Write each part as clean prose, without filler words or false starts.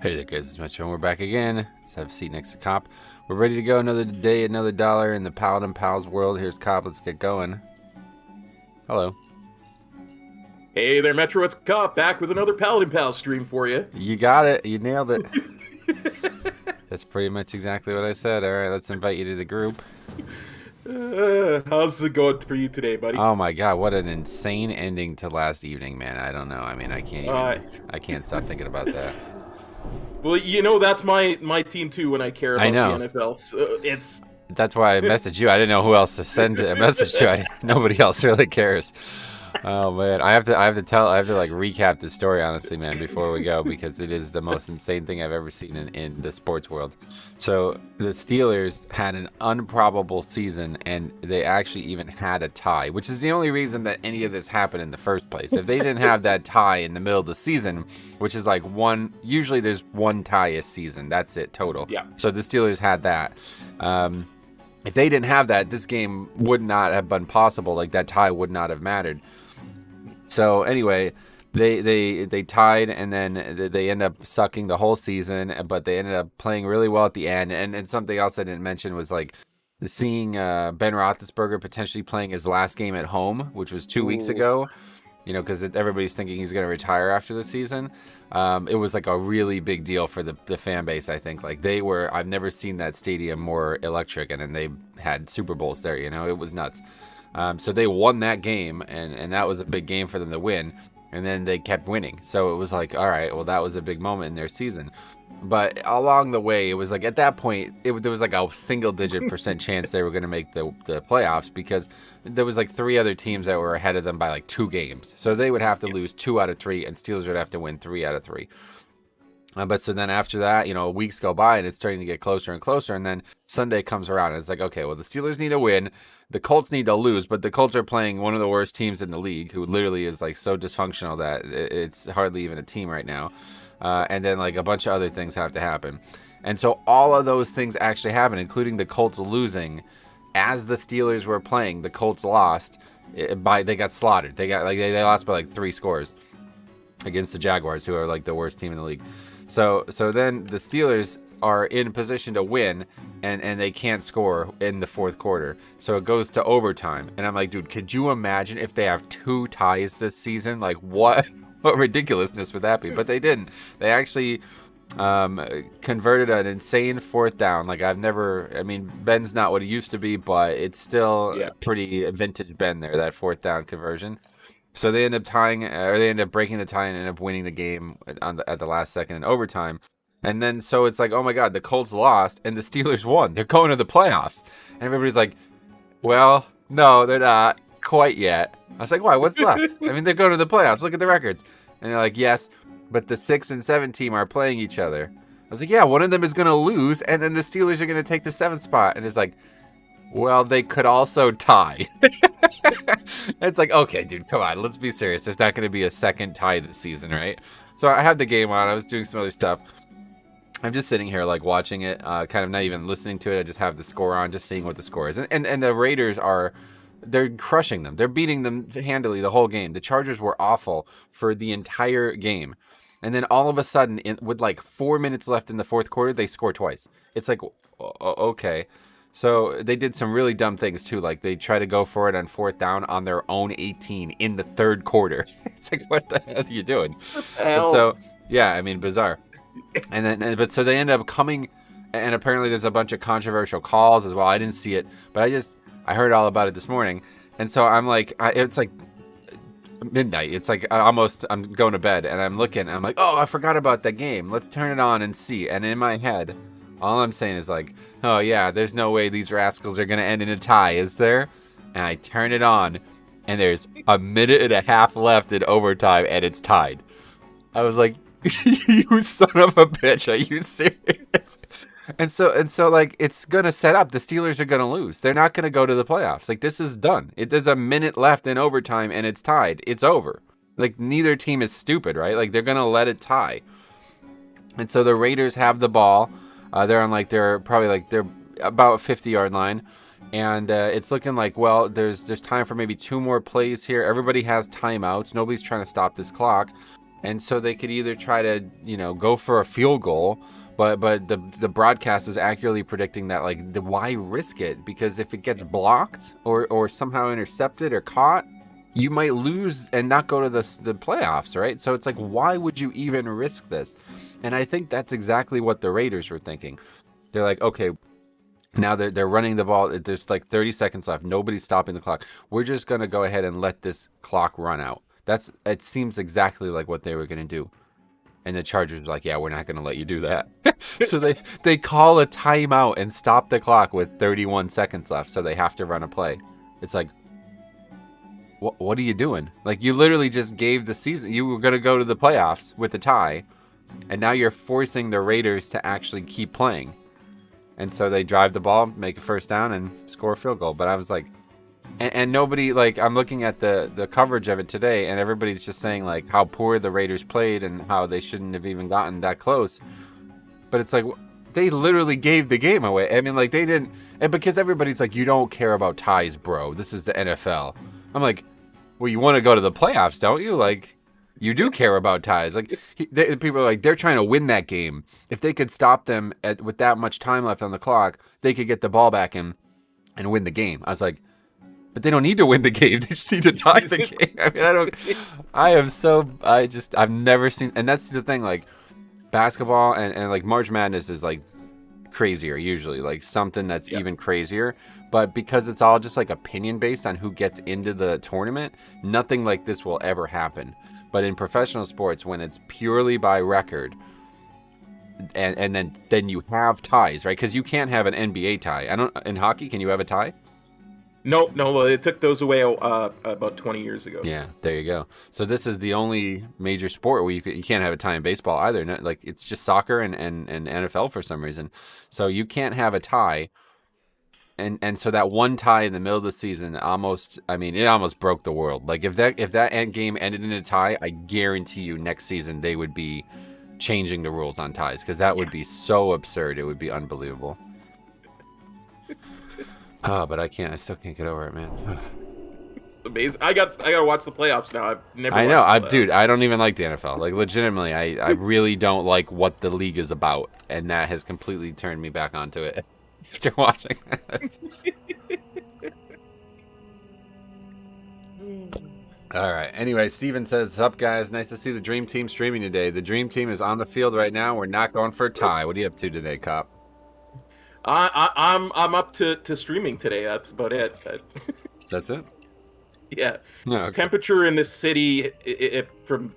Hey there guys, it's Metro and we're back again. Let's have a seat next to Cop. We're ready to go. Another day, another dollar in the Paladin Pals world. Here's Cop. Let's get going. Hello. Hey there, Metro, it's Cop, back with another Paladin Pals stream for you. You got it. You nailed it. That's pretty much exactly what I said. All right, let's invite you to the group. How's it going for you today, buddy? Oh my god, what an insane ending to last evening, man. I don't know. I mean, I can't stop thinking about that. Well, you know, that's my team too when I care about the NFL. So That's why I messaged you. I didn't know who else to send a message to. Nobody else really cares. Oh man, I have to like recap the story honestly, man, before we go, because it is the most insane thing I've ever seen in the sports world. So the Steelers had an improbable season, and they actually even had a tie, which is the only reason that any of this happened in the first place. If they didn't have that tie in the middle of the season, which is like usually there's one tie a season, that's it total. Yeah. So the Steelers had that. If they didn't have that, this game would not have been possible. Like, that tie would not have mattered. So anyway, they tied, and then they end up sucking the whole season, but they ended up playing really well at the end. And something else I didn't mention was like seeing Ben Roethlisberger potentially playing his last game at home, which was 2 weeks ago. You know, because everybody's thinking he's going to retire after the season. It was like a really big deal for the fan base, I think. Like, I've never seen that stadium more electric, and they had Super Bowls there, you know, it was nuts. So they won that game, and that was a big game for them to win. And then they kept winning. So it was like, all right, well, that was a big moment in their season. But along the way, it was like, at that point, there was like a single-digit % chance they were going to make the playoffs, because there was like 3 other teams that were ahead of them by like 2 games. So they would have to lose 2 out of 3, and Steelers would have to win 3 out of 3. But so then after that, you know, weeks go by, and it's starting to get closer and closer. And then Sunday comes around, and it's like, okay, well, the Steelers need to win. The Colts need to lose, but the Colts are playing one of the worst teams in the league, who literally is like so dysfunctional that it's hardly even a team right now. And then like a bunch of other things have to happen. And so all of those things actually happened, including the Colts losing. As the Steelers were playing, the Colts lost. They got slaughtered. They lost by like 3 scores against the Jaguars, who are like the worst team in the league. So then the Steelers are in position to win, and they can't score in the 4th quarter. So it goes to overtime. And I'm like, dude, could you imagine if they have 2 ties this season? Like, what ridiculousness would that be? But they didn't. They actually converted an insane 4th down. Like, Ben's not what he used to be, but it's still pretty vintage Ben there, that 4th down conversion. So they end up breaking the tie and end up winning the game at the last second in overtime. And then so it's like, oh my God, the Colts lost and the Steelers won. They're going to the playoffs. And everybody's like, well, no, they're not quite yet. I was like, why? What's left? I mean, they're going to the playoffs. Look at the records. And they're like, yes, but the 6 and 7 team are playing each other. I was like, yeah, one of them is going to lose, and then the Steelers are going to take the 7th spot. And it's like, well, they could also tie. It's like, okay, dude, come on, let's be serious. There's not going to be a second tie this season, right? So I had the game on. I was doing some other stuff. I'm just sitting here, like, watching it, kind of not even listening to it. I just have the score on, just seeing what the score is. And the Raiders they're crushing them. They're beating them handily the whole game. The Chargers were awful for the entire game. And then all of a sudden, with like 4 minutes left in the 4th quarter, they score twice. It's like, okay. So they did some really dumb things too. Like, they try to go for it on 4th down on their own 18 in the 3rd quarter. It's like, what the hell are you doing? So, yeah, I mean, bizarre. But so they end up coming, and apparently there's a bunch of controversial calls as well. I didn't see it, but I heard all about it this morning. And so I'm like, it's like midnight. It's like I'm going to bed, and I'm looking. I'm like, oh, I forgot about that game. Let's turn it on and see. And in my head, all I'm saying is like, oh yeah, there's no way these rascals are going to end in a tie, is there? And I turn it on, and there's a minute and a half left in overtime, and it's tied. I was like, you son of a bitch, are you serious? And so like, it's going to set up. The Steelers are going to lose. They're not going to go to the playoffs. Like, this is done. There's a minute left in overtime, and it's tied. It's over. Like, neither team is stupid, right? Like, they're going to let it tie. And so the Raiders have the ball. They're about 50-yard line. And it's looking like, well, there's time for maybe 2 more plays here. Everybody has timeouts. Nobody's trying to stop this clock. And so they could either try to, go for a field goal, but the broadcast is accurately predicting that, like, why risk it? Because if it gets blocked or somehow intercepted or caught, you might lose and not go to the playoffs, right? So it's like, why would you even risk this? And I think that's exactly what the Raiders were thinking. They're like, okay, now they're running the ball. There's like 30 seconds left. Nobody's stopping the clock. We're just going to go ahead and let this clock run out. It seems exactly like what they were going to do. And the Chargers are like, yeah, we're not going to let you do that. So they call a timeout and stop the clock with 31 seconds left. So they have to run a play. It's like, what are you doing? Like, you literally just gave the season. You were going to go to the playoffs with a tie. And now you're forcing the Raiders to actually keep playing. And so they drive the ball, make a first down, and score a field goal. But I was like, and nobody, like, I'm looking at the coverage of it today, and everybody's just saying, like, how poor the Raiders played and how they shouldn't have even gotten that close. But it's like, they literally gave the game away. I mean, like, they didn't, and because everybody's like, you don't care about ties, bro. This is the NFL. I'm like, well, you want to go to the playoffs, don't you? Like, you do care about ties. Like, people are like, they're trying to win that game. If they could stop them with that much time left on the clock, they could get the ball back and win the game. I was like, but they don't need to win the game. They just need to tie the game. I mean, I've never seen, and that's the thing, like, basketball and like March Madness is like crazier usually, like something that's even crazier. But because it's all just like opinion based on who gets into the tournament, nothing like this will ever happen. But in professional sports, when it's purely by record, and then you have ties, right? Because you can't have an NBA tie. In hockey, can you have a tie? No, it took those away about 20 years ago. Yeah, there you go. So this is the only major sport where you can't have a tie in baseball either. No, like, it's just soccer and NFL for some reason. So you can't have a tie. And so that one tie in the middle of the season it almost broke the world. Like, if that end game ended in a tie, I guarantee you next season they would be changing the rules on ties, because that would be so absurd. It would be unbelievable. Oh, but I still can't get over it, man. Amazing. I gotta watch the playoffs now. Dude, I don't even like the NFL. Like, legitimately, I really don't like what the league is about, and that has completely turned me back onto it after watching that. All right. Anyway, Steven says, "Sup, guys? Nice to see the Dream Team streaming today. The Dream Team is on the field right now. We're not going for a tie. What are you up to today, Cop?" I'm up to streaming today. That's about it. That's it? Yeah. No, okay. Temperature in this city from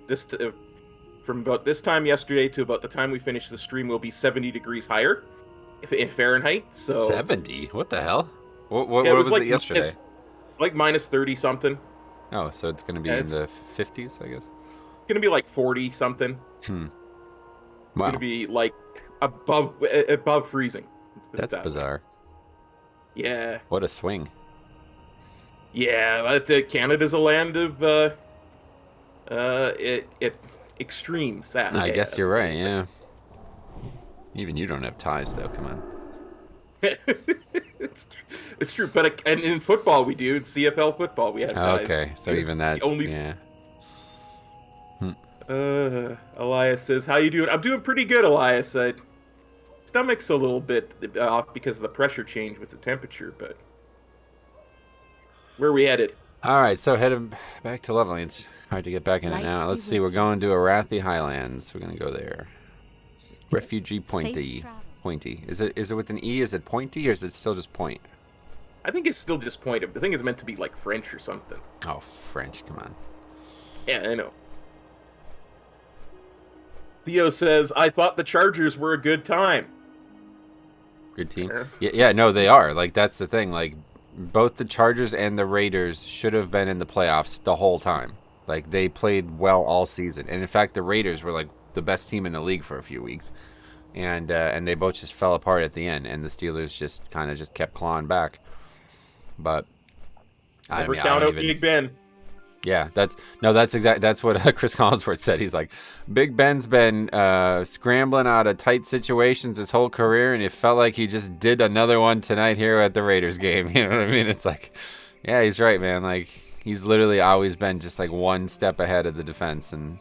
about this time yesterday to about the time we finish the stream will be 70 degrees higher in Fahrenheit. So 70? What the hell? What was it yesterday? Like minus 30 something. Oh, so it's going to be in the 50s, I guess? It's going to be like 40 something. It's going to be like above freezing. That's bizarre. Yeah. What a swing. Yeah, that's it. Canada's a land of extremes. I guess you're right. Yeah. Even you don't have ties, though. Come on. It's true, but and in football we do. In CFL football we have ties. Okay, so even that's yeah. Elias says, "How you doing?" I'm doing pretty good, Elias. Stomach's a little bit off because of the pressure change with the temperature, but where are we headed? All right, so heading back to leveling. It's hard to get back in it now. Let's see. We're going to Arathi Highlands. We're going to go there. Refugee Pointy. Is it with an E? Is it Pointy, or is it still just Point? I think it's still just Point. I think it's meant to be like French or something. Oh, French. Come on. Yeah, I know. Theo says, "I thought the Chargers were a good time." Good team. Yeah, no, they are. Like, that's the thing. Like, both the Chargers and the Raiders should have been in the playoffs the whole time. Like, they played well all season. And in fact, the Raiders were like the best team in the league for a few weeks. And they both just fell apart at the end, and the Steelers just kind of just kept clawing back. But never count out Big Ben. Yeah, that's what Chris Collinsworth said. He's like, Big Ben's been scrambling out of tight situations his whole career, and it felt like he just did another one tonight here at the Raiders game. You know what I mean? It's like, yeah, he's right, man. Like, he's literally always been just like one step ahead of the defense, and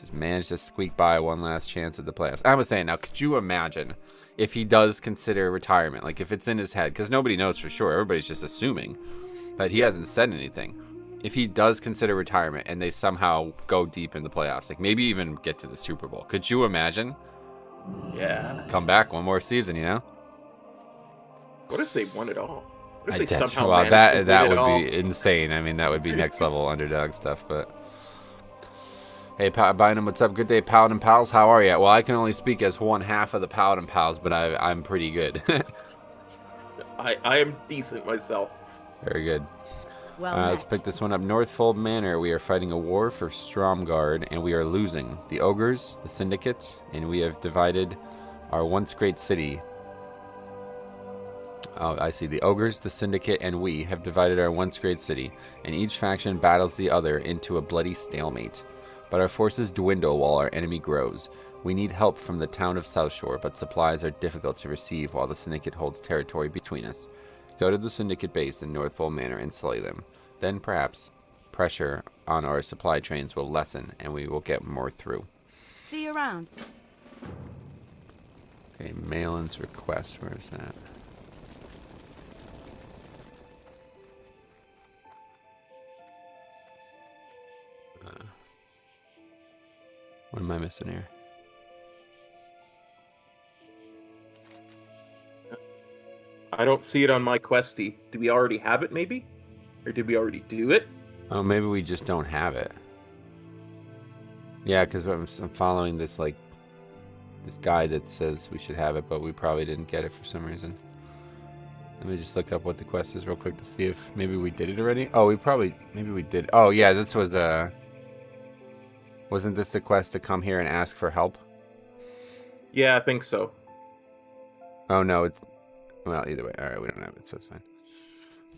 Just managed to squeak by one last chance at the playoffs. I was saying, now, could you imagine if he does consider retirement? Like, if it's in his head, because nobody knows for sure. Everybody's just assuming. But he hasn't said anything. If he does consider retirement and they somehow go deep in the playoffs, like maybe even get to the Super Bowl, could you imagine? Yeah. Come back one more season, you know? What if they won it all? What if they Well, somehow managed to that win it would all? be insane. I mean, that would be next level underdog stuff. But hey, Bynum, what's up? Good day, Paladin Pals. How are you? Well, I can only speak as one half of the Paladin Pals, but I'm pretty good. I am decent myself. Very good. Well Let's pick this one up. Northfold Manor. We are fighting a war for Stromgard, and we are losing. The ogres, the syndicate, and we have divided our once great city. Oh, I see. The ogres, the syndicate, and we have divided our once great city, and each faction battles the other into a bloody stalemate. But our forces dwindle while our enemy grows. We need help from the town of South Shore, but supplies are difficult to receive while the syndicate holds territory between us. Go to the syndicate base in Northfold Manor and slay them. Then perhaps pressure on our supply trains will lessen and we will get more through. See you around. Okay, Malin's request. Where is that? What am I missing here? I don't see it on my questy. Do we already have it, maybe? Or did we already do it? Oh, maybe we just don't have it. Yeah, because I'm following this, like, this guy that says we should have it, but we probably didn't get it for some reason. Let me just look up what the quest is real quick to see if maybe we did it already. Oh, maybe we did. Oh, yeah, this was wasn't this the quest to come here and ask for help? Yeah, I think so. Oh, no, it's, well, either way. All right, we don't have it, so it's fine.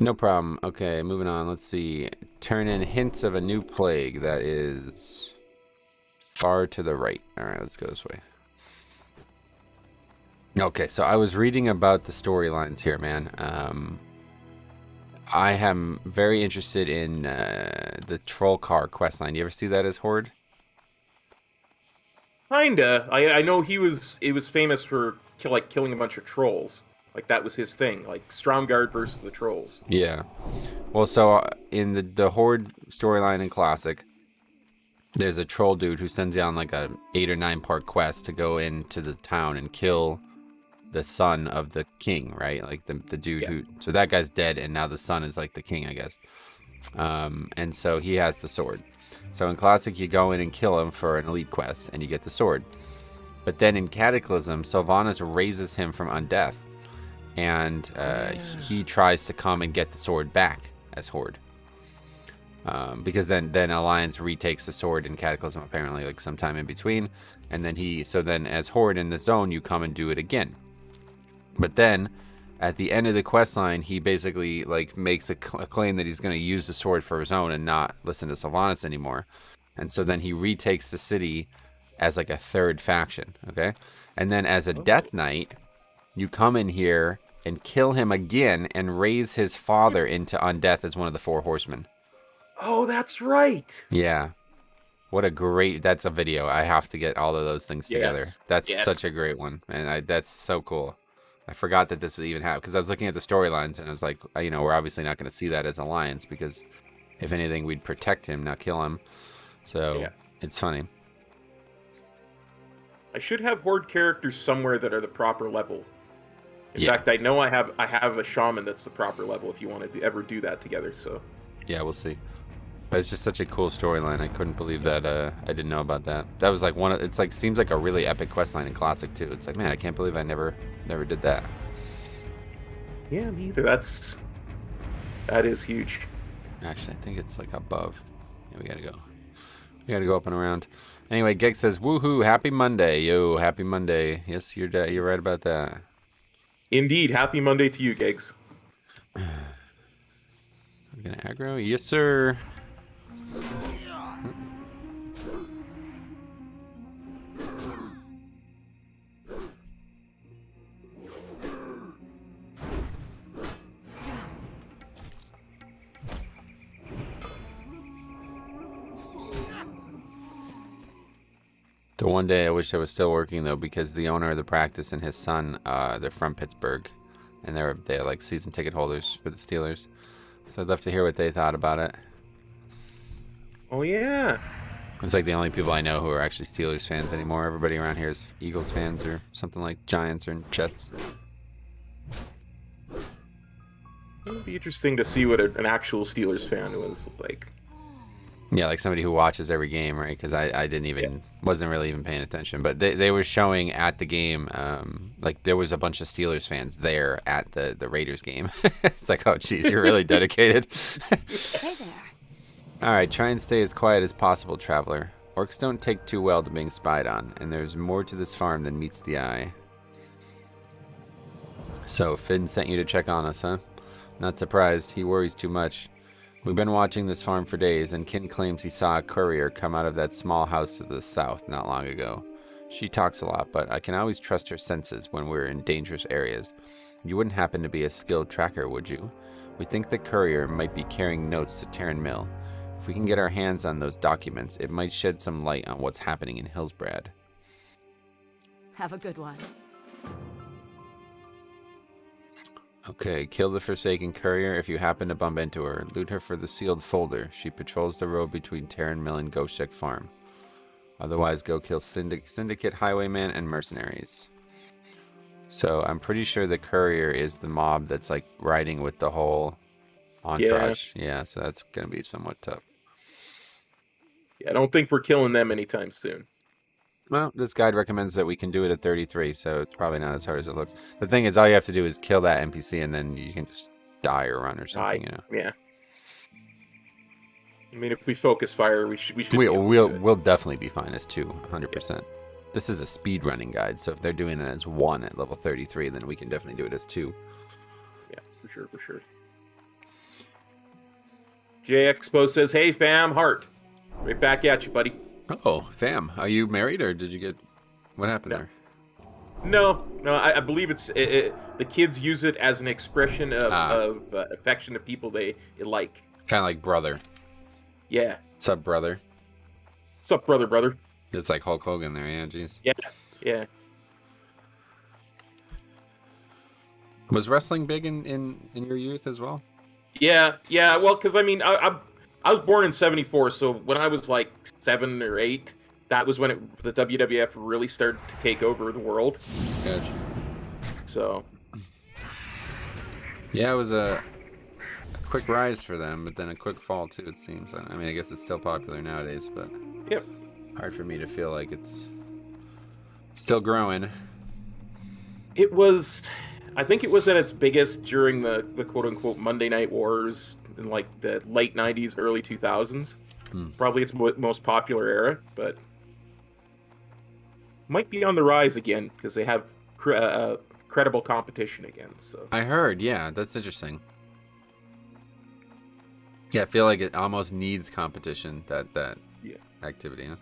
No problem. Okay, moving on. Let's see. Turn in hints of a new plague that is far to the right. All right, let's go this way. Okay, so I was reading about the storylines here, man. I am very interested in the Troll Car questline. You ever see that as Horde? Kinda. I know it was famous for killing a bunch of trolls. Like that was his thing. Like Stromgard versus the trolls. Yeah. Well, so in the Horde storyline in Classic, there's a troll dude who sends you on like a 8 or 9 part quest to go into the town and kill the son of the king, right? Like the dude who, so that guy's dead and now the son is like the king, I guess. And so he has the sword. So in Classic, you go in and kill him for an elite quest and you get the sword. But then in Cataclysm, Sylvanas raises him from undeath and he tries to come and get the sword back as Horde. Because then Alliance retakes the sword in Cataclysm apparently like sometime in between. And then so then as Horde in the zone, you come and do it again. But then, at the end of the quest line, he basically like makes a claim that he's going to use the sword for his own and not listen to Sylvanas anymore. And so then he retakes the city as like a third faction, okay? And then as a Death Knight, you come in here and kill him again and raise his father into undeath as one of the 4 horsemen. Oh, that's right. Yeah. What a great, that's a video. I have to get all of those things together. That's such a great one. And that's so cool. I forgot that this would even happen because I was looking at the storylines and I was like, you know, we're obviously not going to see that as Alliance because if anything, we'd protect him, not kill him. So it's funny. I should have Horde characters somewhere that are the proper level. In fact, I know I have a shaman that's the proper level if you want to ever do that together. So yeah, we'll see. But it's just such a cool storyline. I couldn't believe that I didn't know about that. That was like it's like seems like a really epic questline in Classic too. It's like, man, I can't believe I never did that. Yeah, me either. That is huge. Actually, I think it's like above. Yeah, we gotta go up and around. Anyway, Geg says, "Woohoo! Happy Monday, yo! Happy Monday." Yes, you're right about that. Indeed, happy Monday to you, Gigs. We're gonna aggro, yes, sir. So one day I wish I was still working though, because the owner of the practice and his son, they're from Pittsburgh, and they're like season ticket holders for the Steelers. So I'd love to hear what they thought about it. Oh yeah. It's like the only people I know who are actually Steelers fans anymore. Everybody around here is Eagles fans or something like Giants or Jets. It would be interesting to see what an actual Steelers fan was like. Yeah, like somebody who watches every game, right? Because I didn't even, wasn't really even paying attention. But they were showing at the game, like there was a bunch of Steelers fans there at the Raiders game. It's like, oh, geez, you're really dedicated. Hey there. All right, try and stay as quiet as possible, traveler. Orcs don't take too well to being spied on, and there's more to this farm than meets the eye. So, Finn sent you to check on us, huh? Not surprised, he worries too much. We've been watching this farm for days, and Kin claims he saw a courier come out of that small house to the south not long ago. She talks a lot, but I can always trust her senses when we're in dangerous areas. You wouldn't happen to be a skilled tracker, would you? We think the courier might be carrying notes to Terran Mill. If we can get our hands on those documents, it might shed some light on what's happening in Hillsbrad. Have a good one. Okay, kill the Forsaken Courier if you happen to bump into her. Loot her for the sealed folder. She patrols the road between Terran Mill and Goshek Farm. Otherwise, go kill Syndicate Highwayman and mercenaries. So, I'm pretty sure the Courier is the mob that's like riding with the whole entourage. Yeah, so that's going to be somewhat tough. Yeah, I don't think we're killing them anytime soon. Well, this guide recommends that we can do it at 33, so it's probably not as hard as it looks. The thing is, all you have to do is kill that NPC, and then you can just die or run or something, you know. Yeah. I mean, if we focus fire, we should. We'll definitely be fine as 2, 100%. Yeah. This is a speed running guide, so if they're doing it as 1 at level 33, then we can definitely do it as 2. Yeah, for sure. J Expo says, "Hey fam, heart, right back at you, buddy." Oh, fam, are you married or did you get? What happened there? No. I believe it's the kids use it as an expression of affection to people they like. Kind of like brother. Yeah. What's up, brother? What's up, brother? It's like Hulk Hogan there, yeah, jeez. Yeah. Was wrestling big in your youth as well? Yeah. Well, because I mean, I was born in '74, so when I was like 7 or 8, that was when the WWF really started to take over the world. Gotcha. So. Yeah, it was a quick rise for them, but then a quick fall too, it seems. I mean, I guess it's still popular nowadays, but yep. Hard for me to feel like it's still growing. It was, I think it was at its biggest during the quote-unquote Monday Night Wars in like the late 90s, early 2000s. Probably its most popular era, but might be on the rise again because they have credible competition again. So I heard, yeah, that's interesting. Yeah, I feel like it almost needs competition, that activity. Huh?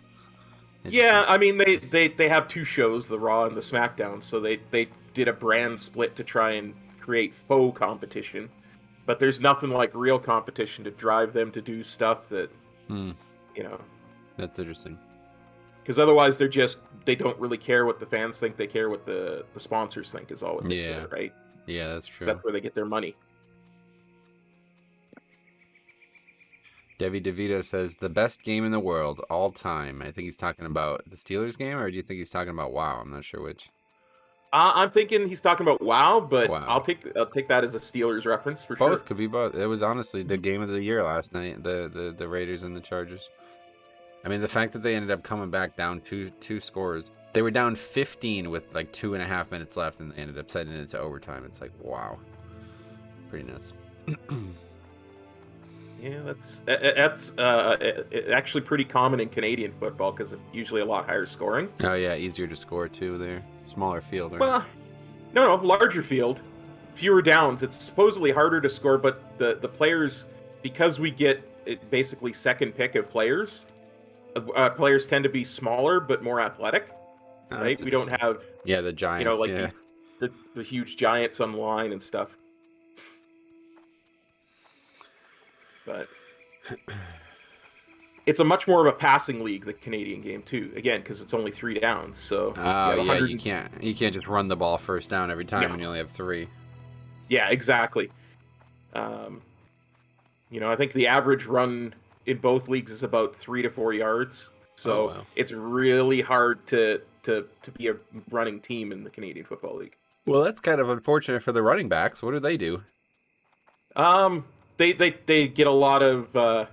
Yeah, I mean they have 2 shows, the Raw and the SmackDown, so they did a brand split to try and create faux competition, but there's nothing like real competition to drive them to do stuff that you know. That's interesting. Because otherwise they don't really care what the fans think, they care what the sponsors think is all what they care, right? Yeah, that's true. That's where they get their money. Debbie DeVito says, the best game in the world, all time. I think he's talking about the Steelers game, or do you think he's talking about WoW? I'm not sure which. I'm thinking he's talking about WoW, but WoW. I'll take that as a Steelers reference for sure. Both could be both. It was honestly the game of the year last night, the Raiders and the Chargers. I mean, the fact that they ended up coming back down two scores. They were down 15 with like 2.5 minutes left, and they ended up sending it to overtime. It's like, wow. Pretty nuts. Yeah, that's actually pretty common in Canadian football because it's usually a lot higher scoring. Oh yeah, easier to score too there. Smaller field, right? Well, no, larger field, fewer downs. It's supposedly harder to score, but the players, because we get basically second pick of players, players tend to be smaller but more athletic. Oh, right? We don't have the giants. like the huge giants on the line and stuff. But it's a much more of a passing league, the Canadian game too. Again, because it's only 3 downs. So Oh yeah, you can't just run the ball first down every time when you only have 3. Yeah, exactly. I think the average run in both leagues is about 3 to 4 yards. So it's really hard to be a running team in the Canadian Football League. Well, that's kind of unfortunate for the running backs. What do they do? They get a lot of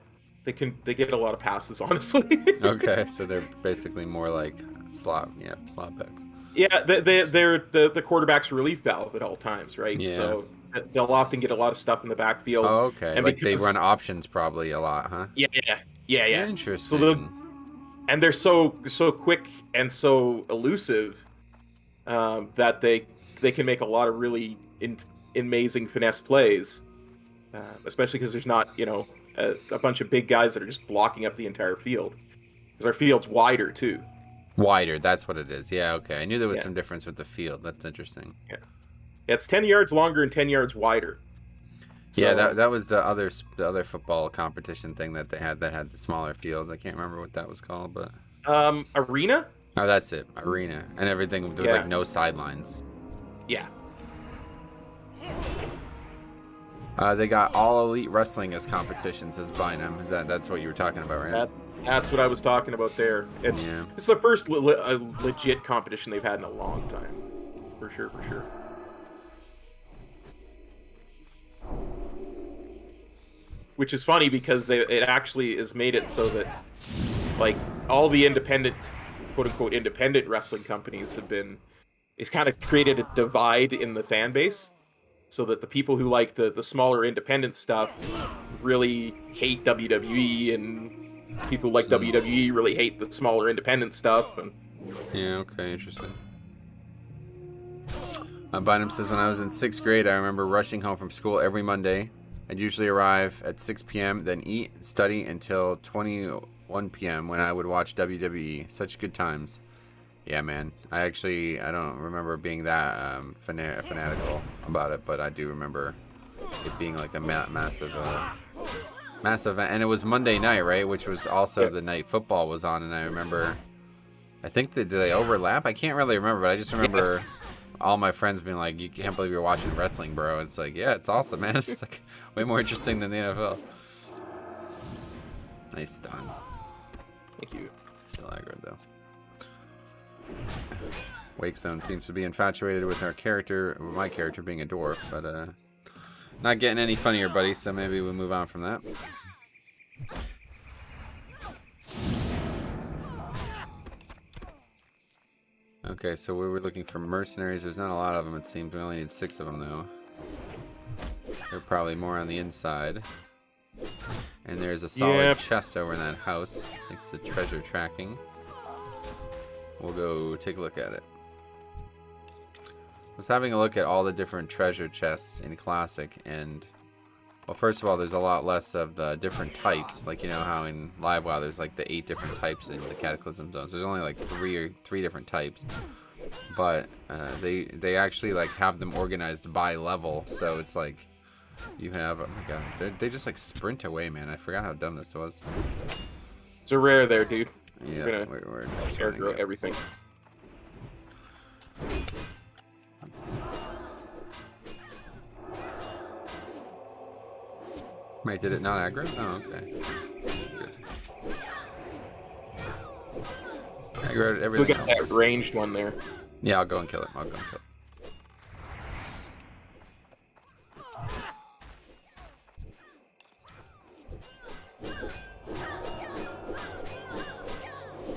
they get a lot of passes, honestly. Okay, so they're basically more like slot backs. Yeah, they're the quarterback's relief valve at all times, right? Yeah. So they'll often get a lot of stuff in the backfield. Oh, okay. And like they run options probably a lot, huh? Yeah. Interesting. So and they're so quick and so elusive that they can make a lot of really amazing finesse plays, especially because there's not a bunch of big guys that are just blocking up the entire field. Because our field's wider too. Wider, that's what it is. Yeah, okay. I knew there was some difference with the field. That's interesting. Yeah, it's 10 yards longer and 10 yards wider. So, yeah, that was the other football competition thing that they had that had the smaller field. I can't remember what that was called, but arena. Oh, that's it, arena, and everything. There was like no sidelines. Yeah. They got all elite wrestling as competitions as Bynum. That's what you were talking about, right? That's what I was talking about there. It's the first legit competition they've had in a long time, for sure. Which is funny because it actually has made it so that like all the independent, quote unquote, independent wrestling companies it's kind of created a divide in the fan base, so that the people who like the smaller independent stuff really hate WWE, and people who like WWE really hate the smaller independent stuff. And yeah, okay, interesting. Bynum says, when I was in 6th grade, I remember rushing home from school every Monday. I'd usually arrive at 6 p.m., then eat and study until 21 p.m. when I would watch WWE. Such good times. Yeah, man. I don't remember being that fanatical about it, but I do remember it being like a massive event. And it was Monday night, right? Which was also the night football was on, and I remember, I think did they overlap? I can't really remember, but I just remember all my friends being like, you can't believe you're watching wrestling, bro. It's like, yeah, it's awesome, man. It's like way more interesting than the NFL. Nice done. Thank you. Still aggro, though. Wake Zone seems to be infatuated with my character being a dwarf, but not getting any funnier, buddy, so maybe we'll move on from that. Okay, so we were looking for mercenaries. There's not a lot of them, it seems. We only need 6 of them, though. They're probably more on the inside. And there's a solid chest over in that house. Thanks to treasure tracking. We'll go take a look at it. I was having a look at all the different treasure chests in Classic, and well, first of all, there's a lot less of the different types. Like, you know how in Live WoW there's like the 8 different types in the Cataclysm Zones. There's only like 3 different types, but they actually like have them organized by level. So it's like you have, oh my god, they just like sprint away, man. I forgot how dumb this was. It's a rare there, dude. Yeah, we're aggro everything. Wait, did it not aggro? Oh, okay. Good. Aggroed everything. Still got that ranged one there. Yeah, I'll go and kill it.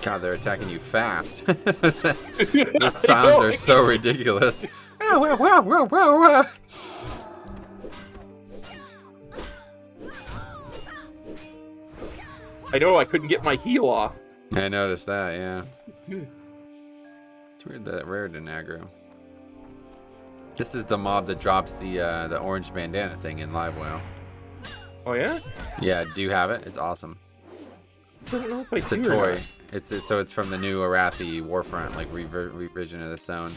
God, they're attacking you fast. The sounds are so ridiculous. I know, I couldn't get my heal off. I noticed that, yeah. It's weird that rare didn't aggro. This is the mob that drops the orange bandana thing in Live WoW. Oh yeah? Yeah, do you have it? It's awesome. I don't know if I It's a do or toy. not. It's from the new Arathi Warfront, like revision of the zone,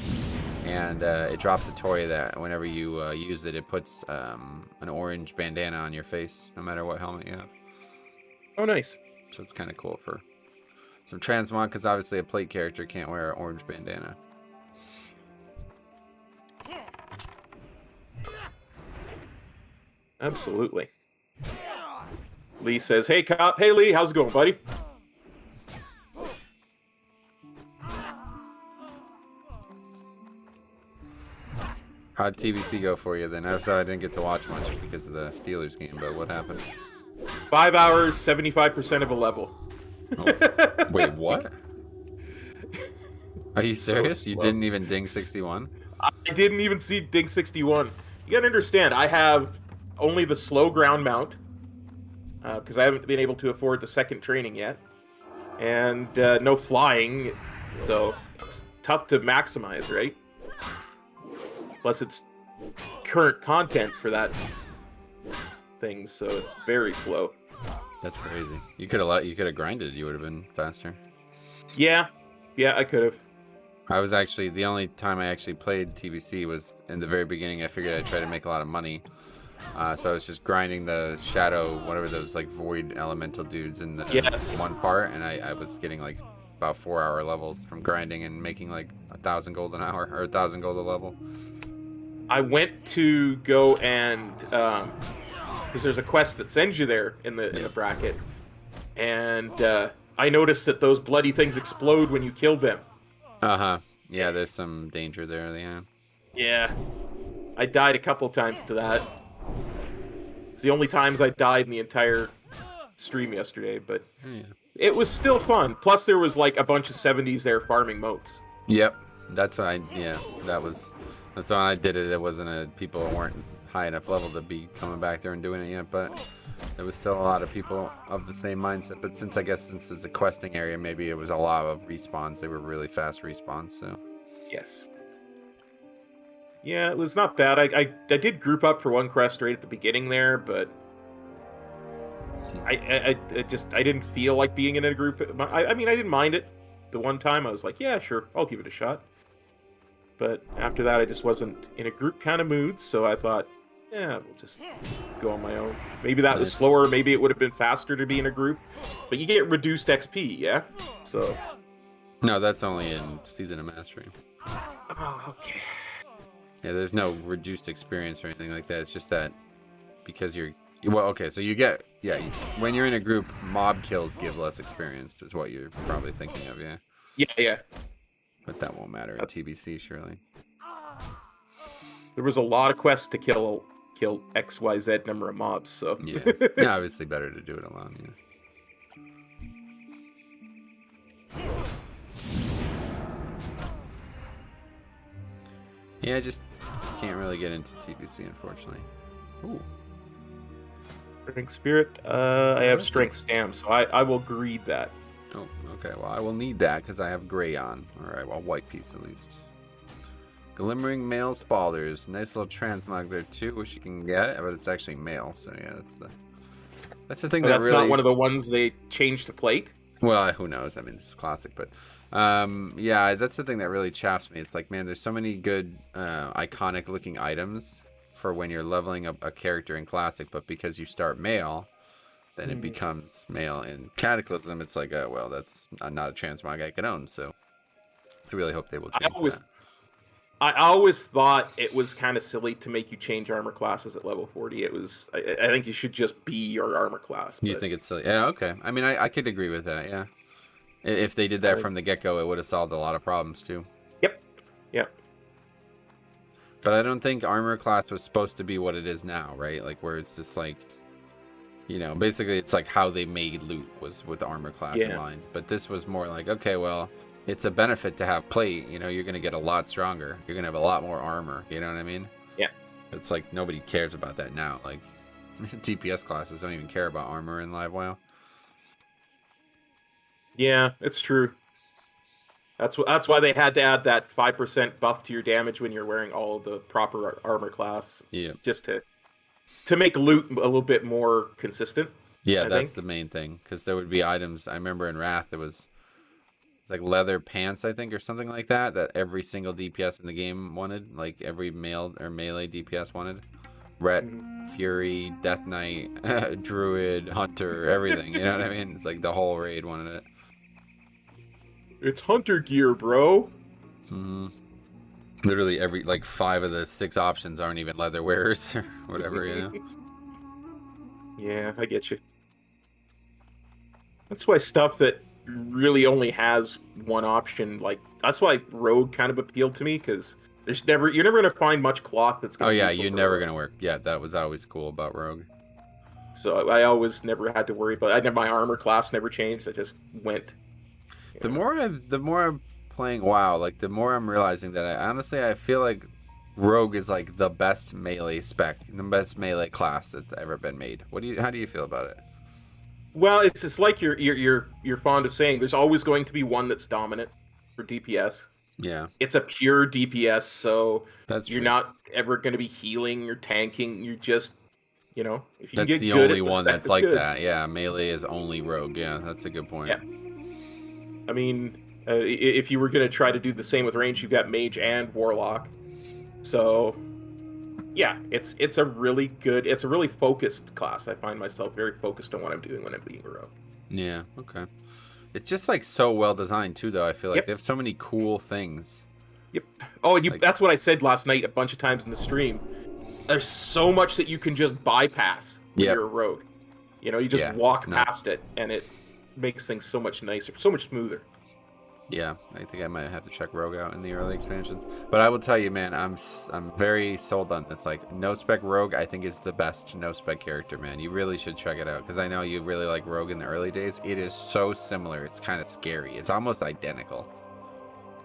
and it drops a toy that whenever you use it, it puts an orange bandana on your face, no matter what helmet you have. Oh, nice. So it's kind of cool for some transmog, because obviously a plate character can't wear an orange bandana. Absolutely. Lee says, "Hey, cop. Hey, Lee. How's it going, buddy?" How'd TBC go for you then? I didn't get to watch much because of the Steelers game, but what happened? 5 hours, 75% of a level. Oh. Wait, what? Are you serious? So You slow. didn't even ding 61? I didn't even see Ding 61. You gotta understand, I have only the slow ground mount, because I haven't been able to afford the second training yet, and no flying, so it's tough to maximize, right? Plus, it's current content for that thing, so it's very slow. That's crazy. You could have grinded. You would have been faster. Yeah, I could have. I was actually, the only time I actually played TBC was in the very beginning. I figured I'd try to make a lot of money. So I was just grinding the shadow, whatever those like void elemental dudes in the one part, and I was getting like about 4-hour levels from grinding and making like 1,000 gold an hour, or 1,000 gold a level. I went to go and because there's a quest that sends you there in the bracket, and I noticed that those bloody things explode when you kill them. Yeah, there's some danger there. Yeah, I died a couple times to that. It's the only times I died in the entire stream yesterday, but it was still fun. Plus, there was like a bunch of 70s there farming moats. Yep, that's why. That's when I did it. It wasn't people weren't high enough level to be coming back there and doing it yet, but there was still a lot of people of the same mindset. But since it's a questing area, maybe it was a lot of respawns. They were really fast respawns. So yes, yeah, it was not bad. I did group up for one quest right at the beginning there, but I didn't feel like being in a group. I mean, I didn't mind it. The one time I was like, yeah, sure, I'll give it a shot. But after that, I just wasn't in a group kind of mood, so I thought, yeah, we'll just go on my own. Maybe that was slower, maybe it would have been faster to be in a group. But you get reduced XP, yeah? So... No, that's only in Season of Mastery. Oh, okay. Yeah, there's no reduced experience or anything like that. It's just that because you're... Well, okay, so you get... Yeah, when you're in a group, mob kills give less experience, is what you're probably thinking of, yeah? Yeah. But that won't matter in TBC, surely. There was a lot of quests to kill XYZ number of mobs, so... Yeah, obviously better to do it alone, yeah. I just can't really get into TBC, unfortunately. Ooh. Strength Spirit, I have Strength Stam, so I will greed that. Oh, okay. Well, I will need that because I have gray on. All right, well, white piece at least. Glimmering Male Spalders. Nice little transmog there too. Wish you can get it, but it's actually male. So yeah, that's the thing that that's really. Not one of the ones they changed to plate. Well, who knows? I mean, it's classic, but yeah, that's the thing that really chaps me. It's like, man, there's so many good, iconic looking items for when you're leveling up a character in classic, but because you start male, then it becomes male in Cataclysm. It's like, well, that's not a transmog I can own. So I really hope they will change that. I always thought it was kind of silly to make you change armor classes at level 40. It was, I think you should just be your armor class. You think it's silly? Yeah, okay. I mean, I could agree with that, yeah. If they did that from the get-go, it would have solved a lot of problems, too. Yep. But I don't think armor class was supposed to be what it is now, right? Like, where it's just like, you know, basically it's like how they made loot was with armor class in mind. But this was more like, okay, well, it's a benefit to have plate. You know, you're going to get a lot stronger. You're going to have a lot more armor. You know what I mean? Yeah. It's like nobody cares about that now. Like, DPS classes don't even care about armor in Live WoW. Yeah, it's true. That's why they had to add that 5% buff to your damage when you're wearing all of the proper armor class. Yeah. Just to make loot a little bit more consistent. Yeah, that's the main thing. Because there would be items. I remember in Wrath, it's like leather pants, I think, or something like that every single DPS in the game wanted. Like every male or melee DPS wanted. Ret, Fury, Death Knight, Druid, Hunter, everything. You know what I mean? It's like the whole raid wanted it. It's hunter gear, bro. Literally every, like 5 of the 6 options aren't even leather wearers or whatever, you know? Yeah, I get you. That's why stuff that really only has one option, like, that's why Rogue kind of appealed to me, because you're never going to find much cloth that's going to Oh yeah, you're never going to work. Yeah, that was always cool about Rogue. So I always never had to worry about, my armor class never changed, I just went. The more I'm playing WoW, like the more I'm realizing that I feel like Rogue is like the best melee spec, the best melee class that's ever been made. How do you feel about it? Well, it's just like you're fond of saying. There's always going to be one that's dominant for DPS. Yeah, it's a pure DPS, so you're true. not ever going to be healing or tanking. You're just, if you that's can get the good only at the one spec, that's like good. that. Yeah, melee is only Rogue. Yeah, that's a good point. Yeah, I mean, if you were going to try to do the same with range, you've got Mage and Warlock. So, yeah, it's a really focused class. I find myself very focused on what I'm doing when I'm being a Rogue. Yeah, okay. It's just like so well designed too, though. I feel like they have so many cool things. Yep. Oh, and that's what I said last night a bunch of times in the stream. There's so much that you can just bypass when you're a Rogue. You just walk past it, and it makes things so much nicer, so much smoother. Yeah, I think I might have to check Rogue out in the early expansions. But I will tell you, man, I'm very sold on this. Like, no-spec Rogue, I think is the best no-spec character, man. You really should check it out, because I know you really like Rogue in the early days. It is so similar. It's kind of scary. It's almost identical.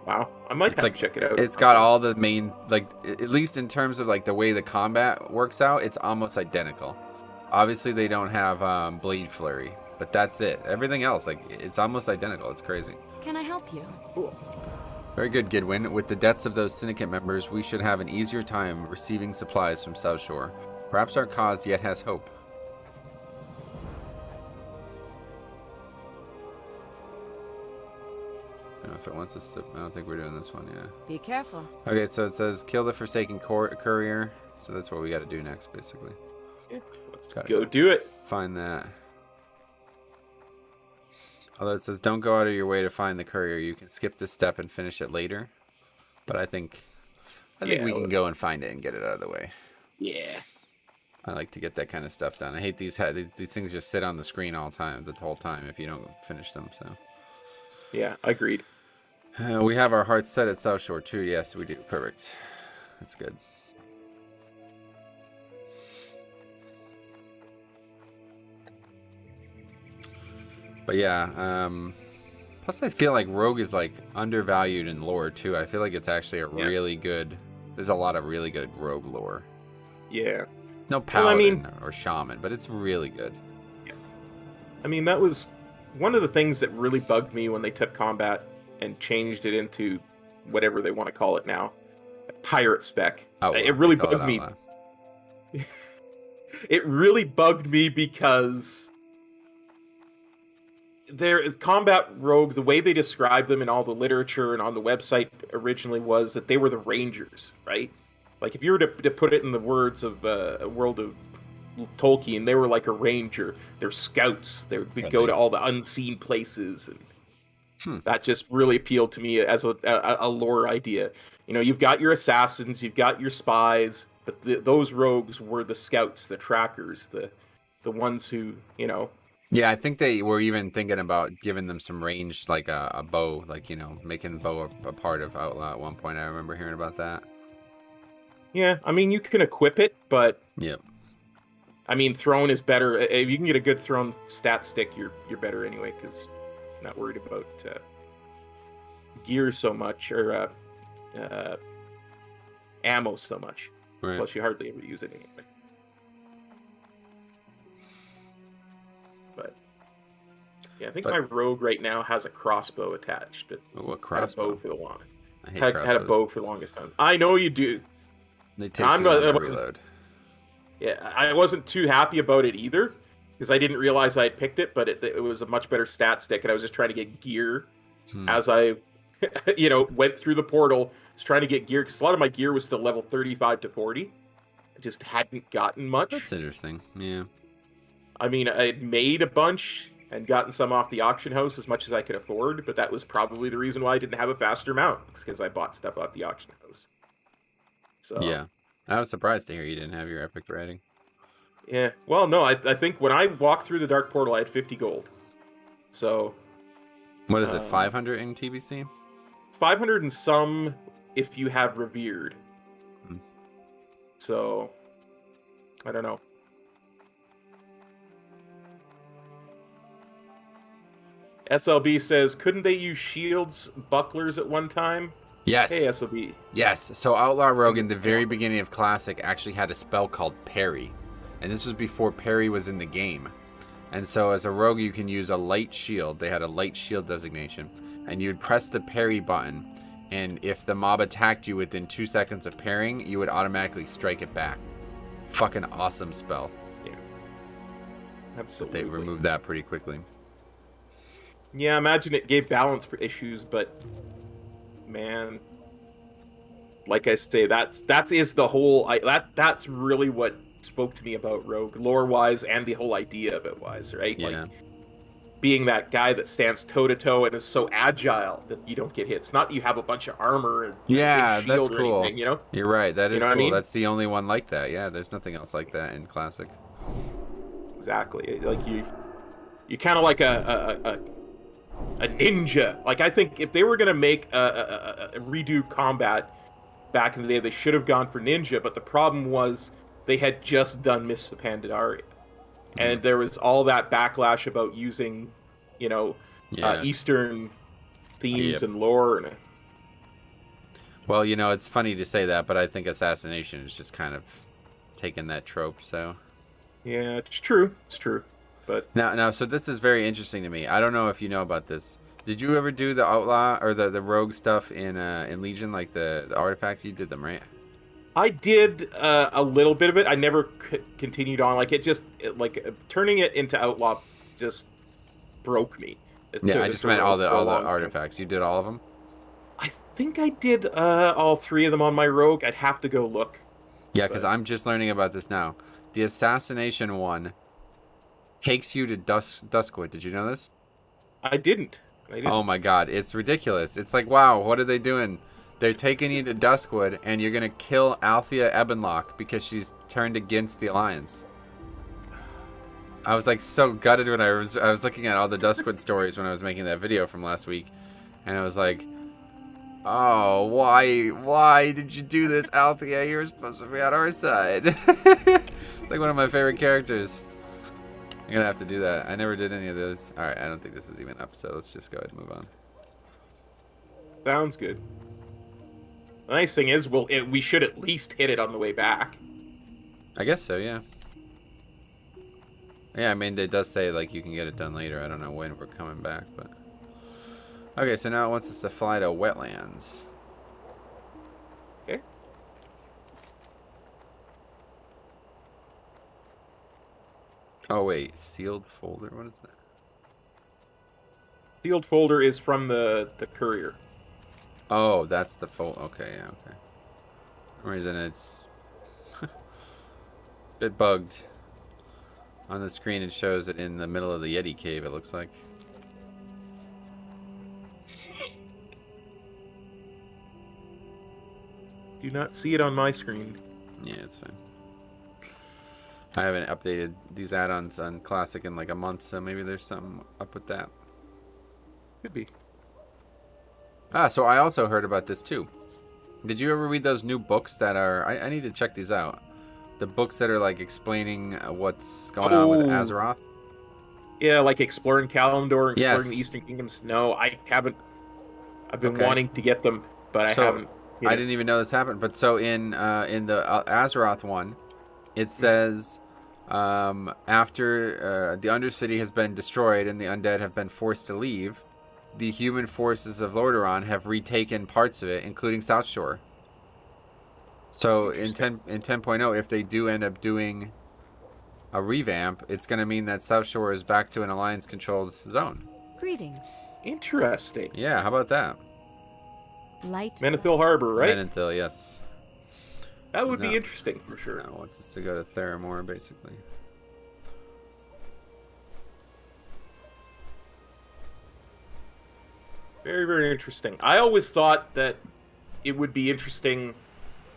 Wow, I might have to check it out. It's got all the main, like, at least in terms of, like, the way the combat works out, it's almost identical. Obviously, they don't have Blade Flurry, but that's it. Everything else, like, it's almost identical. It's crazy. Can I help you? Cool. Very good, Gidwin. With the deaths of those syndicate members, we should have an easier time receiving supplies from South Shore. Perhaps our cause yet has hope. I don't know if it wants us to... I don't think we're doing this one, yeah. Be careful. Okay, so it says kill the Forsaken Courier. So that's what we got to do next, basically. Yeah, let's go do it. Find that. Although it says don't go out of your way to find the courier. You can skip this step and finish it later. But I think we can go and find it and get it out of the way. Yeah. I like to get that kind of stuff done. I hate these things just sit on the screen all the whole time if you don't finish them. So. Yeah, agreed. We have our hearts set at South Shore too. Yes, we do. Perfect. That's good. But yeah, plus I feel like Rogue is like undervalued in lore too. I feel like it's actually a really good. There's a lot of really good Rogue lore. Yeah. No Paladin or Shaman, but it's really good. Yeah. I mean, that was one of the things that really bugged me when they took combat and changed it into whatever they want to call it now, pirate spec. Oh, it really bugged me. It really bugged me because their combat rogue, the way they described them in all the literature and on the website originally was that they were the Rangers, right? Like if you were to put it in the words of a world of Tolkien, they were like a ranger. They're scouts. They would go to all the unseen places, and that just really appealed to me as a lore idea. You've got your assassins, you've got your spies, but those rogues were the scouts, the trackers, the ones who, Yeah, I think they were even thinking about giving them some range, like a bow, like, making the bow a part of Outlaw at one point. I remember hearing about that. Yeah, I mean, you can equip it, but... Yep. I mean, thrown is better. If you can get a good thrown stat stick, you're better anyway, because you're not worried about gear so much, or ammo so much. Right. Plus, you hardly ever use it anyway. But, yeah, I think my rogue right now has a crossbow attached. What crossbow? Had a bow for the longest. I hate had a bow for the longest time. I know you do. They take too long to reload. Yeah, I wasn't too happy about it either, because I didn't realize I had picked it, but it was a much better stat stick, and I was just trying to get gear as I, went through the portal. I was trying to get gear, because a lot of my gear was still level 35 to 40. just hadn't gotten much. That's interesting. Yeah. I mean, I had made a bunch and gotten some off the auction house as much as I could afford, but that was probably the reason why I didn't have a faster mount, because I bought stuff off the auction house. So Yeah. I was surprised to hear you didn't have your epic rating. yeah. Well, no, I think when I walked through the Dark Portal, I had 50 gold. So What is it, 500 in TBC? 500 and some if you have Revered. Hmm. So I don't know. SLB says, couldn't they use shields, bucklers at one time? Yes. Hey, SLB. Yes. So Outlaw Rogue in the very beginning of Classic actually had a spell called Parry. And this was before Parry was in the game. And so as a rogue, you can use a light shield. They had a light shield designation. And you'd press the parry button. And if the mob attacked you within 2 seconds of parrying, you would automatically strike it back. Fucking awesome spell. Yeah. Absolutely. They removed that pretty quickly. Yeah, I imagine it gave balance issues, but man, like I say, that is the whole. That's really what spoke to me about Rogue, lore wise, and the whole idea of it wise, right? Yeah. Like being that guy that stands toe to toe and is so agile that you don't get hit. It's not that you have a bunch of armor and Yeah, big shield that's or cool. anything, you know? You're right. That is know what I cool. mean? That's the only one like that. Yeah, there's nothing else like that in Classic. Exactly. Like you kind of like a ninja. Like I think if they were gonna make a redo combat back in the day, they should have gone for ninja. But the problem was they had just done Mists of Pandaria, and there was all that backlash about using, Eastern themes and lore. And well, it's funny to say that, but I think Assassination is just kind of taking that trope. So yeah, it's true. It's true. But now, so this is very interesting to me. I don't know if you know about this. Did you ever do the outlaw or the rogue stuff in Legion, like the artifacts? You did them, right? I did a little bit of it. I never continued on. Like turning it into outlaw just broke me. I just meant all the long artifacts. You did all of them? I think I did all 3 of them on my rogue. I'd have to go look. Yeah, because I'm just learning about this now. The assassination one takes you to Duskwood. Did you know this? I didn't. Oh my god, it's ridiculous. It's like, wow, what are they doing? They're taking you to Duskwood, and you're gonna kill Althea Ebonlock because she's turned against the Alliance. I was like so gutted when I was looking at all the Duskwood stories when I was making that video from last week, and I was like, oh, why did you do this, Althea? You were supposed to be on our side. It's like one of my favorite characters. I'm gonna have to do that. I never did any of those. All right, I don't think this is even up, so let's just go ahead and move on. Sounds good. The nice thing is, we should at least hit it on the way back. I guess so, yeah. Yeah, I mean, it does say, like, you can get it done later. I don't know when we're coming back, but... Okay, so now it wants us to fly to Wetlands. Okay. Oh, wait. Sealed folder? What is that? Sealed folder is from the courier. Oh, that's the folder. Okay, yeah, okay. For some reason, it's... a bit bugged. On the screen, it shows it in the middle of the Yeti cave, it looks like. Do not see it on my screen. Yeah, it's fine. I haven't updated these add-ons on Classic in like a month, so maybe there's something up with that. Could be. Ah, so I also heard about this too. Did you ever read those new books that are... I need to check these out. The books that are like explaining what's going on with Azeroth? Yeah, like exploring Kalimdor, exploring the Yes. Eastern Kingdoms. No, I haven't. I've been wanting to get them, but I haven't. I didn't even know this happened. But so in the Azeroth one, it says after the Undercity has been destroyed and the undead have been forced to leave, the human forces of Lordaeron have retaken parts of it, including South Shore. So in 10.0, if they do end up doing a revamp, it's going to mean that South Shore is back to an Alliance-controlled zone. Greetings. Interesting. Yeah, how about that? Light. Menethil Harbor, right? Menethil, yes. That would be No. interesting for sure. No, wants us to go to Theramore, basically. Very, very interesting. I always thought that it would be interesting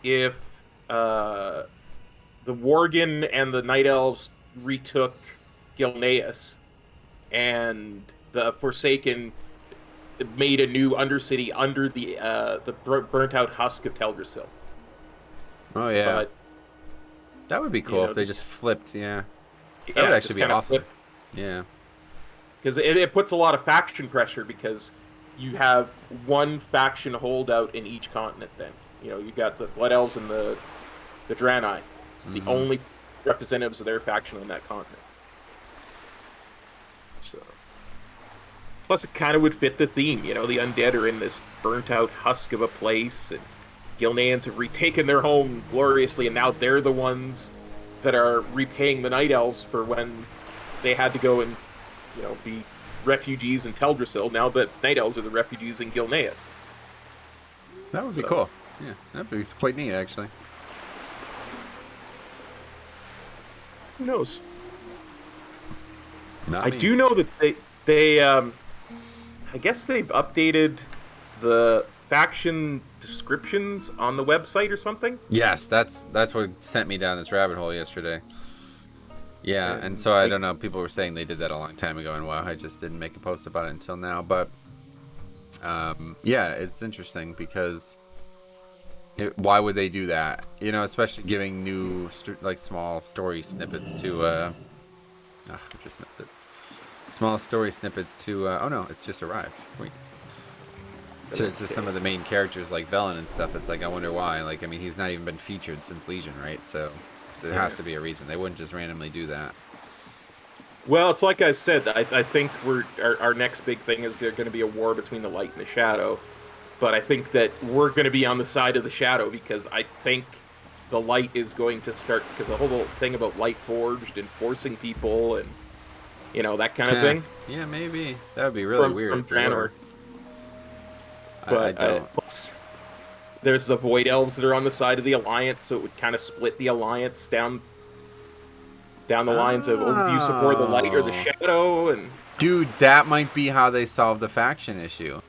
if the Worgen and the Night Elves retook Gilneas, and the Forsaken made a new Undercity under the burnt-out husk of Teldrassil. Oh yeah, But that would be cool if they just flipped. Yeah, that would actually be awesome. Yeah, because it puts a lot of faction pressure, because you have one faction holdout in each continent. Then you got the Blood Elves and the Draenei, the only representatives of their faction on that continent. So, plus it kind of would fit the theme. The undead are in this burnt-out husk of a place, and Gilneans have retaken their home gloriously, and now they're the ones that are repaying the Night Elves for when they had to go and be refugees in Teldrassil. Now that Night Elves are the refugees in Gilneas. that would be cool. Yeah, that'd be quite neat, actually. Who knows? Not I me. do know that they I guess they've updated the faction descriptions on the website or something. Yes, that's what sent me down this rabbit hole yesterday. Yeah, and so I don't know. People were saying they did that a long time ago, and wow, I just didn't make a post about it until now. But yeah, it's interesting because why would they do that? Especially giving new small story snippets to. I just missed it. Small story snippets to. Oh no, it's just arrived. Wait. To some of the main characters like Velen and stuff. It's like, I wonder why. Like, I mean, he's not even been featured since Legion, right? So there has to be a reason. They wouldn't just randomly do that. Well, it's like I said. I think our next big thing is going to be a war between the light and the shadow. But I think that we're going to be on the side of the shadow, because I think the light is going to start, because the whole thing about Light Forged and forcing people and that kind of thing. Yeah, maybe that would be really weird. From Draenor. I But don't. plus, there's the Void Elves that are on the side of the Alliance, so it would kind of split the Alliance down the lines of, do you support the light or the shadow? And Dude, that might be how they solve the faction issue.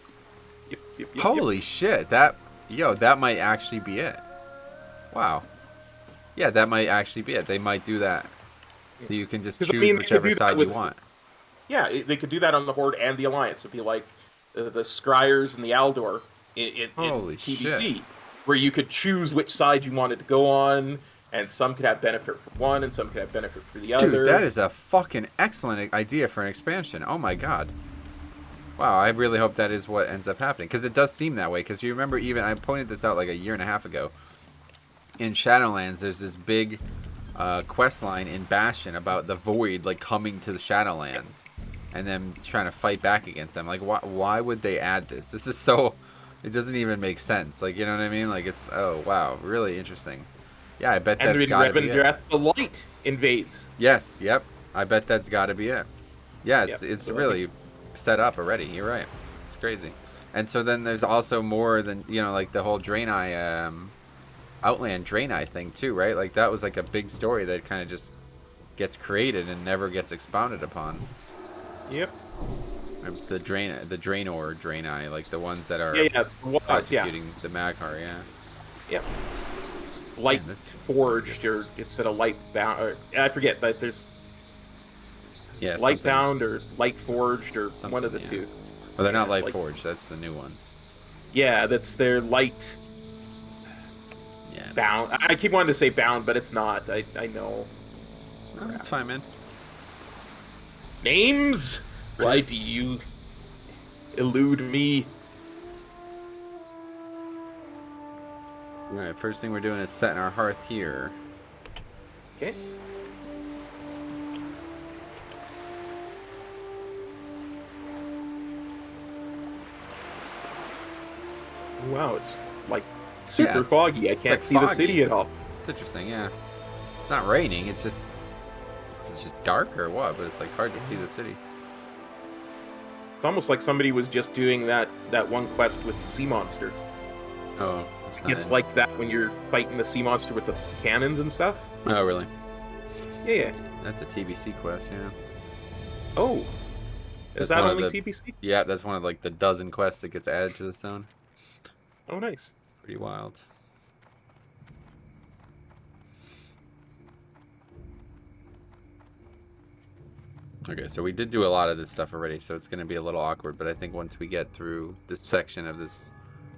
Yep. Holy shit, that might actually be it. Wow. Yeah, that might actually be it. They might do that. So you can just choose whichever side you want. Yeah, they could do that on the Horde and the Alliance. It'd be like the Scryers and the Aldor in TBC, shit. where you could choose which side you wanted to go on, and some could have benefit for one, and some could have benefit for the other. Dude, that is a fucking excellent idea for an expansion. Oh my god. Wow, I really hope that is what ends up happening, because it does seem that way. Because you remember, even I pointed this out like a year and a half ago. In Shadowlands, there's this big quest line in Bastion about the Void coming to the Shadowlands, and then trying to fight back against them. Like, why would they add this? This is so, it doesn't even make sense. Like, you know what I mean? Like, it's, oh wow, really interesting. Yeah, I bet that's gotta be it. The light invades. Yes, yep. I bet that's gotta be it. Yeah, it's so really set up already. You're right. It's crazy. And so then there's also more than, like the whole Draenei, Outland Draenei thing too, right? Like, that was like a big story that kind of just gets created and never gets expounded upon. Yep. The Draenor Draenei, like the ones that are executing the Maghar, yeah. Yep. Light Forged, or instead of Light Bound, or I forget, but there's Light Bound or Light Forged, or one of the two. Well, they're not Light Forged, that's the new ones. Yeah, that's their Light Bound. I keep wanting to say Bound, but it's not. I know. No, that's fine, man. Names? Why do you elude me? Alright, first thing we're doing is setting our hearth here. Okay. Wow, it's like super foggy. I can't see the city at all. It's interesting, yeah. It's not raining, it's just dark or what, but it's like hard to see the city. It's almost like somebody was just doing that one quest with the sea monster. Oh, It's like that when you're fighting the sea monster with the cannons and stuff. Oh, really? Yeah. That's a TBC quest, yeah. Oh. That's Is that one of only the- TBC? Yeah, that's one of like the dozen quests that gets added to the zone. Oh, nice. Pretty wild. Okay, so we did do a lot of this stuff already, so it's going to be a little awkward, but I think once we get through this section of this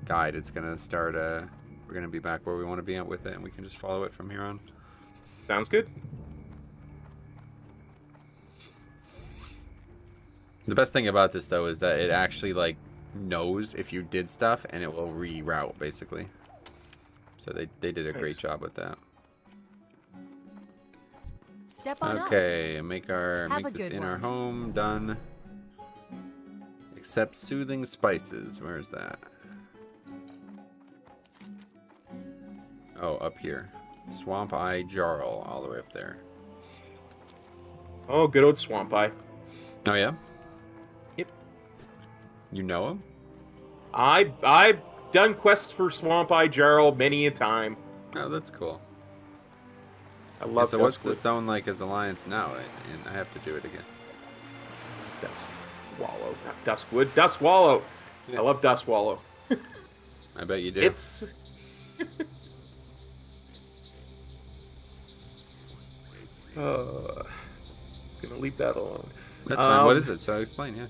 guide, it's going to start, we're going to be back where we want to be at with it, and we can just follow it from here on. Sounds good. The best thing about this, though, is that it actually, like, knows if you did stuff, and it will reroute, basically. So they did a great Nice. job with that. Step on up. Okay, make Have a this good in our one. home. Done. Accept soothing spices. Where's that? Oh, up here. Swamp Eye Jarl, all the way up there. Oh, good old Swamp Eye. Oh yeah. Yep. You know him? I've done quests for Swamp Eye Jarl many a time. Oh, that's cool. I Yeah, love so what's the Duskwood. zone like as Alliance now? And I have to do it again. Duskwallow, not Duskwood. Duskwallow. Yeah. I love Duskwallow. I bet you do. It's gonna leave that alone. That's fine. What is it? So explain, yeah.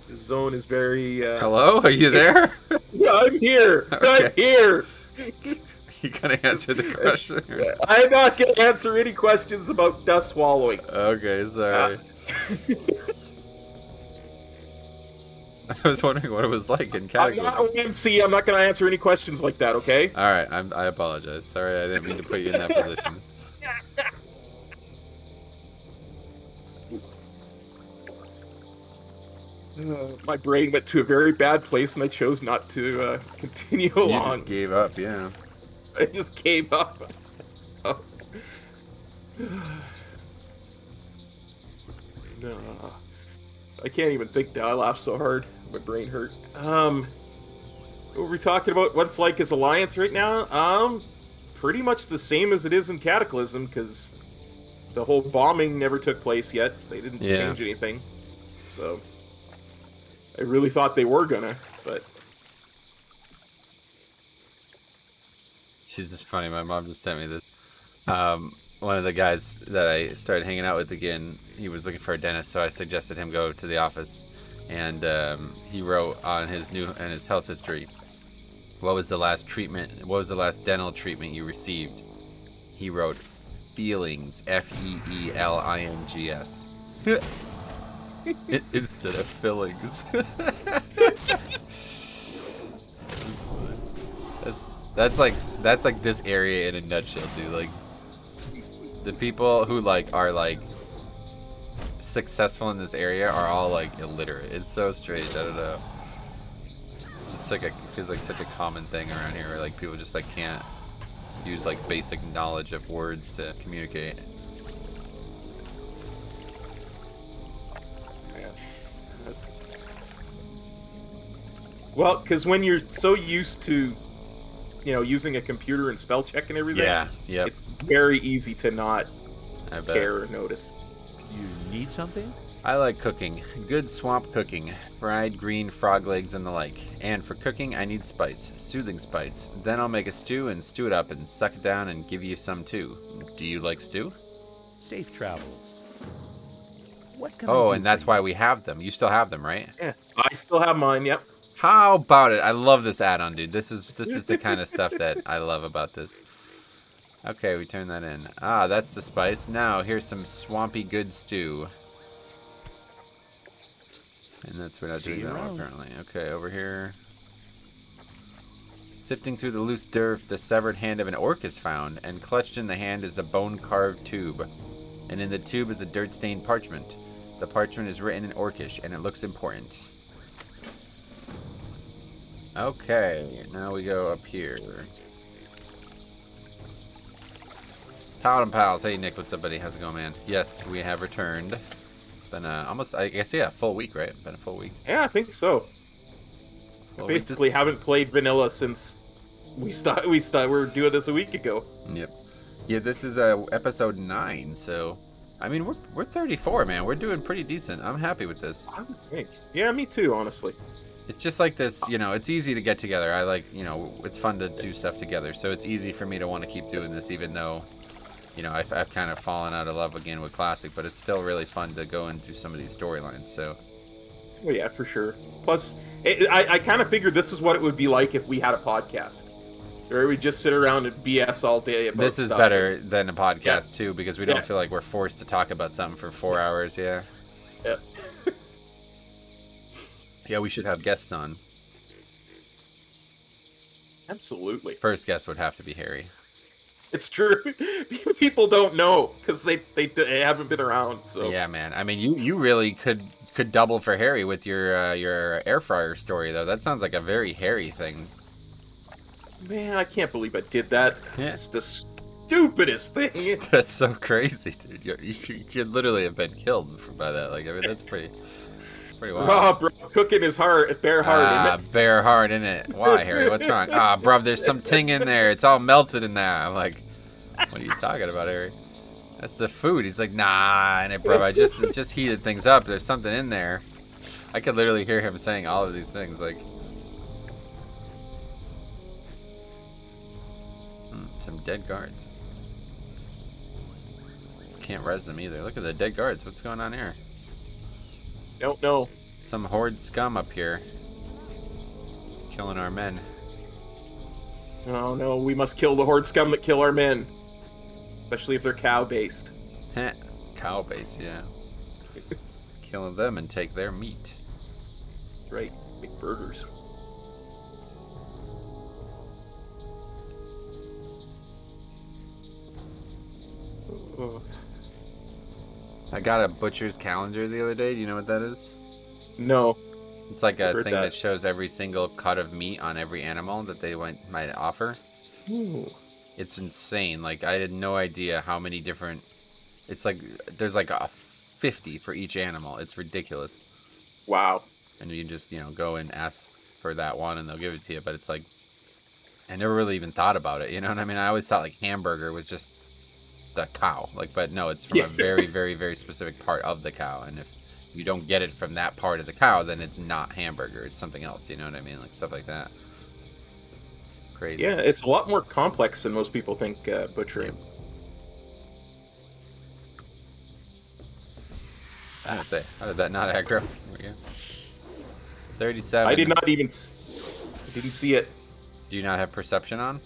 The zone is very. Hello? Are you there? Yeah, I'm here. I'm Okay. here. You gonna answer the question? I'm not gonna answer any questions about dust swallowing. Okay, sorry. I was wondering what it was like in I'm Cataclysm. not MC. I'm not gonna answer any questions like that. Okay. All right, I apologize. Sorry, I didn't mean to put you in that position. My brain went to a very bad place, and I chose not to continue You along. just gave up, yeah. I just gave up. Oh. No. I can't even think now. I laughed so hard. My brain hurt. What were we talking about? What it's like as Alliance right now? Pretty much the same as it is in Cataclysm, because the whole bombing never took place yet. They didn't Yeah. change anything. So I really thought they were gonna, but It's just funny. My mom just sent me this. One of the guys that I started hanging out with again, he was looking for a dentist, so I suggested him go to the office, and he wrote on his health history, what was the last dental treatment you received? He wrote feelings, Feelings. Instead of fillings. That's like this area in a nutshell, dude. Like the people who are successful in this area are all like illiterate. It's so strange. I don't know. It's like it feels like such a common thing around here, where like people just like can't use like basic knowledge of words to communicate. that's well, because when you're so used to, using a computer and spell check and everything, Yeah. Yep. it's very easy to not I bet. care or notice. You need something? I like cooking. Good swamp cooking. Fried green frog legs and the like. And for cooking, I need spice. Soothing spice. Then I'll make a stew and stew it up and suck it down and give you some too. Do you like stew? Safe travels. What can I Oh, do and that's for why you? we have them. You still have them, right? Yes, I still have mine. Yep. How about it? I love this add-on, dude. This is the kind of stuff that I love about this. Okay, we turn that in. Ah, that's the spice. Now, here's some swampy good stew. And that's we're not See doing you that one, around. apparently. Okay, over here. Sifting through the loose dirt, the severed hand of an orc is found, and clutched in the hand is a bone-carved tube. And in the tube is a dirt-stained parchment. The parchment is written in Orcish, and it looks important. Okay, now we go up here. Paladin Pals. Hey, Nick, what's up, buddy? How's it going, man? Yes, we have returned. Been almost, I guess, yeah, a full week, right? Been a full week. Yeah, I think so. I basically haven't played vanilla since we're doing this a week ago. Yep. Yeah, this is episode 9, so I mean we're 34, man. We're doing pretty decent. I'm happy with this. I would think. Yeah, me too, honestly. It's just like this, you know, it's easy to get together. I like, you know, it's fun to do stuff together. So it's easy for me to want to keep doing this, even though, you know, I've kind of fallen out of love again with Classic, but it's still really fun to go and do some of these storylines, so. Oh yeah, for sure. Plus, I kind of figured this is what it would be like if we had a podcast. Where we just sit around and BS all day about This is stuff. better than a podcast, too, because we don't Yeah. feel like we're forced to talk about something for 4 hours, yeah. Yeah. Yeah, we should have guests on. Absolutely. First guest would have to be Harry. It's true. People don't know because they haven't been around. So Yeah, man. I mean, you really could double for Harry with your air fryer story, though. That sounds like a very Harry thing. Man, I can't believe I did that. Yeah. It's the stupidest thing. That's so crazy, dude. You could literally have been killed by that. Like, I mean, that's pretty wild. Oh, bro, cooking is hard. Bare hard, isn't it? Bare hard, innit? Why, Harry? What's wrong? Bruv, there's some ting in there. It's all melted in that. I'm like, what are you talking about, Harry? That's the food. He's like, nah, innit, bruv. I just heated things up. There's something in there. I could literally hear him saying all of these things, like. Some dead guards. Can't res them either. Look at the dead guards. What's going on here? Don't know. Some horde scum up here. Killing our men. Oh no, we must kill the horde scum that kill our men. Especially if they're cow-based. Cow base, yeah. Killing them and take their meat. Right, make burgers. I got a butcher's calendar the other day. Do you know what that is? No. It's like a Heard thing that. that shows every single cut of meat on every animal that they might offer. Ooh. It's insane. Like, I had no idea how many different... It's like, there's like a 50 for each animal. It's ridiculous. Wow. And you just, you know, go and ask for that one and they'll give it to you. But it's like, I never really even thought about it. You know what I mean? I always thought like hamburger was just the cow. Like, but no, it's from a very, very, very specific part of the cow. And if you don't get it from that part of the cow, then it's not hamburger. It's something else. You know what I mean? Like stuff like that. Crazy. Yeah, it's a lot more complex than most people think, butchering. I would say, how did that not aggro? There we go. 37. I did not even... didn't see it. Do you not have perception on?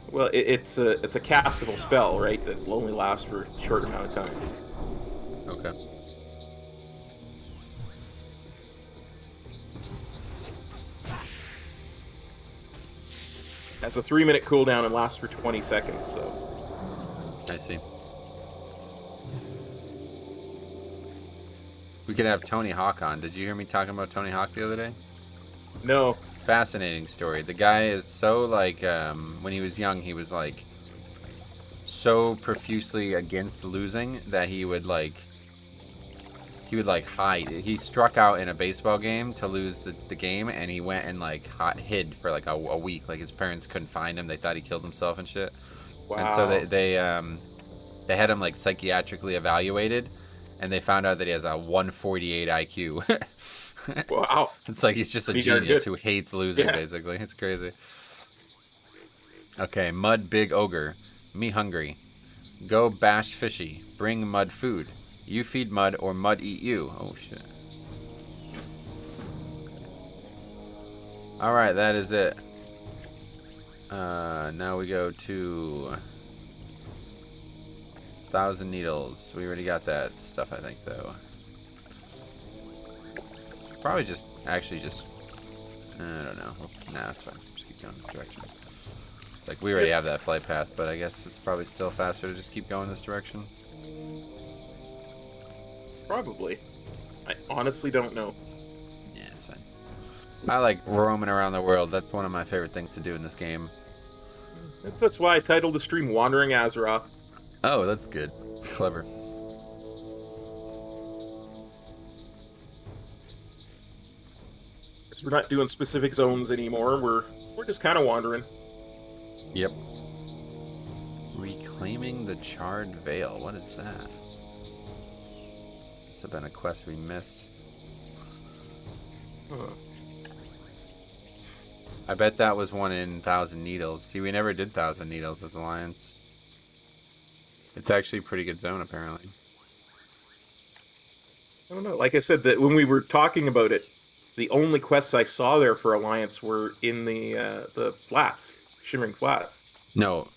Well, it's a castable spell, right? That will only last for a short amount of time. Okay. Has a 3-minute cooldown and lasts for 20 seconds, so... I see. We could have Tony Hawk on. Did you hear me talking about Tony Hawk the other day? No. Fascinating story. The guy is so like, when he was young, he was like so profusely against losing that he would like hide. He struck out in a baseball game to lose the game, and he went and like hid for like a week. Like his parents couldn't find him. They thought he killed himself and shit. Wow. And so they had him like psychiatrically evaluated, and they found out that he has a 148 IQ. Wow. It's like he's just a genius who hates losing, basically. It's crazy. Okay, Mud Big Ogre. Me hungry. Go bash fishy. Bring Mud food. You feed Mud or Mud eat you. Oh, shit. Alright, that is it. Now we go to 1,000 Needles. We already got that stuff, I think, though. Probably just, I don't know. Nah, it's fine. Just keep going this direction. It's like, we already have that flight path, but I guess it's probably still faster to just keep going this direction. Probably. I honestly don't know. Yeah, it's fine. I like roaming around the world. That's one of my favorite things to do in this game. That's why I titled the stream Wandering Azeroth. Oh, that's good. Clever. Because we're not doing specific zones anymore. We're just kind of wandering. Yep. Reclaiming the Charred Veil. What is that? Must have been a quest we missed. Huh. I bet that was one in Thousand Needles. See, we never did Thousand Needles as Alliance. It's actually a pretty good zone, apparently. I don't know. Like I said, that when we were talking about it, the only quests I saw there for Alliance were in the flats, Shimmering Flats. No.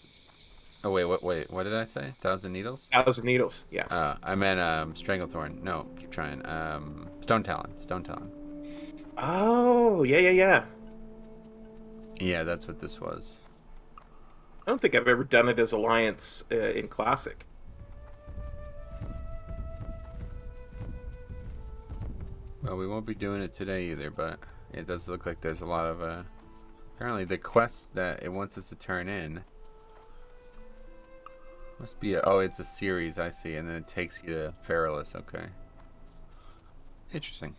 Oh, wait, what did I say? Thousand Needles? Thousand Needles, yeah. I meant Stranglethorn. No, keep trying. Stone Talon. Oh, yeah. Yeah, that's what this was. I don't think I've ever done it as Alliance in Classic. Well, we won't be doing it today either, but it does look like there's a lot of, apparently the quests that it wants us to turn in must be oh, it's a series, I see, and then it takes you to Feralus, okay. Interesting.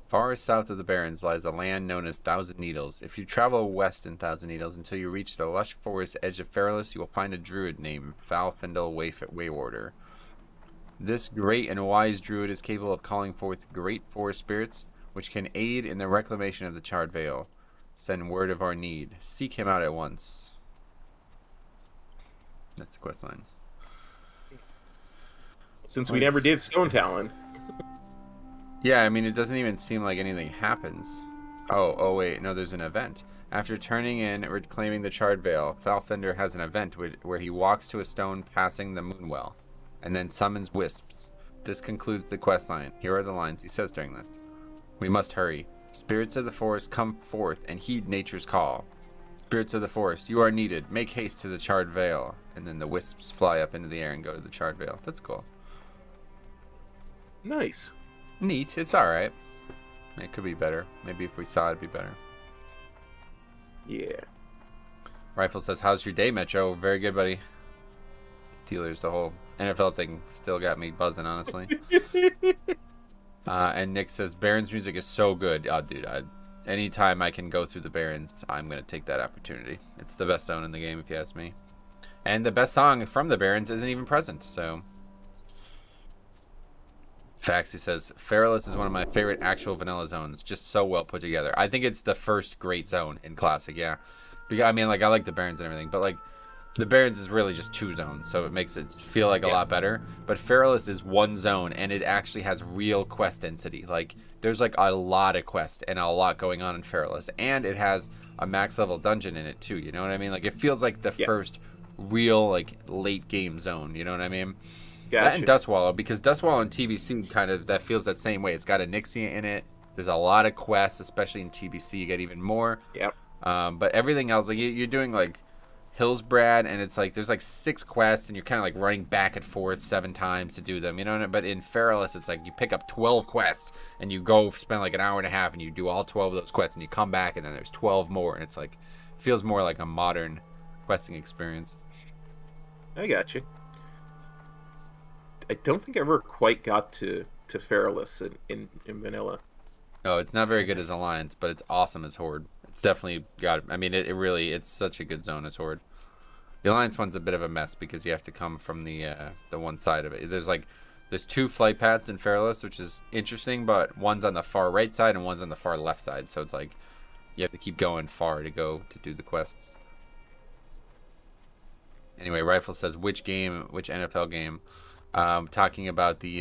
Far south of the Barrens lies a land known as Thousand Needles. If you travel west in Thousand Needles until you reach the lush forest edge of Feralus, you will find a druid named Falfindel Waywarder. This great and wise druid is capable of calling forth great forest spirits, which can aid in the reclamation of the Charred Veil. Send word of our need. Seek him out at once. That's the quest line. Since we never did Stone Talon. Yeah, I mean, it doesn't even seem like anything happens. Oh, wait, no, there's an event. After turning in and reclaiming the Charred Veil, Falfender has an event where he walks to a stone passing the Moonwell, and then summons wisps. This concludes the quest line. Here are the lines he says during this. We must hurry. Spirits of the forest, come forth and heed nature's call. Spirits of the forest, you are needed. Make haste to the Charred Veil. And then the wisps fly up into the air and go to the Charred Veil. That's cool. Nice. Neat. It's alright. It could be better. Maybe if we saw it, it'd be better. Yeah. Rifle says, how's your day, Metro? Very good, buddy. Steelers, the whole NFL thing still got me buzzing, honestly. And Nick says, Barons music is so good. Oh, dude, anytime I can go through the Barons, I'm going to take that opportunity. It's the best zone in the game, if you ask me. And the best song from the Barons isn't even present, so... Faxi says, Feralus is one of my favorite actual vanilla zones. Just so well put together. I think it's the first great zone in Classic, yeah. Because, I mean, like, I like the Barons and everything, but, like, the Barons is really just 2 zones, so it makes it feel like a lot better. But Feralus is 1 zone, and it actually has real quest density. Like, there's, like, a lot of quests and a lot going on in Feralus. And it has a max level dungeon in it, too, you know what I mean? Like, it feels like the first real, like, late game zone, you know what I mean? Gotcha. That and Dustwallow, because Dustwallow and TBC kind of, that feels that same way. It's got a Nixie in it. There's a lot of quests, especially in TBC. You get even more. Yep. But everything else, like, you're doing, like, Hillsbrad, and it's like there's like 6 quests, and you're kind of like running back and forth 7 times to do them, you know. But in Feralus, it's like you pick up 12 quests, and you go spend like an hour and a half, and you do all 12 of those quests, and you come back, and then there's 12 more, and it's like feels more like a modern questing experience. I got you. I don't think I ever quite got to Feralus in vanilla. Oh, it's not very good as Alliance, but it's awesome as Horde. It's definitely got. I mean, it really. It's such a good zone as Horde. The Alliance one's a bit of a mess because you have to come from the one side of it. There's 2 flight paths in Feralus, which is interesting, but one's on the far right side and one's on the far left side. So it's like you have to keep going far to go to do the quests. Anyway, Rifle says, which NFL game? Talking about the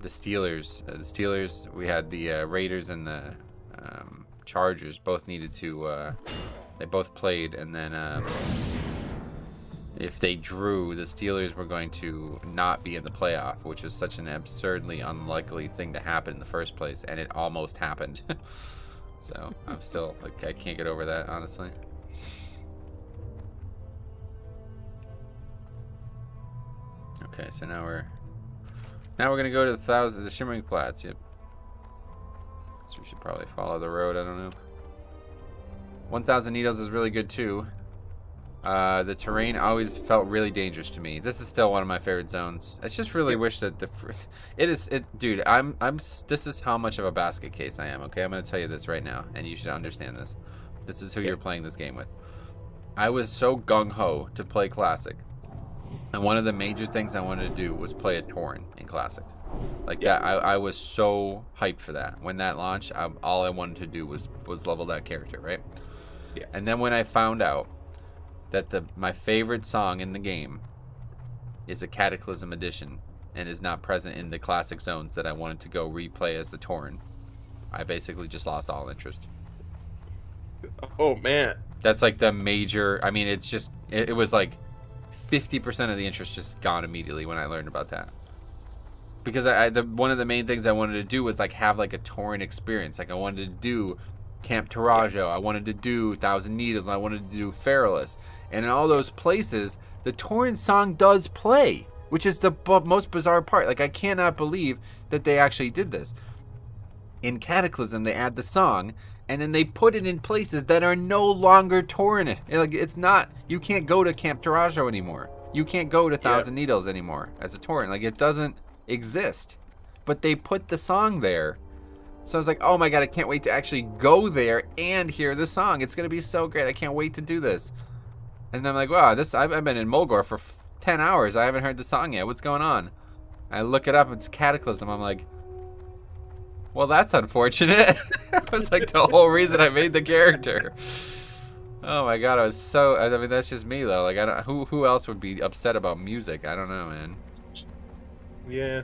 Steelers. The Steelers. We had the Raiders and the Chargers both needed to. They both played, and then if they drew, the Steelers were going to not be in the playoff, which was such an absurdly unlikely thing to happen in the first place, and it almost happened. So I'm still like, I can't get over that, honestly. Okay, so now we're gonna go to the Shimmering Flats. Yep. So we should probably follow the road. I don't know. 1,000 Needles is really good too. The terrain always felt really dangerous to me. This is still one of my favorite zones. I just really wish that dude, this is how much of a basket case I am, okay? I'm going to tell you this right now, and you should understand this. This is who you're playing this game with. I was so gung-ho to play Classic. And one of the major things I wanted to do was play a Tauren in Classic. Like that, I was so hyped for that. When that launched, all I wanted to do was level that character, right? Yeah. And then when I found out that my favorite song in the game is a Cataclysm edition and is not present in the classic zones that I wanted to go replay as the Tauren, I basically just lost all interest. Oh man, that's like the major. I mean, it's just it was like 50% of the interest just gone immediately when I learned about that. Because one of the main things I wanted to do was like have like a Tauren experience. Like I wanted to do Camp Tarajo, I wanted to do Thousand Needles, I wanted to do Feralus. And in all those places, the Tauren song does play, which is the most bizarre part. Like, I cannot believe that they actually did this. In Cataclysm, they add the song, and then they put it in places that are no longer Tauren. Like, it's not, you can't go to Camp Tarajo anymore. You can't go to Thousand Needles anymore as a Tauren. Like, it doesn't exist. But they put the song there. So I was like, oh my god, I can't wait to actually go there and hear the song. It's going to be so great. I can't wait to do this. And I'm like, wow, I've been in Mulgore for 10 hours. I haven't heard the song yet. What's going on? I look it up. It's Cataclysm. I'm like, well, that's unfortunate. That was like the whole reason I made the character. Oh my god, I mean, that's just me though. Like, who else would be upset about music? I don't know, man. Yeah.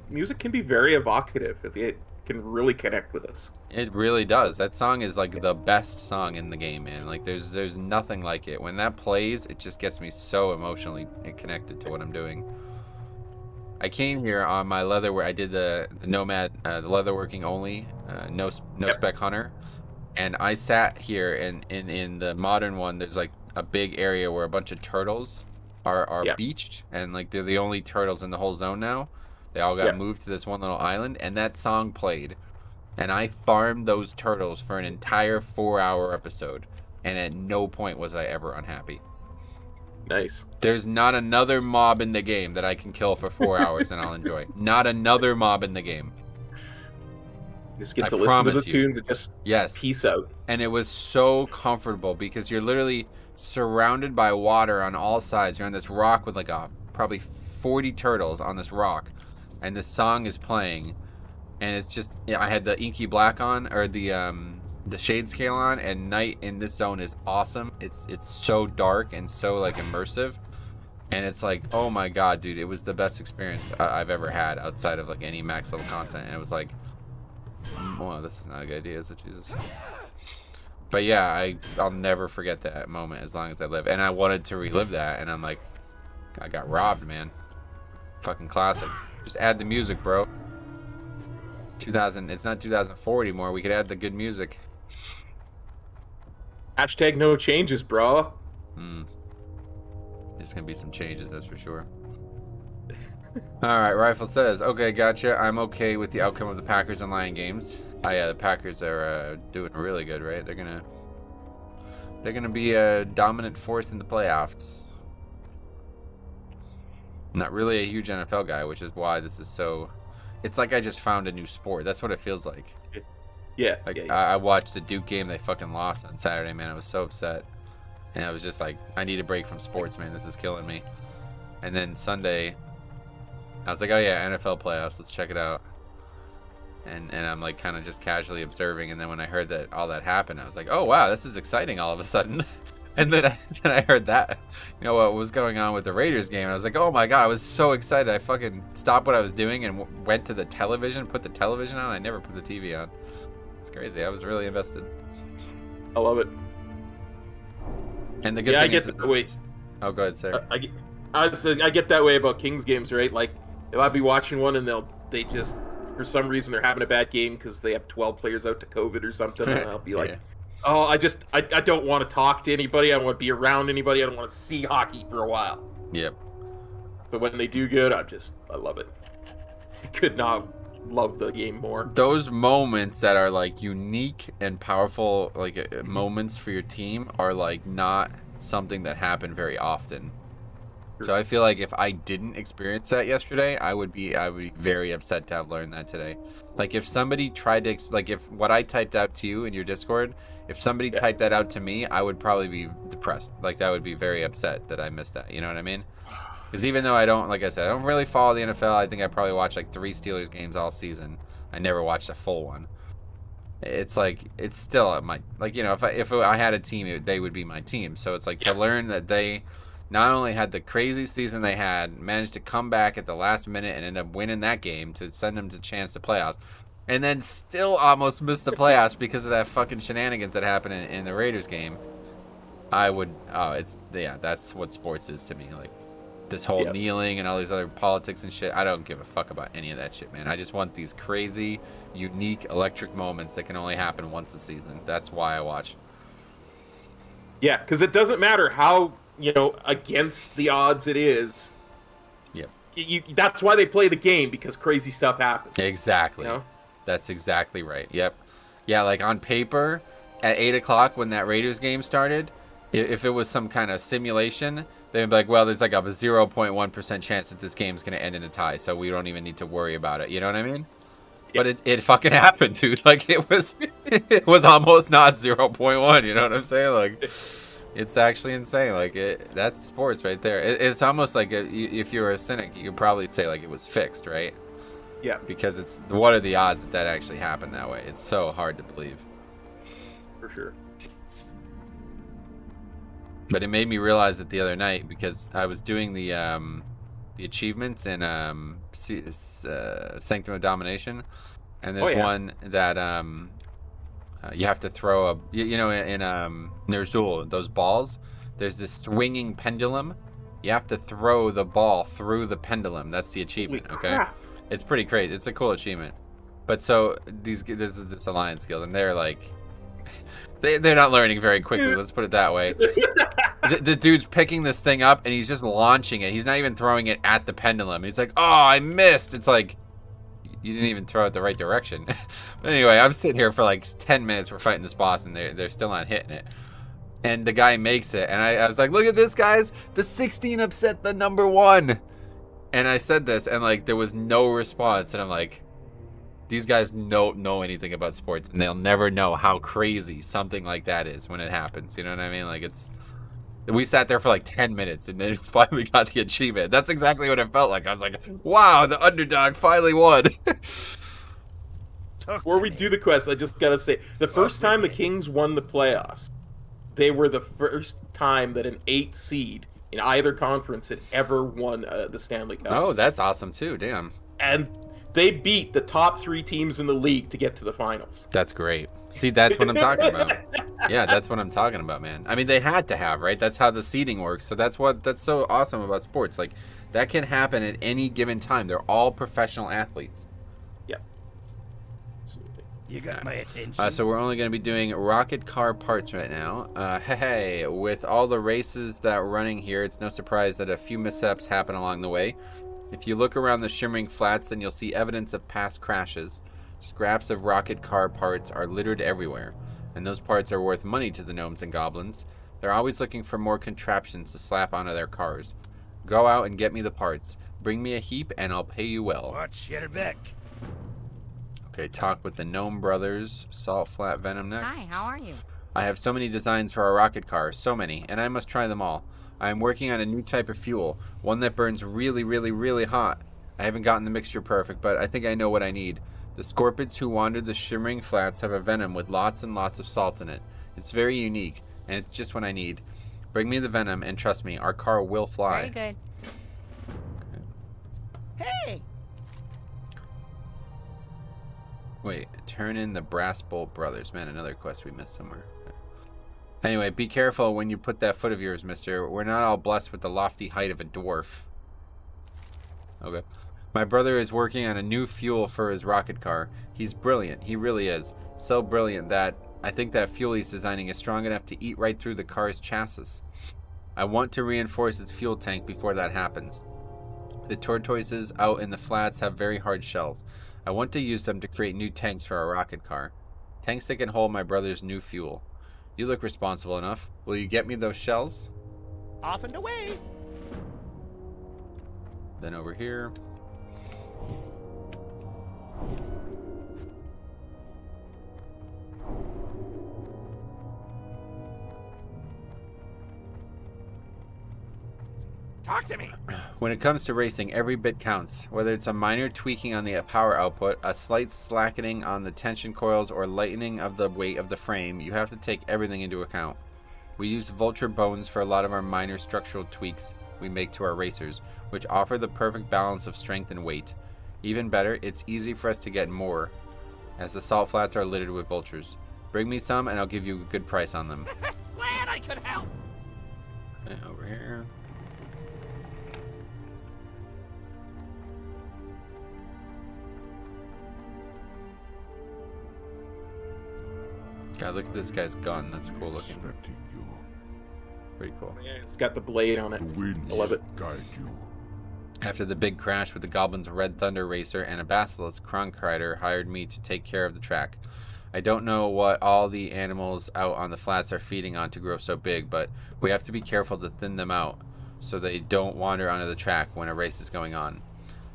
Music can be very evocative. It can really connect with us. It really does. That song is like the best song in the game, man. Like there's nothing like it. When that plays, it just gets me so emotionally connected to what I'm doing. I came here on my leatherwork. I did the Nomad, the leatherworking only, no spec hunter, and I sat here in the modern one. There's like a big area where a bunch of turtles are beached, and like they're the only turtles in the whole zone now. They all got moved to this one little island, and that song played. And I farmed those turtles for an entire 4-hour episode, and at no point was I ever unhappy. Nice. There's not another mob in the game that I can kill for 4 hours and I'll enjoy. Not another mob in the game. Just get to listen to the tunes and just peace out. And it was so comfortable because you're literally surrounded by water on all sides. You're on this rock with like probably 40 turtles on this rock. And the song is playing, and it's just I had the inky black on, or the shade scale on, and night in this zone is awesome. It's so dark and so like immersive, and it's like, oh my god, dude, it was the best experience I've ever had outside of like any max level content. And it was like, oh, this is not a good idea, is it? Jesus. But yeah, I'll never forget that moment as long as I live, and I wanted to relive that, and I'm like, I got robbed, man. Fucking classic. Just add the music, bro. It's 2000. It's not 2004 anymore. We could add the good music. Hashtag no changes, bro. There's gonna be some changes, that's for sure. All right, Rifle says, okay, gotcha. I'm okay with the outcome of the Packers and Lion games. Oh yeah, the Packers are doing really good, right? They're gonna be a dominant force in the playoffs. Not really a huge NFL guy, which is why this is so... It's like I just found a new sport. That's what it feels like. Yeah. I watched the Duke game. They fucking lost on Saturday, man. I was so upset. And I was just like, I need a break from sports, man. This is killing me. And then Sunday, I was like, oh yeah, NFL playoffs. Let's check it out. And I'm like kind of just casually observing. And then when I heard that all that happened, I was like, oh wow, this is exciting all of a sudden. And then I heard that, what was going on with the Raiders game. And I was like, oh my god, I was so excited. I fucking stopped what I was doing and went to the television, put the television on. I never put the TV on. It's crazy. I was really invested. I love it. And the good thing is... Wait. Oh, go ahead, sir. I get that way about Kings games, right? Like, if I'd be watching one and they just, for some reason, they're having a bad game because they have 12 players out to COVID or something, and I'll be like... Oh, I don't want to talk to anybody. I don't want to be around anybody. I don't want to see hockey for a while. Yep. But when they do good, I love it. I could not love the game more. Those moments that are like unique and powerful, like moments for your team, are like not something that happen very often. So I feel like if I didn't experience that yesterday, I would be very upset to have learned that today. Like if somebody tried to like if what I typed out to you in your Discord, if somebody typed that out to me, I would probably be depressed. Like that would be very upset that I missed that. You know what I mean? Because even though I don't, like I said, I don't really follow the NFL. I think I probably watched like 3 Steelers games all season. I never watched a full one. It's like it's still my like you know if I had a team, they would be my team. So it's like to learn that they not only had the crazy season they had, managed to come back at the last minute and end up winning that game to send them to chance to playoffs, and then still almost missed the playoffs because of that fucking shenanigans that happened in the Raiders game. I would, that's what sports is to me. Like this whole kneeling and all these other politics and shit. I don't give a fuck about any of that shit, man. I just want these crazy, unique, electric moments that can only happen once a season. That's why I watch. Yeah, because it doesn't matter how, against the odds it is. Yep. That's why they play the game, because crazy stuff happens. Exactly. That's exactly right. Yep. Yeah, like on paper, at 8 o'clock when that Raiders game started, if it was some kind of simulation, they'd be like, well, there's like a 0.1% chance that this game's going to end in a tie, so we don't even need to worry about it. You know what I mean? Yep. But it fucking happened, dude. Like, it was almost not 0.1, you know what I'm saying? Like, it's actually insane. Like, that's sports right there. It's almost like if you were a cynic, you could probably say, like, it was fixed, right? Yeah. Because what are the odds that actually happened that way? It's so hard to believe. For sure. But it made me realize it the other night because I was doing the achievements in Sanctum of Domination, and there's one that you have to throw in Ner'zhul, those balls. There's this swinging pendulum. You have to throw the ball through the pendulum. That's the achievement. Okay, it's pretty crazy. It's a cool achievement. But so this is this Alliance Guild, and they're like. They're not learning very quickly, let's put it that way. The dude's picking this thing up, and he's just launching it. He's not even throwing it at the pendulum. He's like, oh, I missed. It's like, you didn't even throw it the right direction. But anyway, I'm sitting here for like 10 minutes. We're fighting this boss, and they're still not hitting it. And the guy makes it, and I was like, look at this, guys. The 16 upset the number 1. And I said this, and like there was no response. And I'm like, these guys don't know anything about sports, and they'll never know how crazy something like that is when it happens. You know what I mean? Like we sat there for like 10 minutes, and then finally got the achievement. That's exactly what it felt like. I was like, wow, the underdog finally won. Before we do the quest, I just gotta say, the first time the Kings won the playoffs, they were the first time that an 8 seed in either conference had ever won the Stanley Cup. Oh, that's awesome too. Damn. And they beat the top 3 teams in the league to get to the finals. That's great. See, that's what I'm talking about. Yeah, that's what I'm talking about, man. I mean, they had to have, right? That's how the seeding works. So that's so awesome about sports. Like, that can happen at any given time. They're all professional athletes. Yeah. You got my attention. So we're only going to be doing rocket car parts right now. Hey, with all the races that are running here, it's no surprise that a few mishaps happen along the way. If you look around the shimmering flats, then you'll see evidence of past crashes. Scraps of rocket car parts are littered everywhere, and those parts are worth money to the gnomes and goblins. They're always looking for more contraptions to slap onto their cars. Go out and get me the parts. Bring me a heap, and I'll pay you well. Watch your back. Okay, talk with the Gnome Brothers. Salt Flat Venom next. Hi, how are you? I have so many designs for our rocket car, so many, and I must try them all. I am working on a new type of fuel, one that burns really, really, really hot. I haven't gotten the mixture perfect, but I think I know what I need. The scorpions who wandered the shimmering flats have a venom with lots and lots of salt in it. It's very unique, and it's just what I need. Bring me the venom, and trust me, our car will fly. Very good. Hey! Wait, turn in the Brass Bolt Brothers. Man, another quest we missed somewhere. Anyway, be careful when you put that foot of yours, mister. We're not all blessed with the lofty height of a dwarf. Okay. My brother is working on a new fuel for his rocket car. He's brilliant. He really is. So brilliant that I think that fuel he's designing is strong enough to eat right through the car's chassis. I want to reinforce its fuel tank before that happens. The tortoises out in the flats have very hard shells. I want to use them to create new tanks for our rocket car. Tanks that can hold my brother's new fuel. You look responsible enough. Will you get me those shells? Off and away. Then over here. Talk to me. When it comes to racing, every bit counts. Whether it's a minor tweaking on the power output, a slight slackening on the tension coils, or lightening of the weight of the frame, you have to take everything into account. We use vulture bones for a lot of our minor structural tweaks we make to our racers, which offer the perfect balance of strength and weight. Even better, it's easy for us to get more, as the salt flats are littered with vultures. Bring me some and I'll give you a good price on them. Glad I could help. Okay, over here. God, look at this guy's gun. That's cool looking. Expecting you. Pretty cool. Yeah, it's got the blade on it. The winds I love it. guide you. After the big crash with the Goblin's Red Thunder Racer and a Basilisk, Kronkrider hired me to take care of the track. I don't know what all the animals out on the flats are feeding on to grow so big, but we have to be careful to thin them out so they don't wander onto the track when a race is going on.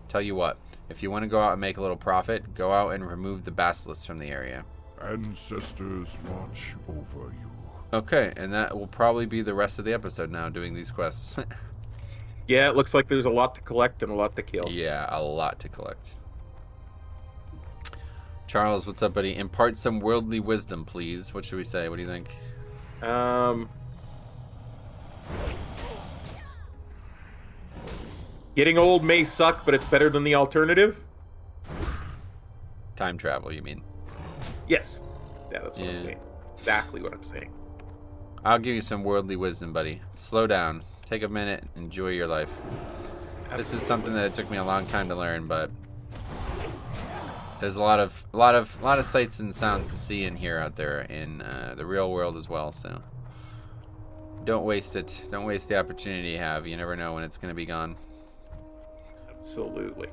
Tell you what, if you want to go out and make a little profit, go out and remove the Basilisks from the area. Ancestors watch over you. Okay, and that will probably be the rest of the episode now, doing these quests. Yeah, it looks like there's a lot to collect and a lot to kill. Yeah, a lot to collect. Charles, what's up, buddy? Impart some worldly wisdom, please. What should we say? What do you think? Getting old may suck, but it's better than the alternative. Time travel, you mean? Yes. Yeah, that's what I'm Yeah. saying. Exactly what I'm saying. I'll give you some worldly wisdom, buddy. Slow down. Take a minute. Enjoy your life. This is something that it took me a long time to learn, but there's a lot of sights and sounds to see and hear out there in the real world as well. So don't waste it. Don't waste the opportunity you have. You never know when it's going to be gone. Absolutely.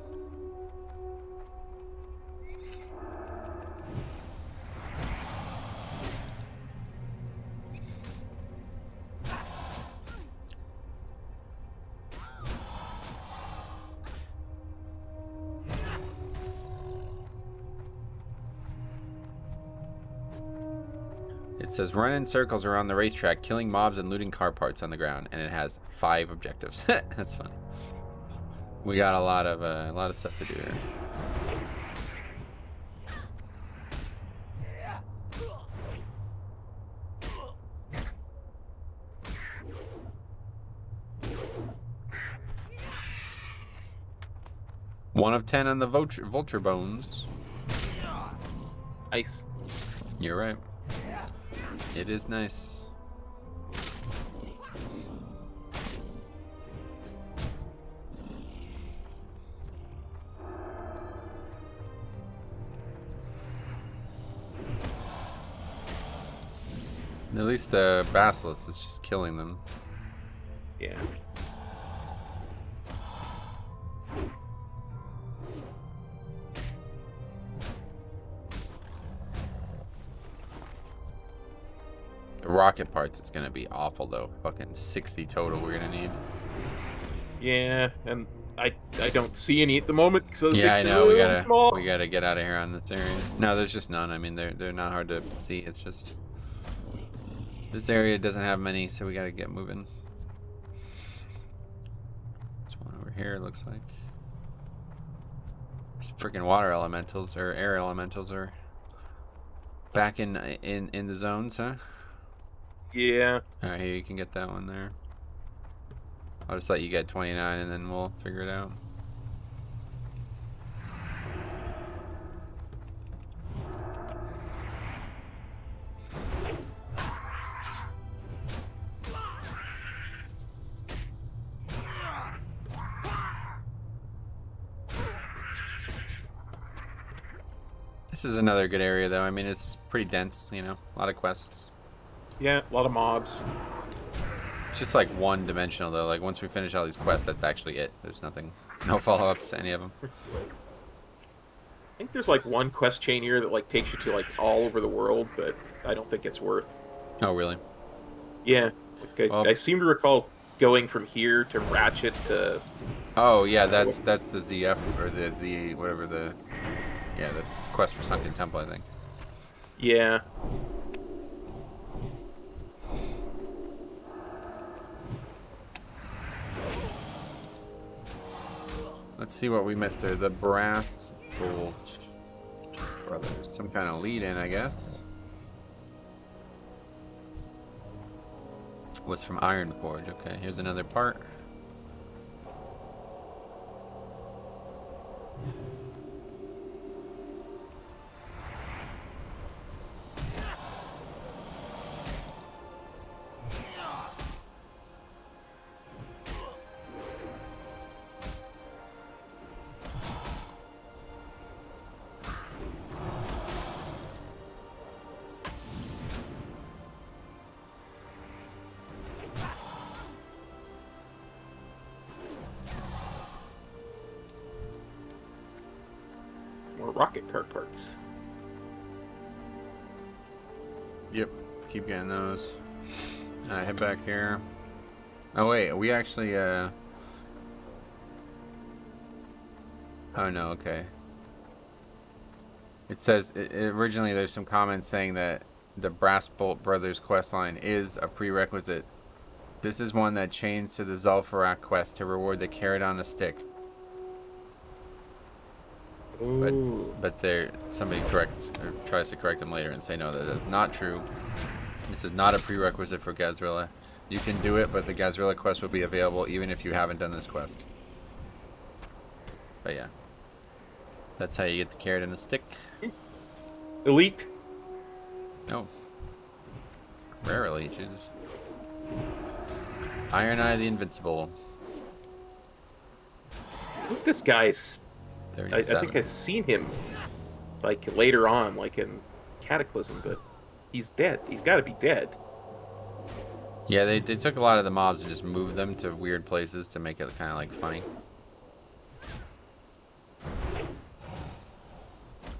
It says run in circles around the racetrack, killing mobs and looting car parts on the ground, and it has 5 objectives. That's fun. We got a lot of stuff to do here. One of 10 on the vulture bones. Ice. You're right. It is nice. At least the Basilisk is just killing them. Yeah. The rocket parts, it's gonna be awful though. Fucking 60 total we're gonna need. Yeah, and I don't see any at the moment. So Yeah, I know. small. We gotta get out of here on this area. No, there's just none. I mean, they're not hard to see. It's just this area doesn't have many, so we gotta get moving. There's one over here. It looks like freaking water elementals or air elementals are back in the zones, huh? Yeah. All right, here you can get that one there. I'll just let you get 29, and then we'll figure it out. This is another good area, though. I mean, it's pretty dense, you know, a lot of quests. Yeah, a lot of mobs. It's just like one-dimensional, though. Like, once we finish all these quests, that's actually it. There's nothing, no follow-ups to any of them. I think there's like one quest chain here that like takes you to like all over the world, but I don't think it's worth. Oh, really? Yeah, like Well- I seem to recall going from here to Ratchet to. Oh, yeah, that's the ZF, or the Z, whatever the... Yeah, that's Quest for Sunken Temple, I think. Yeah. Let's see what we missed there. The Brass Bolt Brothers. Some kind of lead-in, I guess. Was from Iron Forge. Okay, here's another part. More rocket car parts. Yep, keep getting those. Head back here. Oh wait, we actually oh no, okay. It says originally there's some comments saying that the Brass Bolt Brothers questline is a prerequisite. This is one that chains to the Zul'Farrak quest to reward the carrot on a stick. Ooh. But somebody corrects or tries to correct them later and say no, that is not true. This is not a prerequisite for Gazrilla. You can do it, but the Gazrilla quest will be available even if you haven't done this quest. But yeah, that's how you get the carrot and the stick. Elite. Oh, rare elite, Jesus. Iron Eye the Invincible. Look, this guy's. I 37. think I've seen him, like later on, like in Cataclysm, but he's dead. He's got to be dead. Yeah, they took a lot of the mobs and just moved them to weird places to make it kind of like funny.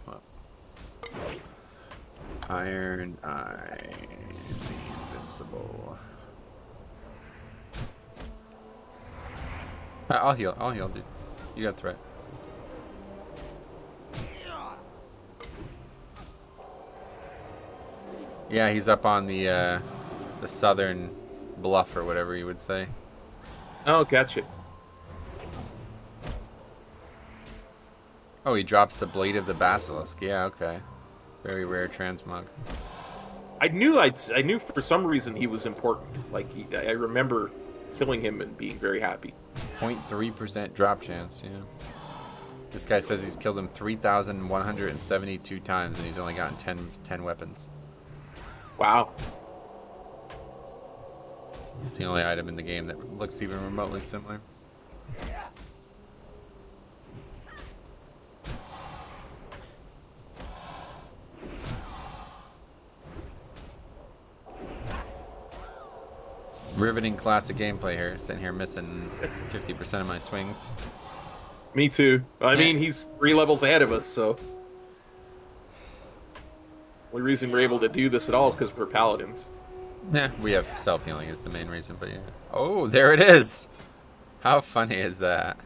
Well, Iron Eye, the Invincible. I'll heal, dude. You got threat. Yeah, he's up on the southern bluff or whatever you would say. Oh, gotcha. Oh, he drops the Blade of the Basilisk. Yeah, okay. Very rare transmog. I knew for some reason he was important. Like I remember killing him and being very happy. 0.3% drop chance, yeah. This guy says he's killed him 3,172 times and he's only gotten 10 weapons. Wow. It's the only item in the game that looks even remotely similar. Riveting classic gameplay here. Sitting here missing 50% of my swings. Me too. I mean, he's 3 levels ahead of us, so. The only reason we're able to do this at all is because we're paladins. Yeah, we have self-healing is the main reason, but yeah. Oh, there it is! How funny is that?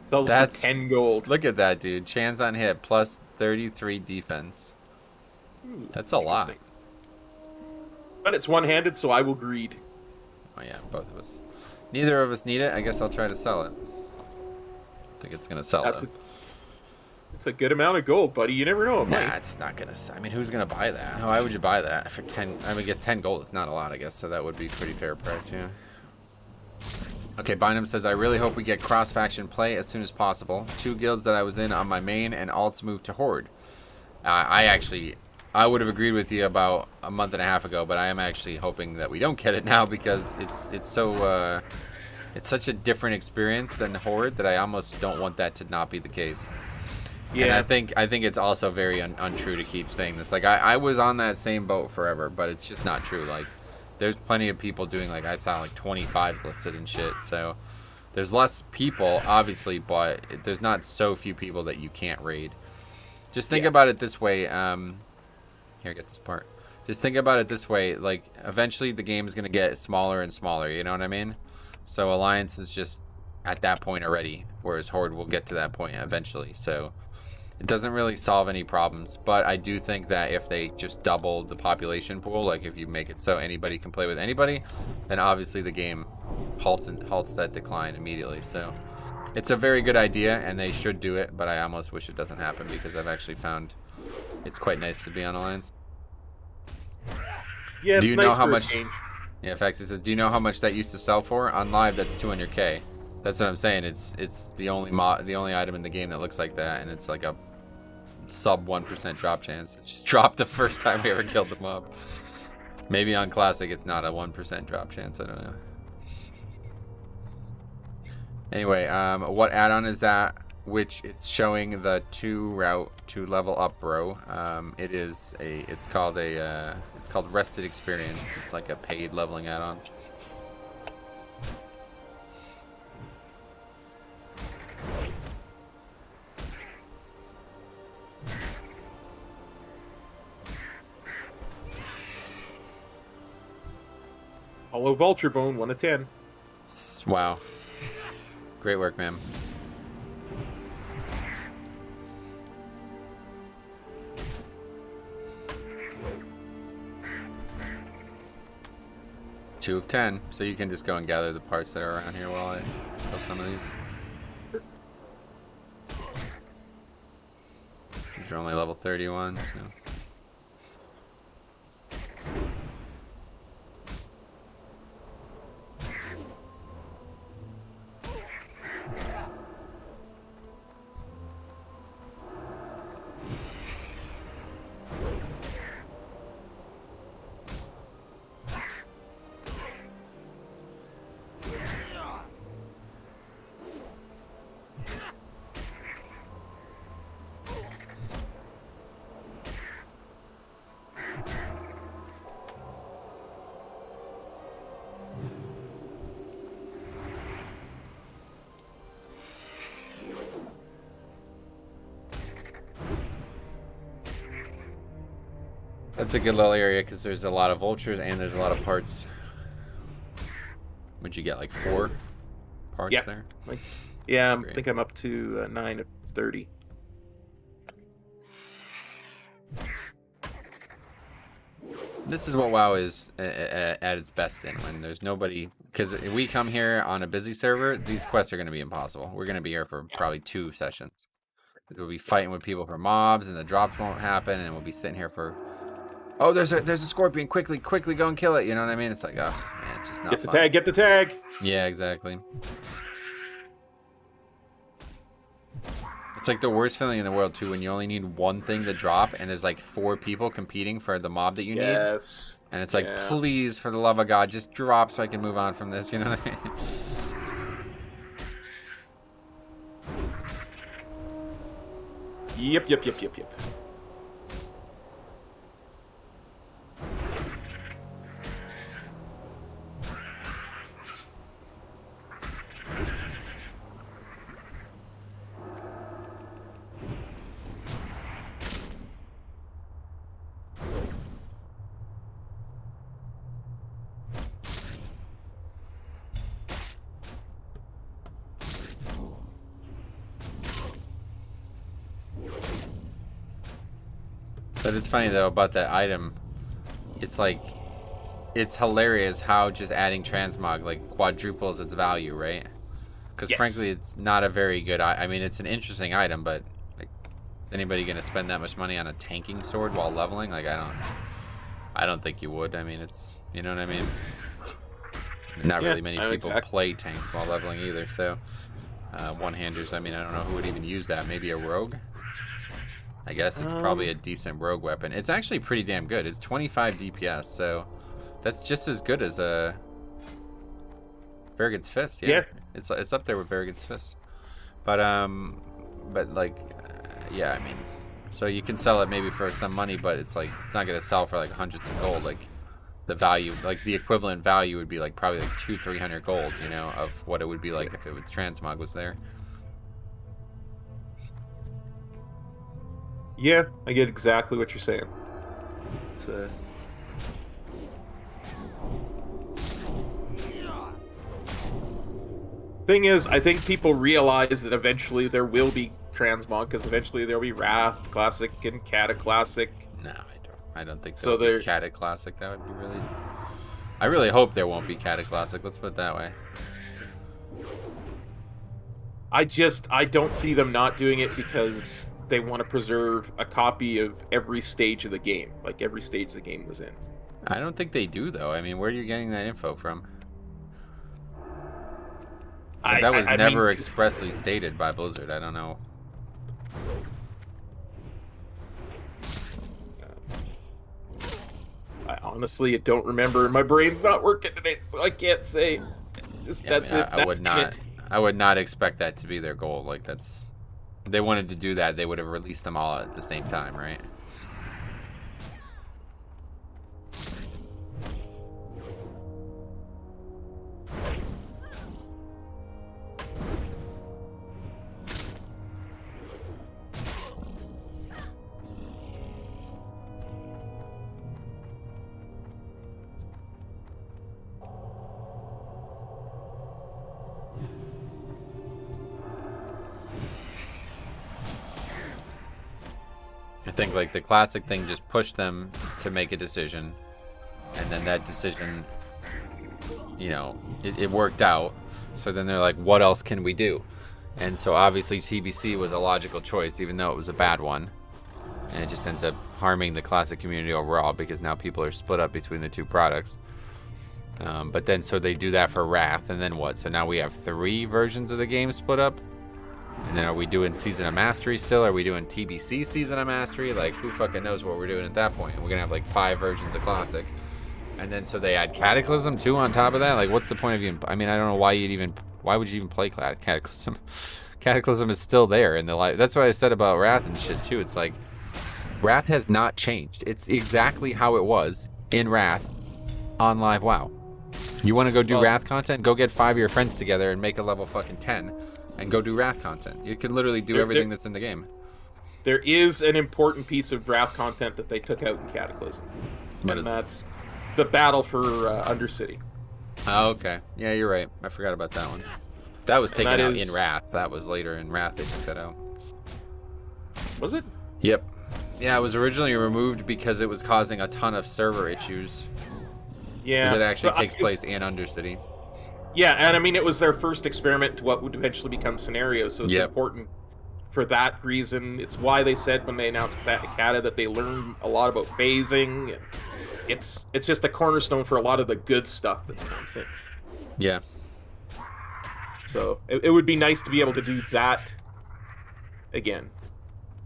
Sells for 10 gold. Look at that, dude. Chance on hit, plus 33 defense. Ooh, That's a lot. But it's one-handed, so I will greed. Oh yeah, both of us. Neither of us need it. I guess I'll try to sell it. I think it's gonna sell That's though. It's a good amount of gold, buddy. You never know. It Nah, might. it's not gonna. I mean, who's gonna buy that? Why would you buy that for 10? I mean, get 10 gold. It's not a lot, I guess. So that would be pretty fair price, yeah. Okay, Bynum says, I really hope we get cross-faction play as soon as possible. 2 guilds that I was in on my main and alts moved to Horde. I would have agreed with you about a month and a half ago, but I am actually hoping that we don't get it now because it's so it's such a different experience than Horde that I almost don't want that to not be the case. Yeah. And I think it's also very untrue to keep saying this. Like I was on that same boat forever, but it's just not true. Like there's plenty of people doing, like, I saw like 25s listed and shit. So there's less people, obviously, but there's not so few people that you can't raid. Just think about it this way. Here, get this part. Just think about it this way. Like, eventually the game is going to get smaller and smaller. You know what I mean? So Alliance is just at that point already, whereas Horde will get to that point eventually. So it doesn't really solve any problems. But I do think that if they just double the population pool, like if you make it so anybody can play with anybody, then obviously the game halts that decline immediately. So it's a very good idea, and they should do it. But I almost wish it doesn't happen because I've actually found it's quite nice to be on Alliance. Yeah, do it's you nice know how for a much? change. Yeah, Faxi said, do you know how much that used to sell for on live? That's 200K. That's what I'm saying. It's the only item in the game that looks like that, and it's like a sub 1% drop chance. It just dropped the first time we ever killed the mob. Maybe on Classic it's not a 1% drop chance. I don't know. Anyway, what add-on is that? Which it's showing the 2 route to level up, bro. It's called Rested Experience. It's like a paid leveling add-on. Hollow Vulture Bone, 1 of 10. Wow. Great work, man. Two of 10, so you can just go and gather the parts that are around here while I kill some of these. These are only level 31, so. That's a good little area because there's a lot of vultures and there's a lot of parts. What'd you get, like 4 parts there? Yeah, That's I think I'm up to 9 of 30. This is what WoW is at its best in, when there's nobody. Because if we come here on a busy server, these quests are going to be impossible. We're going to be here for probably 2 sessions. We'll be fighting with people for mobs, and the drops won't happen, and we'll be sitting here for... Oh, there's a scorpion! Quickly go and kill it! You know what I mean? It's like, oh, man, it's just not fun. Get the tag! Yeah, exactly. It's like the worst feeling in the world, too, when you only need one thing to drop, and there's like 4 people competing for the mob that you need. Yes. And it's like, please, for the love of God, just drop so I can move on from this, you know what I mean? Yep. But it's funny though about that item. It's like, it's hilarious how just adding transmog like quadruples its value, right? Because frankly, it's not a very good. I mean, it's an interesting item, but like, is anybody gonna spend that much money on a tanking sword while leveling? Like, I don't think you would. I mean, it's, you know what I mean. Not really many people play tanks while leveling either. So, one-handers. I mean, I don't know who would even use that. Maybe a rogue. I guess it's probably a decent rogue weapon. It's actually pretty damn good. It's 25 DPS, so that's just as good as a Varrigan's Fist. Yeah. It's up there with Varrigan's Fist. But like, yeah, I mean, so you can sell it maybe for some money, but it's like, it's not gonna sell for like hundreds of gold. Like, the value, like the equivalent value would be like probably like 200-300 gold, you know, of what it would be like if it was transmog was there. Yeah, I get exactly what you're saying. It's, thing is, I think people realize that eventually there will be transmog, because eventually there'll be Wrath Classic and Cata Classic. No, I don't. I don't think So there'll be Cata Classic. That would be really. I really hope there won't be Cata Classic. Let's put it that way. I don't see them not doing it because they want to preserve a copy of every stage of the game, like every stage the game was in. I don't think they do, though. I mean, where are you getting that info from? That was never expressly stated by Blizzard. I don't know. I honestly don't remember. My brain's not working today, so I can't say. Just Yeah, that's I mean, it. I would not. I would not expect that to be their goal. Like that's. If they wanted to do that, they would have released them all at the same time, right? I think like the classic thing just pushed them to make a decision, and then that decision, you know, it worked out. So then they're like, what else can we do? And so obviously TBC was a logical choice, even though it was a bad one, and it just ends up harming the classic community overall because now people are split up between the two products. But then so they do that for Wrath, and then what? So now we have 3 versions of the game split up. And then are we doing Season of Mastery still? Are we doing TBC Season of Mastery? Like, who fucking knows what we're doing at that point? We're gonna have like 5 versions of Classic. And then so they add Cataclysm too on top of that? Like, what's the point of even... I mean, I don't know why would you even play Cataclysm? Cataclysm is still there in the life. That's what I said about Wrath and shit too. It's like, Wrath has not changed. It's exactly how it was in Wrath on Live WoW. You want to go do Wrath content? Go get 5 of your friends together and make a level fucking 10. And go do Wrath content. You can literally do everything that's in the game. There is an important piece of Wrath content that they took out in Cataclysm. What and is that's the battle for Undercity. Oh, okay. Yeah, you're right. I forgot about that one. That was taken out in Wrath. That was later in Wrath they took that out. Was it? Yep. Yeah, it was originally removed because it was causing a ton of server issues. Yeah. Because it actually takes place in Undercity. Yeah, and I mean, it was their first experiment to what would eventually become scenarios, so it's important for that reason. It's why they said when they announced Cata that they learned a lot about phasing. It's just a cornerstone for a lot of the good stuff that's come since. Yeah. So it would be nice to be able to do that again.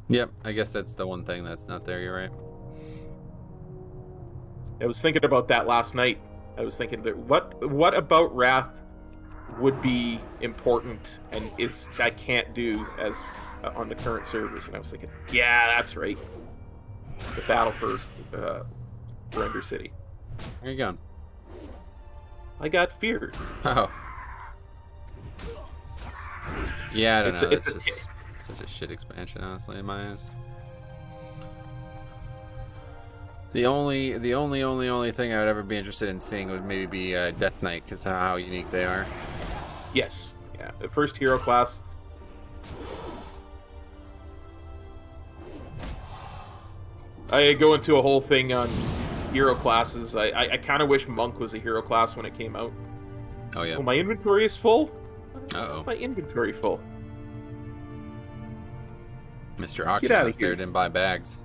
Yep, I guess that's the one thing that's not there, you're right. I was thinking about that last night. I was thinking that what about Wrath would be important and I can't do as on the current servers, and I was thinking, yeah, that's right, the battle for Undercity. Where you going? I got feared. Oh. Yeah, I don't know. It's just such a shit expansion, honestly, in my eyes. The only thing I would ever be interested in seeing would maybe be Death Knight, because how unique they are. Yes. Yeah. The first hero class. I go into a whole thing on hero classes. I kind of wish Monk was a hero class when it came out. Oh, yeah. Oh, my inventory is full? Uh-oh. My inventory full. Mr. Auction was there, didn't buy bags.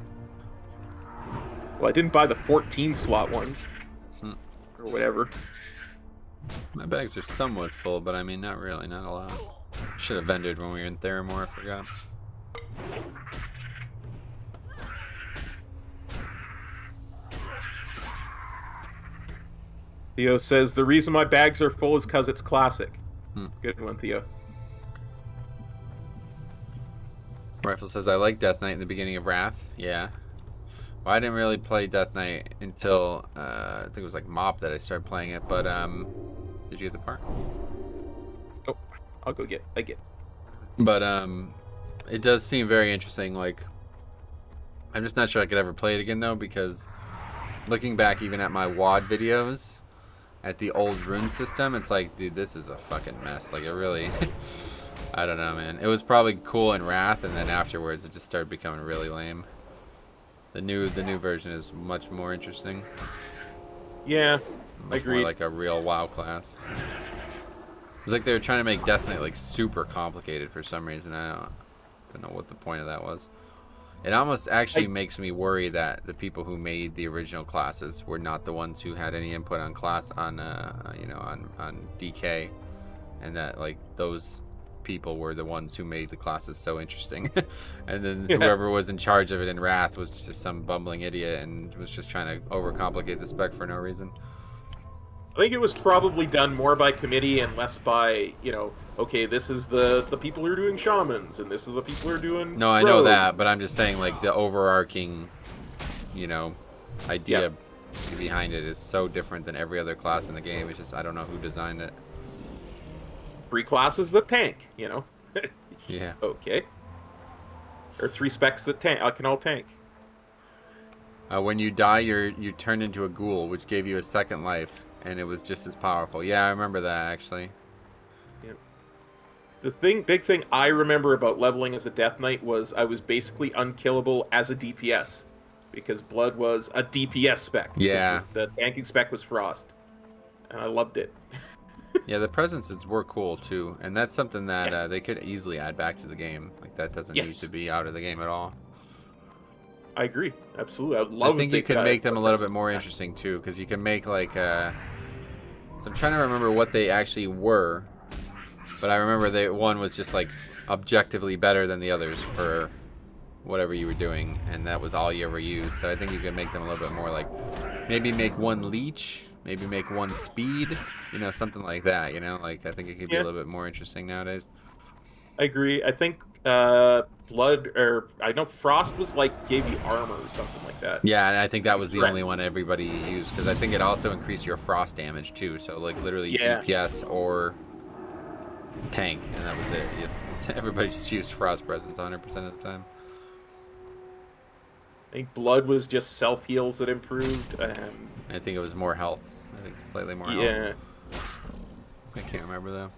Well, I didn't buy the 14 slot ones. Or whatever. My bags are somewhat full, but I mean, not really, not a lot. Should have vended when we were in Theramore, I forgot. Theo says, the reason my bags are full is because it's classic. Good one, Theo. Rifle says, I like Death Knight in the beginning of Wrath. Yeah. Well, I didn't really play Death Knight until, I think it was like Mop that I started playing it, but, did you get the part? Oh, I'll go get it. But, it does seem very interesting, like, I'm just not sure I could ever play it again though, because looking back even at my WOD videos at the old rune system, it's like, dude, this is a fucking mess. Like, it really I don't know, man. It was probably cool in Wrath, and then afterwards it just started becoming really lame. The new version is much more interesting. Yeah, Much agreed. more like a real WoW class. It's like they were trying to make Death Knight like super complicated for some reason. I don't know what the point of that was. It almost actually makes me worry that the people who made the original classes were not the ones who had any input on on DK, and that like those people were the ones who made the classes so interesting. And then whoever was in charge of it in Wrath was just some bumbling idiot and was just trying to overcomplicate the spec for no reason. I think it was probably done more by committee and less by, okay, this is the people who are doing shamans, and this is the people who are doing No, I know rogues. that, but I'm just saying, like, the overarching, idea behind it is so different than every other class in the game. It's just, I don't know who designed it. 3 classes that tank, Yeah. Okay. Or 3 specs that can all tank. When you die, you turn into a ghoul, which gave you a second life, and it was just as powerful. Yeah, I remember that, actually. The big thing I remember about leveling as a Death Knight was I was basically unkillable as a DPS, because Blood was a DPS spec. Yeah. The tanking spec was Frost, and I loved it. Yeah, the presences were cool, too, and that's something that they could easily add back to the game. Like, that doesn't need to be out of the game at all. I agree. Absolutely. I'd love I think if they you could could make them a little bit presence more back. interesting, too, because you can make, like, so I'm trying to remember what they actually were. But I remember one was just like objectively better than the others for whatever you were doing, and that was all you ever used. So I think you could make them a little bit more like, maybe make one leech, maybe make one speed, something like that. Like I think it could be a little bit more interesting nowadays. I agree. I think Blood, or I know Frost was like gave you armor or something like that. Yeah, and I think that was the only one everybody used, because I think it also increased your frost damage too. So like literally DPS or tank, and that was it. Everybody just used frost presence 100% of the time. I think Blood was just self heals that improved. I think it was more health. I think slightly more health. Yeah. I can't remember though.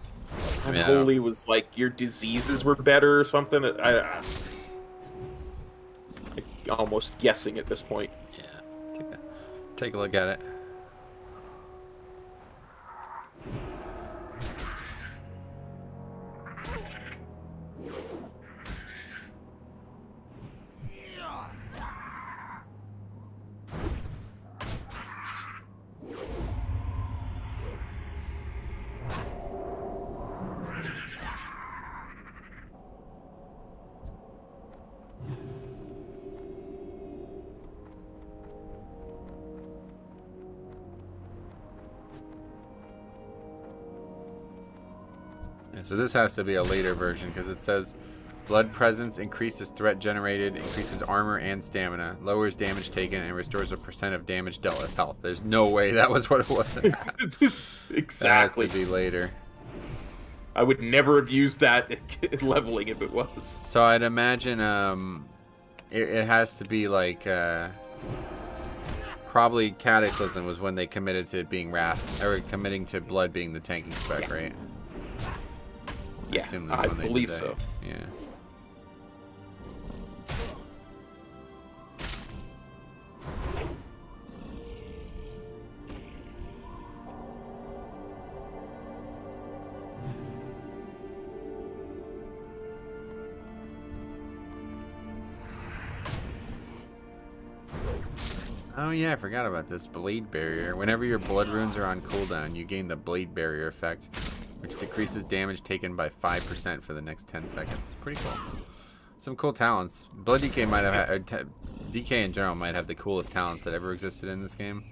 Unholy was like your diseases were better or something. I'm almost guessing at this point. Yeah. Take a look at it. So this has to be a later version, because it says blood presence increases threat generated, increases armor and stamina, lowers damage taken, and restores a % of damage dealt as health. There's no way that was what it was. Exactly. That has to be later. I would never have used that leveling if it was. So I'd imagine it has to be like probably Cataclysm was when they committed to it being Wrath, or committing to Blood being the tanking spec, right? Yeah, I believe so. Yeah. Oh yeah, I forgot about this blade barrier. Whenever your blood runes are on cooldown, you gain the blade barrier effect, which decreases damage taken by 5% for the next 10 seconds. Pretty cool. Some cool talents. Blood DK might have had, DK in general might have the coolest talents that ever existed in this game.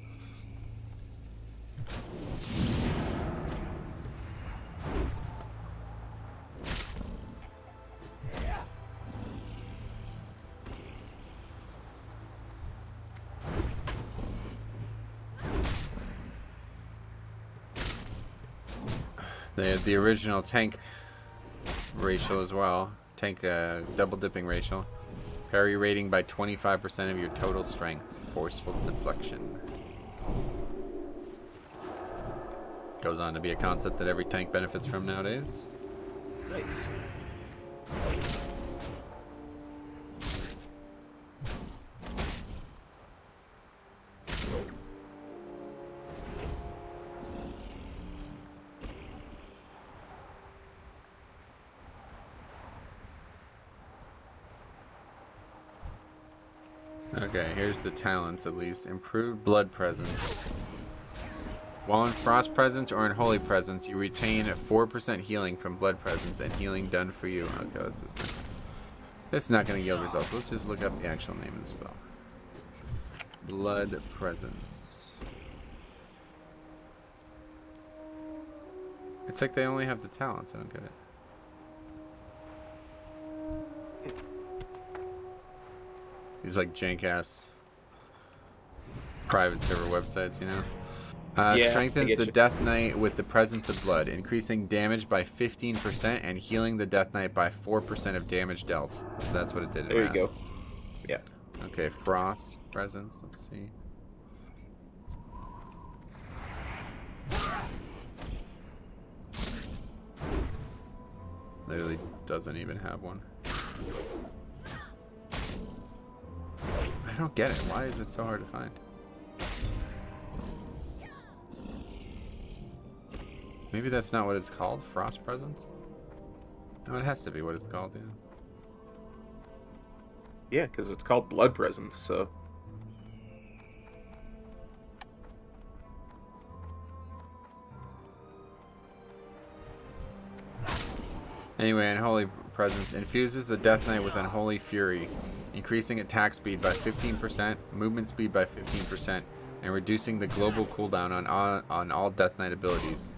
They had the original tank racial as well. Tank double dipping racial. Parry rating by 25% of your total strength. Forceful deflection. Goes on to be a concept that every tank benefits from nowadays. Nice. Okay, here's the talents at least. Improved blood presence. While in Frost Presence or in Holy Presence, you retain 4% healing from Blood Presence and healing done for you. Okay, that's just not, that's not going to yield results. Let's just look up the actual name of the spell. Blood Presence. It's like they only have the talents. I don't get it. These like jank-ass private server websites, you know? Yeah, Strengthens the Death Knight with the presence of blood, increasing damage by 15% and healing the Death Knight by 4% of damage dealt. So that's what it did. There you go. Yeah. Okay, Frost Presence. Let's see. Literally doesn't even have one. I don't get it. Why is it so hard to find? Maybe that's not what it's called, Frost Presence? No, it has to be what it's called, yeah. Yeah, because it's called Blood Presence, so... Anyway, Unholy Presence infuses the Death Knight with Unholy Fury, increasing attack speed by 15%, movement speed by 15%, and reducing the global cooldown on all Death Knight abilities.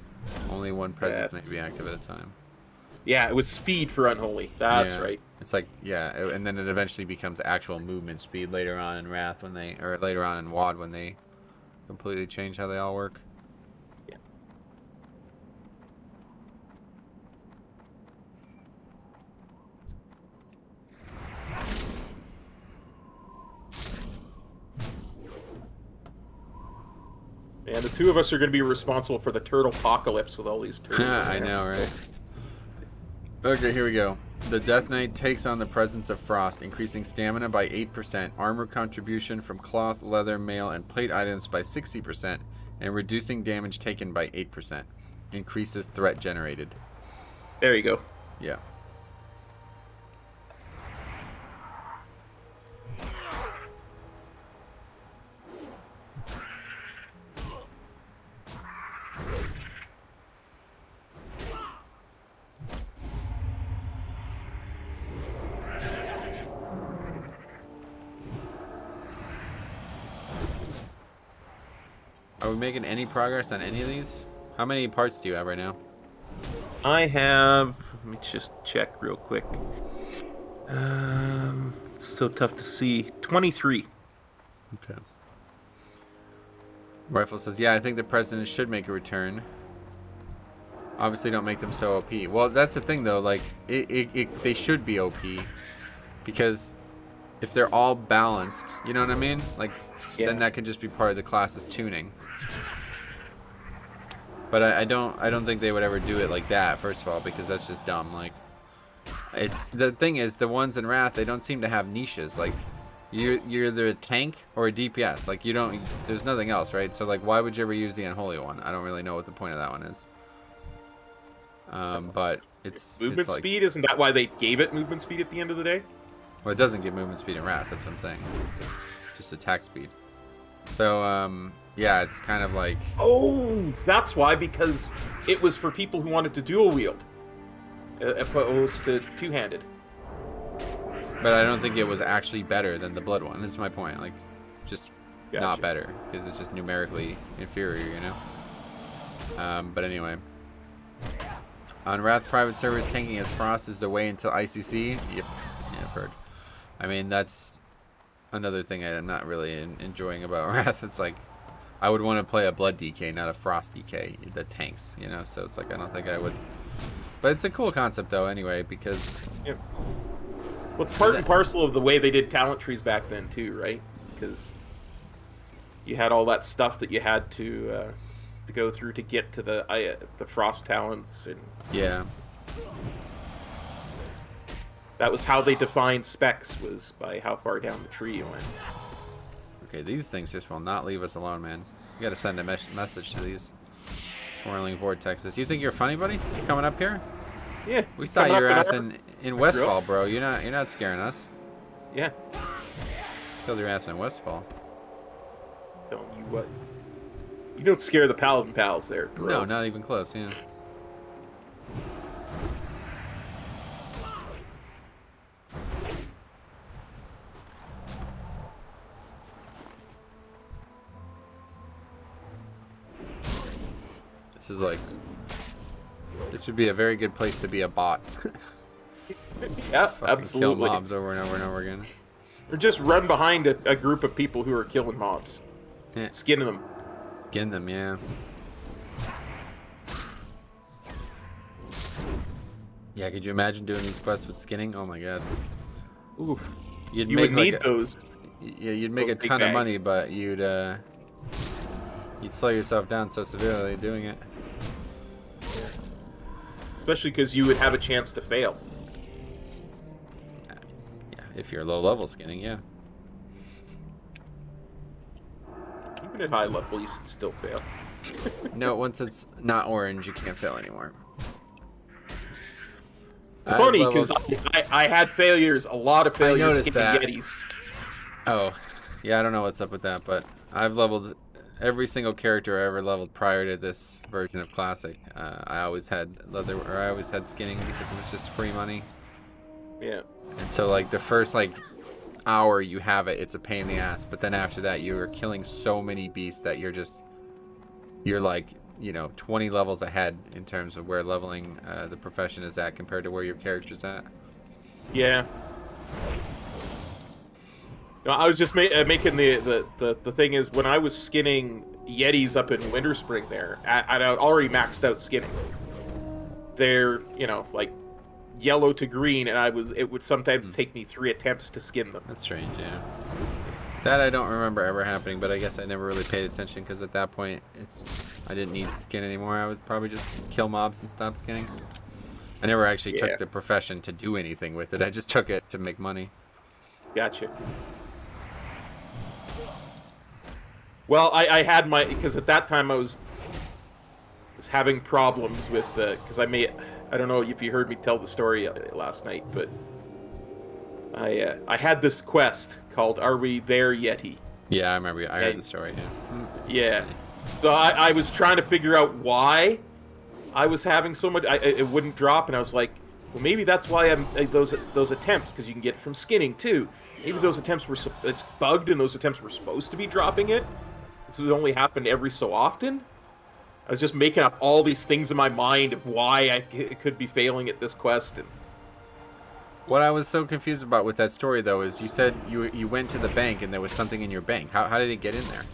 Only one presence may be active at a time. Yeah, it was speed for Unholy. That's right. It's like, yeah, and then it eventually becomes actual movement speed later on in Wrath when they, or later on in WoD when they completely change how they all work. Yeah. And the two of us are going to be responsible for the turtle apocalypse with all these turtles. I know, right? Okay, here we go. The Death Knight takes on the presence of Frost, increasing stamina by 8%, armor contribution from cloth, leather, mail, and plate items by 60%, and reducing damage taken by 8%. Increases threat generated. There you go. Yeah. Are we making any progress on any of these? How many parts do you have right now? I have... Let me just check real quick. It's so tough to see. 23. Okay. Rifle says, yeah, I think the president should make a return. Obviously don't make them so OP. Well, that's the thing, though. Like, they should be OP. Because if they're all balanced, you know what I mean? Like, then that could just be part of the class's tuning. But I don't think they would ever do it like that, first of all, because that's just dumb. Like, it's the thing is, the ones in Wrath, they don't seem to have niches. Like, you're either a tank or a DPS. Like, you don't, there's nothing else, right? So, like, why would you ever use the Unholy one? I don't really know what the point of that one is. But it's movement like, speed, isn't that why they gave it movement speed at the end of the day? Well, it doesn't give movement speed in Wrath, that's what I'm saying. Just attack speed. So, yeah, it's kind of like... Oh, that's why, because it was for people who wanted to dual wield, opposed to two-handed. But I don't think it was actually better than the blood one. This is my point. Like, just not better, because it's just numerically inferior, you know? But anyway. On Wrath private servers, tanking as Frost is the way until ICC. Yep. Yeah, I've heard. I mean, that's another thing I'm not really enjoying about Wrath. It's like, I would want to play a blood DK, not a Frost DK that tanks, you know? So it's like, I don't think I would. But it's a cool concept, though, anyway, because Well, it's part and parcel of the way they did talent trees back then too, right? Because you had all that stuff that you had to go through to get to the frost talents, and Yeah. that was how they defined specs, was by how far down the tree you went. Okay, these things just will not leave us alone, man. You gotta send a message to these swirling vortexes. You think you're funny, buddy? You coming up here? Yeah. We saw coming your up ass an in Westfall, bro. You're not scaring us. Yeah. Killed your ass in Westfall. Don't you what? You don't scare the Paladin Pals there, bro. No, not even close. Yeah. This is like. This would be a very good place to be a bot. Yeah, Fucking absolutely. kill mobs over and over and over again. Or just run behind a group of people who are killing mobs, Yeah. skinning them. Skin them, yeah. Yeah, could you imagine doing these quests with skinning? Oh my god. Ooh, You'd you make would like need those. Yeah, you'd make a those big ton of bags. money, but you'd slow yourself down so severely doing it. Especially because you would have a chance to fail. Yeah, if you're low level skinning, yeah. Even at high level, you still fail. No, once it's not orange, you can't fail anymore. It's funny I've because leveled- I had failures, a lot of failures noticed skinning that. Yetis. Oh, yeah, I don't know what's up with that, but I've leveled every single character I ever leveled prior to this version of Classic. I always had I always had skinning because it was just free money. Yeah. And so like the first like hour you have it, it's a pain in the ass. But then after that, you are killing so many beasts that you're like, you know, 20 levels ahead in terms of where leveling the profession is at compared to where your character's at. Yeah. No, I was just making the thing is, when I was skinning Yetis up in Winter Spring there, I'd already maxed out skinning. They're, you know, like yellow to green, and it would sometimes take me 3 attempts to skin them. That's strange, yeah. That I don't remember ever happening, but I guess I never really paid attention because at that point, I didn't need skin anymore. I would probably just kill mobs and stop skinning. I never actually Yeah. took the profession to do anything with it. I just took it to make money. Gotcha. Well, I had my, because at that time I was having problems with because I don't know if you heard me tell the story last night, but I had this quest called "Are We There, Yeti?" Yeah, I remember. I heard And- the story. Yeah. Yeah. So I was trying to figure out why I was having so much. It wouldn't drop, and I was like, well, maybe that's why I'm those attempts, because you can get it from skinning too. Maybe those attempts it's bugged, and those attempts were supposed to be dropping it. So it only happened every so often. I was just making up all these things in my mind of why I could be failing at this quest. And What I was so confused about with that story, though, is you said you went to the bank and there was something in your bank. How did it get in there?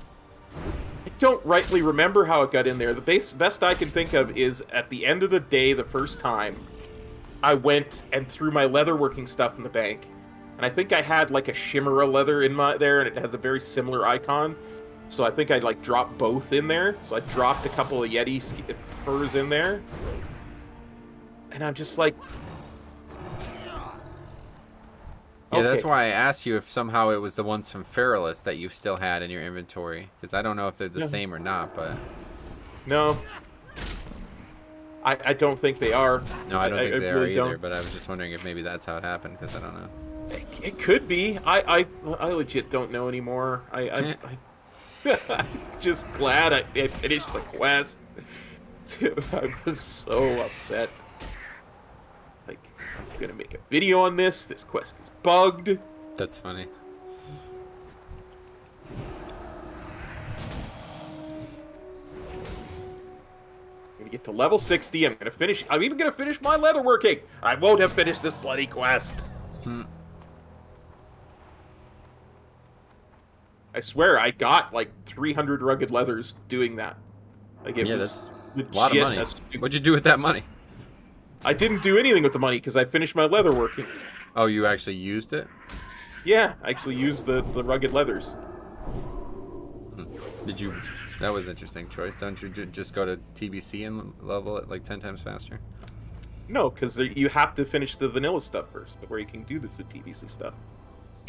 I don't rightly remember how it got in there. The best I can think of is at the end of the day, the first time, I went and threw my leatherworking stuff in the bank. And I think I had like a Shimera leather in there, and it has a very similar icon. So I think I like dropped both in there. So I dropped a couple of Yeti furs in there. And I'm just like... Yeah, that's Okay. why I asked you if somehow it was the ones from Feralis that you still had in your inventory. Because I don't know if they're the No. same or not, but... No. I don't think they are. No, I don't think they really are either, don't. but I was just wondering if maybe that's how it happened, because I don't know. It could be. I legit don't know anymore. I'm just glad I finished the quest. I was so upset. Like, I'm gonna make a video on this. This quest is bugged. That's funny. I'm gonna get to level 60. I'm even gonna finish my leatherworking. I won't have finished this bloody quest. I swear, I got like 300 rugged leathers doing that. Like, it Yeah, was that's a lot of money. legit a stupid- What'd you do with that money? I didn't do anything with the money because I finished my leatherworking. Oh, you actually used it? Yeah, I actually used the rugged leathers. Did you? That was an interesting choice. Don't you just go to TBC and level it like 10 times faster? No, because you have to finish the vanilla stuff first before you can do this with TBC stuff.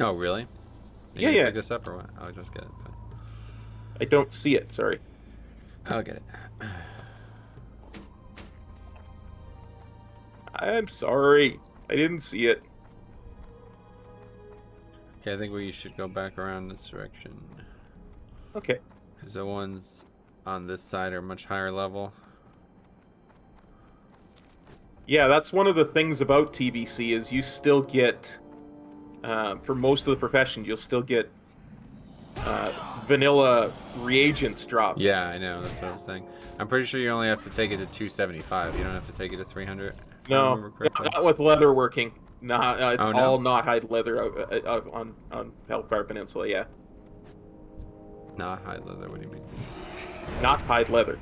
Oh, really? Are Yeah, you gonna yeah. pick this up or what? I'll just get it. I don't see it, sorry. I'll get it. I'm sorry. I didn't see it. Okay, I think we should go back around this direction. Okay. Because the ones on this side are much higher level. Yeah, that's one of the things about TBC is you still get, for most of the professions, you'll still get vanilla reagents dropped. Yeah, I know. That's what I'm saying. I'm pretty sure you only have to take it to 275. You don't have to take it to 300. if I No, remember correctly. not with leather working. It's Oh, no? all not hide leather on Hellfire Peninsula, yeah. Not high leather. What do you mean? Not hide leather.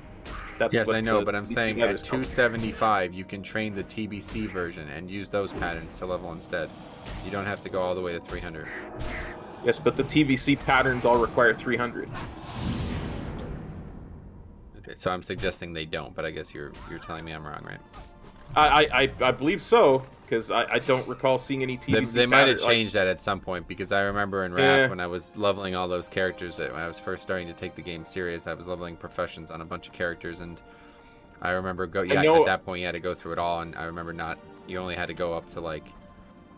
That's Yes, what I know, the but I'm TBC saying leather's at called. 275, you can train the TBC version and use those patterns to level instead. You don't have to go all the way to 300. Yes, but the TBC patterns all require 300. Okay, so I'm suggesting they don't, but I guess you're telling me I'm wrong, right? I believe so, because I don't recall seeing any TBC They might have pattern- changed that at some point, because I remember in Wrath when I was leveling all those characters, when I was first starting to take the game serious, I was leveling professions on a bunch of characters, and I remember at that point you had to go through it all, and I remember you only had to go up to like,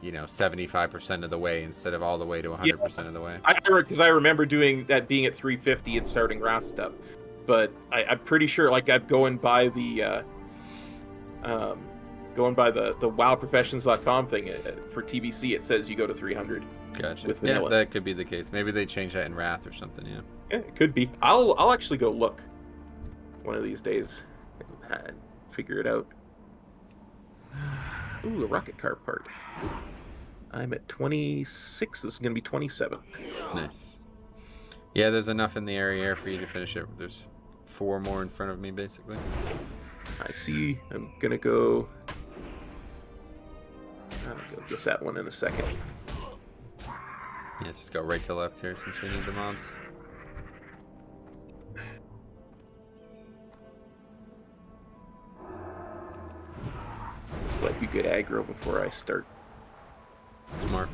75% of the way instead of all the way to 100% of the way. Because I remember doing that, being at 350 and starting Wrath stuff, but I'm pretty sure like I'm going by the wowprofessions.com thing for TBC. It says you go to 300. Gotcha. With Yeah, vanilla. that could be the case. Maybe they changed that in Wrath or something. Yeah. Yeah, it could be. I'll actually go look one of these days and figure it out. Ooh, a rocket car part. I'm at 26. This is gonna be 27. Nice. Yeah, there's enough in the area here for you to finish it. There's 4 more in front of me, basically. I see. I'm gonna go. I'll go get that one in a second. Yeah, just go right to left here since we need the mobs. Just let you get aggro before I start. Smart.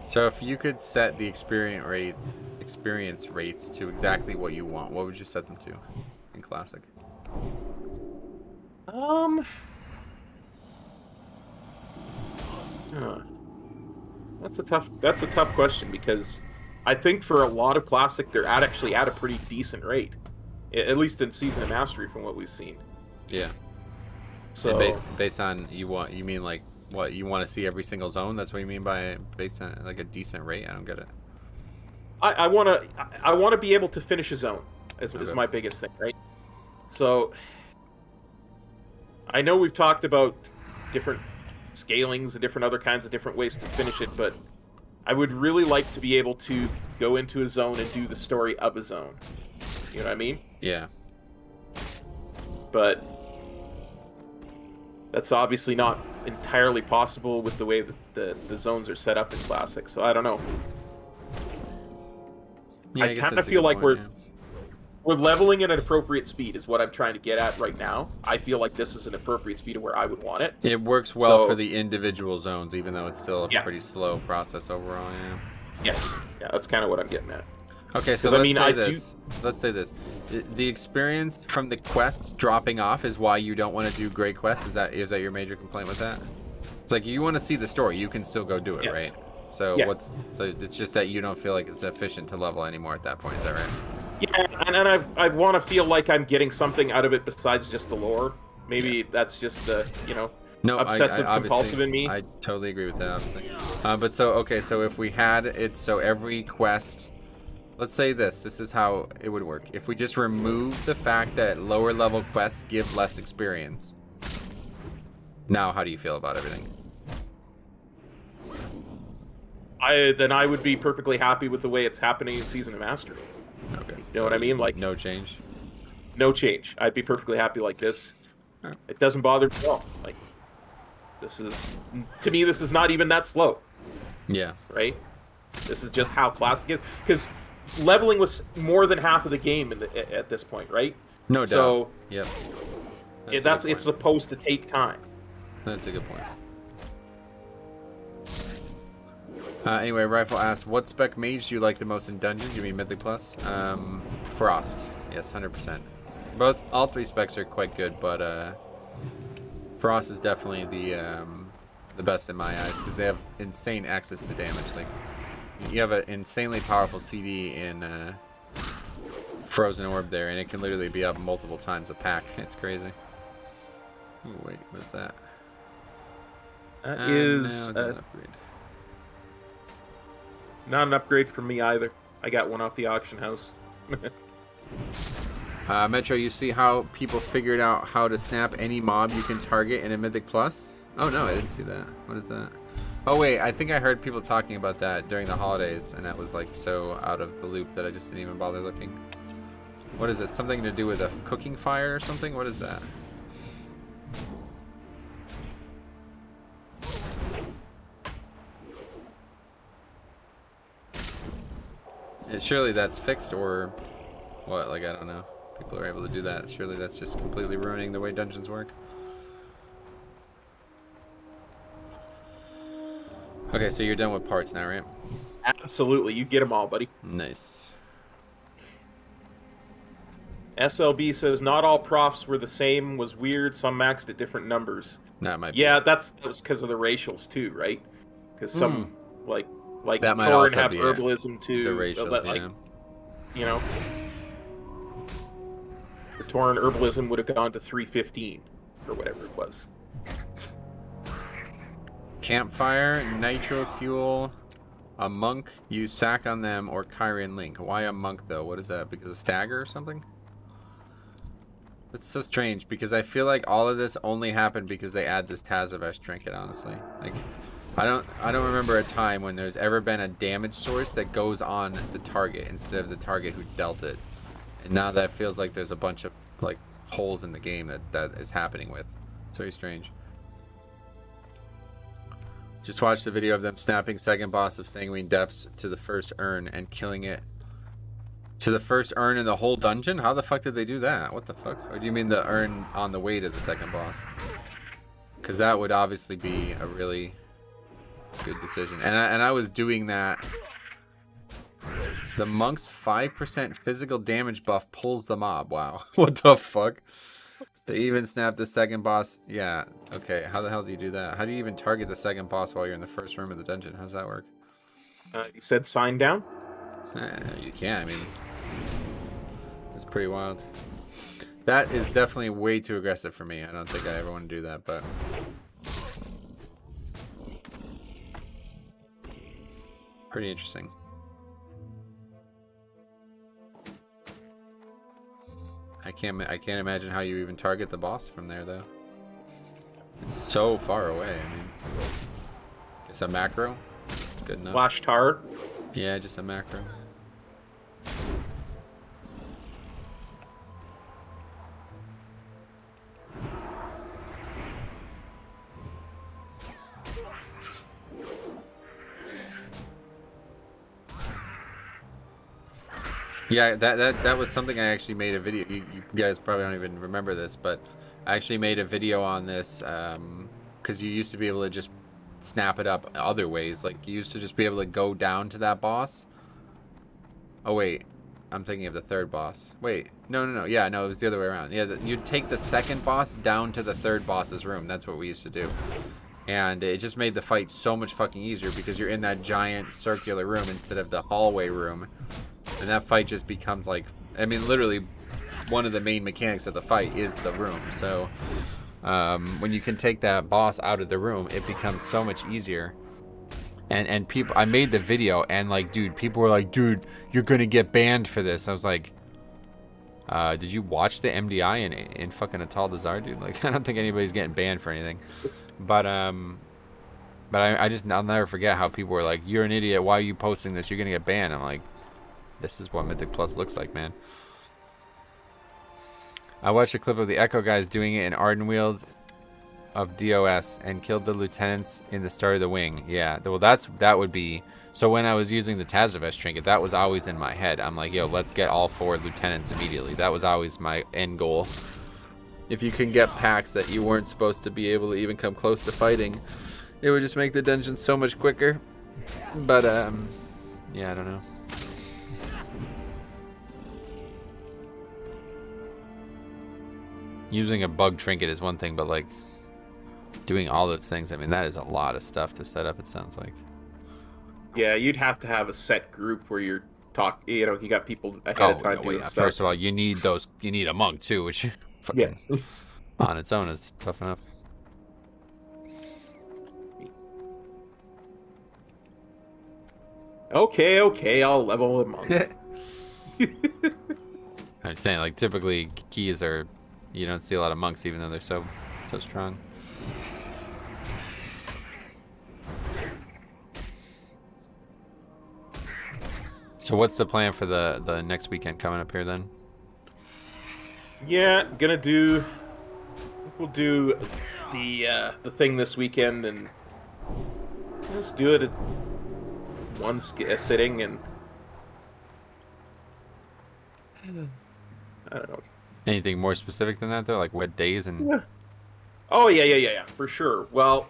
So if you could set the experience rates to exactly what you want, what would you set them to in Classic? That's a tough question, because I think for a lot of Classic they're actually at a pretty decent rate, at least in Season of Mastery from what we've seen. Yeah. So And based on you mean like what you want to see every single zone? That's what you mean by based on like a decent rate? I don't get it. I want to be able to finish a zone is Okay. my biggest thing, right? So I know we've talked about different scalings and different other kinds of different ways to finish it, but I would really like to be able to go into a zone and do the story of a zone. You know what I mean? Yeah. But that's obviously not entirely possible with the way that the zones are set up in Classic, so I don't know. Yeah, I guess kind of that's a feel good like point, we're leveling at an appropriate speed is what I'm trying to get at right now. I feel like this is an appropriate speed of where I would want it. yeah. It works well So- for the individual zones, even though it's still a Yeah. pretty slow process overall. Yeah. Yes. Yeah, that's kind of what I'm getting at. Okay, so 'Cause, I let's mean, say I this. Let's say this. The experience from the quests dropping off is why you don't want to do great quests. Is that your major complaint with that? It's like you want to see the story, you can still go do it, Yes. right? So Yes. so it's just that you don't feel like it's efficient to level anymore at that point. Is that right? Yeah, and I want to feel like I'm getting something out of it besides just the lore. Maybe that's just the, No, obsessive I compulsive in me. I totally agree with that, obviously. But so, okay, so if we had it, so every quest, let's say this is how it would work. If we just remove the fact that lower level quests give less experience. Now, how do you feel about everything? Then I would be perfectly happy with the way it's happening in Season of Mastery. Okay. You know what I mean? Like, no change. no change. I'd be perfectly happy like this. Alright. It doesn't bother me at all. Like, this is, to me, this is not even that slow, Yeah. right? This is just how classic is. Because leveling was more than half of the game at this point, right? No doubt. So, yep. it's supposed to take time. That's a good point. Anyway, Rifle asks, what spec mage do you like the most in dungeons? You mean Mythic Plus? Frost. Yes, 100%. All three specs are quite good, but Frost is definitely the best in my eyes because they have insane access to damage. Like, you have an insanely powerful CD in Frozen Orb there, and it can literally be up multiple times a pack. It's crazy. Ooh, wait, what's that? That is no, not upgrade. Not an upgrade for me either. I got one off the auction house. Metro, you see how people figured out how to snap any mob you can target in a Mythic Plus? Oh no, I didn't see that. What is that? Oh wait, I think I heard people talking about that during the holidays, and I was like so out of the loop that I just didn't even bother looking. What is it? Something to do with a cooking fire or something? What is that? Surely that's fixed, or what? Like, I don't know. People are able to do that. Surely that's just completely ruining the way dungeons work. Okay, so you're done with parts now, right? Absolutely. You get them all, buddy. Nice. SLB says, not all profs were the same, was weird, some maxed at different numbers. That might be. Yeah, that was because of the racials too, right? Because some, like that might Tauren also have be herbalism too. the racials, like, yeah. You know, the Tauren herbalism would have gone to 315 or whatever it was. Campfire, nitro fuel, a monk, use sack on them, or Kyrian link. Why a monk though? What is that? Because of stagger or something? That's so strange because I feel like all of this only happened because they add this Tazavesh trinket, honestly. Like, I don't remember a time when there's ever been a damage source that goes on the target instead of the target who dealt it. And now that feels like there's a bunch of like holes in the game that is happening with. It's very strange. Just watched the video of them snapping second boss of Sanguine Depths to the first urn and killing it. To the first urn in the whole dungeon? How the fuck did they do that? What the fuck? Or do you mean the urn on the way to the second boss? Because that would obviously be a really good decision. And I was doing that. The monk's 5% physical damage buff pulls the mob. Wow. What the fuck? They even snapped the second boss. Yeah. Okay. How the hell do you do that? How do you even target the second boss while you're in the first room of the dungeon? How does that work? You said sign down? You can. I mean, it's pretty wild. That is definitely way too aggressive for me. I don't think I ever want to do that, but pretty interesting. I can't imagine how you even target the boss from there, though. It's so far away. I mean, it's a macro. It's good enough. Flash tar? Yeah, just a macro. Yeah, that was something I actually made a video. You guys probably don't even remember this, but I actually made a video on this because you used to be able to just snap it up other ways. Like, you used to just be able to go down to that boss. Oh wait, I'm thinking of the third boss. Wait, no. Yeah, no, it was the other way around. Yeah, you'd take the second boss down to the third boss's room. That's what we used to do. And it just made the fight so much fucking easier because you're in that giant circular room instead of the hallway room. And that fight just becomes like, I mean, literally one of the main mechanics of the fight is the room. So when you can take that boss out of the room, it becomes so much easier. And people, I made the video, and like, dude, people were like, dude, you're gonna get banned for this. I was like, did you watch the MDI in fucking Atal Dazar, dude? Like, I don't think anybody's getting banned for anything. But I'll never forget how people were like, you're an idiot, why are you posting this? You're gonna get banned. I'm like, this is what Mythic Plus looks like, man. I watched a clip of the Echo guys doing it in Ardenweald of DOS and killed the lieutenants in the start of the wing. Yeah, well, that would be. So when I was using the Tazavest trinket, that was always in my head. I'm like, yo, let's get all 4 lieutenants immediately. That was always my end goal. If you can get packs that you weren't supposed to be able to even come close to fighting, it would just make the dungeon so much quicker. But yeah, I don't know. Using a bug trinket is one thing, but like doing all those things, I mean, that is a lot of stuff to set up, it sounds like. Yeah, you'd have to have a set group where you're you got people ahead of time doing stuff. First of all, you need a monk too, which fucking on its own is tough enough. Okay, I'll level a monk. I'm saying, like, typically keys are, you don't see a lot of monks even though they're so strong. So what's the plan for the next weekend coming up here then? Yeah, we'll do the thing this weekend, and let's do it at one sitting, and I don't know. Anything more specific than that though, like what days and? Yeah. Oh yeah, for sure. Well,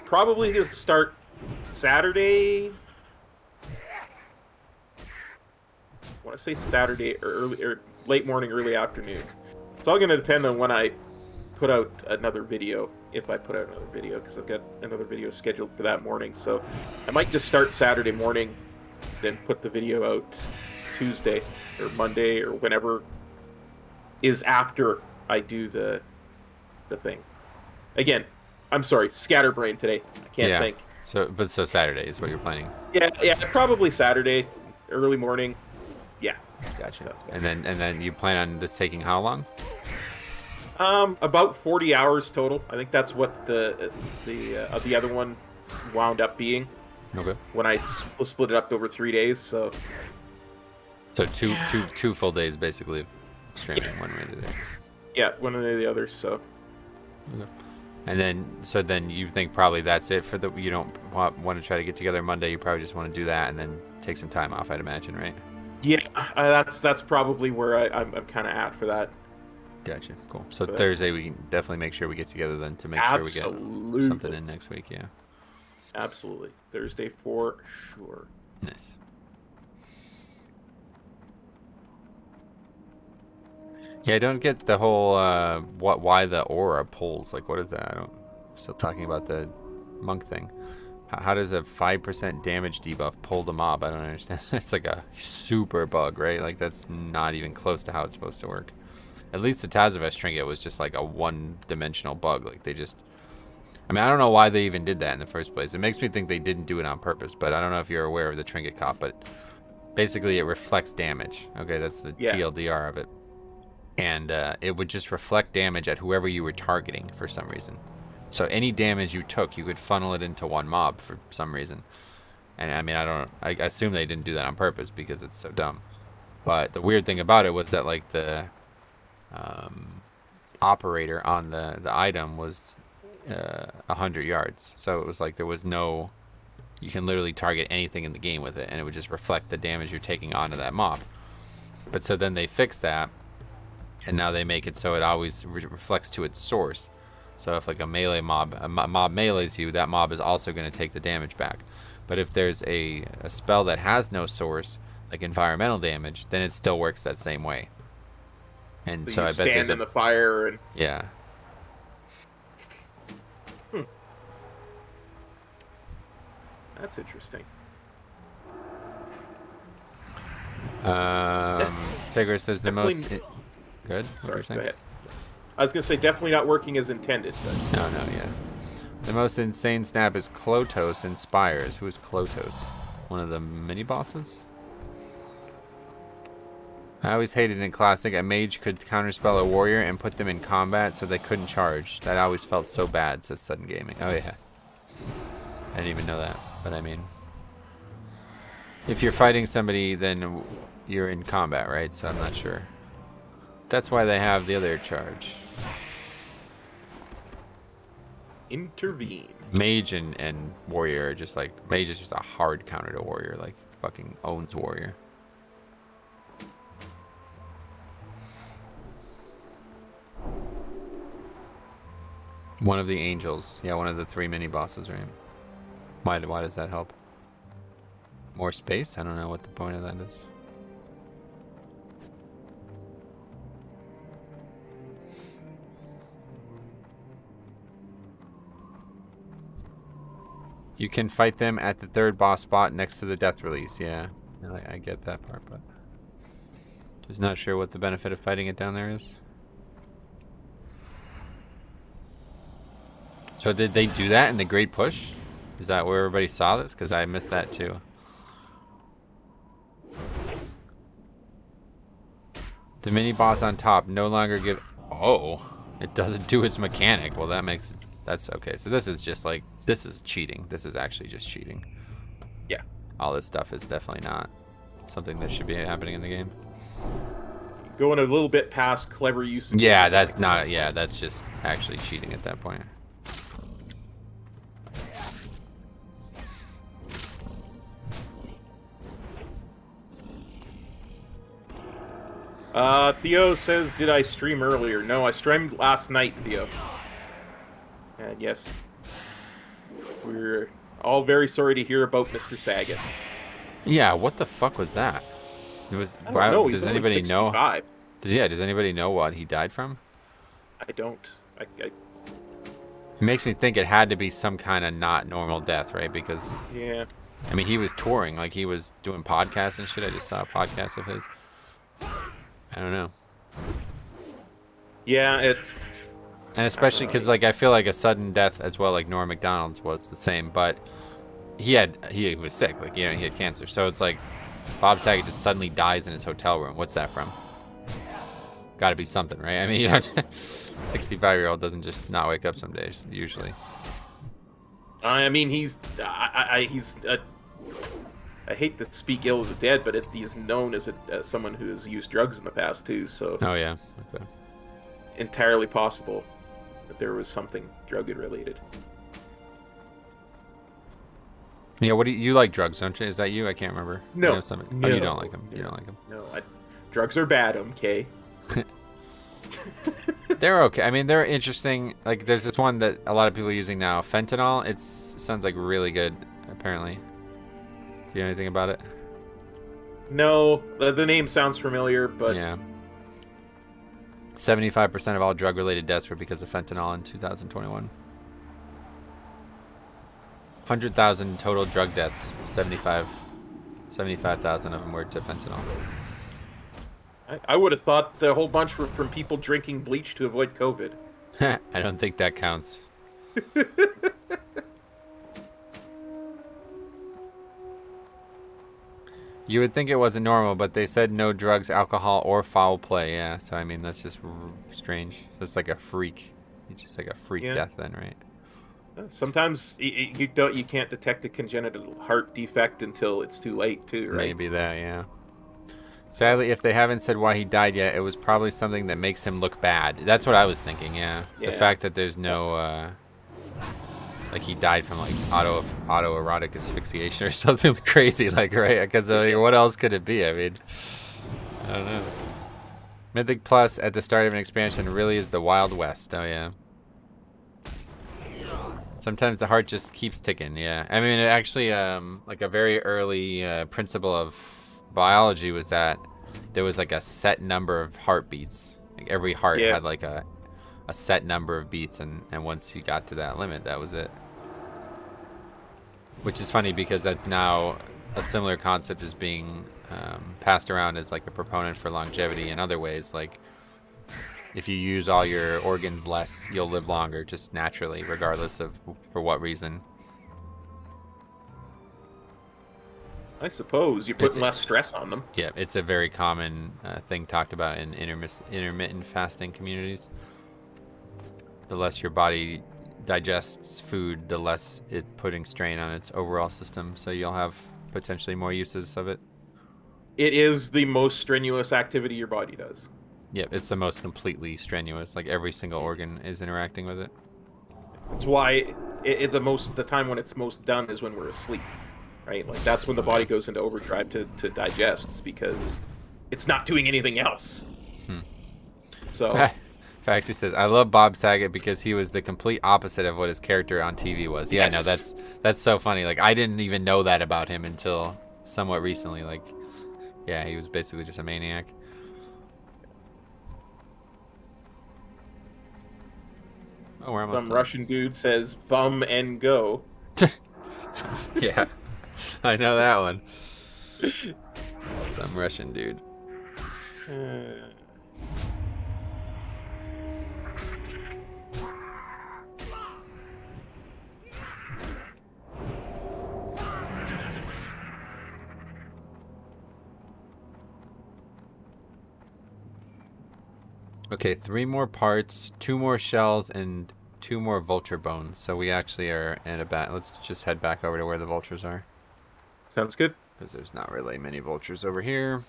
probably gonna start Saturday. I want to say Saturday or late morning, early afternoon. It's all going to depend on when I put out another video, if I put out another video, because I've got another video scheduled for that morning. So I might just start Saturday morning, then put the video out Tuesday or Monday or whenever is after I do the thing. Again, I'm sorry, scatterbrain today. I can't think. So Saturday is what you're planning. Yeah, probably Saturday, early morning. Yeah. Gotcha. And then you plan on this taking how long? About 40 hours total. I think that's what the other one wound up being. Okay. When I split it up over 3 days, so two full days basically of streaming, one way to the other. Yeah, one way or the other. So. Okay. And then you think probably that's it for you don't want to try to get together Monday. You probably just want to do that and then take some time off, I'd imagine, right? Yeah, that's probably where I'm kind of at for that. Gotcha. Cool. So Thursday we can definitely make sure we get together then to make sure we get something in next week. Yeah. Absolutely. Thursday for sure. Nice. Yeah, I don't get the whole why the aura pulls. Like, what is that? I'm still talking about the monk thing. How does a 5% damage debuff pull the mob? I don't understand. It's like a super bug, right? Like, that's not even close to how it's supposed to work. At least the Tazavest trinket was just like a one-dimensional bug. Like, they just... I mean, I don't know why they even did that in the first place. It makes me think they didn't do it on purpose, but I don't know if you're aware of the trinket cop, but basically it reflects damage. Okay, that's the TLDR of it. And it would just reflect damage at whoever you were targeting for some reason. So any damage you took, you could funnel it into one mob for some reason. And I mean, I assume they didn't do that on purpose because it's so dumb. But the weird thing about it was that like the operator on the item was 100 yards. So it was like there was no, you can literally target anything in the game with it and it would just reflect the damage you're taking onto that mob. But so then they fixed that and now they make it so it always reflects to its source. So if like a mob melees you, that mob is also going to take the damage back. But if there's a spell that has no source, like environmental damage, then it still works that same way. And so I bet stand in the fire and yeah. That's interesting. Tigger says the most. Good. Sorry, go ahead. I was gonna say definitely not working as intended. But... No, yeah. The most insane snap is Klotos Inspires. Who is Klotos? One of the mini bosses? I always hated in Classic, a mage could counterspell a warrior and put them in combat so they couldn't charge. That always felt so bad, says Sudden Gaming. Oh yeah. I didn't even know that, but I mean... If you're fighting somebody, then you're in combat, right? So I'm not sure. That's why they have the other charge. Intervene. Mage and warrior are just like... Mage is just a hard counter to warrior, like fucking owns warrior. One of the angels. Yeah, one of the 3 mini bosses, right? Why does that help? More space? I don't know what the point of that is. You can fight them at the 3rd boss spot next to the death release. Yeah, I get that part, but just not sure what the benefit of fighting it down there is. So did they do that in the Great Push? Is that where everybody saw this? Because I missed that too. The mini boss on top no longer give... Oh, it doesn't do its mechanic. Well, that makes... That's okay. So this is just like... This is cheating. This is actually just cheating. Yeah. All this stuff is definitely not something that should be happening in the game. Going a little bit past clever use of... Yeah, that's not... Yeah, that's just actually cheating at that point. Theo says, did I stream earlier? No, I streamed last night, Theo. And yes, we're all very sorry to hear about Mr. Saget. Yeah, what the fuck was that? It was. I don't know. He's Does only anybody know? 65. Yeah, does anybody know what he died from? I don't. It makes me think it had to be some kind of not normal death, right? Because yeah, I mean, he was touring, like he was doing podcasts and shit. I just saw a podcast of his. I don't know. Yeah, and especially because like I feel like a sudden death as well, like Norm Macdonald's was the same, but he was sick, like he had cancer. So it's like Bob Saget just suddenly dies in his hotel room. What's that from? Got to be something, right? I mean, 65-year-old doesn't just not wake up some days usually. I mean, I hate to speak ill of the dead, but he's known as someone who has used drugs in the past too. So oh yeah, okay. Entirely possible that there was something drug related. Yeah, what do you like drugs, don't you? Is that you? I can't remember. No, no. Oh, you don't like them. You don't like them. No, drugs are bad. Okay. They're okay. I mean, they're interesting. Like, there's this one that a lot of people are using now, fentanyl. It sounds like really good, apparently. Do you know anything about it? No, the name sounds familiar, but yeah. 75% of all drug-related deaths were because of fentanyl in 2021. 100,000 total drug deaths. 75,000 of them were to fentanyl. I would have thought the whole bunch were from people drinking bleach to avoid COVID. I don't think that counts. You would think it wasn't normal, but they said no drugs, alcohol, or foul play. Yeah, so I mean that's just strange. So it's like a freak. It's just like a freak death, then, right? Sometimes you can't detect a congenital heart defect until it's too late, too, right? Maybe that, yeah. Sadly, if they haven't said why he died yet, it was probably something that makes him look bad. That's what I was thinking. Yeah. The fact that there's no. Like he died from like autoerotic asphyxiation or something crazy, like, right? Because what else could it be? I mean, I don't know. Mythic Plus at the start of an expansion really is the Wild West. Oh yeah. Sometimes the heart just keeps ticking. Yeah. I mean, it actually, like a very early principle of biology was that there was like a set number of heartbeats. Like every heart had like a set number of beats, and once you got to that limit, that was it. Which is funny because that's now a similar concept is being passed around as like a proponent for longevity in other ways. Like If you use all your organs less, you'll live longer, just naturally, regardless of for what reason. I suppose you're putting less stress on them. Yeah, it's a very common thing talked about in intermittent fasting communities. The less your body digests food, the less it putting strain on its overall system, so you'll have potentially more uses of it. It is the most strenuous activity your body does. Yep, it's the most completely strenuous. Like every single organ is interacting with it. That's why the time when it's most done is when we're asleep, right? Like that's when the body goes into overdrive to digest, because it's not doing anything else. So, Faxi says, "I love Bob Saget because he was the complete opposite of what his character on TV was." Yeah, yes. No, that's so funny. Like I didn't even know that about him until somewhat recently. Like, yeah, he was basically just a maniac. Oh, we're almost some done. Russian dude says "bum and go." Yeah, I know that one. Some Russian dude. Okay, 3 more parts, 2 more shells, and 2 more vulture bones. So we actually are at a bat. Let's just head back over to where the vultures are. Sounds good. Because there's not really many vultures over here.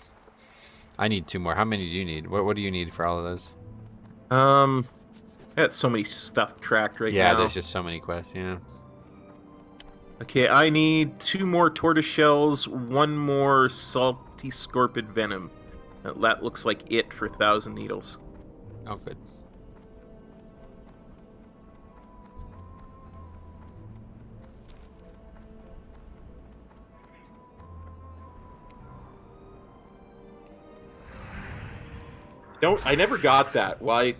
I need 2 more. How many do you need? What do you need for all of those? I got so many stuff tracked right now. Yeah, there's just so many quests, yeah. Okay, I need 2 more tortoise shells, 1 more salty scorpion venom. That looks like it for 1,000 needles. Oh, good. I never got that. Why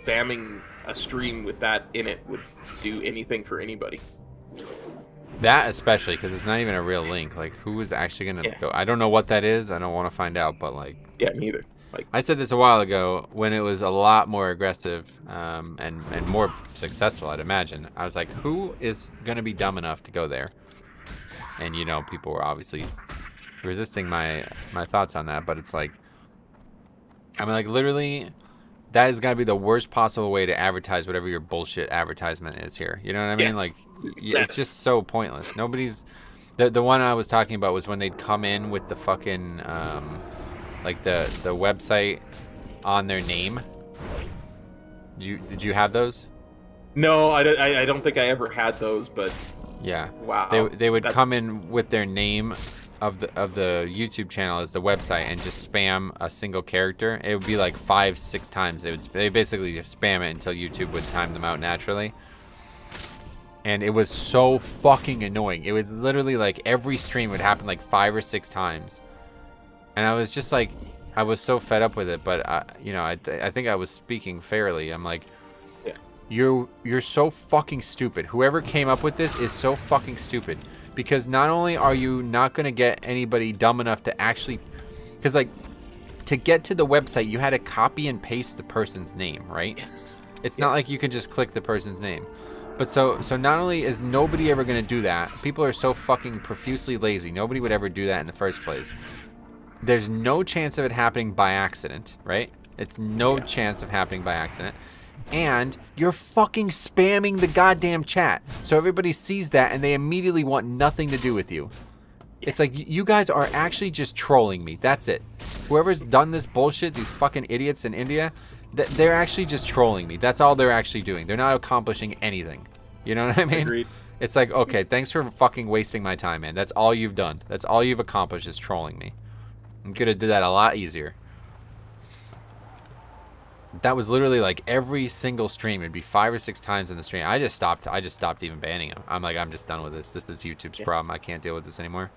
spamming a stream with that in it would do anything for anybody. That especially, because it's not even a real link. Like, who is actually going to go? I don't know what that is. I don't want to find out, but, like... Yeah, neither. Like, I said this a while ago when it was a lot more aggressive and more successful, I'd imagine. I was like, who is going to be dumb enough to go there? And, you know, people were obviously resisting my thoughts on that, but it's like... I mean, like, literally... That is going to be the worst possible way to advertise whatever your bullshit advertisement is here. You know what I mean? Yes. Like, it's just so pointless. Nobody's... The one I was talking about was when they'd come in with the fucking, like, the website on their name. Did you have those? no, I don't think I ever had those, but Yeah. wow. They would come in with their name of the YouTube channel as the website and just spam a single character. It would be like 5-6 times. They basically just spam it until YouTube would time them out naturally. And it was so fucking annoying. It was literally like every stream would happen like 5 or 6 times. And I was just like, I was so fed up with it. But I think I was speaking fairly. I'm like, yeah. you're so fucking stupid. Whoever came up with this is so fucking stupid. Because not only are you not going to get anybody dumb enough to actually... Because, like, to get to the website, you had to copy and paste the person's name, right? Yes. It's not like you could just click the person's name. But so not only is nobody ever going to do that, people are so fucking profusely lazy. Nobody would ever do that in the first place. There's no chance of it happening by accident, right? It's no chance of happening by accident. And you're fucking spamming the goddamn chat. So everybody sees that and they immediately want nothing to do with you. It's like, you guys are actually just trolling me. That's it. Whoever's done this bullshit, these fucking idiots in India, they're actually just trolling me. That's all they're actually doing. They're not accomplishing anything. You know what I mean? Agreed. It's like, okay, thanks for fucking wasting my time, man. That's all you've done. That's all you've accomplished is trolling me. You could have did that a lot easier. That was literally like every single stream. It'd be 5 or 6 times in the stream. I just stopped even banning them. I'm like, I'm just done with this. This is YouTube's problem. I can't deal with this anymore.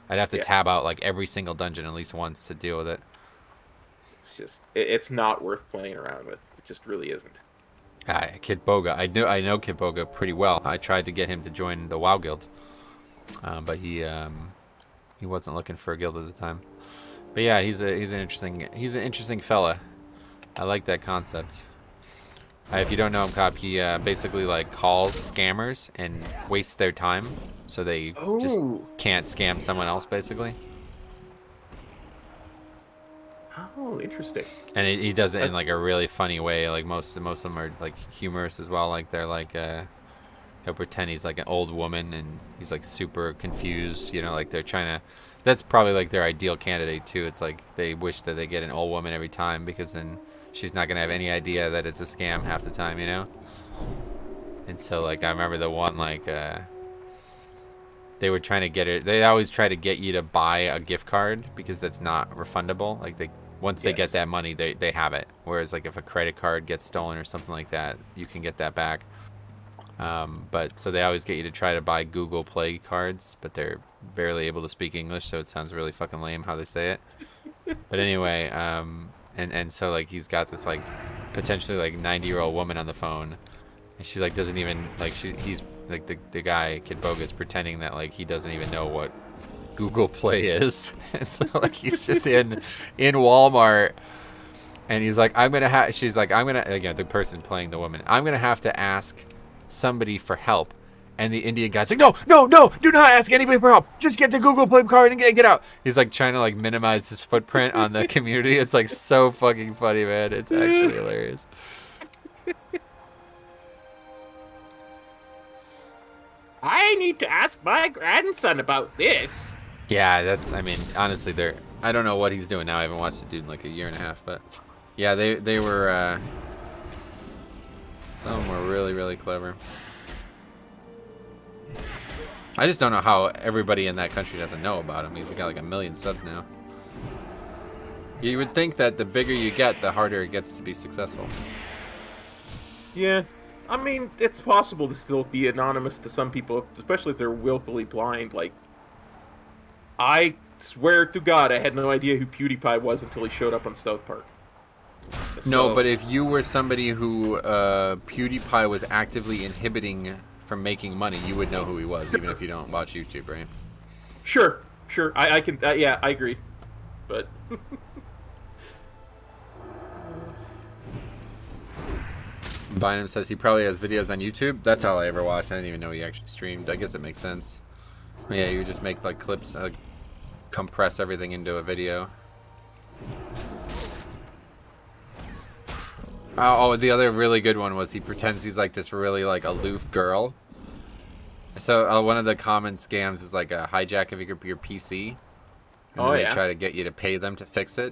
I'd have to tab out like every single dungeon at least once to deal with it. It's just, it's not worth playing around with. It just really isn't. Kid Boga. I know Kid Boga pretty well. I tried to get him to join the WoW guild, but he wasn't looking for a guild at the time. But yeah, he's an interesting fella. I like that concept. If you don't know him, Cop, he basically like calls scammers and wastes their time, so they just can't scam someone else, basically. Oh, interesting. And he does it in like a really funny way. Like most of them are like humorous as well. Like they're like he'll pretend he's like an old woman and he's like super confused. You know, like they're trying to. That's probably like their ideal candidate too. It's like they wish that they get an old woman every time because then she's not gonna have any idea that it's a scam half the time. You know. And so like I remember the one like they were trying to get it. They always try to get you to buy a gift card because that's not refundable. Like once they get that money, they have it. Whereas like if a credit card gets stolen or something like that, you can get that back. But so they always get you to try to buy Google Play cards, but they're barely able to speak English, so it sounds really fucking lame how they say it. But anyway, and so like he's got this like potentially like 90-year-old woman on the phone, and she like doesn't even like he's like the guy Kid Boga's pretending that like he doesn't even know what Google Play is. And so like he's just in Walmart and he's like she's like I'm gonna again the person playing the woman, I'm gonna have to ask somebody for help. And the Indian guy's like, no, do not ask anybody for help, just get the Google Play card and get out. He's like trying to like minimize his footprint on the community. It's like so fucking funny, man. It's actually hilarious. I need to ask my grandson about this. Yeah, that's, I mean, honestly, I don't know what he's doing now. I haven't watched the dude in like a year and a half, but yeah, they were, some of them were really, really clever. I just don't know how everybody in that country doesn't know about him. He's got like 1 million subs now. You would think that the bigger you get, the harder it gets to be successful. Yeah. I mean, it's possible to still be anonymous to some people, especially if they're willfully blind. Like, I swear to God, I had no idea who PewDiePie was until he showed up on South Park. No, but if you were somebody who PewDiePie was actively inhibiting from making money, you would know who he was, even if you don't watch YouTube, right? Sure. I can, yeah, I agree. But... Bynum says he probably has videos on YouTube. That's all I ever watched. I didn't even know he actually streamed. I guess it makes sense. Yeah, you just make like clips, compress everything into a video. Oh, the other really good one was he pretends he's like this really like aloof girl. So one of the common scams is like a hijack of your PC. And then they try to get you to pay them to fix it.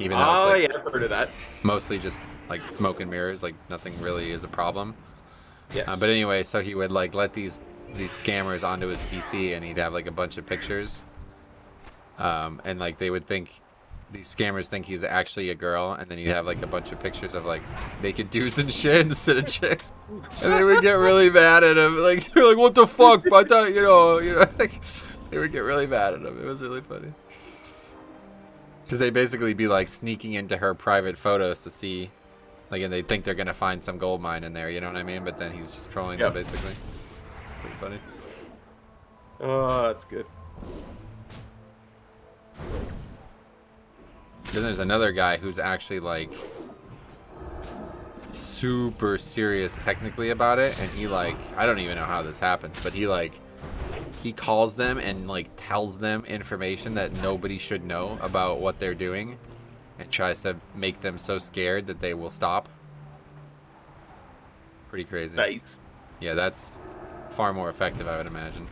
Even though it's like, yeah, I've heard of that. Mostly just like smoke and mirrors, like nothing really is a problem. Yes. But anyway, so he would like let these scammers onto his PC, and he'd have like a bunch of pictures. And like they would think, these scammers think he's actually a girl, and then he'd have like a bunch of pictures of like naked dudes and shit instead of chicks. And they would get really mad at him. Like they're like, "What the fuck?" I thought, you know, like they would get really mad at him. It was really funny. Because they basically be like sneaking into her private photos to see, like, and they think they're gonna find some gold mine in there. You know what I mean? But then he's just trolling them basically. Pretty funny. Oh, that's good. Then there's another guy who's actually like super serious technically about it, and he like, I don't even know how this happens, but he calls them and like tells them information that nobody should know about what they're doing, and tries to make them so scared that they will stop. Pretty crazy. Nice. Yeah, that's far more effective, I would imagine.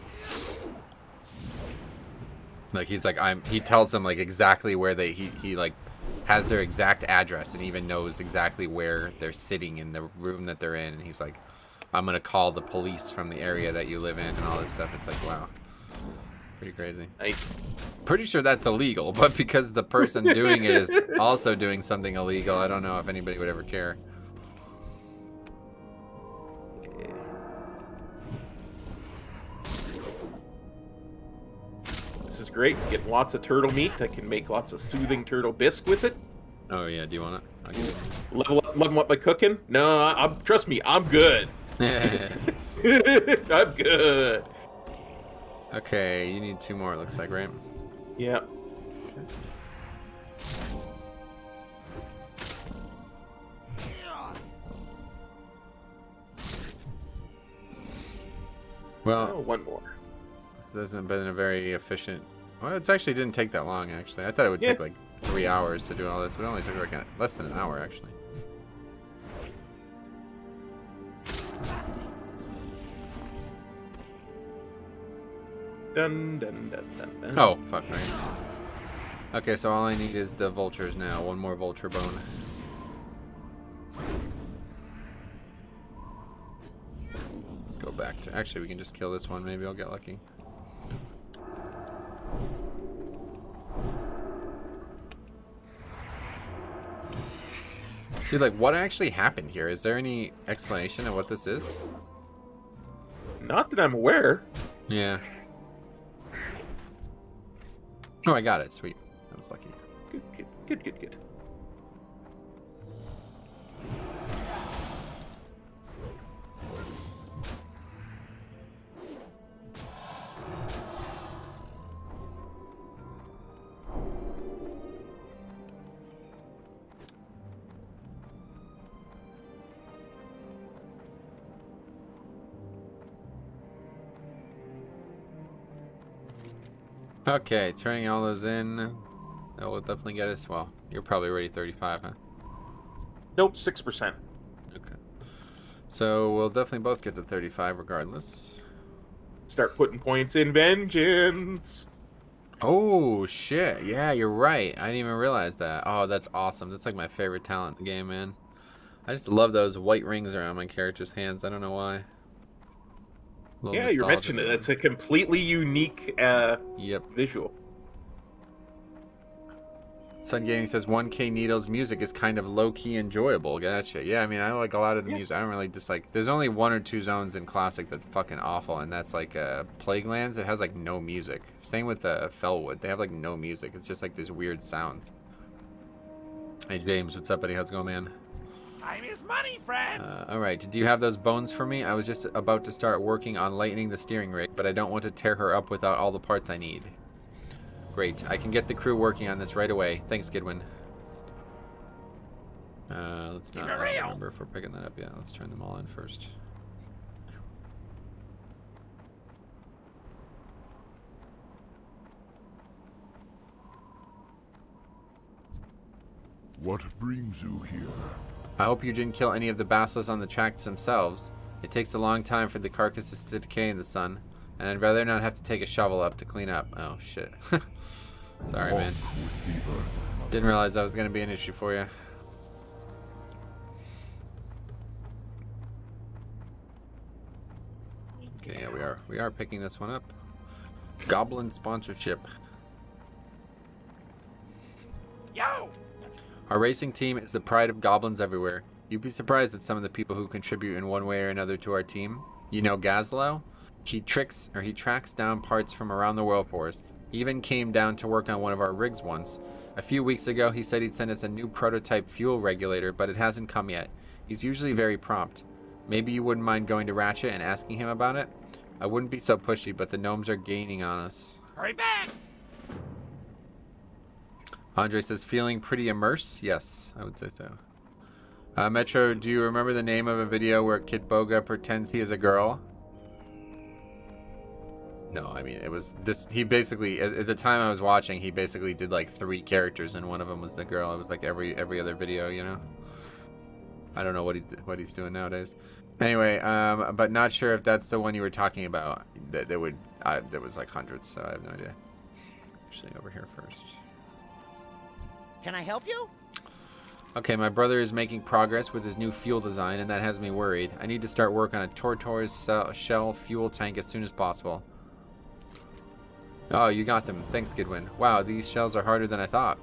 Like he's like, he tells them like exactly where he like has their exact address and even knows exactly where they're sitting in the room that they're in, and he's like, I'm gonna call the police from the area that you live in and all this stuff. It's like, wow, pretty crazy. Nice. Pretty sure that's illegal, but because the person doing it is also doing something illegal, I don't know if anybody would ever care. This is great. Getting lots of turtle meat. I can make lots of soothing turtle bisque with it. Oh yeah, do you want it? I can do it. Level up my cooking? No, trust me, I'm good. I'm good. Okay, you need 2 more, it looks like, right? Yeah. Well, one more. this hasn't been a very efficient. Well, it actually didn't take that long. Actually, I thought it would take like 3 hours to do all this, but it only took like less than an hour actually. Dun, dun, dun, dun, dun. Oh, fuck, right. Okay, so all I need is the vultures now. One more vulture bone. Go back to... Actually, we can just kill this one. Maybe I'll get lucky. See, like, what actually happened here? Is there any explanation of what this is? Not that I'm aware. Yeah. Oh, I got it. Sweet. I was lucky. Good, good, good, good, good. Okay, turning all those in. That will definitely get us. Well, you're probably already 35, huh? Nope, 6%. Okay. So we'll definitely both get to 35 regardless. Start putting points in vengeance. Oh, shit. Yeah, you're right. I didn't even realize that. Oh, that's awesome. That's like my favorite talent in the game, man. I just love those white rings around my character's hands. I don't know why. Yeah, you mentioned it. It's a completely unique visual. Sun Gaming says 1K Needles music is kind of low-key enjoyable. Gotcha. Yeah, I mean, I like a lot of the music. I don't really dislike... There's only 1 or 2 zones in Classic that's fucking awful, and that's like Plague Lands. It has like no music. Same with Fellwood. They have like no music. It's just like this weird sound. Hey, James. What's up, buddy? How's it going, man? Time is money, friend. Alright, do you have those bones for me? I was just about to start working on lightening the steering rig, but I don't want to tear her up without all the parts I need. Great, I can get the crew working on this right away. Thanks, Gidwin. Let's not remember if we're picking that up yet. Let's turn them all in first. What brings you here? I hope you didn't kill any of the basilisks on the tracks themselves. It takes a long time for the carcasses to decay in the sun, and I'd rather not have to take a shovel up to clean up. Oh, shit. Sorry, man. Didn't realize that was going to be an issue for you. Okay, yeah, we are picking this one up. Goblin sponsorship. Yo! Our racing team is the pride of goblins everywhere. You'd be surprised at some of the people who contribute in one way or another to our team. You know Gazlo? He tracks down parts from around the world for us. He even came down to work on one of our rigs once. A few weeks ago, he said he'd send us a new prototype fuel regulator, but it hasn't come yet. He's usually very prompt. Maybe you wouldn't mind going to Ratchet and asking him about it? I wouldn't be so pushy, but the gnomes are gaining on us. Hurry back! Andre says, feeling pretty immersed? Yes, I would say so. Metro, do you remember the name of a video where Kid Boga pretends he is a girl? No, I mean, it was this. He basically, at the time I was watching, he basically did like 3 characters, and one of them was the girl. It was like every other video, you know? I don't know what he's doing nowadays. Anyway, but not sure if that's the one you were talking about. There was like hundreds, so I have no idea. Actually, over here first. Can I help you? Okay, my brother is making progress with his new fuel design, and that has me worried. I need to start work on a tortoise shell fuel tank as soon as possible. Oh, you got them. Thanks, Gidwin. Wow, these shells are harder than I thought.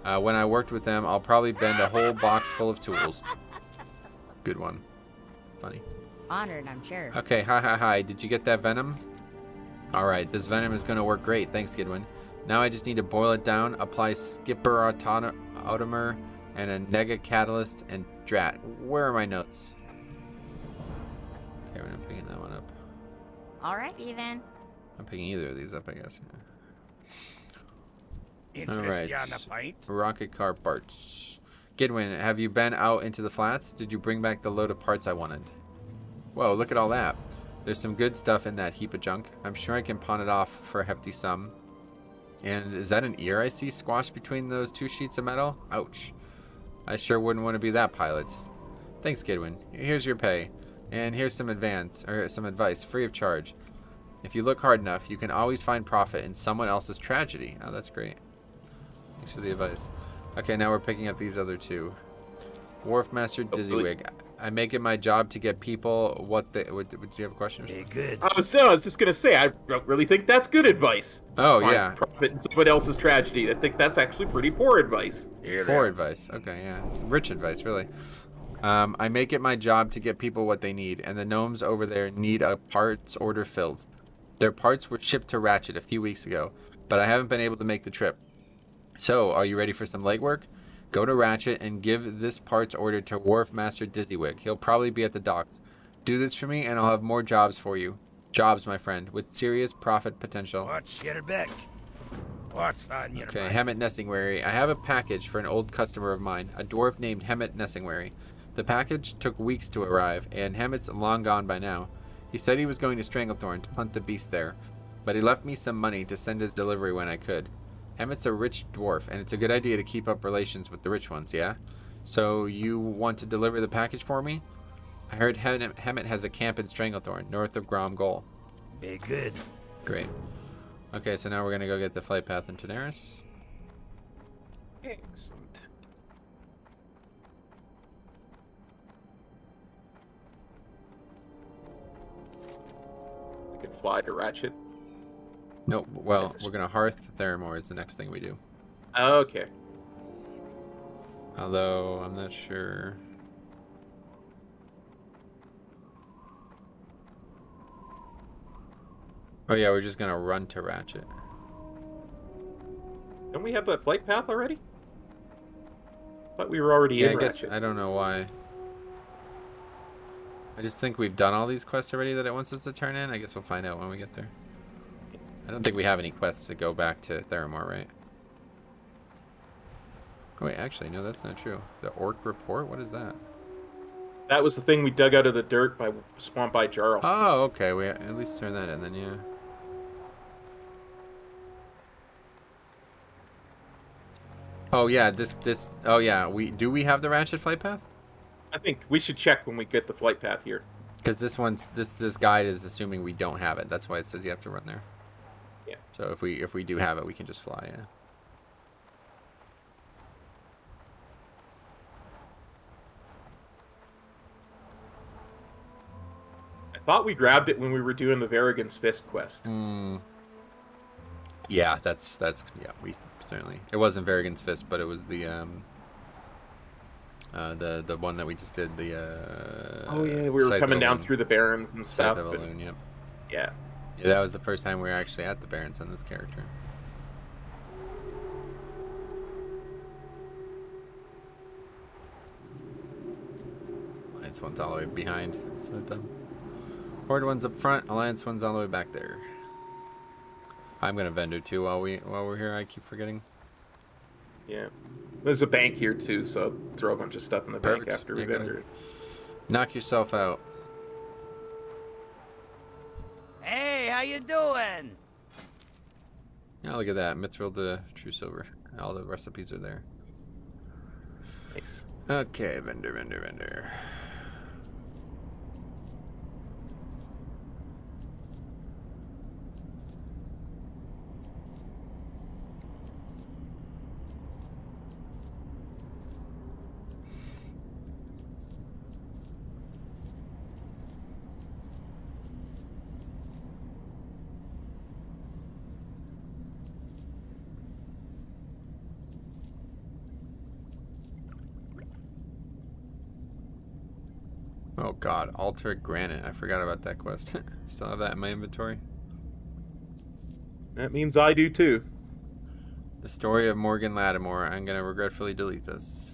When I worked with them, I'll probably bend a whole box full of tools. Good one. Funny. Honored, I'm sure. Okay, hi. Did you get that venom? Alright, this venom is going to work great. Thanks, Gidwin. Now I just need to boil it down, apply skipper automer, and a nega catalyst, and drat. Where are my notes? Okay, we're not picking that one up. Alrighty then. I'm picking either of these up, I guess. Interest you on the pint? Rocket car parts. Gidwin, have you been out into the flats? Did you bring back the load of parts I wanted? Whoa, look at all that. There's some good stuff in that heap of junk. I'm sure I can pawn it off for a hefty sum. And is that an ear I see squashed between those 2 sheets of metal? Ouch. I sure wouldn't want to be that pilot. Thanks, Kidwin. Here's your pay. And here's some advice, free of charge. If you look hard enough, you can always find profit in someone else's tragedy. Oh, that's great. Thanks for the advice. Okay, now we're picking up these other 2. Wharf Master Dizzywig. I make it my job to get people what they... Would you have a question? Hey, good. I was just gonna say, I don't really think that's good advice. Oh, Find yeah. profit in someone else's tragedy. I think that's actually pretty poor advice. Poor advice. Okay, yeah. It's rich advice, really. I make it my job to get people what they need, and the gnomes over there need a parts order filled. Their parts were shipped to Ratchet a few weeks ago, but I haven't been able to make the trip. So, are you ready for some legwork? Go to Ratchet and give this parts order to Wharf Master Dizzywig. He'll probably be at the docks. Do this for me, and I'll have more jobs for you. Jobs, my friend, with serious profit potential. What's your back? What's on your Okay, mind? Hemet Nessingwary. I have a package for an old customer of mine, a dwarf named Hemet Nessingwary. The package took weeks to arrive, and Hemet's long gone by now. He said he was going to Stranglethorn to hunt the beast there, but he left me some money to send his delivery when I could. Hemet's a rich dwarf, and it's a good idea to keep up relations with the rich ones, yeah? So you want to deliver the package for me? I heard Hemet has a camp in Stranglethorn, north of Grom Gol. Hey, good. Great. Okay, so now we're going to go get the flight path in Tenaris. Excellent. We can fly to Ratchet. Nope, well, we're going to Hearth Theramore is the next thing we do. Okay. Although, I'm not sure. Oh yeah, we're just gonna run to Ratchet. Don't we have that flight path already? Thought we were already Yeah, in I guess Ratchet. I don't know why. I just think we've done all these quests already that it wants us to turn in. I guess we'll find out when we get there. I don't think we have any quests to go back to Theramore, right? Oh, wait, actually, no, that's not true. The Orc Report? What is that? That was the thing we dug out of the dirt by Swamp by Jarl. Oh, okay. We at least turn that in then, yeah. Oh yeah, oh yeah, we have the Ratchet flight path? I think we should check when we get the flight path here. Because this guide is assuming we don't have it. That's why it says you have to run there. Yeah. So if we do have it, we can just fly, yeah. I thought we grabbed it when we were doing the Varigan's Fist quest. Yeah, that's yeah, we certainly. It wasn't Varigan's Fist, but it was the one that we just did, Oh yeah, we were Scythe of coming down Elune. through the Barrens and Scythe stuff. of but- Elune, yep. Yeah. Yeah, that was the first time we were actually at the Barrens on this character. Alliance one's all the way behind. So dumb. Horde one's up front. Alliance one's all the way back there. I'm gonna vendor too while we're here. I keep forgetting. Yeah. There's a bank here too, so I'll throw a bunch of stuff in the bank Perfect. after we Yeah, go vendor ahead. it. Knock yourself out. Hey, how you doing? Yeah, look at that. Mithril the True Silver. All the recipes are there. Thanks. Okay, vendor. Oh god, Altar Granite. I forgot about that quest. Still have that in my inventory. That means I do too. The story of Morgan Lattimore. I'm gonna regretfully delete this.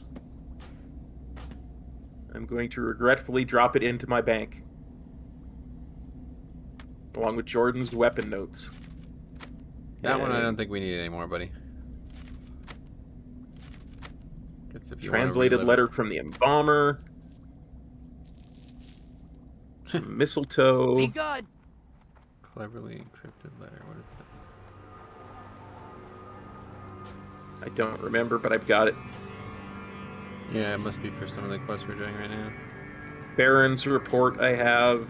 I'm going to regretfully drop it into my bank. Along with Jordan's weapon notes. That one I And don't think we need anymore, buddy. Guess if you wanna Translated relive it. letter from the embalmer. Some mistletoe. Be good. Cleverly encrypted letter. What is that? I don't remember, but I've got it. Yeah, it must be for some of the quests we're doing right now. Baron's report I have.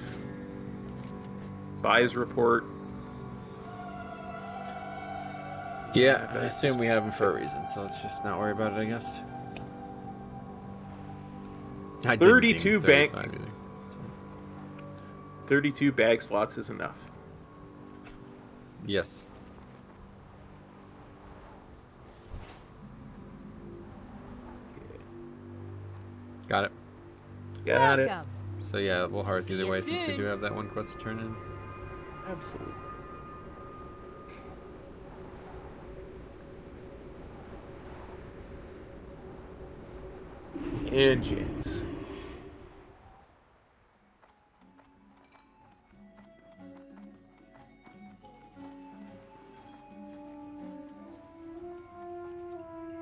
Spy's report. Yeah, I assume we have them for a reason, so let's just not worry about it, I guess. I didn't 32 think bank. 35 either, so. 32 bag slots is enough. Yes. Got it. Got it. Welcome. So yeah, we'll hard See either you way since we soon. do have that one quest to turn in. Absolutely. Engines.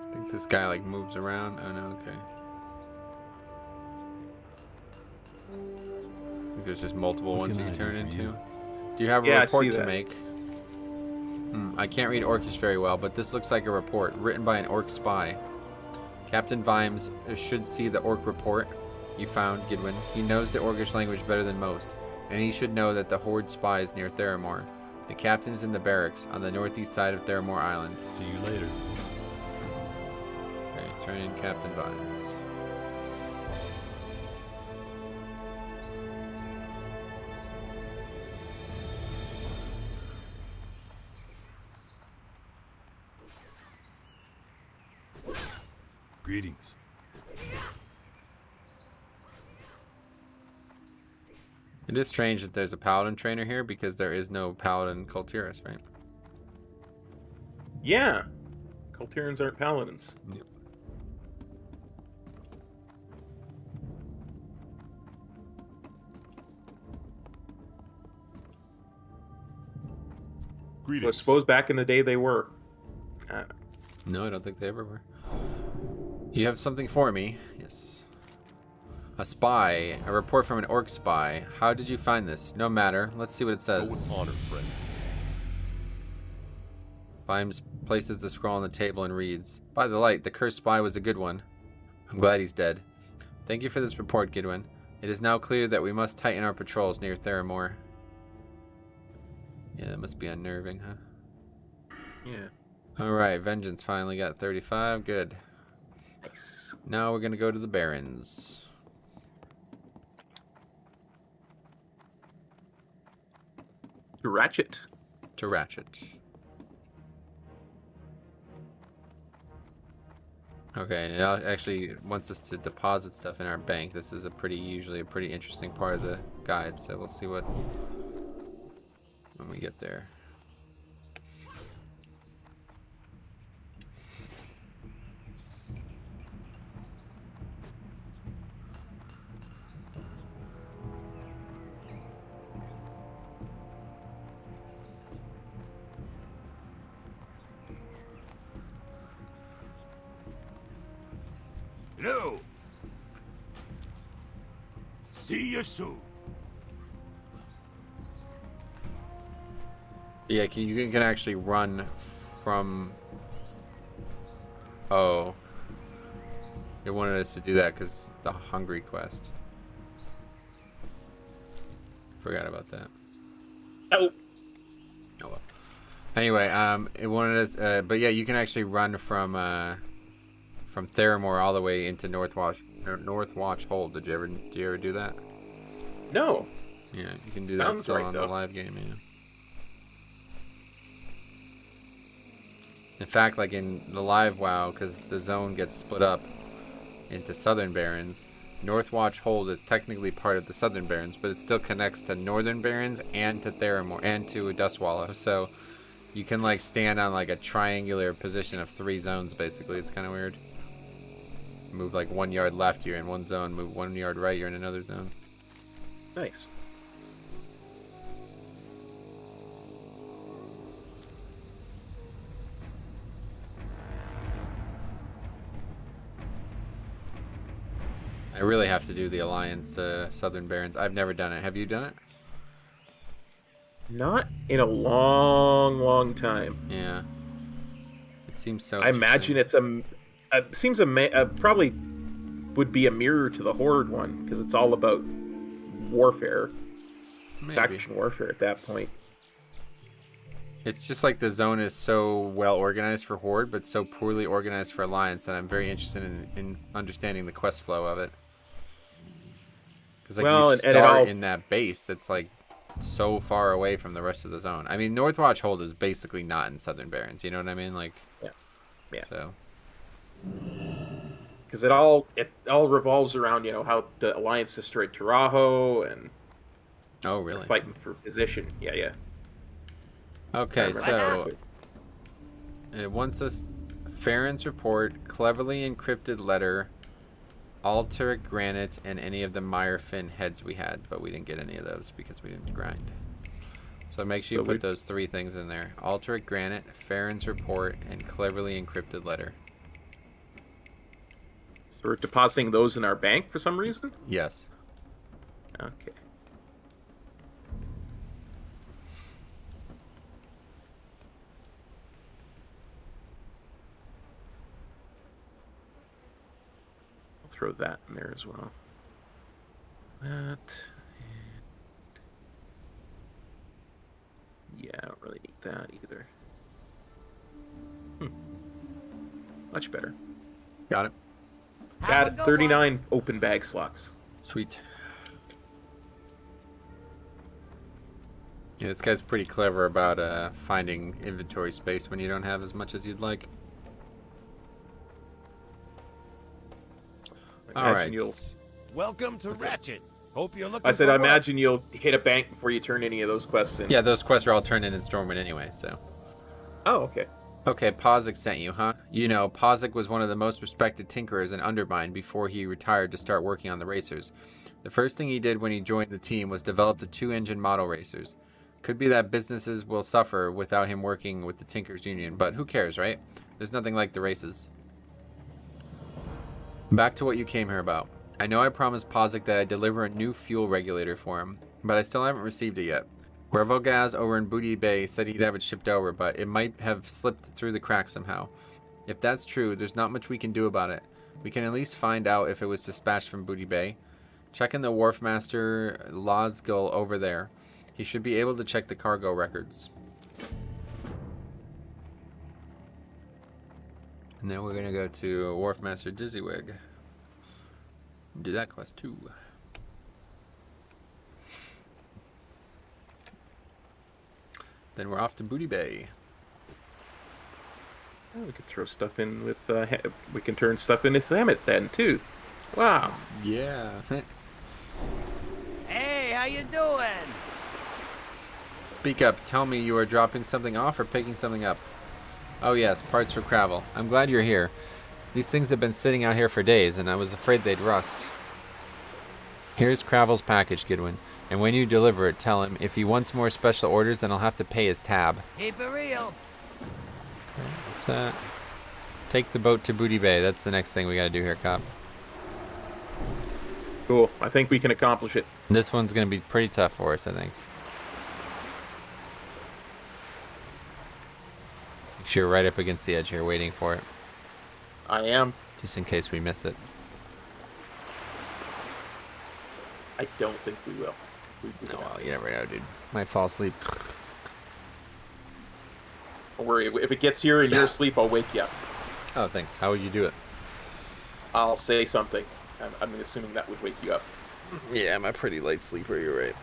I think this guy like moves around. Oh no, okay. I think there's just multiple What ones can you I can turn do it for into. you? Do you have a Yeah, I report see to that. make? I can't read Orcish very well, but this looks like a report written by an Orc spy. Captain Vimes should see the Orc report you found, Gidwin. He knows the Orcish language better than most, and he should know that the Horde spy is near Theramore. The captain is in the barracks on the northeast side of Theramore Island. See you later. Okay, turn in Captain Vimes. Greetings. It is strange that there's a Paladin trainer here because there is no Paladin Kultiris, right? Yeah. Kultirans aren't paladins. Yep. But I Greetings. suppose back in the day they were. No, I don't think they ever were. You have something for me? Yes. A spy. A report from an Orc spy. How did you find this? No matter. Let's see what it Go says. with honor, friend. Vimes places the scroll on the table and reads. By the light, the cursed spy was a good one. I'm glad he's dead. Thank you for this report, Gidwin. It is now clear that we must tighten our patrols near Theramore. Yeah, that must be unnerving, huh? Yeah. Alright, Vengeance finally got 35. Good. Nice. Now we're gonna go to the Barrens. Ratchet. To Ratchet. Okay, now actually wants us to deposit stuff in our bank. This is usually a pretty interesting part of the guide, so we'll see what when we get there. Hello. See you soon. Yeah, you can actually run from... Oh. It wanted us to do that because the Hungry quest. Forgot about that. Oh. Oh well. Anyway, it wanted us... but yeah, you can actually run from Theramore all the way into Northwatch Hold. Did you ever do that? No. Yeah, you can do that Sounds still right, on though. the live game, yeah. In fact, like in the live WoW, because the zone gets split up into Southern Barrens, Northwatch Hold is technically part of the Southern Barrens, but it still connects to Northern Barrens and to Theramore and to Dustwallow. So you can like stand on like a triangular position of 3 zones basically. It's kind of weird. Move like 1 yard left, you're in one zone. Move 1 yard right, you're in another zone. Nice. I really have to do the Alliance Southern Barons. I've never done it. Have you done it? Not in a long time. Yeah. It seems so. I imagine it's probably would be a mirror to the Horde one because it's all about warfare, faction warfare at that point. It's just like the zone is so well organized for Horde, but so poorly organized for Alliance, and I'm very interested in understanding the quest flow of it. Because you start in that base that's like so far away from the rest of the zone. I mean, Northwatch Hold is basically not in Southern Barrens. You know what I mean? Like, yeah. So. Because it all revolves around how the Alliance destroyed Taraho and really fighting for position. Yeah. Okay, so it wants us Farron's report, cleverly encrypted letter, Alteric granite, and any of the Myrefin heads we had, but we didn't get any of those because we didn't grind. So make sure you put those 3 things in there: Alteric granite, Farron's report, and cleverly encrypted letter. So we're depositing those in our bank for some reason? Yes. Okay. I'll throw that in there as well. That. Yeah, I don't really need that either. Much better. Got it. Got 39 open bag slots. Sweet. Yeah, this guy's pretty clever about finding inventory space when you don't have as much as you'd like. All right. Welcome to Ratchet. Hope you're looking. I said, I imagine you'll hit a bank before you turn any of those quests in. Yeah, those quests are all turned in Stormwind anyway, so. Oh, okay. Okay, Pazik sent you, huh? You know, Pazik was one of the most respected tinkerers in Undermine before he retired to start working on the racers. The first thing he did when he joined the team was develop the 2-engine model racers. Could be that businesses will suffer without him working with the Tinkers Union, but who cares, right? There's nothing like the races. Back to what you came here about. I know I promised Pazik that I'd deliver a new fuel regulator for him, but I still haven't received it yet. Revelgaz over in Booty Bay said he'd have it shipped over, but it might have slipped through the cracks somehow. If that's true, there's not much we can do about it. We can at least find out if it was dispatched from Booty Bay. Check in the Wharfmaster Lozgul over there. He should be able to check the cargo records. And then we're going to go to Wharfmaster Dizzywig. Do that quest too. Then we're off to Booty Bay. Oh, we could throw stuff in with. We can turn stuff into Thamet then too. Wow. Yeah. Hey, how you doing? Speak up. Tell me you are dropping something off or picking something up. Oh yes, parts for Cravel. I'm glad you're here. These things have been sitting out here for days, and I was afraid they'd rust. Here's Cravel's package, Goodwin. And when you deliver it, tell him if he wants more special orders, then I'll have to pay his tab. Keep it real. Okay, let's take the boat to Booty Bay. That's the next thing we got to do here, Cop. Cool. I think we can accomplish it. This one's going to be pretty tough for us, I think. Make sure you're right up against the edge here, waiting for it. I am. Just in case we miss it. I don't think we will. No, well, you never know, dude. Might fall asleep. Don't worry. If it gets here and you're asleep, I'll wake you up. Oh, thanks. How would you do it? I'll say something. I'm assuming that would wake you up. Yeah, I'm a pretty light sleeper. You're right.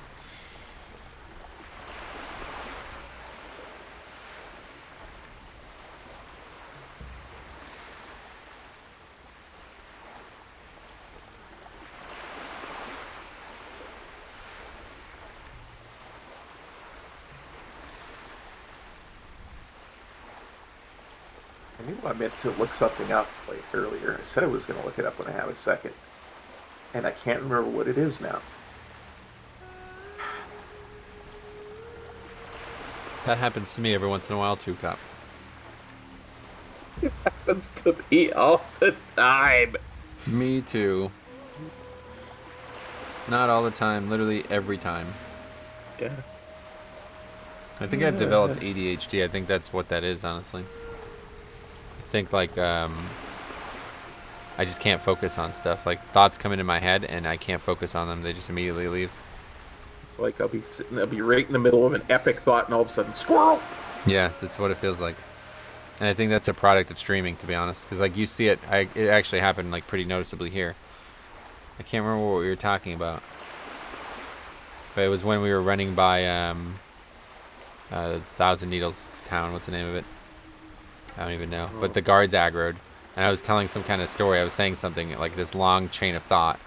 I knew I meant to look something up earlier. I said I was going to look it up when I have a second. And I can't remember what it is now. That happens to me every once in a while too, Cop. It happens to me all the time. Me too. Not all the time. Literally every time. Yeah. I think I've developed ADHD. I think that's what that is, honestly. I think, like, I just can't focus on stuff. Like, thoughts come into my head, and I can't focus on them. They just immediately leave. It's like I'll be right in the middle of an epic thought, and all of a sudden, squirrel! Yeah, that's what it feels like. And I think that's a product of streaming, to be honest. Because, like, you see it, it actually happened, like, pretty noticeably here. I can't remember what we were talking about. But it was when we were running by, Thousand Needles Town. What's the name of it? I don't even know. But the guards aggroed. And I was telling some kind of story. I was saying something, like this long chain of thought.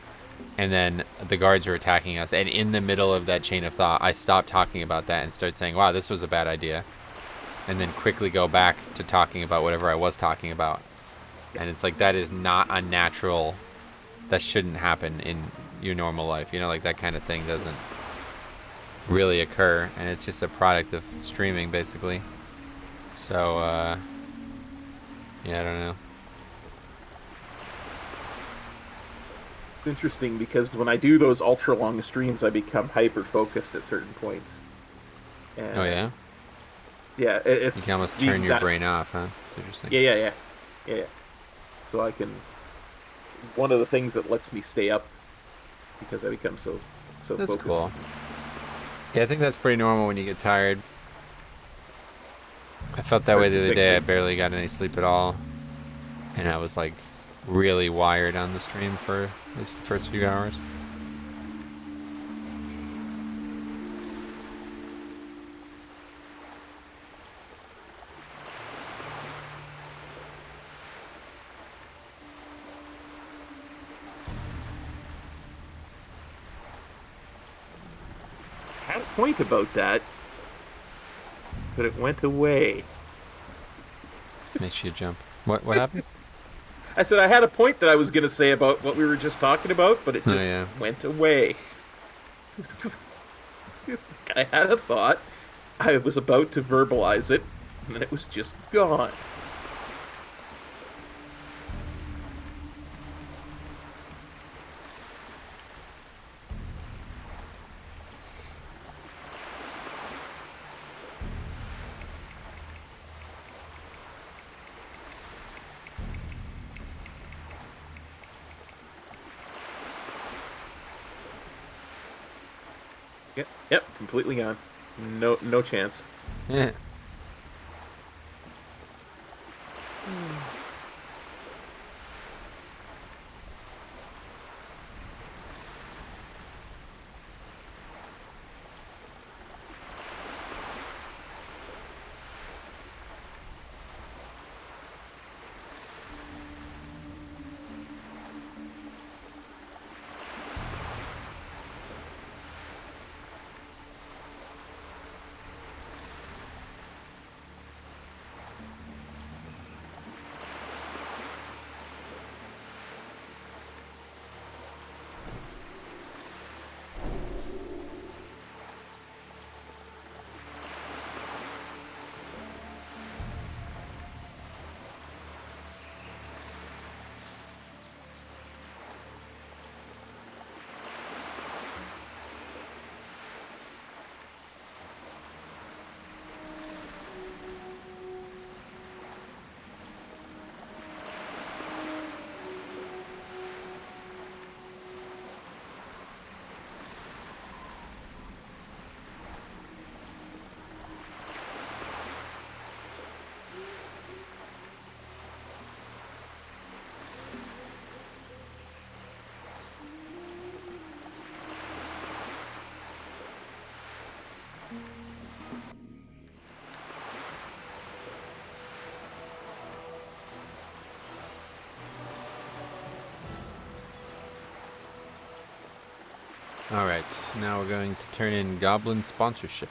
And then the guards were attacking us. And in the middle of that chain of thought, I stopped talking about that and started saying, wow, this was a bad idea. And then quickly go back to talking about whatever I was talking about. And it's like, that is not a natural... That shouldn't happen in your normal life. You know, like that kind of thing doesn't really occur. And it's just a product of streaming, basically. So, yeah, I don't know. It's interesting because when I do those ultra long streams, I become hyper focused at certain points. And Oh, yeah? yeah, it's You can almost turn your brain off, huh? It's interesting. Yeah. So I can. It's one of the things that lets me stay up because I become so That's focused. cool. Yeah, I think that's pretty normal when you get tired. I felt that way the other day. I barely got any sleep at all. And I was like really wired on the stream for at least the first few hours. I had a point about that, but it went away. Makes you jump. What happened? I said I had a point that I was going to say about what we were just talking about, but it Oh, just yeah. went away. It's like I had a thought, I was about to verbalize it, and then it was just gone. Yep, completely gone. No chance. Yeah. All right, now we're going to turn in Goblin sponsorship.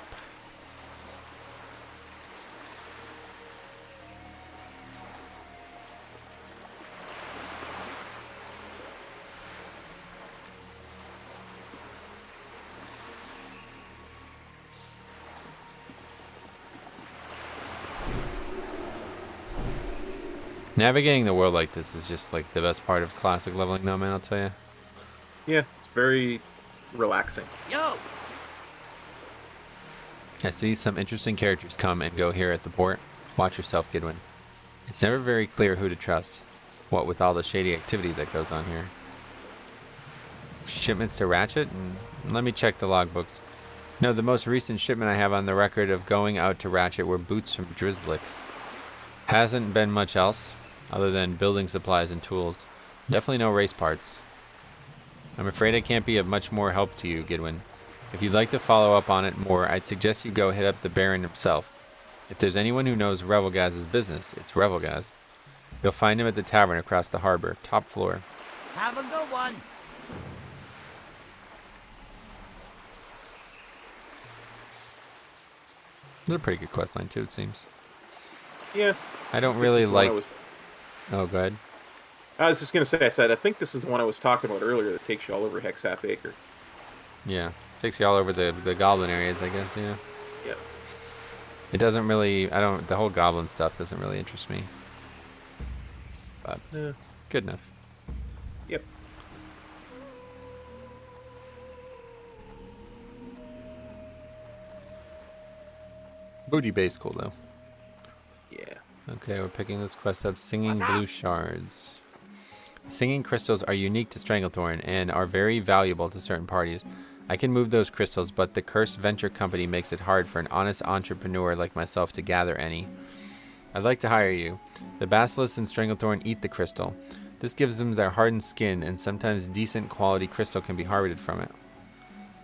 Navigating the world like this is just like the best part of classic leveling though, man, I'll tell you. Yeah, it's very relaxing. Yo! I see some interesting characters come and go here at the port. Watch yourself, Gidwin. It's never very clear who to trust. What with all the shady activity that goes on here. Shipments to Ratchet? Let me check the logbooks. No, the most recent shipment I have on the record of going out to Ratchet were boots from Drizzlick. Hasn't been much else, other than building supplies and tools. Definitely no race parts. I'm afraid I can't be of much more help to you, Gidwin. If you'd like to follow up on it more, I'd suggest you go hit up the Baron himself. If there's anyone who knows Revelgaz's business, it's Revelgaz. You'll find him at the tavern across the harbor, top floor. Have a good one. It's a pretty good quest line too, it seems. Yeah. I don't This really is the one like... Oh, go ahead. I was just gonna say. I think this is the one I was talking about earlier that takes you all over Hex Half Acre. Yeah. Takes you all over the goblin areas, I guess, yeah. Yeah. It doesn't really... the whole goblin stuff doesn't really interest me. But, good enough. Yep. Booty base cool, though. Yeah. Okay, we're picking this quest up. Singing Blue Shards. Singing crystals are unique to Stranglethorn and are very valuable to certain parties. I can move those crystals, but the cursed venture company makes it hard for an honest entrepreneur like myself to gather any. I'd like to hire you. The basilisks in Stranglethorn eat the crystal. This gives them their hardened skin, and sometimes decent quality crystal can be harvested from it.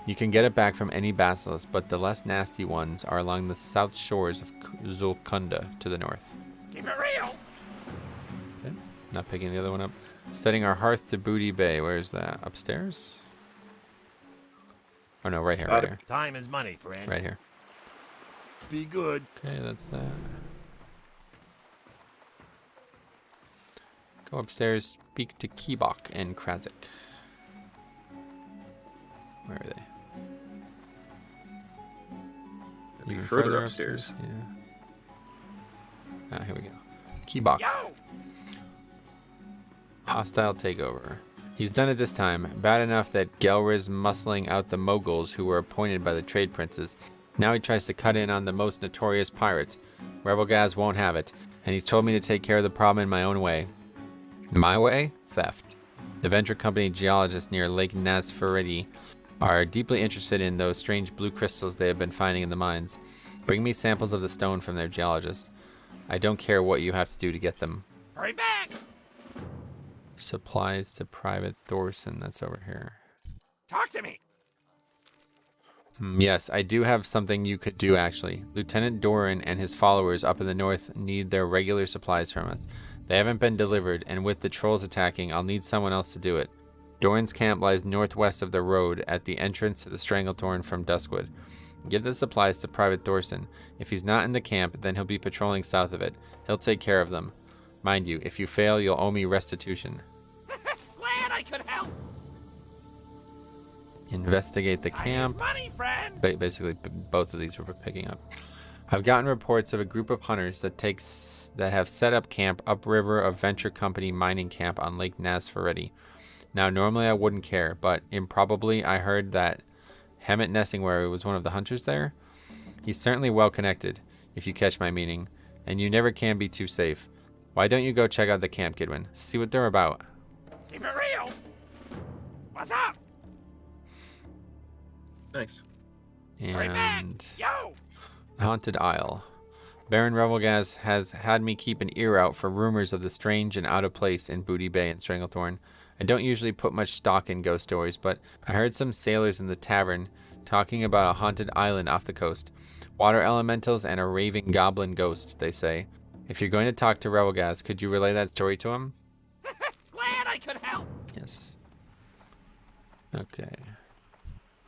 You can get it back from any basilisk, but the less nasty ones are along the south shores of Zulkunda to the north. Keep it real. Okay. Not picking the other one up. Setting our hearth to Booty Bay. Where's that? Upstairs? Oh no, right here, right here. Time is money, friend. Right here. Be good. Okay, that's that. Go upstairs, speak to Kibok and Krazik. Where are they? Even further upstairs. Yeah. Ah, here we go. Kibok. Yo! Hostile takeover. He's done it this time. Bad enough that Gelriz muscling out the moguls who were appointed by the trade princes. Now he tries to cut in on the most notorious pirates. Revelgaz won't have it, and he's told me to take care of the problem in my own way. My way? Theft. The venture company geologists near Lake Nasferidi are deeply interested in those strange blue crystals they have been finding in the mines. Bring me samples of the stone from their geologist. I don't care what you have to do to get them. Hurry back! Supplies to Private Thorson. That's over here. Talk to me. Yes, I do have something you could do, actually. Lieutenant Doran and his followers up in the north need their regular supplies from us. They haven't been delivered, and with the trolls attacking, I'll need someone else to do it. Doran's camp lies northwest of the road at the entrance to the Stranglethorn from Duskwood. Give the supplies to Private Thorson. If he's not in the camp, then he'll be patrolling south of it. He'll take care of them. Mind you, if you fail, you'll owe me restitution. Glad I could help. Investigate the Time camp. is money, friend. Basically, both of these we're picking up. I've gotten reports of a group of hunters that have set up camp upriver of Venture Company mining camp on Lake Nasferidi. Now, normally I wouldn't care, but improbably I heard that Hemet Nessingwary was one of the hunters there. He's certainly well connected, if you catch my meaning, and you never can be too safe. Why don't you go check out the camp, Gidwin? See what they're about. Keep it real. What's up? Nice. Hurry back. And Yo! Haunted Isle. Baron Revelgaz has had me keep an ear out for rumors of the strange and out of place in Booty Bay and Stranglethorn. I don't usually put much stock in ghost stories, but I heard some sailors in the tavern talking about a haunted island off the coast. Water elementals and a raving goblin ghost, they say. If you're going to talk to Revelgaz, could you relay that story to him? Glad I could help. Yes. Okay.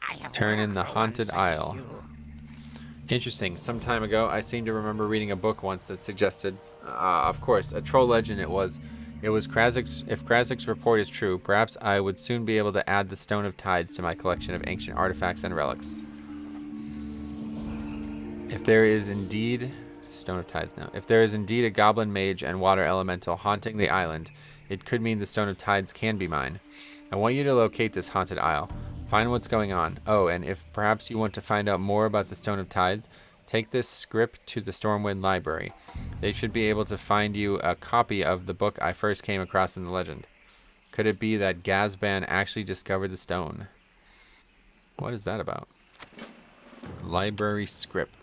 I have Turn in work the for one Haunted such as Isle. you. Interesting. Some time ago, I seem to remember reading a book once that suggested, of course, a troll legend it was. It was Krazik's. If Krazik's report is true, perhaps I would soon be able to add the Stone of Tides to my collection of ancient artifacts and relics. If there is indeed... Stone of Tides now. If there is indeed a goblin mage and water elemental haunting the island, it could mean the Stone of Tides can be mine. I want you to locate this haunted isle. Find what's going on. Oh, and if perhaps you want to find out more about the Stone of Tides, take this script to the Stormwind Library. They should be able to find you a copy of the book I first came across in the legend. Could it be that Gazban actually discovered the stone? What is that about? Library script.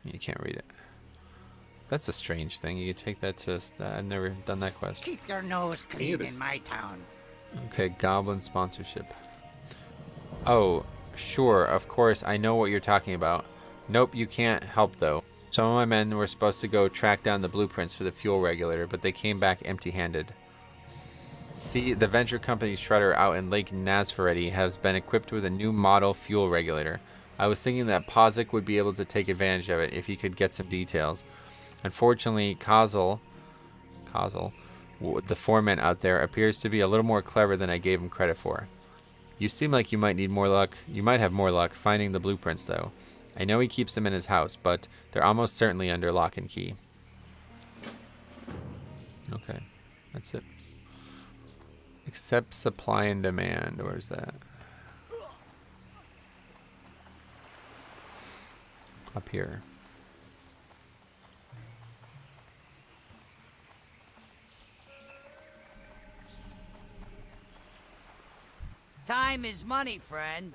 You can't read it. That's a strange thing. You could take that to... I've never done that quest. Keep your nose clean Either. in my town. Okay, Goblin sponsorship. Oh, sure, of course, I know what you're talking about. Nope, you can't help though. Some of my men were supposed to go track down the blueprints for the fuel regulator, but they came back empty-handed. See, the venture company Shredder out in Lake Nazfareti has been equipped with a new model fuel regulator. I was thinking that Pazik would be able to take advantage of it if he could get some details. Unfortunately, Kazel, the foreman out there, appears to be a little more clever than I gave him credit for. You seem like you might need more luck. You might have more luck finding the blueprints, though. I know he keeps them in his house, but they're almost certainly under lock and key. Okay, that's it. Accept supply and demand. Where's that? Up here. Time is money, friend.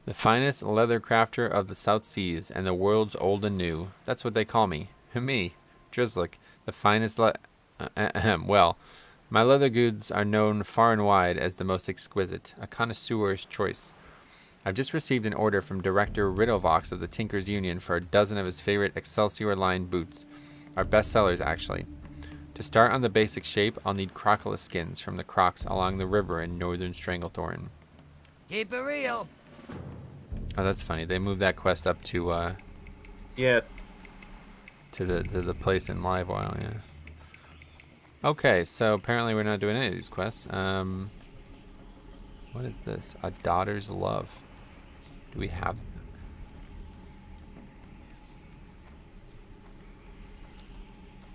The finest leather crafter of the South Seas and the world's old and new. That's what they call me. Me, Drizzlick, the finest well, my leather goods are known far and wide as the most exquisite, a connoisseur's choice. I've just received an order from Director Riddlevox of the Tinkers Union for a dozen of his favorite Excelsior-lined boots. Our best sellers, actually. To start on the basic shape, I'll need crocodile skins from the crocs along the river in northern Stranglethorn. Keep it real. Oh, that's funny. They moved that quest up to Yeah. to the place in Livewire, yeah. Okay, so apparently we're not doing any of these quests. What is this? A daughter's love. Do we have them?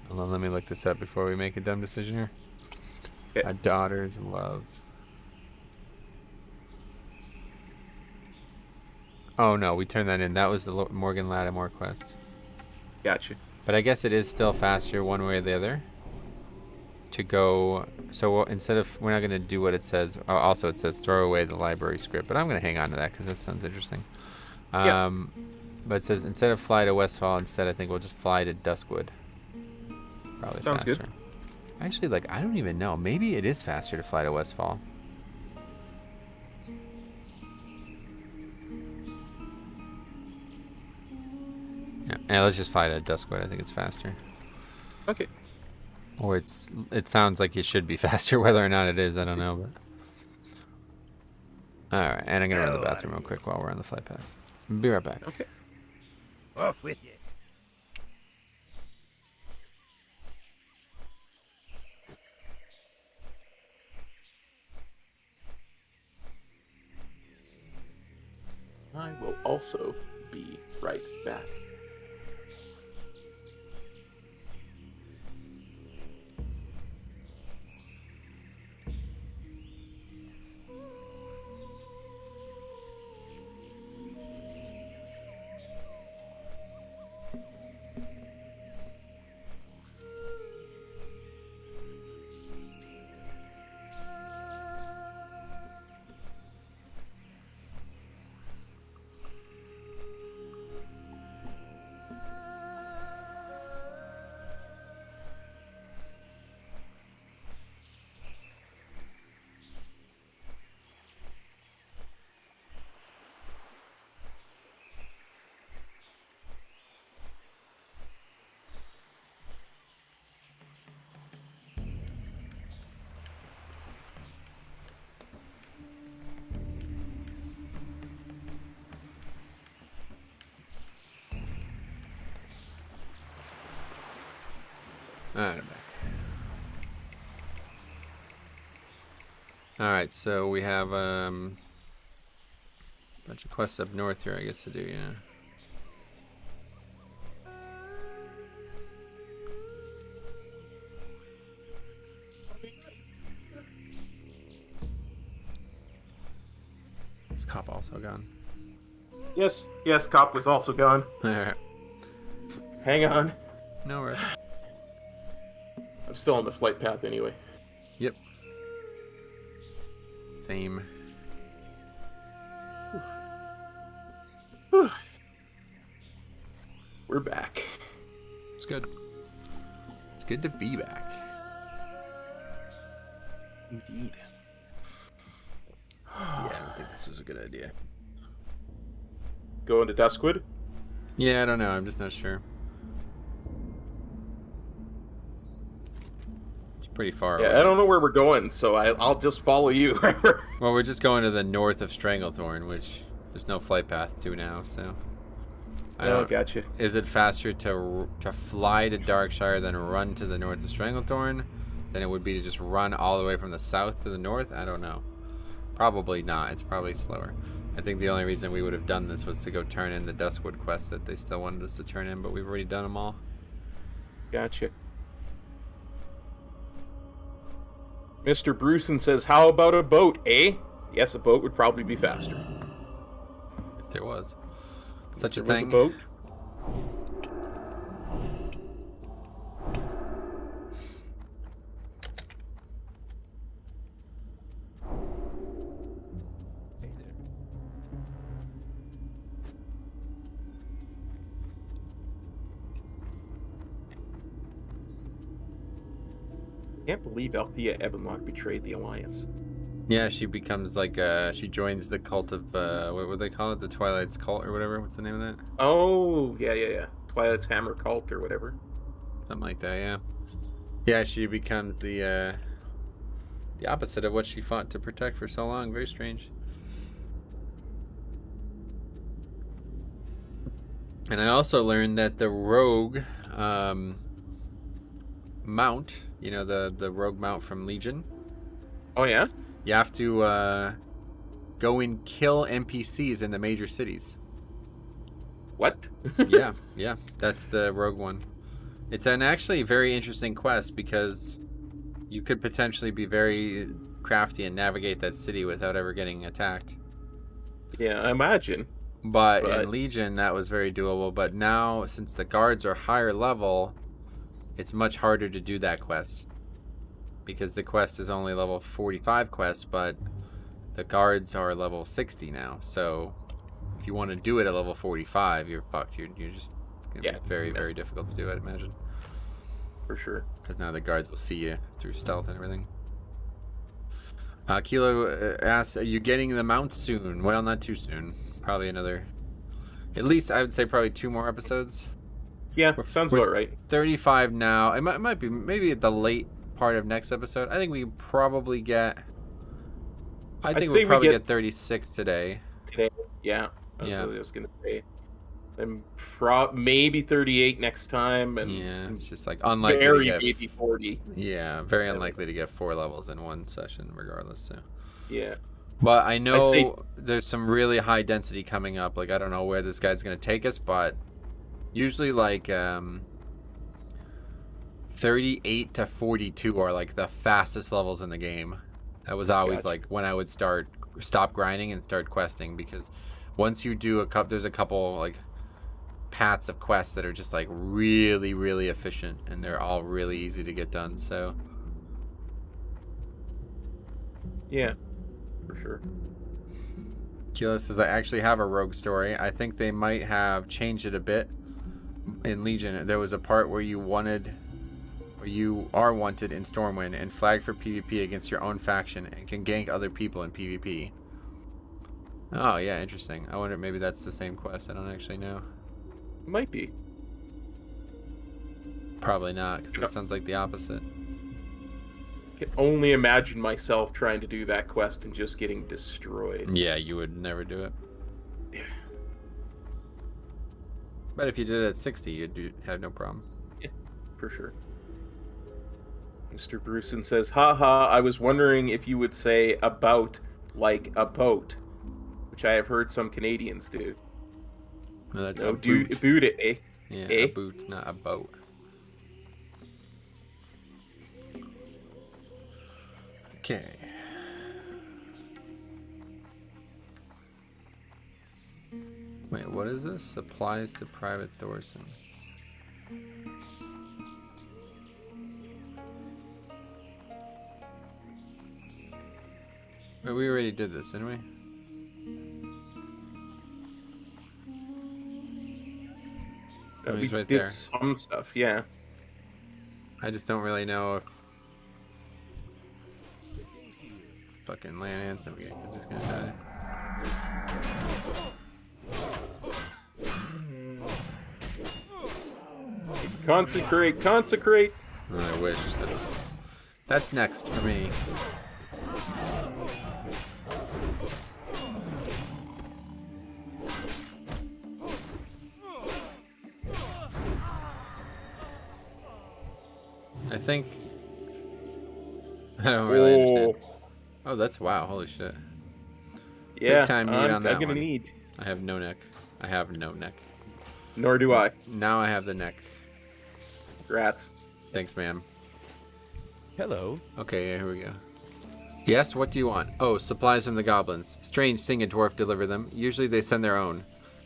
Hold on, let me look this up before we make a dumb decision here. Okay. A daughter's love. Oh no, we turned that in. That was the Morgan Lattimore quest. Gotcha. But I guess it is still faster one way or the other. To go, so instead of, we're not going to do what it says. Oh, also it says throw away the library script, but I'm going to hang on to that because that sounds interesting. Yeah. But it says instead of fly to Westfall, instead I think we'll just fly to Duskwood. Probably Sounds faster. good. Actually, like, I don't even know. Maybe it is faster to fly to Westfall. Yeah, let's just fly to Duskwood. I think it's faster. Okay. Or it sounds like it should be faster. Whether or not it is, I don't know. But all right, and I'm gonna run to the bathroom real quick while we're on the flight path. Be right back. Okay. Off with you. I will also be right back. Alright, I'm back. Alright, so we have a bunch of quests up north here, I guess, to do, yeah. Cop also gone. Yes, Cop was also gone. Alright. Hang on. No worries. I'm still on the flight path anyway. Yep. Same. We're back. It's good. It's good to be back. Indeed. Yeah, I don't think this was a good idea. Going to Duskwood? Yeah, I don't know. I'm just not sure. It's pretty far away. Yeah, I don't know where we're going, so I'll just follow you. Well, we're just going to the north of Stranglethorn, which there's no flight path to now, so... Oh, gotcha. Is it faster to fly to Darkshire than run to the north of Stranglethorn than it would be to just run all the way from the south to the north? I don't know. Probably not. It's probably slower. I think the only reason we would have done this was to go turn in the Duskwood quest that they still wanted us to turn in, but we've already done them all. Gotcha. Mr. Bruceson says, how about a boat, eh? Yes, a boat would probably be faster. If there was such a There was thing. a boat. I can't believe Althea Ebonlock betrayed the Alliance. Yeah, she becomes like she joins the cult of what would they call it? The Twilight's cult or whatever. What's the name of that? Oh, yeah. Twilight's Hammer cult or whatever. Something like that, yeah. Yeah, she becomes the opposite of what she fought to protect for so long. Very strange. And I also learned that the rogue mount, you know, the rogue mount from Legion, Oh, yeah? you have to go and kill NPCs in the major cities. What? Yeah, that's the rogue one. It's an actually very interesting quest because you could potentially be very crafty and navigate that city without ever getting attacked. Yeah, I imagine. But in Legion, that was very doable. But now, since the guards are higher level, it's much harder to do that quest. Because the quest is only level 45 quest, but the guards are level 60 now. So if you want to do it at level 45, you're fucked. You're just going to be very, very difficult to do, I'd imagine. For sure. Because now the guards will see you through stealth and everything. Kilo asks, are you getting the mount soon? Well, not too soon. Probably another... At least, I would say probably 2 more episodes. Yeah, sounds about right. 35 now. It might be maybe at the late part of next episode. I think we probably get... I think we'll probably get 36 today. Today, yeah. That's what I was going to say. And maybe 38 next time. And yeah, it's just like unlikely very to get... maybe 40. Yeah, very unlikely to get 4 levels in one session regardless, so... Yeah. But I know there's some really high density coming up. Like, I don't know where this guy's going to take us, but usually like 38 to 42 are like the fastest levels in the game. That was always like when I would stop grinding and start questing, because once you do there's a couple like paths of quests that are just like really, really efficient, and they're all really easy to get done, so. Yeah. For sure. Kilo says, I actually have a rogue story. I think they might have changed it a bit in Legion. There was a part where you are wanted in Stormwind and flagged for PvP against your own faction and can gank other people in PvP. Oh, yeah, interesting. I wonder if maybe that's the same quest. I don't actually know. Might be. Probably not, because it sounds like the opposite. I can only imagine myself trying to do that quest and just getting destroyed. Yeah, you would never do it. Yeah. But if you did it at 60, you'd have no problem. Yeah, for sure. Mr. Bruceson says, haha, I was wondering if you would say about like a boat, which I have heard some Canadians do. No, that's No, a boot. boot it, eh? Yeah, eh? a boot, not a boat. Okay. Wait, what is this? Supplies to Private Thorson. Wait, we already did this, didn't we? Oh, We he's right did there. some stuff, yeah. I just don't really know if fucking land handsome again because he's gonna die. Consecrate, consecrate. Oh, I wish. That's next for me. I think I don't really understand. Oh, that's wow! Holy shit! Yeah, Big time need on that I'm gonna one. need. I have no neck. I have no neck. Nor do I. Now I have the neck. Rats. Thanks, ma'am. Hello. Okay, yeah, here we go. Yes, what do you want? Oh, supplies from the goblins. Strange seeing a dwarf deliver them. Usually they send their own.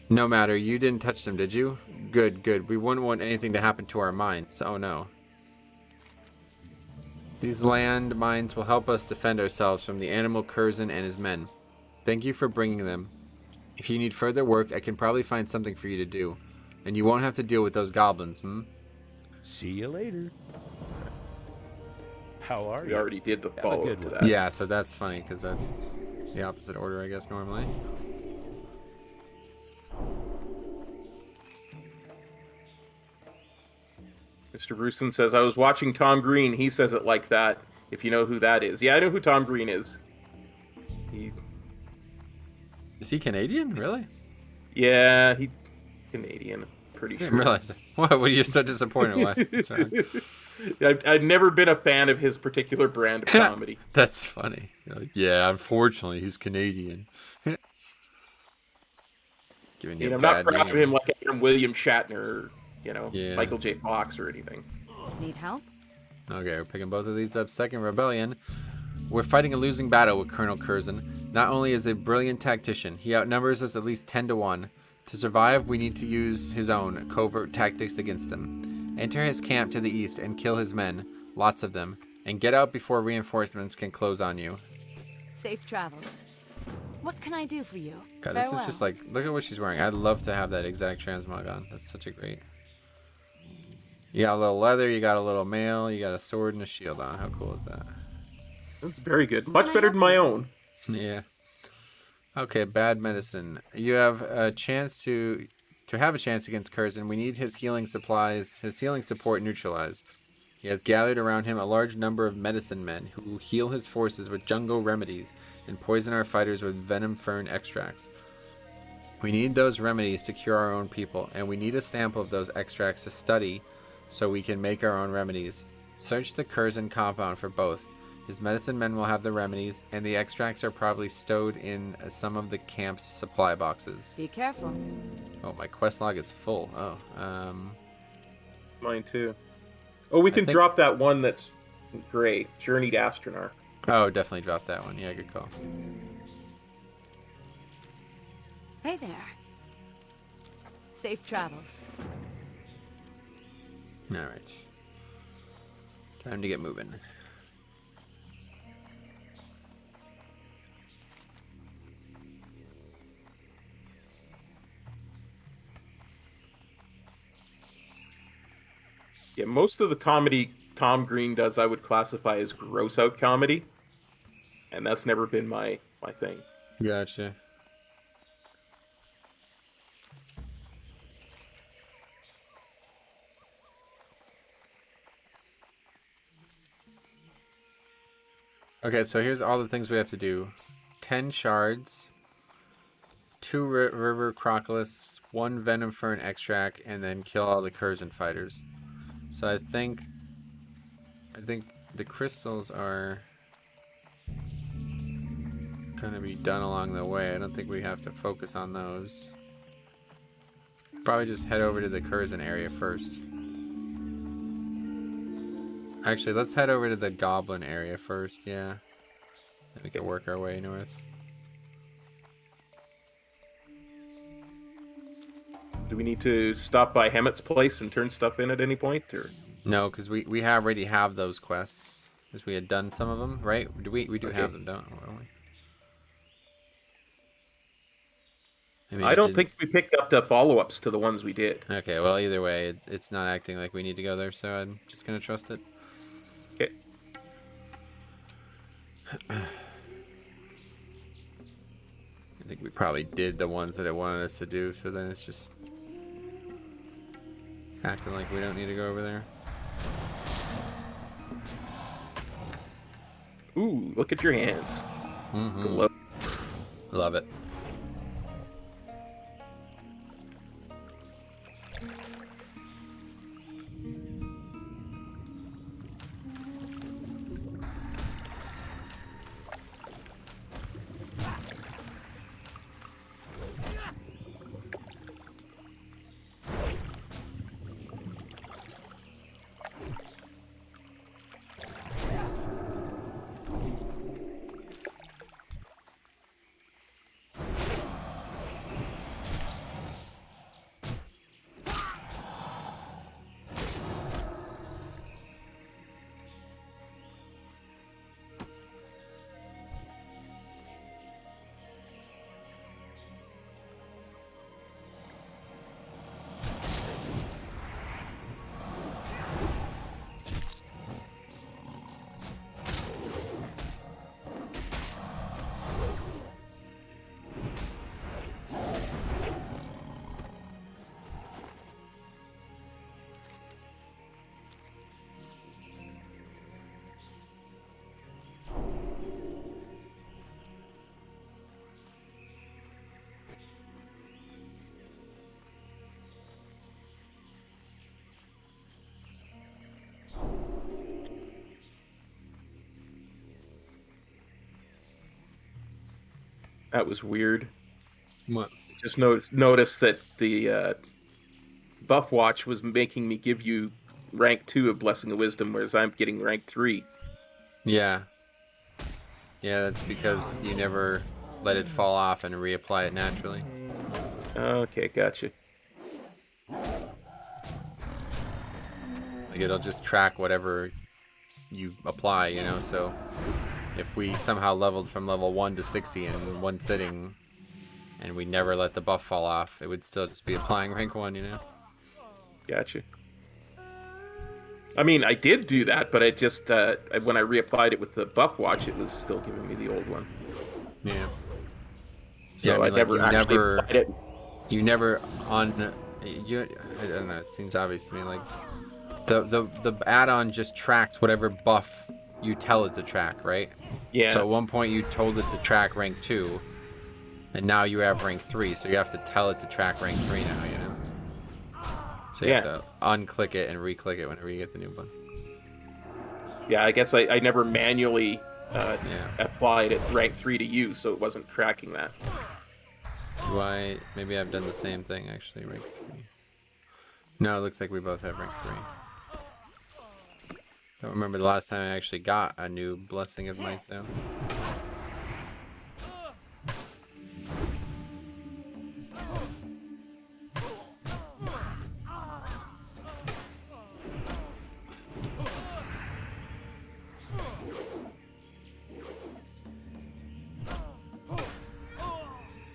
No matter, you didn't touch them, did you? Good, good. We wouldn't want anything to happen to our mines. Oh no. These land mines will help us defend ourselves from the animal Curzon and his men. Thank you for bringing them. If you need further work, I can probably find something for you to do. And you won't have to deal with those goblins, See you later. How are We you? already did the Have a follow good up to one. that. Yeah, so that's funny, because that's the opposite order, I guess, normally. Mr. Bruson says, I was watching Tom Green. He says it like that, if you know who that is. Yeah, I know who Tom Green is. Is he Canadian? Really? Yeah, he Canadian, pretty I sure. didn't realize that. What? Were you so disappointed? Why? What's wrong? I've never been a fan of his particular brand of comedy. That's funny. You're like, yeah, unfortunately, he's Canadian. Giving you a I'm not bad proud of name. him like I'm William Shatner or, Yeah. Michael J. Fox or anything. Need help? Okay, we're picking both of these up. Second rebellion. We're fighting a losing battle with Colonel Curzon. Not only is he a brilliant tactician, he outnumbers us at least 10 to 1. To survive, we need to use his own covert tactics against him. Enter his camp to the east and kill his men, lots of them, and get out before reinforcements can close on you. Safe travels. What can I do for you? God, this is Farewell. just like, look at what she's wearing. I'd love to have that exact transmog on. That's such a great. You got a little leather, you got a little mail, you got a sword and a shield on. How cool is that? That's very good. Much better than my own. Yeah. Okay, bad medicine. You have a chance to have a chance against Curzon. We need his healing supplies, his healing support neutralized. He has gathered around him a large number of medicine men who heal his forces with jungle remedies and poison our fighters with venom fern extracts. We need those remedies to cure our own people, and we need a sample of those extracts to study so we can make our own remedies. Search the Curzon compound for both. His medicine men will have the remedies, and the extracts are probably stowed in some of the camp's supply boxes. Be careful. Oh, my quest log is full. Oh, Mine too. Oh, we can think- drop that one that's gray. Journey to Astronarch. oh, definitely drop that one. Yeah, good call. Hey there. Safe travels. All right. Time to get moving. Yeah, most of the comedy Tom Green does I would classify as gross out comedy. And that's never been my thing. Gotcha. Okay, so here's all the things we have to do. 10 shards, 2 river crocolists, 1 venom fern extract, and then kill all the Curzon fighters. So I think the crystals are gonna be done along the way. I don't think we have to focus on those. Probably just head over to the Curzon area first. Actually, let's head over to the Goblin area first, yeah. Then we can work our way north. Do we need to stop by Hemmett's place and turn stuff in at any point, or? No, because we already have those quests. Because we had done some of them, right? We do Okay. have them, don't we? I mean, I don't think we picked up the follow-ups to the ones we did. Okay, well, either way, it's not acting like we need to go there, so I'm just gonna trust it. Okay. I think we probably did the ones that it wanted us to do, so then it's just acting like we don't need to go over there. Ooh, look at your hands. Mm-hmm. Glow. Love it. That was weird. What? Just noticed that the buff watch was making me give you rank 2 of Blessing of Wisdom, whereas I'm getting rank 3. Yeah. Yeah, that's because you never let it fall off and reapply it naturally. Okay, gotcha. Like, it'll just track whatever you apply, you know, so if we somehow leveled from level 1 to 60 in one sitting and we never let the buff fall off, it would still just be applying rank 1, you know? Gotcha. I mean, I did do that, but I just when I reapplied it with the buff watch, it was still giving me the old one. Yeah. So Yeah, I mean, I like, never you actually never- applied it. You never on you. I don't know. It seems obvious to me. Like the add-on just tracks whatever buff you tell it to track, right? Yeah. So at one point you told it to track rank 2, and now you have rank 3. So you have to tell it to track rank 3 now. You know. So you have to unclick it and re-click it whenever you get the new one. Yeah, I guess I never manually Yeah. applied it rank 3 to you, so it wasn't tracking that. Do I? Maybe I've done the same thing actually. Rank 3. No, it looks like we both have rank 3. Don't remember the last time I actually got a new Blessing of Might though.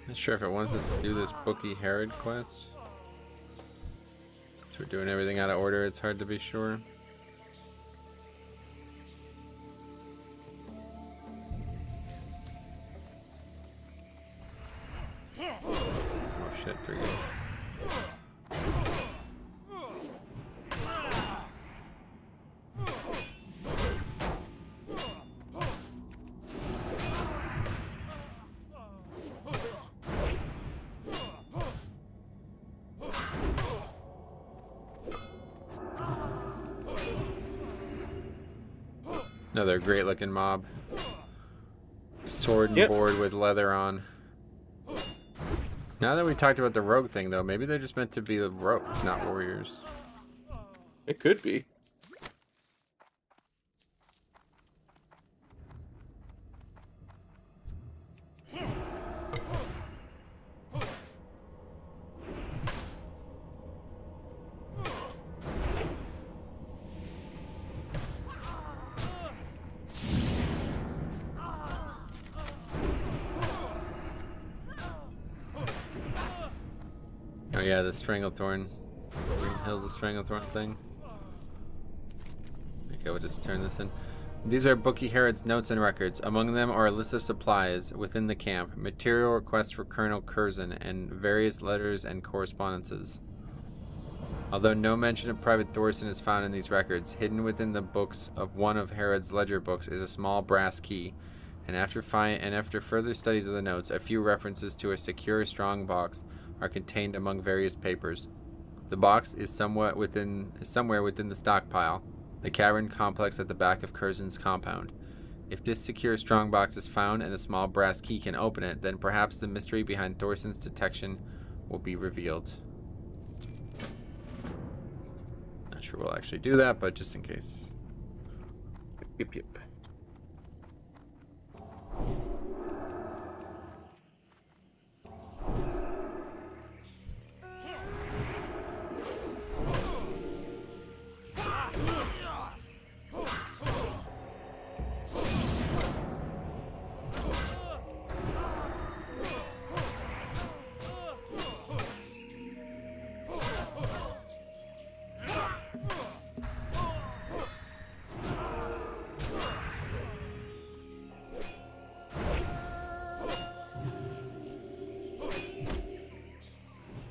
Not sure if it wants us to do this Bookie Herod quest. Since we're doing everything out of order, it's hard to be sure. Oh shit, 3 goes. Another great looking mob. Sword and board with leather on. Now that we talked about the rogue thing though, maybe they're just meant to be the rogues, not warriors. It could be. yeah, the Stranglethorn. Green Hills, the Stranglethorn thing. Okay, we'll just turn this in. These are Bookie Herod's notes and records. Among them are a list of supplies within the camp, material requests for Colonel Curzon, and various letters and correspondences. Although no mention of Private Thorson is found in these records, hidden within the books of one of Herod's ledger books is a small brass key, and after further studies of the notes, a few references to a secure, strong box are contained among various papers. The box is somewhere within the stockpile, the cavern complex at the back of Curzon's compound. If this secure, strong box is found and the small brass key can open it, then perhaps the mystery behind Thorson's detection will be revealed. Not sure we'll actually do that, but just in case. Yep.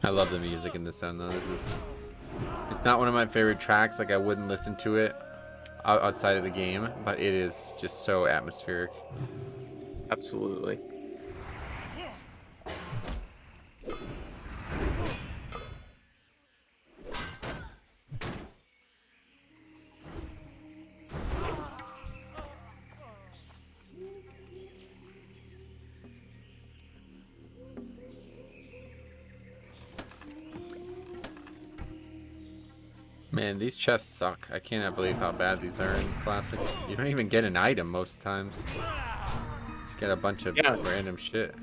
I love the music in this sound though. It's not one of my favorite tracks. Like I wouldn't listen to it outside of the game, but it is just so atmospheric. Absolutely. Man, these chests suck. I cannot believe how bad these are in Classic. You don't even get an item most times. Just get a bunch of random shit.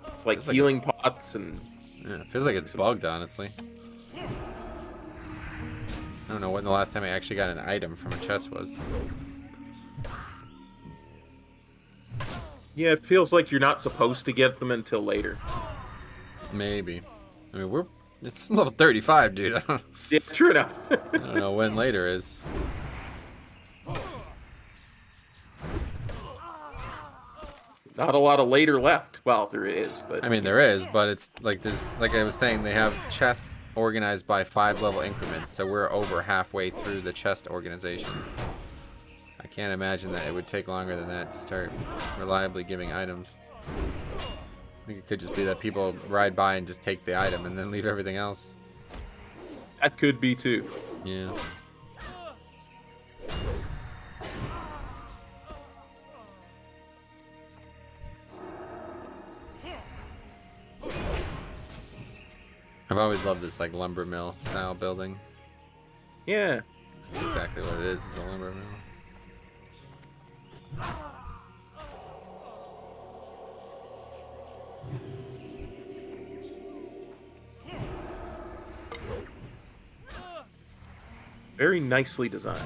It's like healing pots and... Yeah, it feels like it's bugged, honestly. I don't know when the last time I actually got an item from a chest was. Yeah, it feels like you're not supposed to get them until later. Maybe. I mean, it's level 35, dude. Yeah, true enough. I don't know when later is. Not a lot of later left. Well, there is, but... I mean, there is, but it's like there's... Like I was saying, they have chests organized by 5-level increments, so we're over halfway through the chest organization. I can't imagine that it would take longer than that to start reliably giving items. I think it could just be that people ride by and just take the item and then leave everything else. That could be too. Yeah. I've always loved this like lumber mill style building. Yeah. That's exactly what it is a lumber mill. Very nicely designed.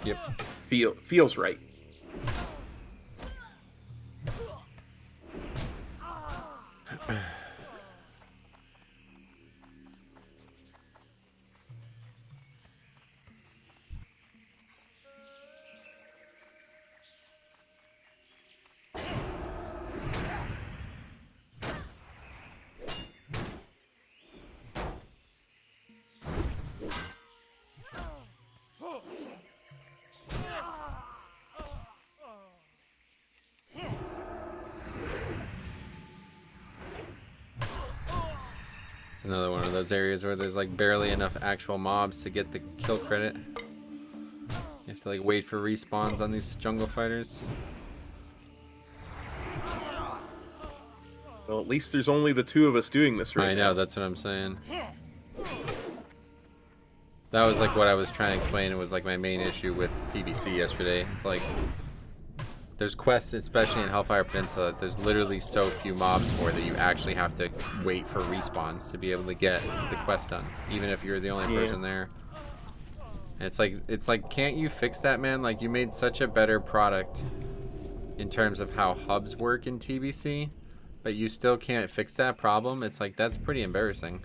Yep. Feels right. Another one of those areas where there's like barely enough actual mobs to get the kill credit. You have to like wait for respawns on these jungle fighters. Well, at least there's only the two of us doing this right now. I know, that's what I'm saying. That was like what I was trying to explain. It was like my main issue with TBC yesterday. It's like there's quests, especially in Hellfire Peninsula, there's literally so few mobs for that you actually have to wait for respawns to be able to get the quest done, even if you're the only person there. And it's like, can't you fix that, man? Like, you made such a better product in terms of how hubs work in TBC. but you still can't fix that problem, it's like, that's pretty embarrassing.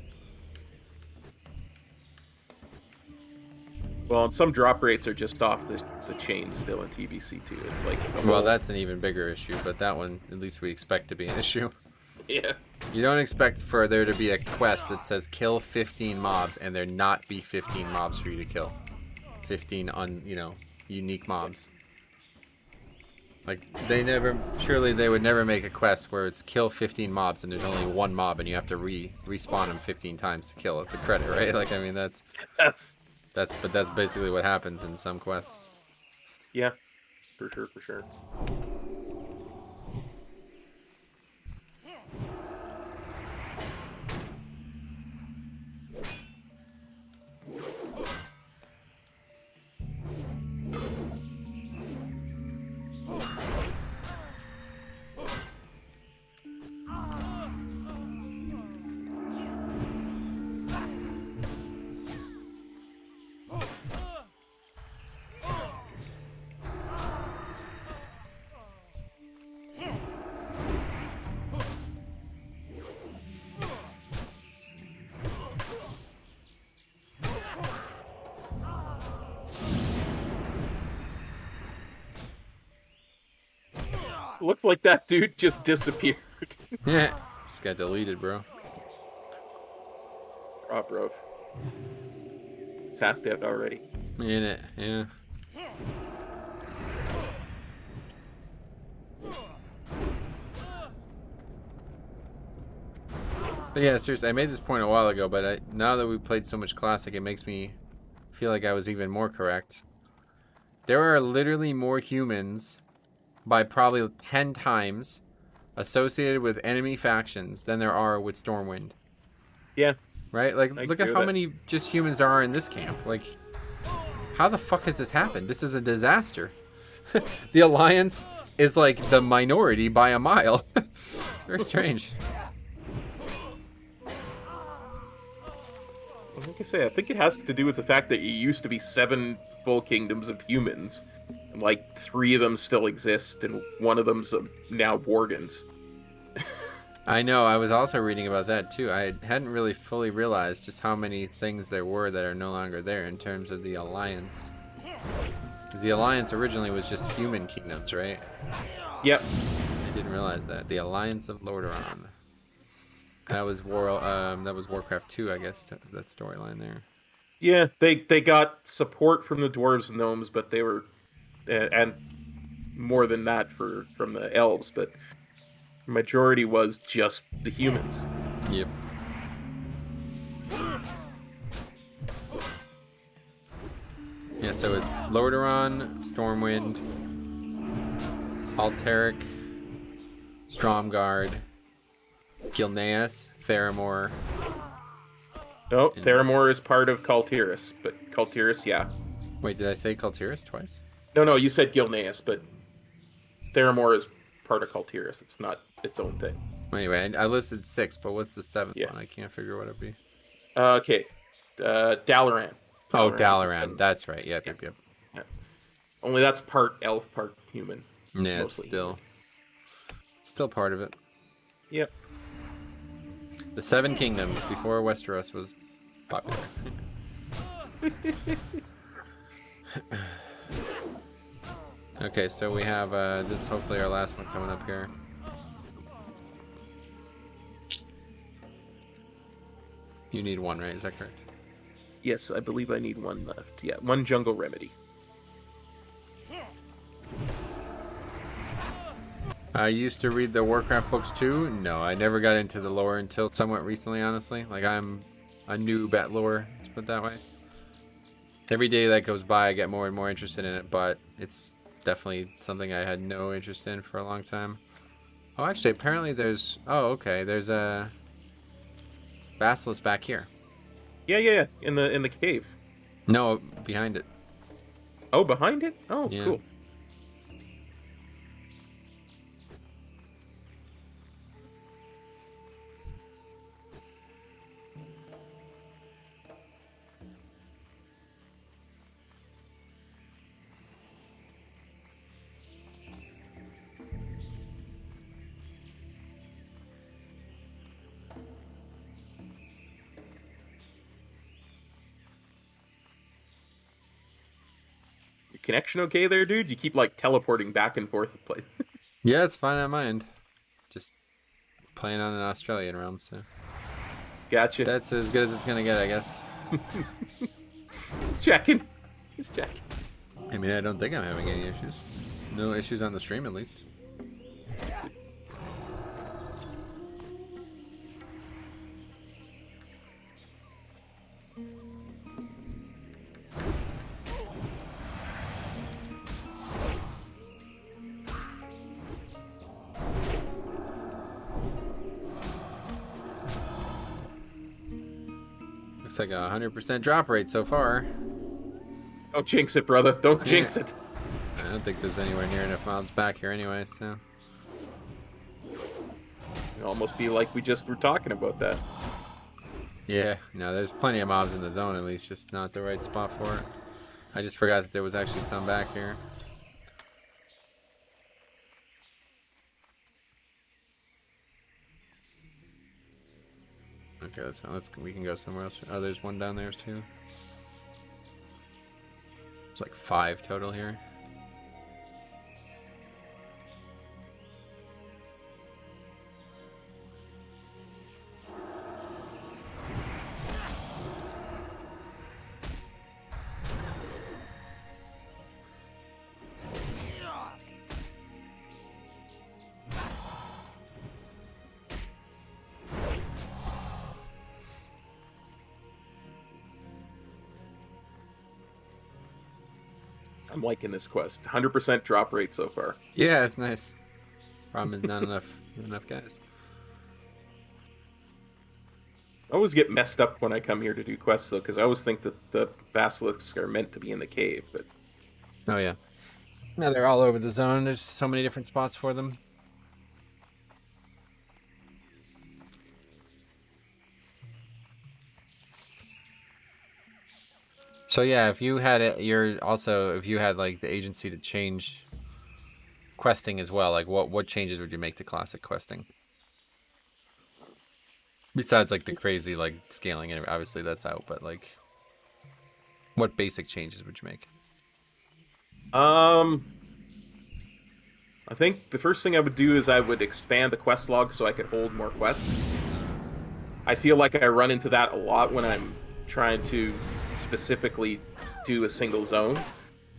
Well, and some drop rates are just off the chain still in TBC too. It's like Well, that's an even bigger issue, but that one, at least we expect to be an issue. yeah. You don't expect for there to be a quest that says kill 15 mobs and there not be 15 mobs for you to kill. 15 unique mobs. Like, surely they would never make a quest where it's kill 15 mobs and there's only one mob and you have to respawn them 15 times to kill it. The credit, right? Like, I mean, that's basically what happens in some quests. Yeah, for sure. Looked like that dude just disappeared. Yeah, just got deleted, bro. Oh, bro. It's half dead already. In it, yeah. But yeah, seriously, I made this point a while ago, but now that we've played so much Classic, it makes me feel like I was even more correct. There are literally more humans by probably 10 times associated with enemy factions than there are with Stormwind. Yeah. Right? Like, I look agree at with how that. many just humans there are in this camp. Like, how the fuck has this happened? This is a disaster. The Alliance is like the minority by a mile. Very strange. Like I say, I think it has to do with the fact that it used to be 7 full kingdoms of humans. And like 3 of them still exist, and one of them's now Worgans. I know, I was also reading about that too. I hadn't really fully realized just how many things there were that are no longer there in terms of the Alliance. Because the Alliance originally was just human kingdoms, right? Yep. I didn't realize that. The Alliance of Lordaeron. That was Warcraft 2, I guess, that storyline there. Yeah, they got support from the dwarves and gnomes, but they were, and more than that from the elves, but the majority was just the humans. Yep. Yeah, so it's Lordaeron, Stormwind, Alterac, Stromgarde, Gilneas, Theramore. No, Theramore is part of Kaltiris, but Kaltiris, yeah. Wait, did I say Kaltiris twice? No, you said Gilneas, but Theramore is part of Kaltiris. It's not its own thing. Anyway, I listed 6, but what's the 7th Yeah. one? I can't figure what it'd be. Okay. Dalaran. Oh, Dalaran is the Dalaran. 7th. That's right. Yep. Yeah. Only that's part elf, part human. Yeah, it's Mostly still part of it. Yep. The 7 kingdoms before Westeros was popular. Okay, so we have this is hopefully our last one coming up here. You need 1, right? Is that correct? Yes, I believe I need 1 left. Yeah, 1 jungle remedy. I used to read the Warcraft books too. No, I never got into the lore until somewhat recently, honestly. Like, I'm a noob at lore, let's put it that way. Every day that goes by, I get more and more interested in it, but it's definitely something I had no interest in for a long time. Oh, actually, apparently there's... Oh, okay, there's a... Basilisk back here. Yeah, in the cave. No, behind it. Oh, behind it? Oh, Yeah. cool. connection okay there, dude? You keep like teleporting back and forth. Yeah, it's fine on my end. Just playing on an Australian realm, so Gotcha. that's as good as it's gonna get, I guess. Just checking. Just checking. I mean, I don't think I'm having any issues. No issues on the stream, at least. Looks like a 100% drop rate so far. Don't jinx it, brother. Don't jinx it. I don't think there's anywhere near enough mobs back here anyway, so. It'd almost be like we just were talking about that. Yeah, no, there's plenty of mobs in the zone, at least, just not the right spot for it. I just forgot that there was actually some back here. Okay, that's fine. We can go somewhere else. Oh, there's one down there too. It's like 5 total here. I'm liking this quest. 100% drop rate so far. Yeah, it's nice. Problem is not enough guys. I always get messed up when I come here to do quests, though, because I always think that the basilisks are meant to be in the cave, but... Oh, yeah. No, they're all over the zone. There's so many different spots for them. So yeah, if you had it, if you had like the agency to change questing as well, like what changes would you make to classic questing? Besides like the crazy like scaling, and obviously that's out, but like what basic changes would you make? I think the first thing I would do is I would expand the quest log so I could hold more quests. I feel like I run into that a lot when I'm trying to specifically do a single zone,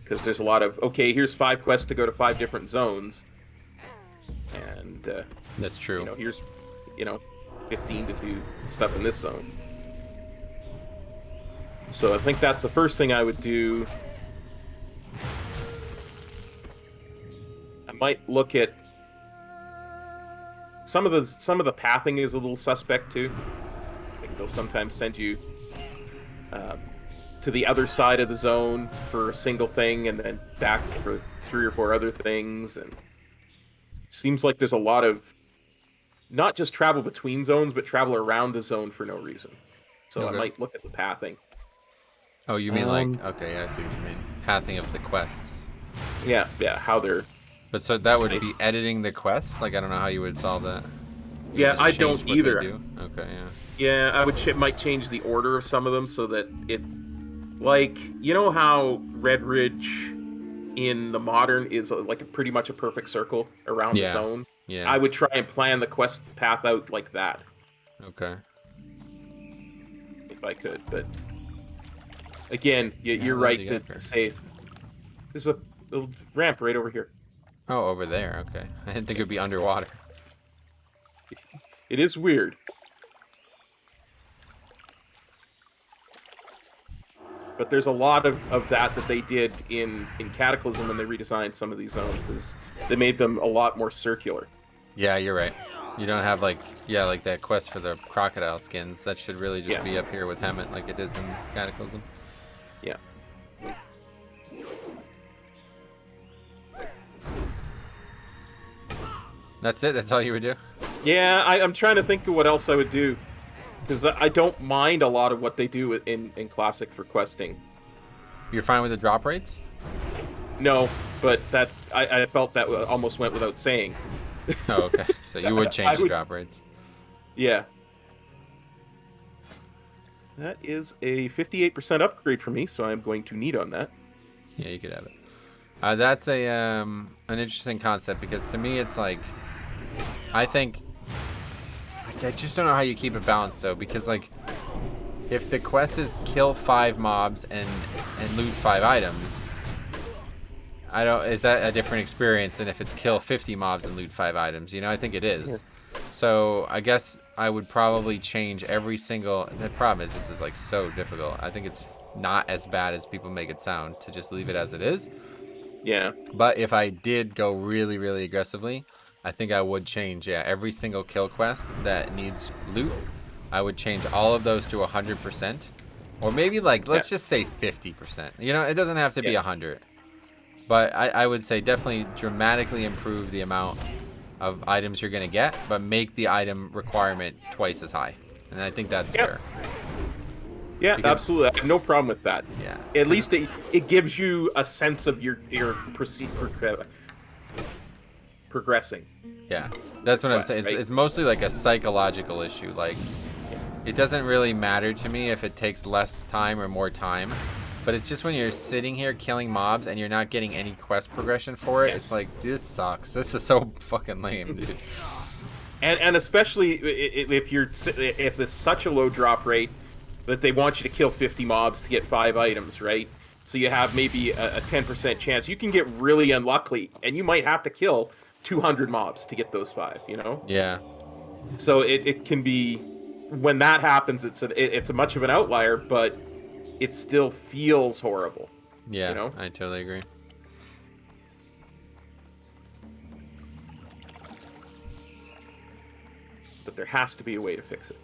because there's a lot of, okay, here's 5 quests to go to 5 different zones, and That's true. Here's 15 to do stuff in this zone. So I think that's the first thing I would do. I might look at some of the pathing is a little suspect too. I think they'll sometimes send you to the other side of the zone for a single thing and then back for 3 or 4 other things, and seems like there's a lot of not just travel between zones, but travel around the zone for no reason. So Okay. I might look at the pathing. Oh, you mean like, okay, I see what you mean. Pathing of the quests. Yeah, how they're... But so that would be editing the quests? Like, I don't know how you would solve that. You Yeah, just I change don't what they either. do? Okay, yeah. Yeah, I would might change the order of some of them so that it... Like, you know how Red Ridge in the modern is like pretty much a perfect circle around the zone? Yeah. I would try and plan the quest path out like that. Okay. If I could, but... Again, you're how'd right you to get there? say... There's a little ramp right over here. Oh, over there, okay. I didn't think it would be underwater. It is weird. But there's a lot of that they did in Cataclysm when they redesigned some of these zones. Is they made them a lot more circular. Yeah, you're right. You don't have like that quest for the crocodile skins. That should really just be up here with Hemet like it is in Cataclysm. Yeah. That's it? That's all you would do? Yeah, I'm trying to think of what else I would do. Because I don't mind a lot of what they do in Classic for questing. You're fine with the drop rates? No, but that I felt that almost went without saying. Oh, okay. So you would change the drop rates. Yeah. That is a 58% upgrade for me, so I'm going to need on that. Yeah, you could have it. That's an interesting concept because to me it's like, I think, I just don't know how you keep it balanced though, because like, if the quest is kill 5 mobs and loot 5 items, is that a different experience than if it's kill 50 mobs and loot 5 items? You know, I think it is. Yeah. So I guess I would probably change every single. The problem is this is like so difficult. I think it's not as bad as people make it sound to just leave it as it is. Yeah. But if I did go really, really aggressively, I think I would change, every single kill quest that needs loot. I would change all of those to 100%. Or maybe, like, let's just say 50%. You know, it doesn't have to be 100. But I would say definitely dramatically improve the amount of items you're going to get, but make the item requirement twice as high. And I think that's fair. Yeah, absolutely. I have no problem with that. Yeah. At least it gives you a sense of your progressing. Yeah, that's what I'm saying. It's mostly like a psychological issue. Like, it doesn't really matter to me if it takes less time or more time. But it's just when you're sitting here killing mobs and you're not getting any quest progression for it, it's like, this sucks. This is so fucking lame, dude. And especially if it's such a low drop rate that they want you to kill 50 mobs to get 5 items, right? So you have maybe a 10% chance. You can get really unlucky, and you might have to kill 200 mobs to get those 5, you know? Yeah. So it can be, when that happens, it's a much of an outlier, but it still feels horrible. Yeah, you know? I totally agree. But there has to be a way to fix it.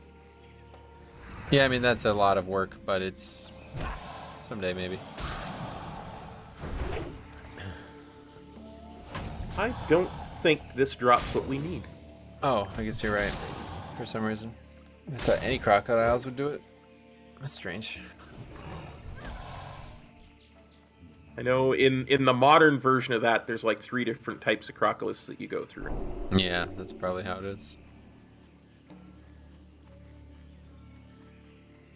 Yeah, I mean, that's a lot of work, but it's someday maybe. I don't think this drops what we need. Oh, I guess you're right. For some reason. I thought any crocodiles would do it. That's strange. I know in the modern version of that, there's like 3 different types of crocodiles that you go through. Yeah, that's probably how it is.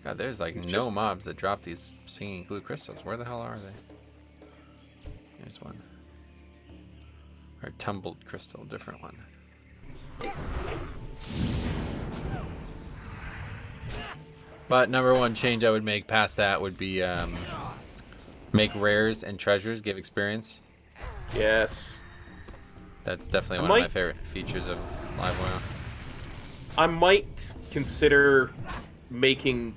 God, there's like no mobs that drop these singing blue crystals. Where the hell are they? There's one. Or tumbled crystal, different one. But number one change I would make past that would be make rares and treasures give experience. Yes. That's definitely one of my favorite features of Live WoW. I might consider making,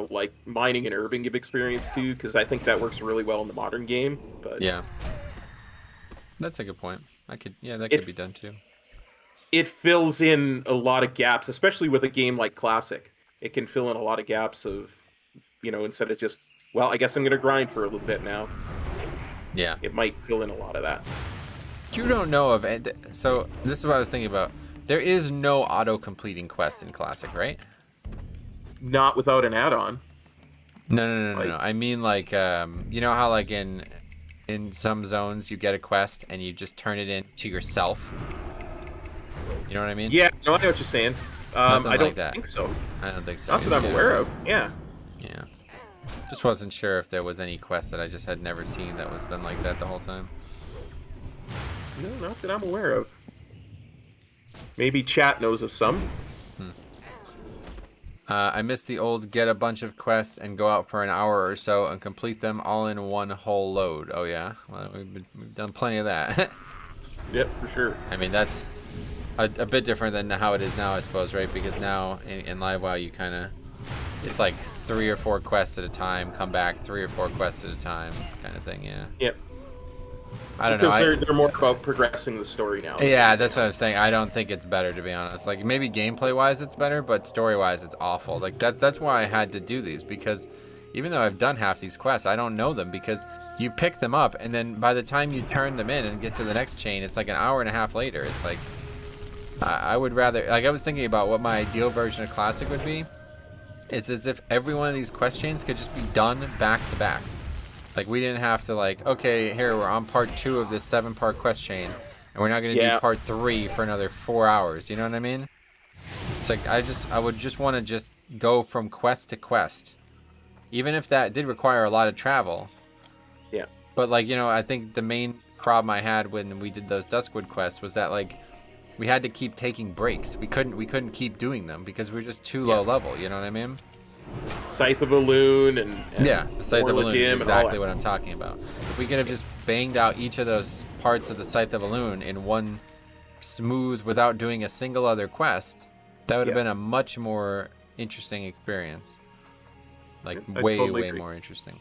like mining and herbing give experience too, because I think that works really well in the modern game. But yeah, that's a good point. That could be done too. It fills in a lot of gaps, especially with a game like Classic. It can fill in a lot of gaps of, instead of just, well, I guess I'm going to grind for a little bit now. Yeah. It might fill in a lot of that. You don't know of it. So this is what I was thinking about. There is no auto-completing quest in Classic, right? Not without an add-on. No. I mean, like, you know how, like, in some zones you get a quest and you just turn it in to yourself? You know what I mean? Yeah, no, I know what you're saying. I don't think so. I don't think so. Not that I'm aware of. Yeah. Yeah. Just wasn't sure if there was any quest that I just had never seen that was been like that the whole time. No, not that I'm aware of. Maybe chat knows of some. I miss the old get a bunch of quests and go out for an hour or so and complete them all in one whole load. Oh yeah, well, we've done plenty of that. Yep, for sure. I mean, that's a bit different than how it is now, I suppose, right? Because now in Live WoW, you kind of, it's like 3 or 4 quests at a time, come back 3 or 4 quests at a time, kind of thing. Yeah. Yep. I don't know. Because they're more about progressing the story now. Yeah, that's what I'm saying. I don't think it's better, to be honest. Like, maybe gameplay-wise it's better, but story-wise it's awful. Like, that's why I had to do these, because even though I've done half these quests, I don't know them, because you pick them up, and then by the time you turn them in and get to the next chain, it's like an hour and a half later. It's like, I would rather... Like, I was thinking about what my ideal version of Classic would be. It's as if every one of these quest chains could just be done back-to-back. Like, we didn't have to, like, okay, here, we're on part 2 of this 7-part quest chain, and we're not going to do part 3 for another 4 hours. You know what I mean? It's like, I would just want to just go from quest to quest. Even if that did require a lot of travel. Yeah. But, like, I think the main problem I had when we did those Duskwood quests was that like we had to keep taking breaks. We couldn't keep doing them because we were just too low level. You know what I mean? Scythe of Elune and yeah, the Scythe of Orla Elune Gym is and all exactly that. what I'm talking about. If we could have just banged out each of those parts of the Scythe of Elune in one smooth without doing a single other quest, that would have been a much more interesting experience. Like I way totally agree. more interesting.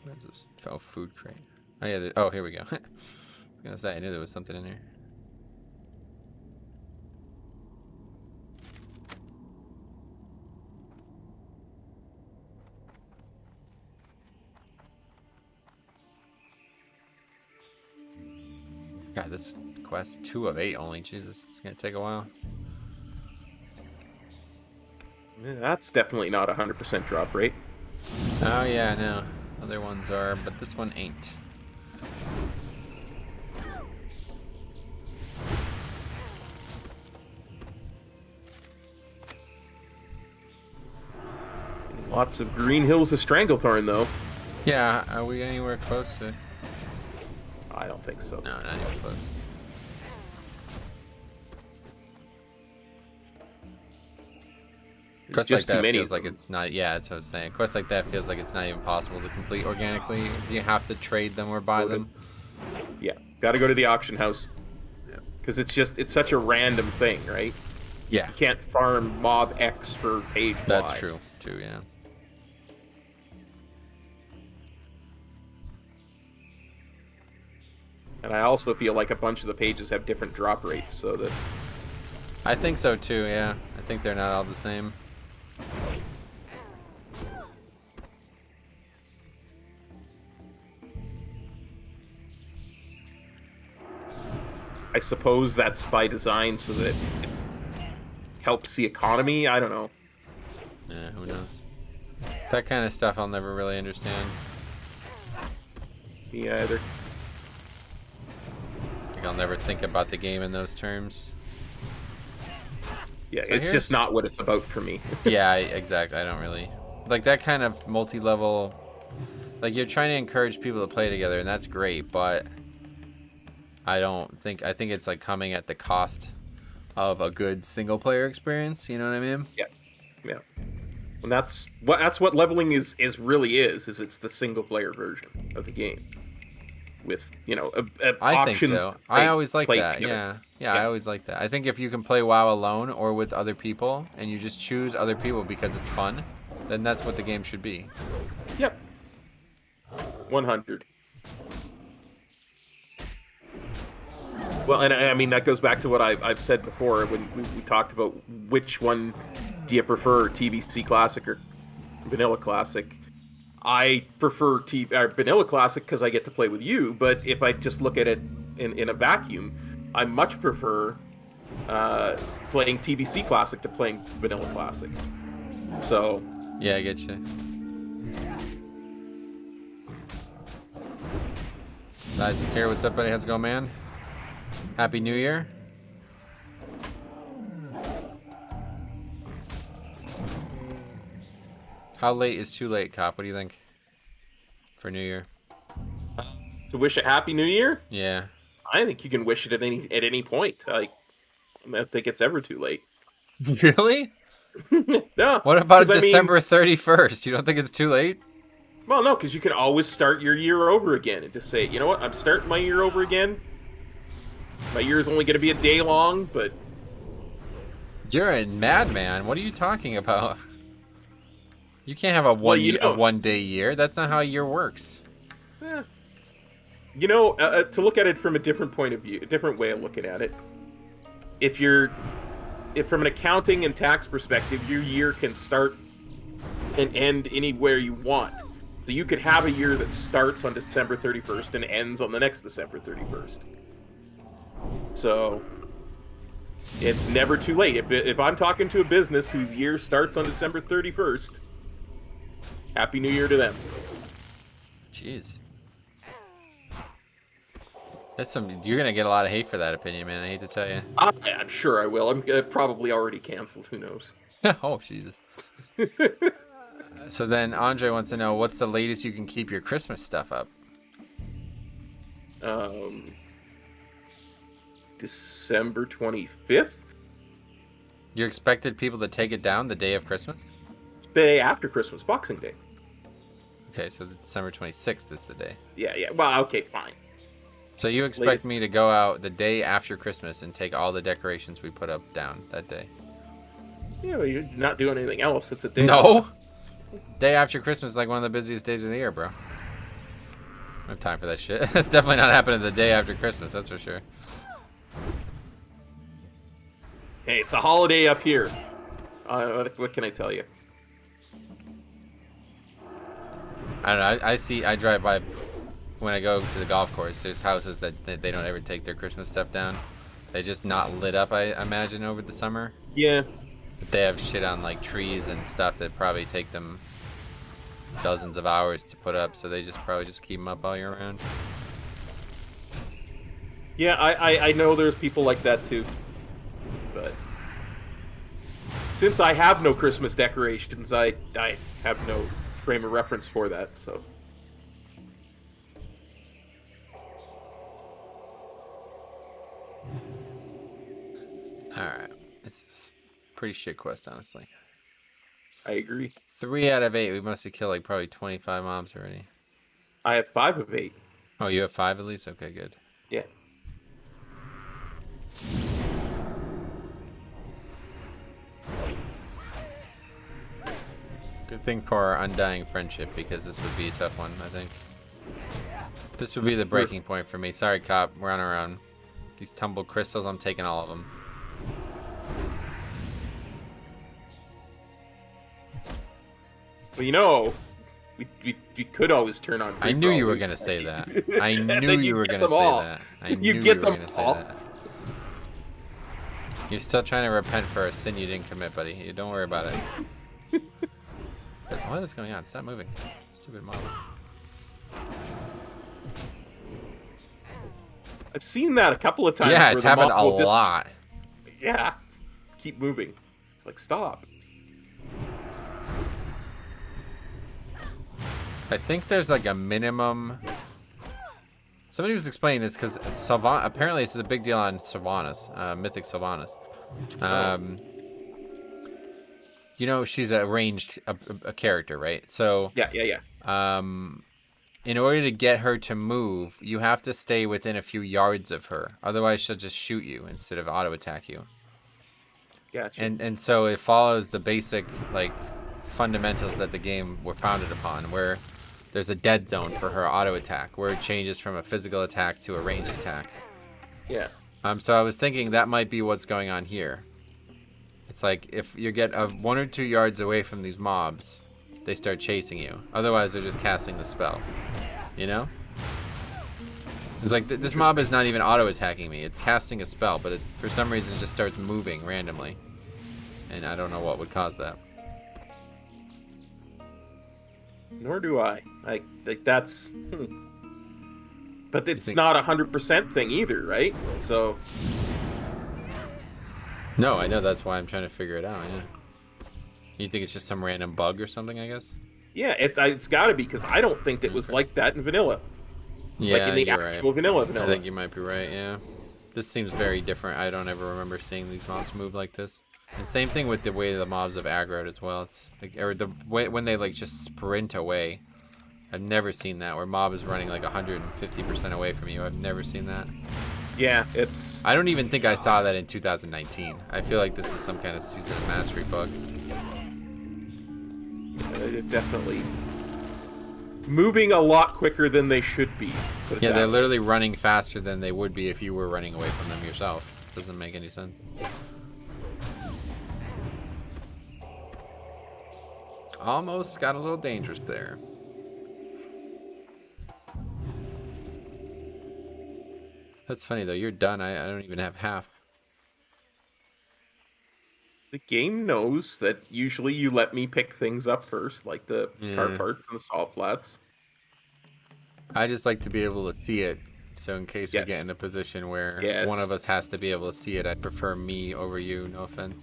What's this? Oh, food crate. Oh yeah. Oh, here we go. I was gonna say I knew there was something in here. God, this quest 2 of 8 only. Jesus, it's gonna take a while. Yeah, that's definitely not 100% drop rate. Oh yeah, I know. Other ones are, but this one ain't. Lots of green hills of Stranglethorn, though. Yeah, are we anywhere close to? I don't think so. No, not even close. Quests like Just too that many feels of like them. it's not. Yeah, that's what I'm saying. Quests like that feels like it's not even possible to complete organically. You have to trade them or buy them. Yeah, got to go to the auction house. Because it's such a random thing, right? Yeah, You can't farm mob X for page Y. that's true too. Yeah. And I also feel like a bunch of the pages have different drop rates, so that I think so too. Yeah, I think they're not all the same. I suppose that's by design so that it helps the economy. I don't know. Yeah, who knows? That kind of stuff I'll never really understand. Me either. Like I'll never think about the game in those terms. Yeah, So it's here's- just not what it's about for me. Yeah, exactly. I don't really like that kind of multi-level. Like you're trying to encourage people to play together, and that's great, but I think it's like coming at the cost of a good single-player experience. You know what I mean? Yeah, yeah. And that's what leveling is really is it's the single player version of the game with I options. think so. I always like that. Yeah, I always like that. I think if you can play WoW alone or with other people, and you just choose other people because it's fun, then that's what the game should be. Yep. 100. Well, and I mean that goes back to what I've said before when we talked about which one do you prefer, TBC Classic or Vanilla Classic. I prefer Vanilla Classic because I get to play with you, but if I just look at it in a vacuum, I much prefer playing TBC Classic to playing Vanilla Classic. So Yeah, I get you. Size and Tier, what's up, buddy? How's it going, man? Happy New Year. How late is too late, Cop? What do you think for New Year? to wish a Happy New Year, Yeah. I think you can wish it at any point. Like, I don't think it's ever too late. Really? No. What about 'cause I mean- December 31st? You don't think it's too late? Well, no, because you can always start your year over again and just say, you know what, I'm starting my year over again. My year is only going to be a day long, but You're a madman. What are you talking about? You can't have a Well, one day year. That's not how a year works. eh. To look at it from a different point of view, a different way of looking at it. If from an accounting and tax perspective, your year can start and end anywhere you want. So you could have a year that starts on December 31st and ends on the next December 31st. So it's never too late. If I'm talking to a business whose year starts on December 31st, Happy New Year to them. Jeez. You're gonna get a lot of hate for that opinion, man. I hate to tell you. I'm sure I will. I'm probably already canceled. Who knows? Oh, Jesus. So then Andre wants to know, what's the latest you can keep your Christmas stuff up? December 25th? You expected people to take it down the day of Christmas? The day after Christmas, Boxing Day. Okay, so December 26th is the day. Yeah. Well, okay, fine. So you expect me to go out the day after Christmas and take all the decorations we put up down that day? Yeah, well, you're not doing anything else. It's a day. No! Day after Christmas is like one of the busiest days of the year, bro. I don't have time for that shit. That's definitely not happening the day after Christmas, that's for sure. Hey, it's a holiday up here. What can I tell you? I don't know. I drive by when I go to the golf course. There's houses that they don't ever take their Christmas stuff down. They just not lit up, I imagine, over the summer. Yeah. But they have shit on like trees and stuff that probably take them dozens of hours to put up. So they probably just keep them up all year round. Yeah, I know there's people like that too. But since I have no Christmas decorations, I have no frame of reference for that, so. Alright. It's a pretty shit quest, honestly. I agree. 3 out of 8. We must have killed like probably 25 mobs already. I have 5 of 8. Oh, you have 5 at least? Okay, good. Yeah. Good thing for our undying friendship, because this would be a tough one, I think. This would be the breaking point for me. Sorry, cop. We're on our own. These tumbled crystals, I'm taking all of them. Well, you know, we could always turn on. I knew you were gonna say that. I knew you were gonna say that. I knew you were gonna say that. You're still trying to repent for a sin you didn't commit, buddy. You don't worry about it. What is going on? Stop moving. Stupid mob. I've seen that a couple of times. Yeah, it's happened a lot. Yeah. Keep moving. It's like, stop. I think there's like a minimum. Somebody was explaining this because apparently this is a big deal on Sylvanas, Mythic Sylvanas. You know, she's a ranged a character, right? So Yeah. in order to get her to move, you have to stay within a few yards of her. Otherwise, she'll just shoot you instead of auto attack you. Gotcha. And so it follows the basic like fundamentals that the game were founded upon, where there's a dead zone for her auto attack, where it changes from a physical attack to a ranged attack. Yeah. So I was thinking that might be what's going on here. It's like if you get 1 or 2 yards away from these mobs, they start chasing you. Otherwise, they're just casting the spell. You know? It's like this mob is not even auto attacking me. It's casting a spell, but it, for some reason, it just starts moving randomly. And I don't know what would cause that. Nor do I. Like that's. But it's not 100% thing either, right? So. No, I know, that's why I'm trying to figure it out. Yeah. You think it's just some random bug or something? I guess. Yeah, it's got to be, because I don't think it was like that in vanilla. Yeah, like in the you're actual right. vanilla. I think you might be right. Yeah. This seems very different. I don't ever remember seeing these mobs move like this. And same thing with the way the mobs have aggroed as well. It's like, or the way when they like just sprint away. I've never seen that, where mob is running like 150% away from you. I've never seen that. Yeah, it's. I don't even think I saw that in 2019. I feel like this is some kind of season of mastery bug. Definitely moving a lot quicker than they should be. Yeah, they're literally running faster than they would be if you were running away from them yourself. Doesn't make any sense. Almost got a little dangerous there. That's funny though, you're done. I don't even have half. The game knows that usually you let me pick things up first, like the car parts and the salt flats. I just like to be able to see it, so in case we get in a position where one of us has to be able to see it, I'd prefer me over you, no offense.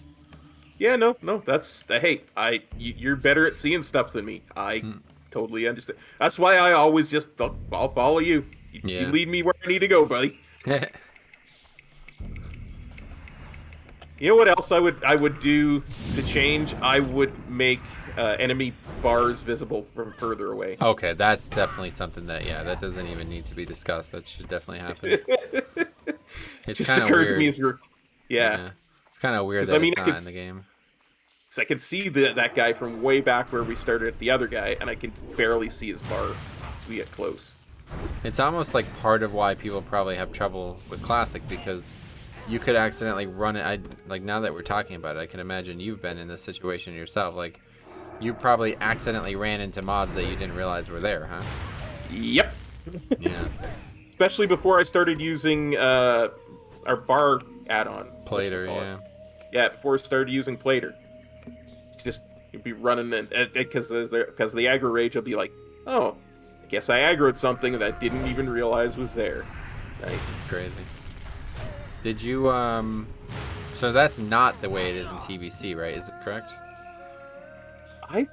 Yeah, no, that's hey, you're better at seeing stuff than me. I totally understand. That's why I always just I'll follow you. You Yeah. lead me where I need to go, buddy. You know what else I would do to change? I would make enemy bars visible from further away. Okay, that's definitely something that that doesn't even need to be discussed. That should definitely happen. It's Just kind of occurred weird. to me as we're It's kind of weird 'Cause, that I mean, it's I not could in the game. So I can see that guy from way back where we started at the other guy, and I can barely see his bar as we get close. It's almost like part of why people probably have trouble with Classic, because you could accidentally run it. Like, now that we're talking about it, I can imagine you've been in this situation yourself. Like, you probably accidentally ran into mobs that you didn't realize were there, huh? Yep. Yeah. Especially before I started using our bar add-on. Plater, yeah. Yeah, before I started using Plater. Just you'd be running and because the aggro rage, I'll be like, oh, I guess I aggroed something that I didn't even realize was there. Nice. It's crazy. Did you so that's not the way it is in TBC, right? Is it correct? I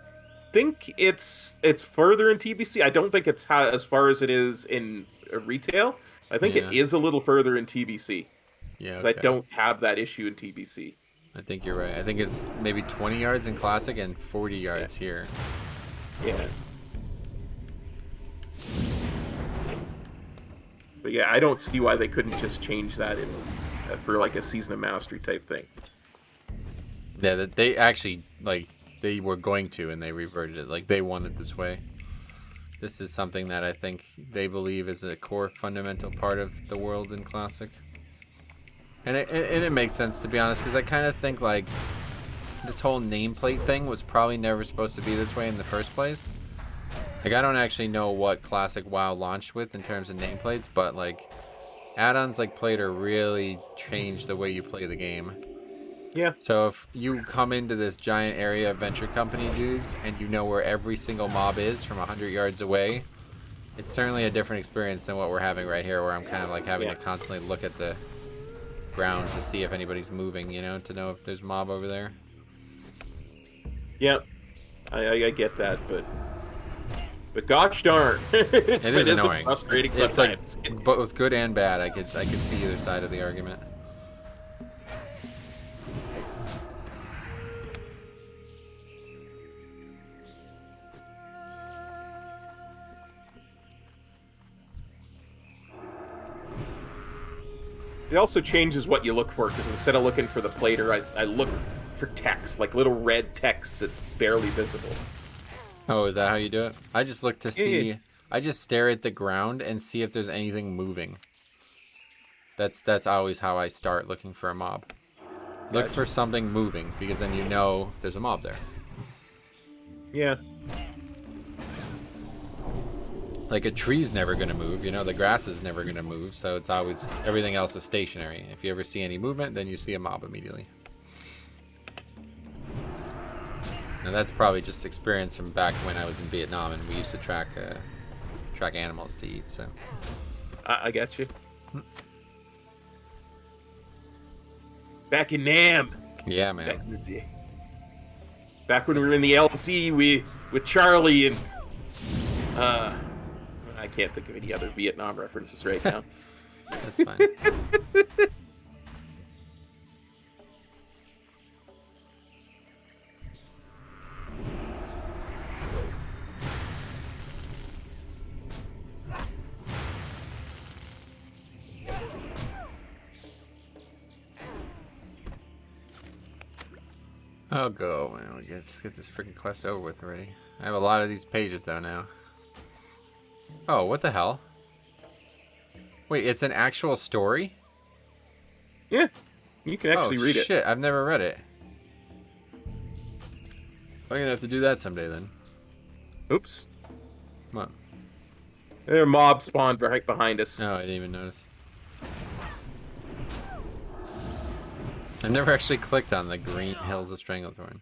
think it's further in TBC. I don't think it's as far as it is in retail. I think it is a little further in TBC. Yeah. Because I don't have that issue in TBC. I think you're right. I think it's maybe 20 yards in Classic and 40 yards here. Yeah. But yeah, I don't see why they couldn't just change that in for like a Season of Mastery type thing. Yeah, that they actually, like, they were going to, and they reverted it. Like, they want it this way. This is something that I think they believe is a core fundamental part of the world in Classic. And it makes sense, to be honest, because I kind of think, like, this whole nameplate thing was probably never supposed to be this way in the first place. Like, I don't actually know what Classic WoW launched with in terms of nameplates, but, like, add-ons like Plater really change the way you play the game. Yeah. So if you come into this giant area of Venture Company dudes, and you know where every single mob is from 100 yards away, it's certainly a different experience than what we're having right here, where I'm kind of, like, having to constantly look at the ground to see if anybody's moving, you know, to know if there's a mob over there. Yeah, I get that, but gosh darn, it is annoying. Frustrating it's sometimes. Like both good and bad. I could see either side of the argument. It also changes what you look for, because instead of looking for the plater, I look for text, like little red text that's barely visible. Oh, is that how you do it? I just look to see. I just stare at the ground and see if there's anything moving. That's always how I start looking for a mob. Look for something moving, because then you know there's a mob there. Yeah. Like, a tree's never going to move, you know, the grass is never going to move, so it's always, everything else is stationary. If you ever see any movement, then you see a mob immediately. Now, that's probably just experience from back when I was in Vietnam, and we used to track animals to eat, so. I got you. Back in Nam. Yeah, man. Back in the day. Back when we were in the LC, with Charlie and I can't think of any other Vietnam references right now. That's fine. Oh, go, man. Let's get this freaking quest over with already. I have a lot of these pages, though, now. Oh, what the hell? Wait, it's an actual story? Yeah, you can actually read it. Shit, I've never read it. I'm gonna have to do that someday, then. Oops. Come on. There, mob spawned right behind us. Oh, I didn't even notice. I've never actually clicked on the Green Hills of Stranglethorn.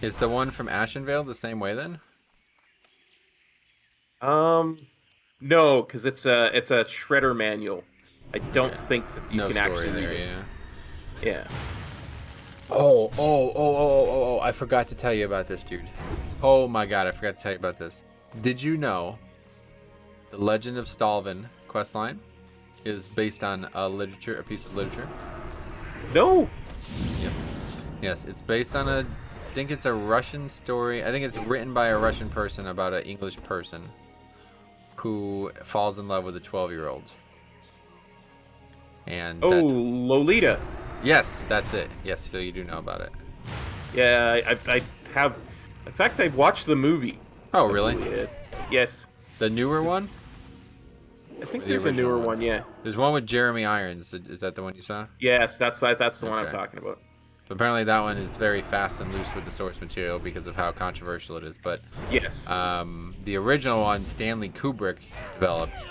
Is the one from Ashenvale the same way, then? No, because it's a shredder manual. I don't think that you can story actually there, read it. yeah. Yeah. Oh, I forgot to tell you about this, dude. Oh my god, I forgot to tell you about this. Did you know the Legend of Stalvin questline is based on a piece of literature? No. Yep. Yes, it's based on I think it's a Russian story. I think it's written by a Russian person about an English person who falls in love with a 12-year-old. And Oh, Lolita. yes, that's it. Yes, so you do know about it. Yeah, I have. In fact, I watched the movie. Oh, really? Lolita. Yes. The newer one? I think The there's a original newer one. one. Yeah. There's one with Jeremy Irons. Is that the one you saw? Yes, that's the one I'm Okay. talking about. So apparently that one is very fast and loose with the source material because of how controversial it is. But Yes. the original one, Stanley Kubrick developed,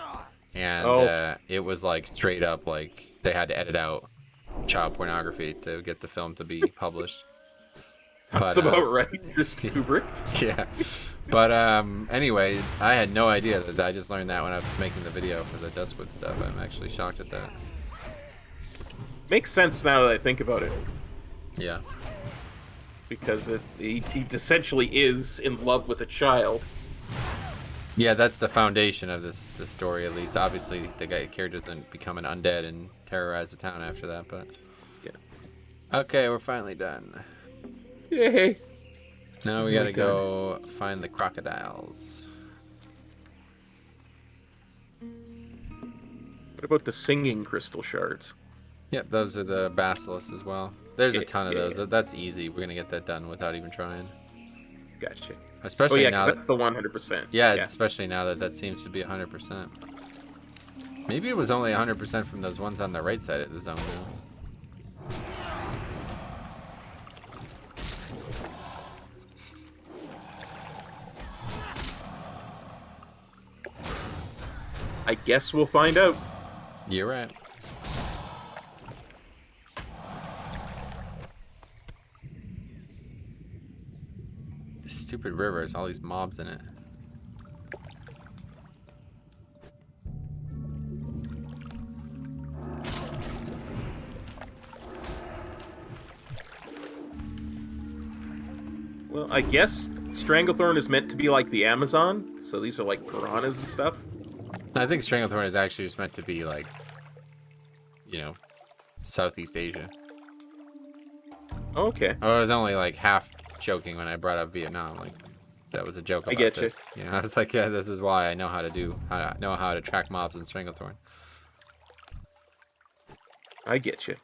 and it was like straight up like they had to edit out child pornography to get the film to be published. That's But, about right. Just Kubrick. Yeah. But anyway, I had no idea that. I just learned that when I was making the video for the Duskwood stuff. I'm actually shocked at that. Makes sense now that I think about it, Yeah. because he essentially is in love with a child. Yeah, that's the foundation of this story, at least. Obviously, the character doesn't become an undead and terrorize the town after that, but... Yeah. Okay, we're finally done. Yay. Now we gotta go find the crocodiles. What about the singing crystal shards? Yep, those are the basilisks as well. There's a ton of Yeah. those. That's easy. We're gonna get that done without even trying. Gotcha. Especially yeah, now 'cause that... that's the 100%. Yeah, especially now that that seems to be 100%. Maybe it was only 100% from those ones on the right side of the zone, though. I guess we'll find out. You're right. This stupid river has all these mobs in it. Well, I guess Stranglethorn is meant to be like the Amazon, so these are like piranhas and stuff. I think Stranglethorn is actually just meant to be like, you know, Southeast Asia. Okay. I was only like half joking when I brought up Vietnam. Like, that was a joke about get you. this. You know, I was like, yeah, this is why I know how to track mobs in Stranglethorn. I get you.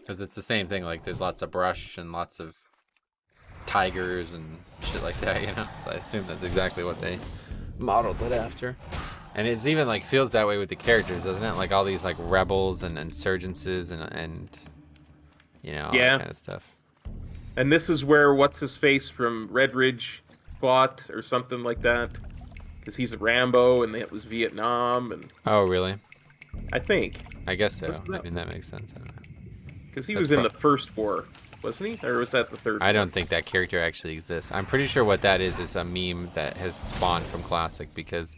But it's the same thing. Like, there's lots of brush and lots of tigers and shit like that. You know, so I assume that's exactly what they modeled it after. And it's even like feels that way with the characters, doesn't it? Like all these like rebels and insurgences and you know, all that kind of stuff. And this is where what's his face from Red Ridge fought or something like that, because he's a Rambo and it was Vietnam and. Oh really? I think. I guess so. What's that? I mean that makes sense. I don't know. Because he was in the first war, wasn't he? Or was that the third? I don't think that character actually exists. I'm pretty sure what that is a meme that has spawned from Classic because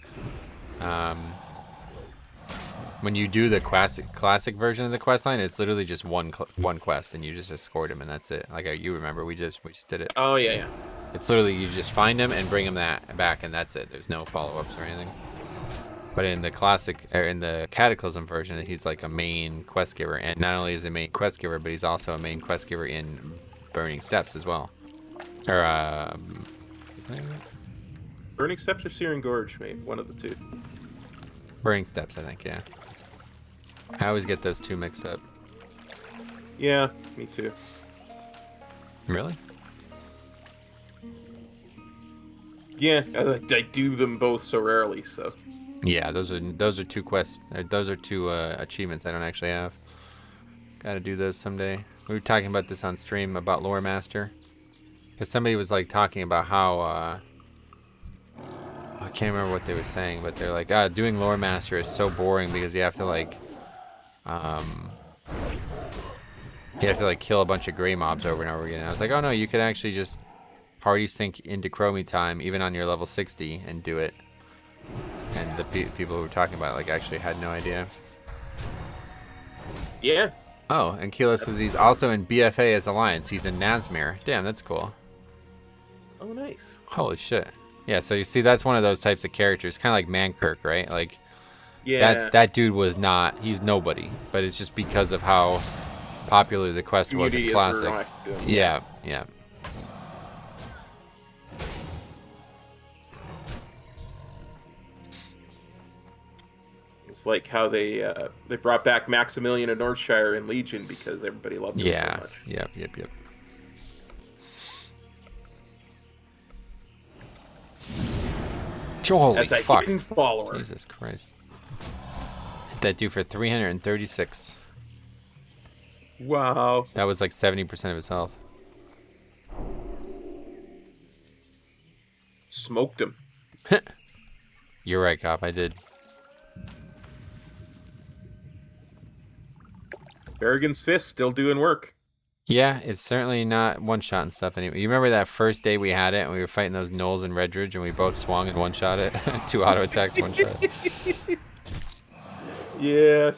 when you do the classic version of the quest line, it's literally just one quest and you just escort him and that's it. Like you remember, we just did it. Oh yeah. It's literally you just find him and bring him back and that's it. There's no follow-ups or anything. But in the classic, or in the Cataclysm version, he's like a main quest giver, and not only is he a main quest giver, but he's also a main quest giver in Burning Steps as well. Or Burning Steps or Searing Gorge, mate. One of the two. Burning Steps, I think. Yeah. I always get those two mixed up. Yeah, me too. Really? Yeah, I do them both so rarely, so. Yeah, those are two quests. Those are two achievements I don't actually have. Got to do those someday. We were talking about this on stream about Lore Master, because somebody was like talking about how I can't remember what they were saying, but they're like, doing Lore Master is so boring because you have to like kill a bunch of gray mobs over and over again. And I was like, oh no, you could actually just party sync into Chromie time even on your level 60 and do it. And the people who were talking about it, like, actually had no idea. Yeah. Oh, and Keyleth says he's also in BFA as Alliance. He's in Nazmir. Damn, that's cool. Oh, nice. Holy shit. Yeah, so you see, that's one of those types of characters, kind of like Mankirk, right? Like, Yeah. that dude was not, he's nobody, but it's just because of how popular the quest was in Community is Classic. reacting. Yeah. It's like how they brought back Maximilian of Northshire in Legion because everybody loved him so much. Yep. Holy As a fuck. hidden follower. Jesus Christ. Hit that dude for 336. Wow. That was like 70% of his health. Smoked him. You're right, Cop. I did. Berrigan's Fist still doing work. Yeah, it's certainly not one-shot and stuff anymore. You remember that first day we had it and we were fighting those gnolls in Redridge and we both swung and one-shot it? 2 auto attacks, one shot. Yeah.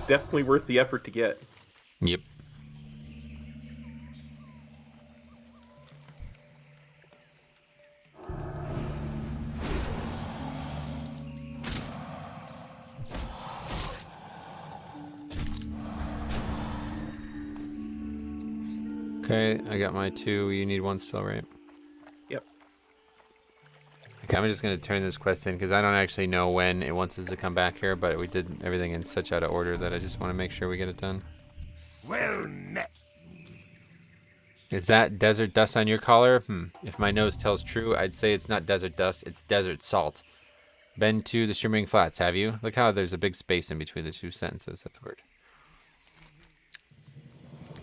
Definitely worth the effort to get. Yep. Okay, I got my 2. You need 1 still, right? Yep. Okay, I'm just going to turn this quest in because I don't actually know when it wants us to come back here, but we did everything in such out of order that I just want to make sure we get it done. Well met. Is that desert dust on your collar? If my nose tells true, I'd say it's not desert dust, it's desert salt. Been to the Shimmering Flats, have you? Look how there's a big space in between the 2 sentences. That's weird.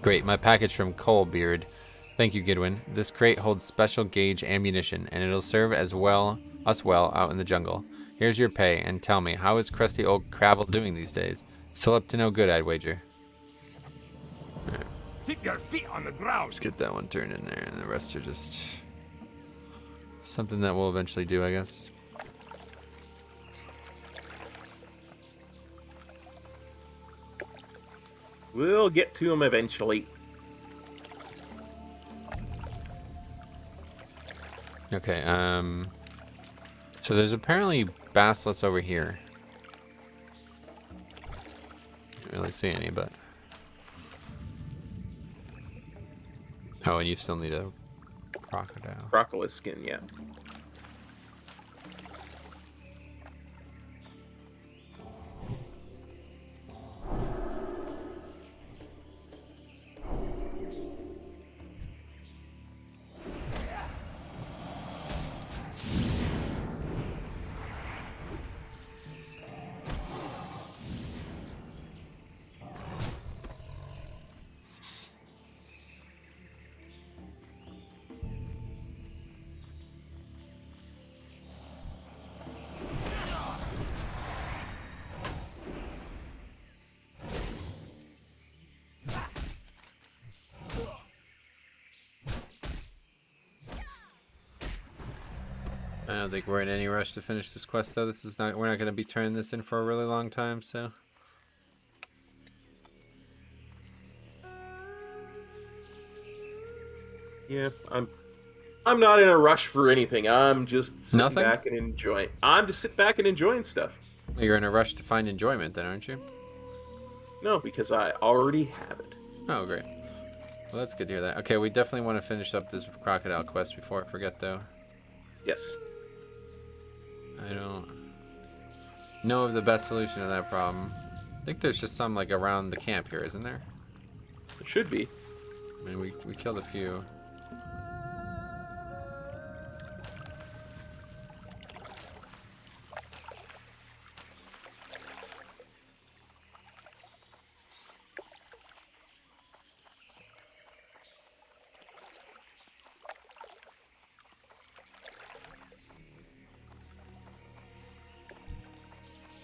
Great, my package from Coalbeard. Thank you, Gidwin. This crate holds special gauge ammunition, and it'll serve us well out in the jungle. Here's your pay, and tell me, how is crusty old Cravel doing these days? Still up to no good, I'd wager. Right. Keep your feet on the ground. Let's get that one turned in there, and the rest are just something that we'll eventually do, I guess. We'll get to him eventually. Okay, so there's apparently basilisks over here. Can't really see any, but... Oh, and you still need a crocodile. Crocodile skin, yeah. I don't think we're in any rush to finish this quest, though. We're not going to be turning this in for a really long time, so... Yeah, I'm not in a rush for anything. I'm just sitting Nothing? back and enjoying. I'm just sitting back and enjoying stuff. You're in a rush to find enjoyment, then, aren't you? No, because I already have it. Oh, great. Well, that's good to hear that. Okay, we definitely want to finish up this crocodile quest before I forget, though. Yes. I don't know of the best solution to that problem. I think there's just some, like, around the camp here, isn't there? It should be. I mean, we killed a few.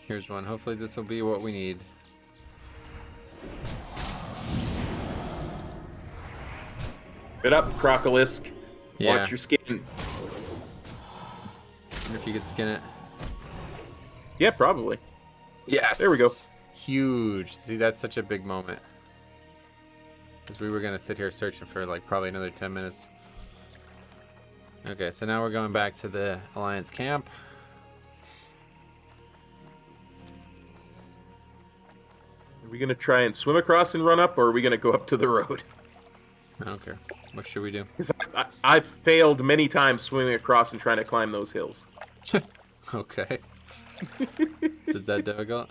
Here's one. Hopefully this will be what we need. Get up, Crocolisk. Yeah. Watch your skin. Wonder if you could skin it. Yeah, probably. Yes. There we go. Huge. See, that's such a big moment. Because we were going to sit here searching for like probably another 10 minutes. Okay, so now we're going back to the Alliance camp. Are we going to try and swim across and run up, or are we going to go up to the road? I don't care. What should we do? Because I've failed many times swimming across and trying to climb those hills. Okay. Is it that difficult?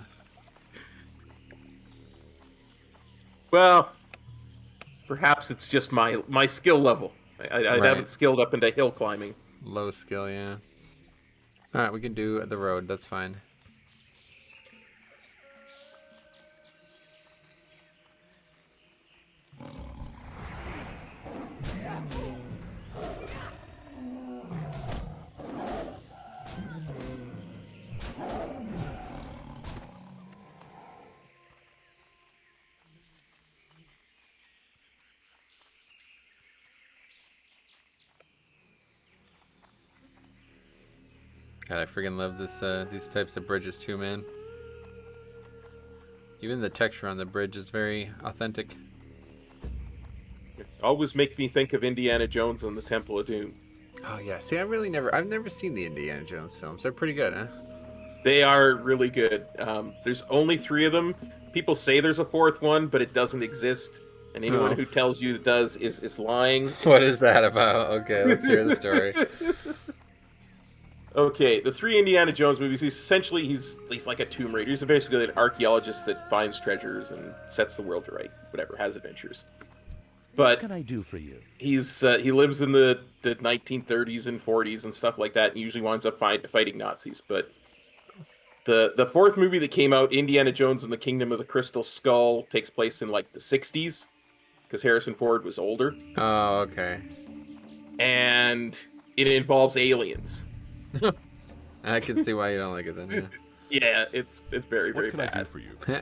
Well, perhaps it's just my skill level. I Right. haven't skilled up into hill climbing. Low skill, yeah. Alright, we can do the road. That's fine. God, I freaking love this these types of bridges too, man. Even the texture on the bridge is very authentic. Always make me think of Indiana Jones and the Temple of Doom. Oh yeah, see, I've never seen the Indiana Jones films. They're pretty good, huh? They are really good. There's only 3 of them. People say there's a 4th one, but it doesn't exist. And anyone Oh. who tells you it does is lying. What is that about? Okay, let's hear the story. Okay, the 3 Indiana Jones movies, essentially he's like a Tomb Raider. He's basically an archaeologist that finds treasures and sets the world right, whatever, has adventures. What But can I do for you? he lives in the 1930s and 40s and stuff like that, and usually winds up fighting Nazis. But the 4th movie that came out, Indiana Jones and the Kingdom of the Crystal Skull, takes place in like the 60s, because Harrison Ford was older, Oh, okay. and it involves aliens. I can see why you don't like it then. Yeah. Yeah, it's very, What very can I do bad. for you?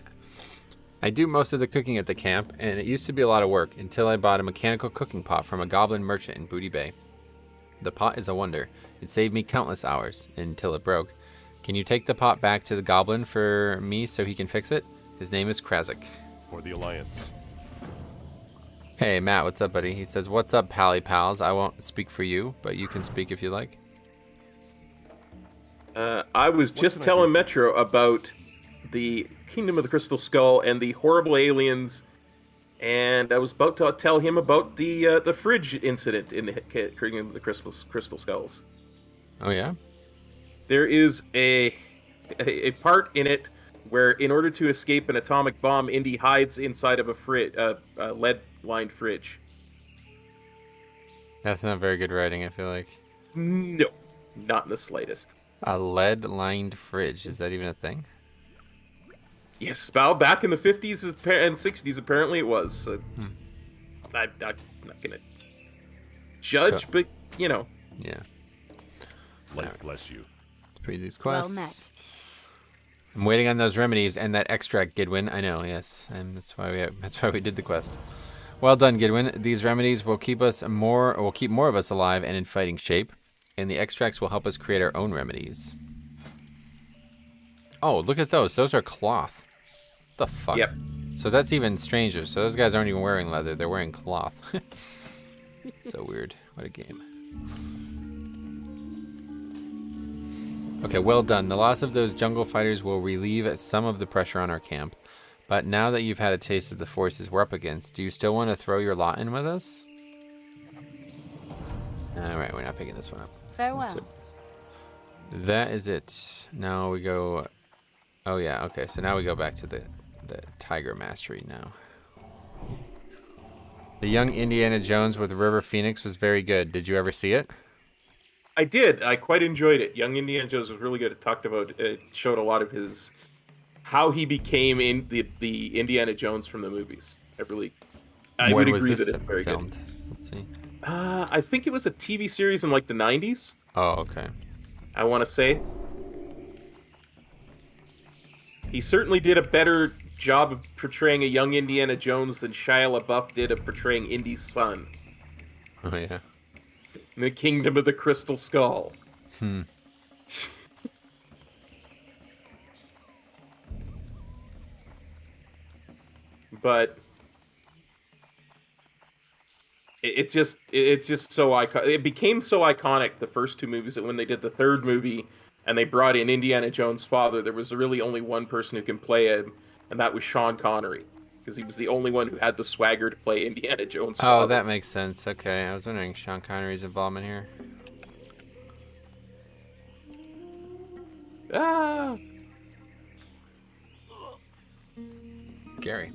I do most of the cooking at the camp, and it used to be a lot of work until I bought a mechanical cooking pot from a goblin merchant in Booty Bay. The pot is a wonder. It saved me countless hours until it broke. Can you take the pot back to the goblin for me so he can fix it? His name is Krazik. For the Alliance. Hey, Matt, what's up, buddy? He says, what's up, Pally Pals? I won't speak for you, but you can speak if you like. I was just can I telling do? Metro about the Kingdom of the Crystal Skull and the horrible aliens, and I was about to tell him about the fridge incident in the Kingdom of the Crystal Skulls. Oh, yeah? There is a part in it where, in order to escape an atomic bomb, Indy hides inside of a lead-lined fridge. That's not very good writing, I feel like. No, not in the slightest. A lead-lined fridge. Is that even a thing? Yes, well, back in the 50s and 60s, apparently it was. So I'm not going to judge, So- but, you know. Yeah. Life bless you. Let's read these Well quests. met. I'm waiting on those remedies and that extract, Gidwin. I know, yes. And that's why we did the quest. Well done, Gidwin. These remedies will keep more of us alive and in fighting shape. And the extracts will help us create our own remedies. Oh, look at those. Those are cloth. What the fuck? Yep. So that's even stranger. So those guys aren't even wearing leather. They're wearing cloth. So weird. What a game. Okay, well done. The loss of those jungle fighters will relieve some of the pressure on our camp. But now that you've had a taste of the forces we're up against, do you still want to throw your lot in with us? Alright, we're not picking this one up. Farewell. That's it. That is it. Now we go... Oh yeah, okay. So now we go back to the Tiger Mastery now. The Young Indiana Jones with River Phoenix was very good. Did you ever see it? I did. I quite enjoyed it. Young Indiana Jones was really good. It showed a lot of his... how he became in the Indiana Jones from the movies. I When would was agree this that it's very filmed? good. Let's see. I think it was a TV series in like the 90s, Oh, okay. I want to say. He certainly did a better job of portraying a young Indiana Jones than Shia LaBeouf did of portraying Indy's son Oh, yeah. in the Kingdom of the Crystal Skull. but it's just so iconic. It became so iconic, the first two movies, that when they did the third movie and they brought in Indiana Jones' father, there was really only one person who can play him, and that was Sean Connery, because he was the only one who had the swagger to play Indiana Jones' father. Oh, that makes sense. Okay, I was wondering Sean Connery's involvement here. Ah. Scary.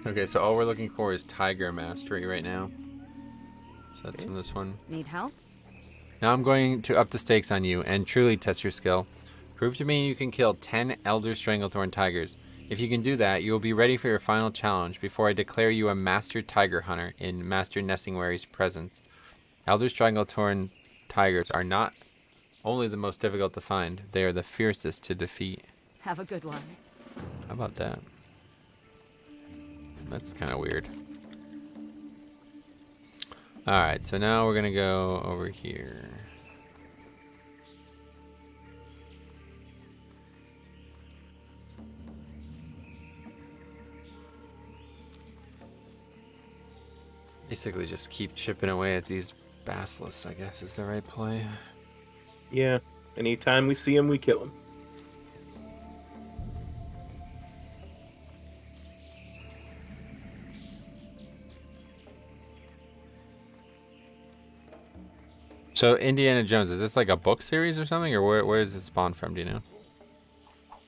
Okay, so all we're looking for is Tiger Mastery right now. So that's from this one. Need help? Now I'm going to up the stakes on you and truly test your skill. Prove to me you can kill 10 Elder Stranglethorn Tigers. If you can do that, you will be ready for your final challenge before I declare you a Master Tiger Hunter in Master Nessingwary's presence. Elder Stranglethorn Tigers are not only the most difficult to find, they are the fiercest to defeat. Have a good one. How about that? That's kind of weird. Alright, so now we're going to go over here. Basically just keep chipping away at these basilisks, I guess is the right play. Yeah. Anytime we see him, we kill him. So Indiana Jones, is this like a book series or something, or where does it spawn from, do you know?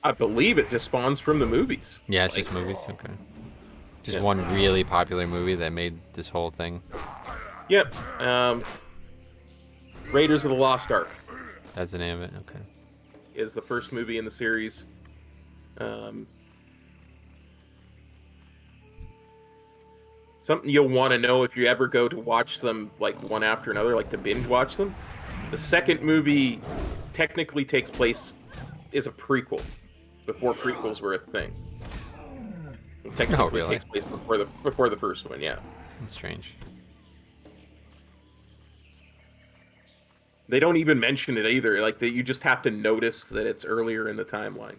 I believe it just spawns from the movies. Yeah, it's just movies, okay. Just one really popular movie that made this whole thing. Yep. Raiders of the Lost Ark. That's the name of it, okay. Is the first movie in the series. Something you'll want to know if you ever go to watch them like one after another, like to binge watch them. The second movie technically takes place is a prequel, before prequels were a thing. It technically really? takes place before the first one, yeah. That's strange. They don't even mention it either. Like you just have to notice that it's earlier in the timeline.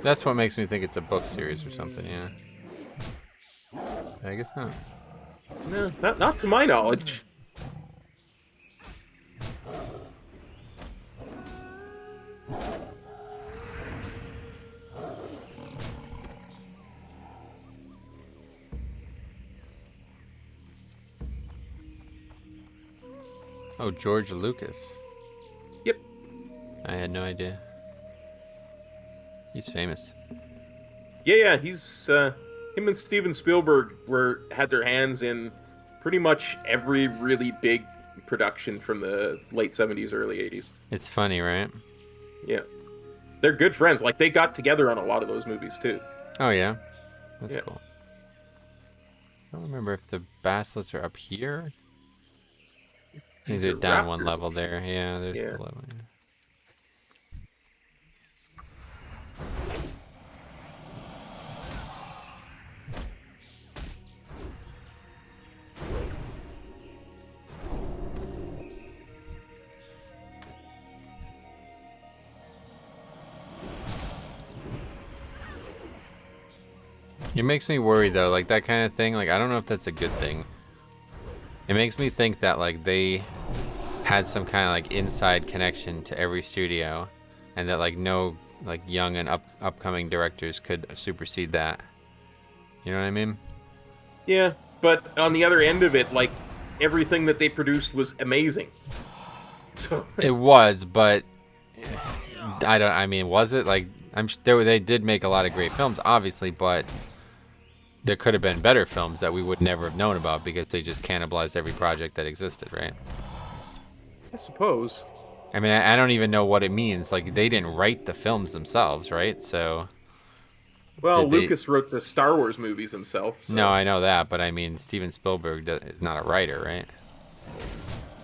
That's what makes me think it's a book series or something, yeah. I guess not. No, not to my knowledge. Oh, George Lucas. Yep. I had no idea. He's famous. Yeah, he's him and Steven Spielberg had their hands in pretty much every really big production from the late 70s, early 80s. It's funny, right? Yeah. They're good friends. Like, they got together on a lot of those movies, too. Oh, yeah? That's Yeah. cool. I don't remember if the basilisks are up here. I think they're down one raptors. level there. Yeah, there's Yeah. the level. Yeah. It makes me worry though, like that kind of thing. Like I don't know if that's a good thing. It makes me think that like they had some kind of like inside connection to every studio, and that like no like young and upcoming directors could supersede that. You know what I mean? Yeah, but on the other end of it, like, everything that they produced was amazing. So It was, but I mean, was it? Like they did make a lot of great films, obviously, but there could have been better films that we would never have known about because they just cannibalized every project that existed, right? I suppose. I mean, I don't even know what it means. Like, they didn't write the films themselves, right? So... Well, Did they- Lucas wrote the Star Wars movies himself. So. No, I know that, but I mean, Steven Spielberg is not a writer, right?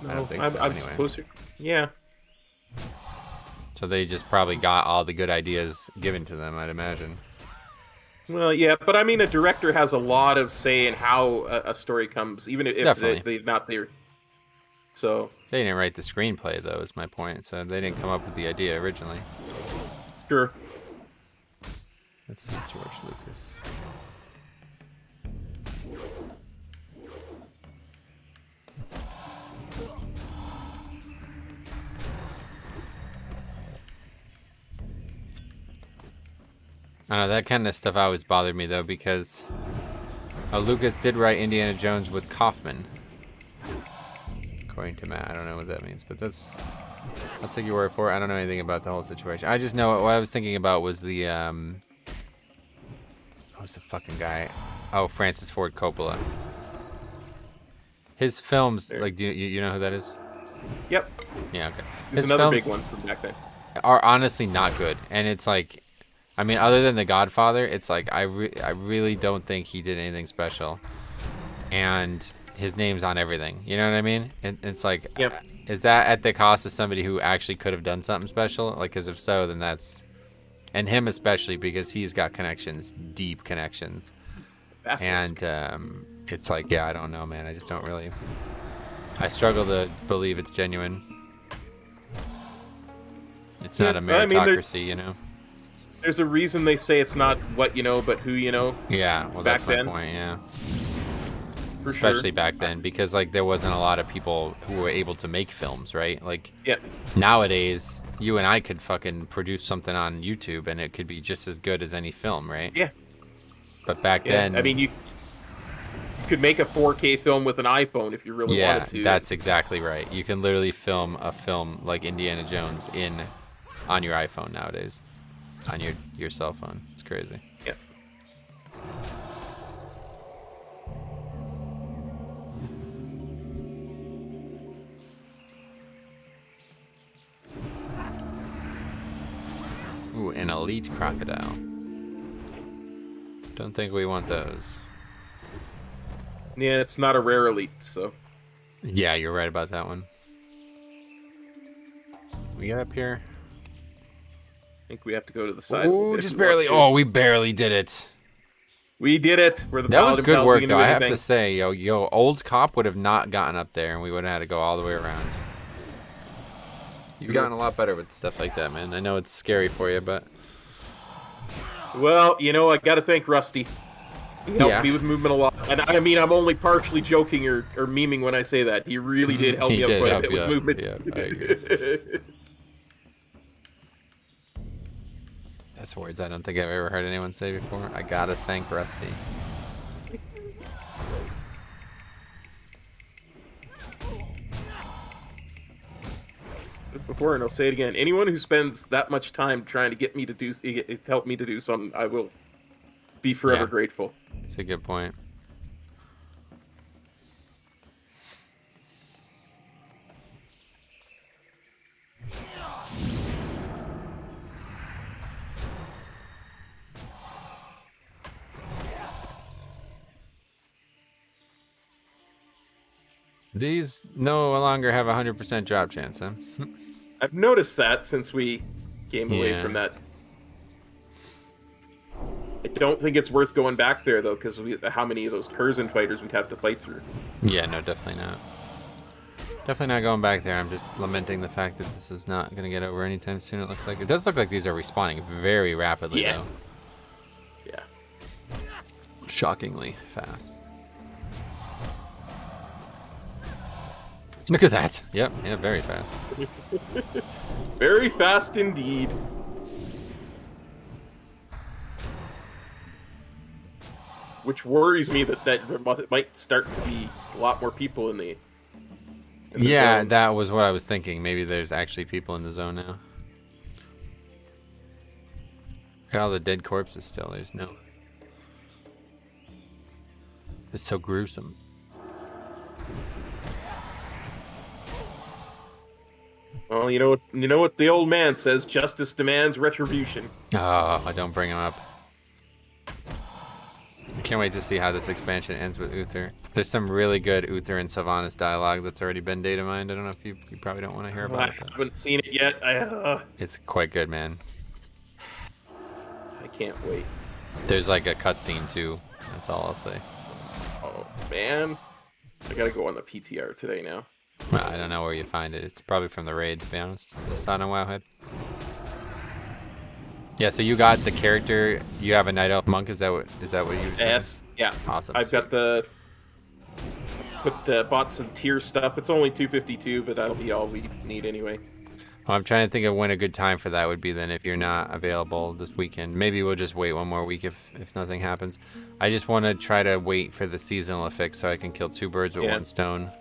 No, I don't think so, I'm anyway. supposed to. Yeah. So they just probably got all the good ideas given to them, I'd imagine. Well, yeah, but I mean, a director has a lot of say in how a story comes, even if Definitely. they're not there. So, They didn't write the screenplay, though, is my point. So they didn't come up with the idea originally. sure. Let's see, George Lucas. I don't know, that kind of stuff always bothered me, though, because Lucas did write Indiana Jones with Kaufman. According to Matt, I don't know what that means, but I'll take your word for it. I don't know anything about the whole situation. I just know what I was thinking about was the, who's the fucking guy? Oh, Francis Ford Coppola. His films, like, do you know who that is? Yep. Yeah, okay. He's His another films big one from back then. are honestly not good, and it's like, I mean, other than The Godfather, it's like I really don't think he did anything special, and his name's on everything. You know what I mean? It's like, Yep. Is that at the cost of somebody who actually could have done something special? Like, because if so, then that's, and him especially, because he's got connections, deep connections, Basilisk. and it's like, yeah, I don't know, man. I just don't really. I struggle to believe it's genuine. It's not a I mean, meritocracy, you know. There's a reason they say it's not what you know, but who you know. Yeah, well, Back that's my then. point. Yeah. For Especially sure. back then, because like there wasn't a lot of people who were able to make films, right? Like Yeah. nowadays, you and I could fucking produce something on YouTube and it could be just as good as any film, right? Yeah. But back Yeah. then, I mean, you could make a 4K film with an iPhone if you really yeah, wanted to. that's exactly right. You can literally film a film like Indiana Jones on your iPhone nowadays, on your cell phone. It's crazy. Yeah. Ooh, an elite crocodile. Don't think we want those. Yeah, it's not a rare elite, so. Yeah, you're right about that one. We got up here. I think we have to go to the side. Ooh, just barely. Oh, we barely did it. We did it. We're the That was Paladin good Pals. work, We can though. do I have to anything. say, yo, old cop would have not gotten up there, and we would have had to go all the way around. You've gotten a lot better with stuff like that, man. I know it's scary for you, but Well, you know, I got to thank Rusty. He helped Yeah. me with movement a lot. And I mean, I'm only partially joking or memeing when I say that. He really did help He me out did quite a help bit you with out. movement. Yeah, I agree. That's words I don't think I've ever heard anyone say before. I gotta thank Rusty. Before, and I'll say it again. Anyone who spends that much time trying to get me to do, help me to do something, I will be forever Yeah. grateful. That's a good point. These no longer have a 100% drop chance, huh? I've noticed that since we came away Yeah. from that. I don't think it's worth going back there, though, because how many of those Curzon fighters we'd have to fight through. Yeah, no, definitely not. Definitely not going back there. I'm just lamenting the fact that this is not going to get over anytime soon, it looks like. It does look like these are respawning very rapidly, Yes. though. Yeah. Shockingly fast. Look at that. Yep, yeah, very fast. Very fast indeed. Which worries me that there might start to be a lot more people in the Yeah, zone. that was what I was thinking. Maybe there's actually people in the zone now. Look at all the dead corpses still. There's no... It's so gruesome. Well, you know what the old man says: justice demands retribution. Oh, don't bring him up. I can't wait to see how this expansion ends with Uther. There's some really good Uther and Sylvanas dialogue that's already been data mined. I don't know if you probably don't want to hear I about it. But haven't seen it yet. it's quite good, man. I can't wait. There's like a cutscene too. That's all I'll say. Oh man, I gotta go on the PTR today now. Well, I don't know where you find it. It's probably from the raid, to be honest. It's not on Wowhead. Yeah, so you got the character. You have a Night Elf Monk. Is that what you said? Yes, yeah. Awesome. I've got bought some tier stuff. It's only 252, but that'll be all we need anyway. Well, I'm trying to think of when a good time for that would be then if you're not available this weekend. Maybe we'll just wait one more week if nothing happens. I just want to try to wait for the seasonal effect so I can kill two birds with one stone.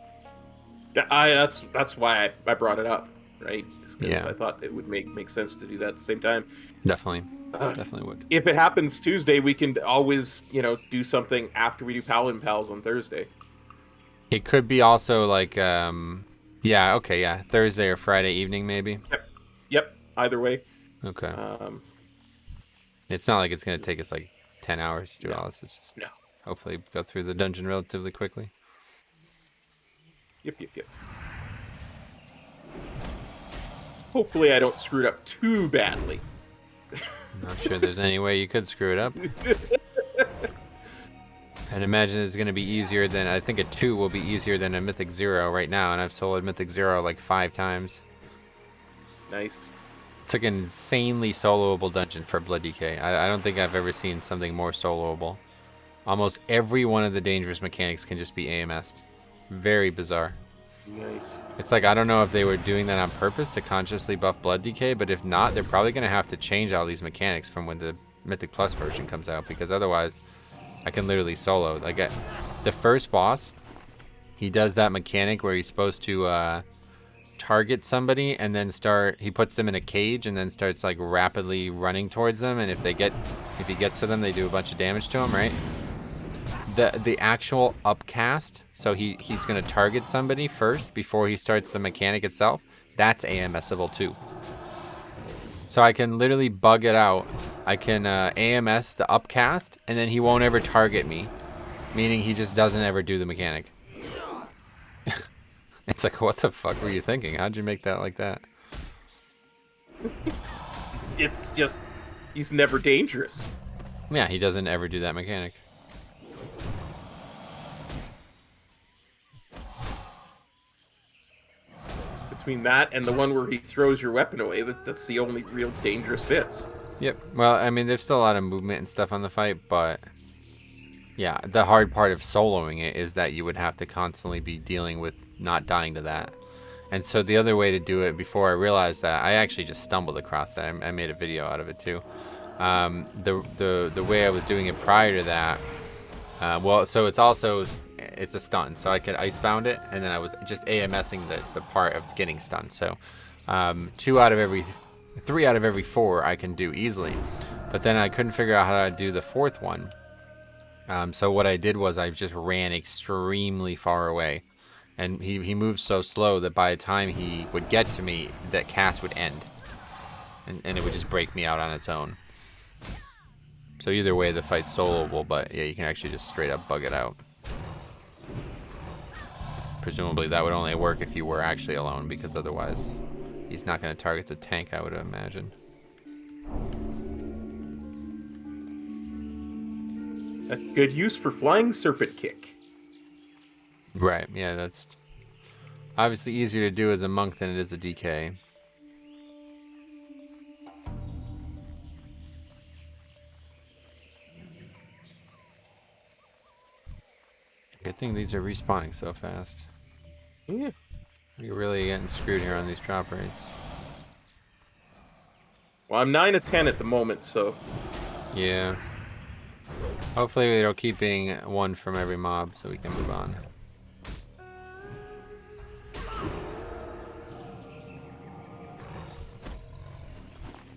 That's why I brought it up, right? Because Yeah. I thought it would make sense to do that at the same time. Definitely. Definitely would. If it happens Tuesday, we can always, do something after we do Paladin Pals on Thursday. It could be also like, Thursday or Friday evening maybe. Yep. Either way. Okay. It's not like it's going to take us like 10 hours to do all this. It's just hopefully go through the dungeon relatively quickly. Yep. Hopefully I don't screw it up too badly. I'm not sure there's any way you could screw it up. And imagine it's going to be easier than, I think a 2 will be easier than a Mythic 0 right now, and I've soloed Mythic 0 like 5 times. Nice. It's like an insanely soloable dungeon for Blood DK. I don't think I've ever seen something more soloable. Almost every one of the dangerous mechanics can just be AMS'd. Very bizarre. Nice. It's like, I don't know if they were doing that on purpose to consciously buff Blood DK, but if not, they're probably going to have to change all these mechanics from when the Mythic Plus version comes out, because otherwise I can literally solo. Like the first boss, he does that mechanic where he's supposed to target somebody and then he puts them in a cage and then starts like rapidly running towards them, and if he gets to them, they do a bunch of damage to him, right? The actual upcast, so he's going to target somebody first before he starts the mechanic itself. That's AMSable too. So I can literally bug it out. I can AMS the upcast, and then he won't ever target me, meaning he just doesn't ever do the mechanic. It's like, what the fuck were you thinking? How'd you make that like that? It's just, he's never dangerous. Yeah, he doesn't ever do that mechanic. Between that and the one where he throws your weapon away, that's the only real dangerous bits. Yep. Well, I mean, there's still a lot of movement and stuff on the fight, but yeah, the hard part of soloing it is that you would have to constantly be dealing with not dying to that. And so the other way to do it, before I realized that, I actually just stumbled across that. I made a video out of it too. The way I was doing it prior to that, so it's a stun, so I could icebound it, and then I was just AMSing the part of getting stunned. So 3 out of every 4 I can do easily, but then I couldn't figure out how to do the 4th one. So what I did was I just ran extremely far away, and he moved so slow that by the time he would get to me, that cast would end, and it would just break me out on its own. So either way, the fight's soloable, but yeah, you can actually just straight up bug it out. Presumably that would only work if you were actually alone, because otherwise he's not going to target the tank, I would imagine. A good use for Flying Serpent Kick. Right, yeah, that's obviously easier to do as a monk than it is a DK. Good thing these are respawning so fast. Yeah. You're really getting screwed here on these drop rates. Well, I'm 9 of 10 at the moment, so... Yeah. Hopefully it'll keep being 1 from every mob so we can move on.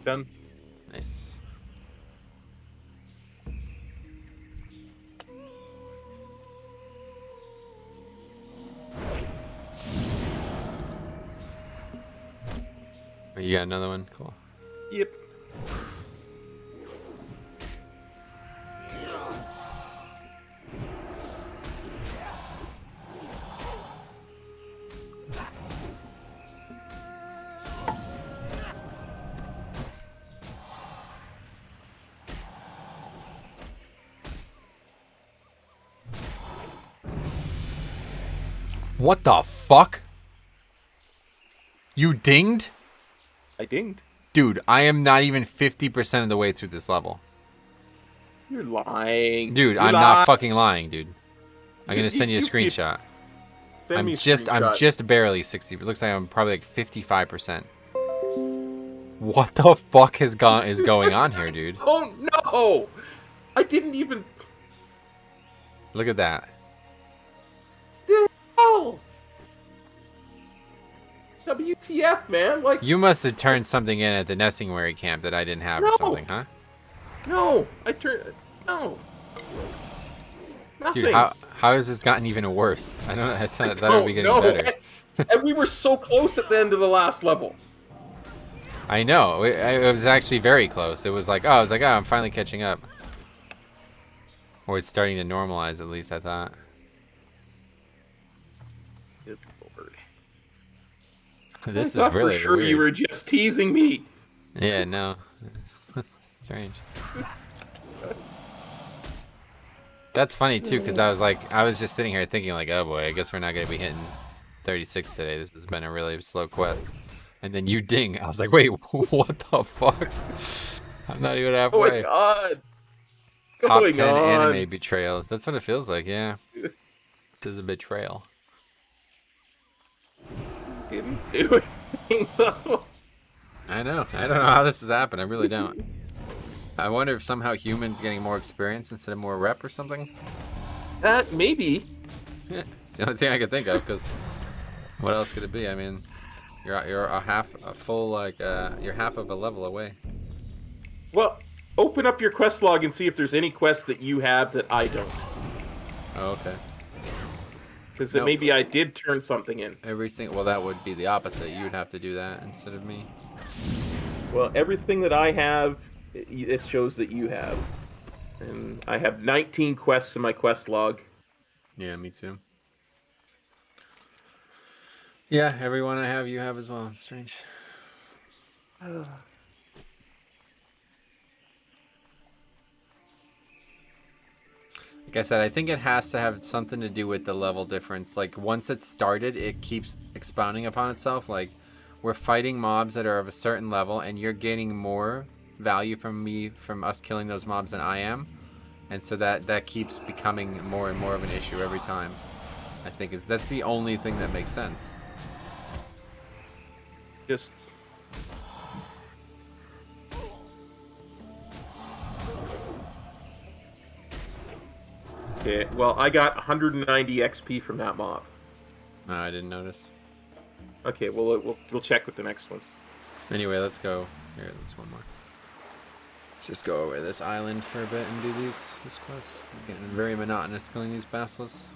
Done. Nice. Oh, you got another one? Cool. Yep. What the fuck? You dinged? I dinged. Dude, I am not even 50% of the way through this level. You're lying. Dude, You're I'm lying. not fucking lying, dude. I'm gonna send you a screenshot. Send me a I'm screenshot. just barely 60. It looks like I'm probably like 55%. What the fuck is going on here, dude? Oh no! I didn't even. Look at that. Oh! WTF, man? Like, You must have turned something in at the Nestingwary camp that I didn't have or No. something, huh? no! I turned. No. Nothing. Dude, how has this gotten even worse? I don't. I thought it would be getting No. better. And we were so close at the end of the last level. I know. It was actually very close. It was like, oh, I'm finally catching up. Or it's starting to normalize, at least I thought. Good Lord. This I is thought really for sure weird. you were just teasing me. Yeah, no. Strange. That's funny too, because I was just sitting here thinking like, oh boy, I guess we're not gonna be hitting 36 today. This has been a really slow quest. And then you ding. I was like, wait, what the fuck? I'm not even halfway. Oh my god. Top Going 10 on. anime betrayals. That's what it feels like, yeah. This is a betrayal. Didn't do anything though. I know. I don't know how this has happened. I really don't. I wonder if somehow humans getting more experience instead of more rep or something. That maybe. It's the only thing I could think of, because what else could it be? I mean, you're you're half of a level away. Well, open up your quest log and see if there's any quests that you have that I don't. Oh, okay. Because Nope. maybe I did turn something in. Well, that would be the opposite. You'd have to do that instead of me. Well, everything that I have, it shows that you have. And I have 19 quests in my quest log. Yeah, me too. Yeah, everyone I have, you have as well. It's strange. Like I said, I think it has to have something to do with the level difference. Like, once it's started, it keeps expounding upon itself. Like, we're fighting mobs that are of a certain level, and you're gaining more value from us killing those mobs than I am. And so that keeps becoming more and more of an issue every time. I think that's the only thing that makes sense. Just... Okay, well, I got 190 XP from that mob. I didn't notice. Okay, well, we'll check with the next one. Anyway, let's go. Here, there's one more. Let's just go over this island for a bit and do this quest. It's getting very monotonous killing these basilisks.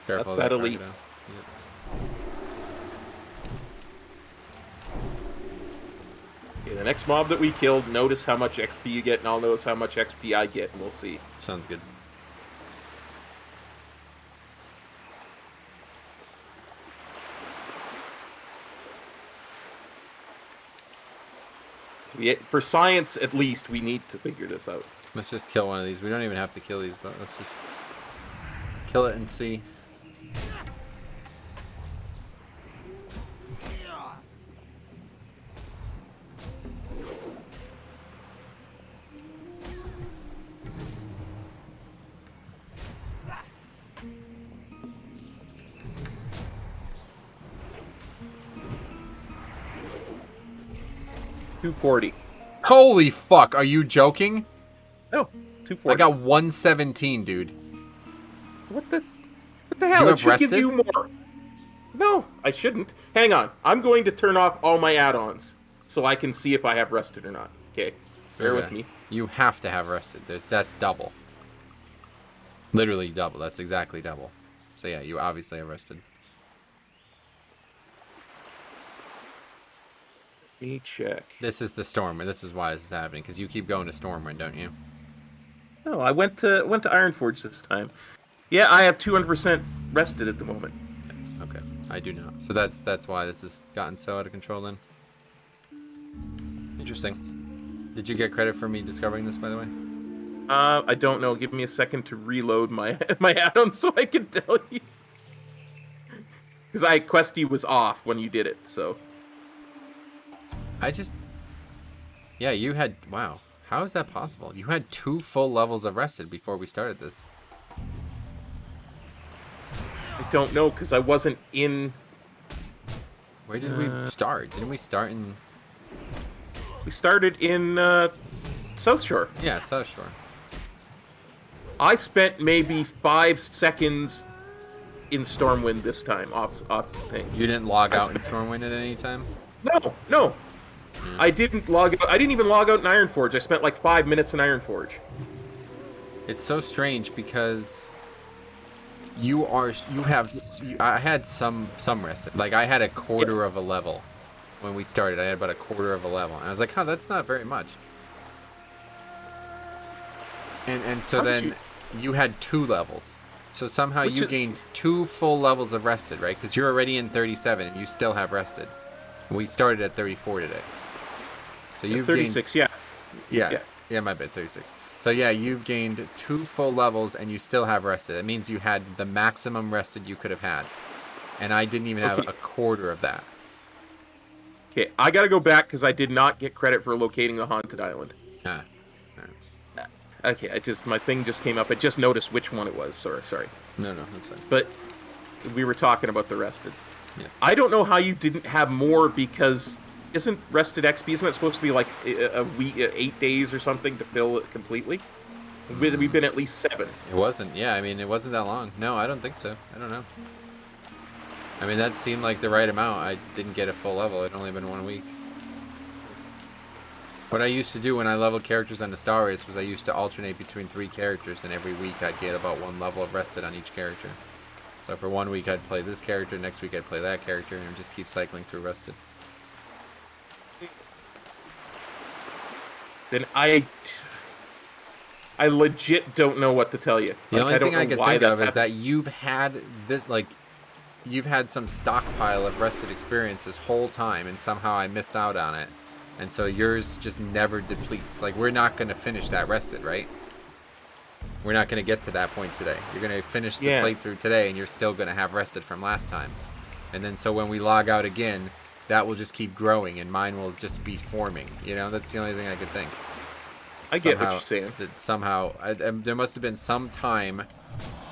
Careful That's of that elite. crocodile. Okay, the next mob that we killed, notice how much XP you get, and I'll notice how much XP I get, and we'll see. Yep. Sounds good. For science, at least, we need to figure this out. Let's just kill one of these. We don't even have to kill these, but let's just kill it and see. $240. Holy fuck, are you joking? No, $240. I got 117, dude. What the hell? You It should give have you more. No, I shouldn't. Hang on. I'm going to turn off all my add-ons so I can see if I have rested or not. Okay, bear with Okay. me. You have to have rested. That's double. Literally double. That's exactly double. So yeah, you obviously have rested. Let me check. This is the Stormwind. This is why this is happening, because you keep going to Stormwind, don't you? No, I went to Ironforge this time. Yeah, I have 200% rested at the moment. Okay, I do not. So that's why this has gotten so out of control then. Interesting. Did you get credit for me discovering this, by the way? I don't know. Give me a second to reload my my add-on so I can tell you. Because Questy was off when you did it, so. Yeah, you had... Wow. How is that possible? You had 2 full levels of rested before we started this. I don't know, because I wasn't in... Where did we start? Didn't we start in... We started in South Shore. Yeah, South Shore. I spent maybe 5 seconds in Stormwind this time, off thing. You didn't log out in Stormwind at any time? No. I didn't log out. I didn't even log out in Ironforge. I spent like 5 minutes in Ironforge. It's so strange because I had some rested. Like I had a quarter of a level when we started. I had about a quarter of a level. And I was like, "Huh, that's not very much." And so then you had 2 levels. So somehow you gained 2 full levels of rested, right? Because you're already in 37 and you still have rested. We started at 34 today. So you've 36, gained... Yeah, my bad, 36. So yeah, you've gained 2 full levels and you still have rested. It means you had the maximum rested you could have had. And I didn't even have a quarter of that. Okay, I gotta go back because I did not get credit for locating the haunted island. Ah. Okay, my thing just came up. I just noticed which one it was. Sorry. No, that's fine. But we were talking about the rested. Yeah. I don't know how you didn't have more because isn't rested XP, isn't it supposed to be like a week, 8 days or something to fill it completely? We've been at least 7. It wasn't. Yeah, I mean, it wasn't that long. No, I don't think so. I don't know. I mean, that seemed like the right amount. I didn't get a full level. It'd only been 1 week. What I used to do when I leveled characters on the Star Race was I used to alternate between 3 characters, and every week I'd get about 1 level of rested on each character. So for 1 week I'd play this character, next week I'd play that character, and just keep cycling through rested. Then I legit don't know what to tell you. The only thing I can think of is that you've had this, like, you've had some stockpile of rested experience this whole time, and somehow I missed out on it. And so yours just never depletes. Like, we're not going to finish that rested, right? We're not going to get to that point today. You're going to finish the playthrough today, and you're still going to have rested from last time. And then so when we log out again, that will just keep growing, and mine will just be forming. You know, that's the only thing I could think. I get what you're saying. That somehow, there must have been some time,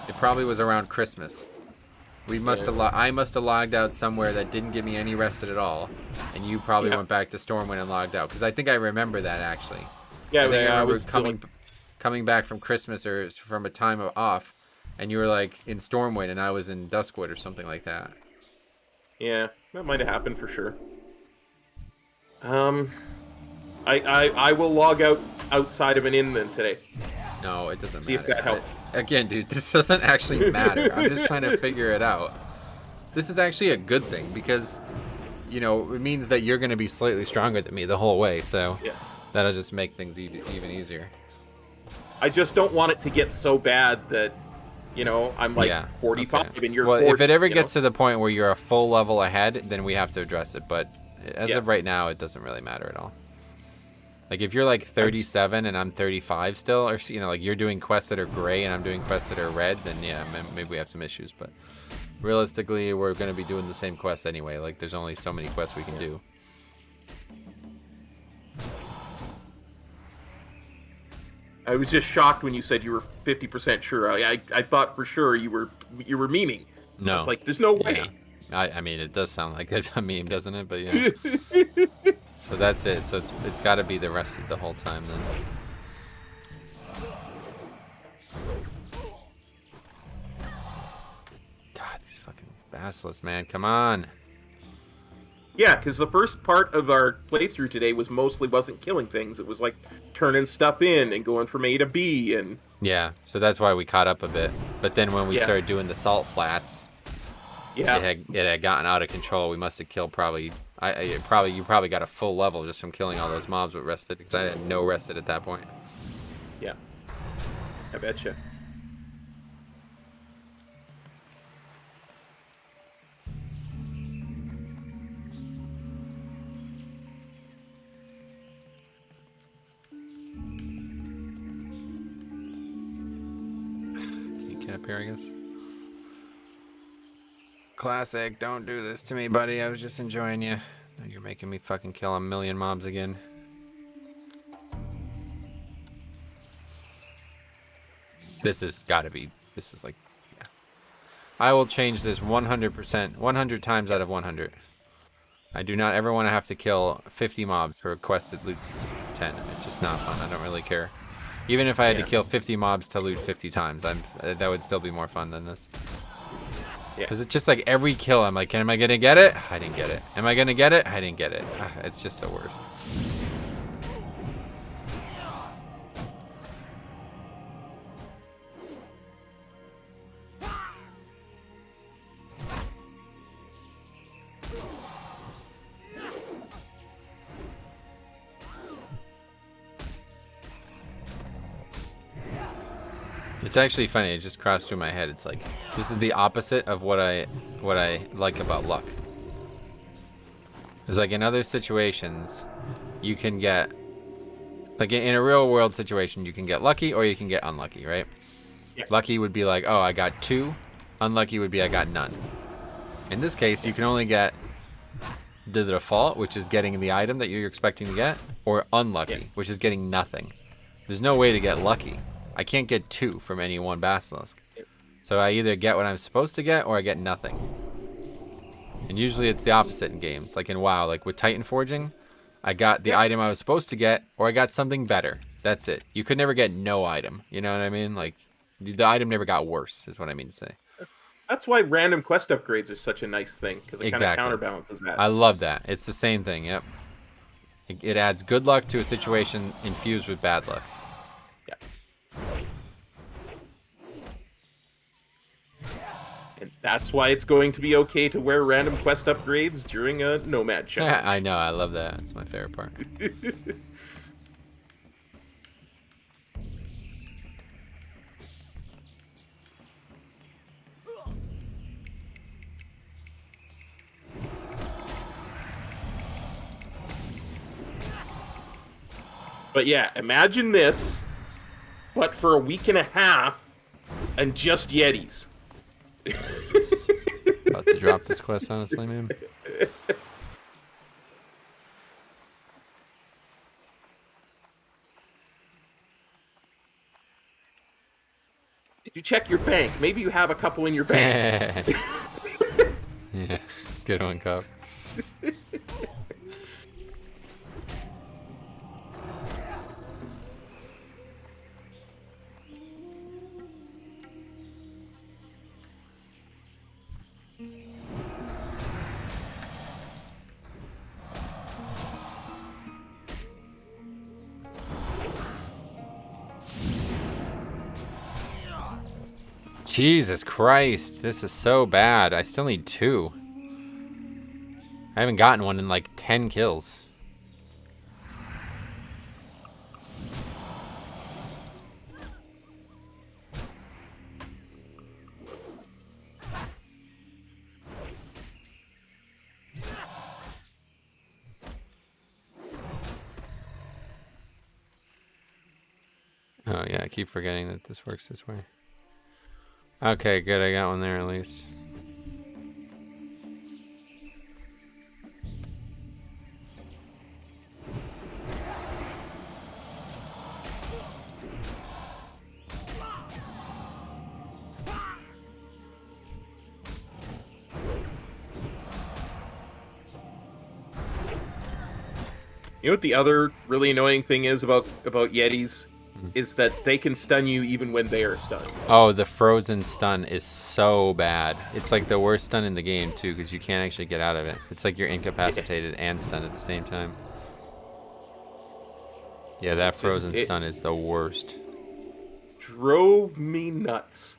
it probably was around Christmas. I must have logged out somewhere that didn't give me any rested at all, and you probably went back to Stormwind and logged out, because I think I remember that actually. Yeah, I think I remember coming back from Christmas or from a time off, and you were like in Stormwind and I was in Duskwood or something like that. Yeah, that might have happened for sure. I will log out outside of an inn then today. No, it doesn't matter. See if that helps. Again, dude, this doesn't actually matter. I'm just trying to figure it out. This is actually a good thing because, you know, it means that you're going to be slightly stronger than me the whole way. So that'll just make things even easier. I just don't want it to get so bad that, you know, I'm like 45 and you're 40. Well, if it ever gets to the point where you're a full level ahead, then we have to address it. But as of right now, it doesn't really matter at all. Like, if you're, like, 37 and I'm 35 still, or, you know, like, you're doing quests that are gray and I'm doing quests that are red, then, yeah, maybe we have some issues. But realistically, we're going to be doing the same quests anyway. Like, there's only so many quests we can do. I was just shocked when you said you were 50% sure. I thought for sure you were memeing. No. It's like, there's no way. Yeah. I mean, it does sound like a meme, doesn't it? But, yeah. So that's it. So it's got to be the rest of the whole time then. God, these fucking basilisks, man. Come on. Yeah, because the first part of our playthrough today wasn't killing things. It was like turning stuff in and going from A to B and... Yeah, so that's why we caught up a bit. But then when we started doing the salt flats, it had gotten out of control. We must have killed probably... You probably got a full level just from killing all those mobs with rested, because I had no rested at that point. Yeah. I betcha. Can you get up here, I guess? Classic, don't do this to me, buddy. I was just enjoying you. Now you're making me fucking kill a million mobs again. This has got to be... This is like... Yeah. I will change this 100%. 100 times out of 100. I do not ever want to have to kill 50 mobs for a quest that loots 10. It's just not fun. I don't really care. Even if I had to kill 50 mobs to loot 50 times, that would still be more fun than this. Because it's just like every kill, I'm like, am I going to get it? I didn't get it. Am I going to get it? I didn't get it. It's just the worst. It's actually funny. It just crossed through my head. It's like this is the opposite of what I like about luck. It's like in other situations, you can get like in a real world situation, you can get lucky or you can get unlucky, right? Yeah. Lucky would be like, oh, I got 2. Unlucky would be I got none. In this case, you can only get the default, which is getting the item that you're expecting to get, or unlucky, which is getting nothing. There's no way to get lucky. I can't get 2 from any one basilisk. So I either get what I'm supposed to get or I get nothing. And usually it's the opposite in games. Like in WoW, like with Titan Forging, I got the item I was supposed to get or I got something better. That's it. You could never get no item. You know what I mean? Like the item never got worse is what I mean to say. That's why random quest upgrades are such a nice thing, because it kind of counterbalances that. I love that. It's the same thing, yep. It adds good luck to a situation infused with bad luck. Yeah. And that's why it's going to be okay to wear random quest upgrades during a Nomad challenge. I know, I love that. It's my favorite part. But yeah, imagine this, but for a week and a half, and just Yetis. About to drop this quest, honestly, man. Did you check your bank? Maybe you have a couple in your bank. Yeah, good one, Cop. Jesus Christ, this is so bad. I still need 2. I haven't gotten one in like 10 kills. Oh yeah, I keep forgetting that this works this way. Okay, good. I got one there at least. You know what the other really annoying thing is about Yetis? Is that they can stun you even when they are stunned. Oh, the frozen stun is so bad. It's like the worst stun in the game, too, because you can't actually get out of it. It's like you're incapacitated and stunned at the same time. Yeah, that frozen stun is the worst. Drove me nuts.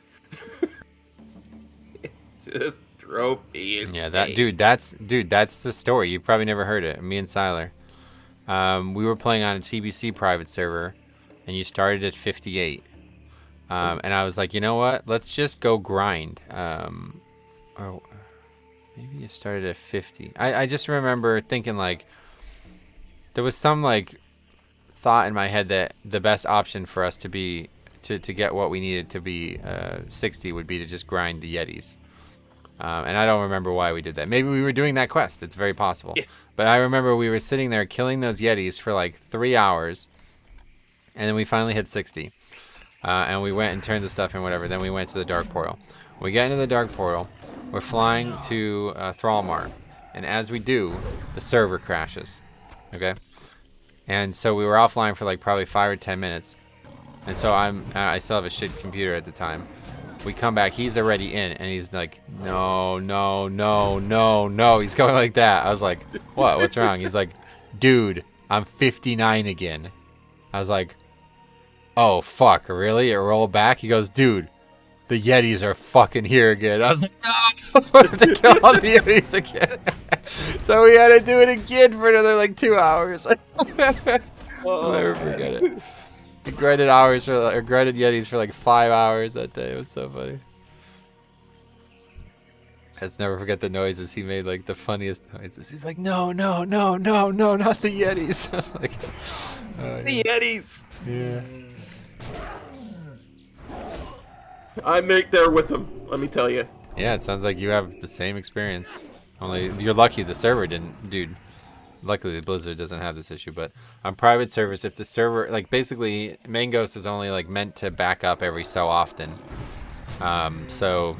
It just drove me insane. Yeah, that's the story. You probably never heard it. Me and Siler. We were playing on a TBC private server, and you started at 58. And I was like, you know what? Let's just go grind. Or maybe it started at 50. I just remember thinking like there was some like thought in my head that the best option for us to be to get what we needed to be 60 would be to just grind the Yetis. And I don't remember why we did that. Maybe we were doing that quest. It's very possible. Yes. But I remember we were sitting there killing those Yetis for like 3 hours. And then we finally hit 60. And we went and turned the stuff in, whatever. Then we went to the Dark Portal. We get into the Dark Portal. We're flying to Thrallmar. And as we do, the server crashes. Okay? And so we were offline for like probably 5 or 10 minutes. And so I still have a shit computer at the time. We come back, he's already in, and he's like, no. He's going like that. I was like, what? What's wrong? He's like, dude, I'm 59 again. I was like, oh, fuck, really? It rolled back? He goes, dude, the Yetis are fucking here again. I was like, no, I have to kill all the Yetis again. So we had to do it again for another like 2 hours. I'll never forget it. We grinded Yetis for like 5 hours that day. It was so funny. Let's never forget the noises he made, like the funniest noises. He's like, no, not the Yetis. I was like, oh, The Yetis! yeah. I'm right there with him, let me tell you. Yeah, it sounds like you have the same experience. Only you're lucky the server didn't, dude. Luckily, Blizzard doesn't have this issue, but on private servers, if the server, like basically, main Ghost is only like meant to back up every so often. So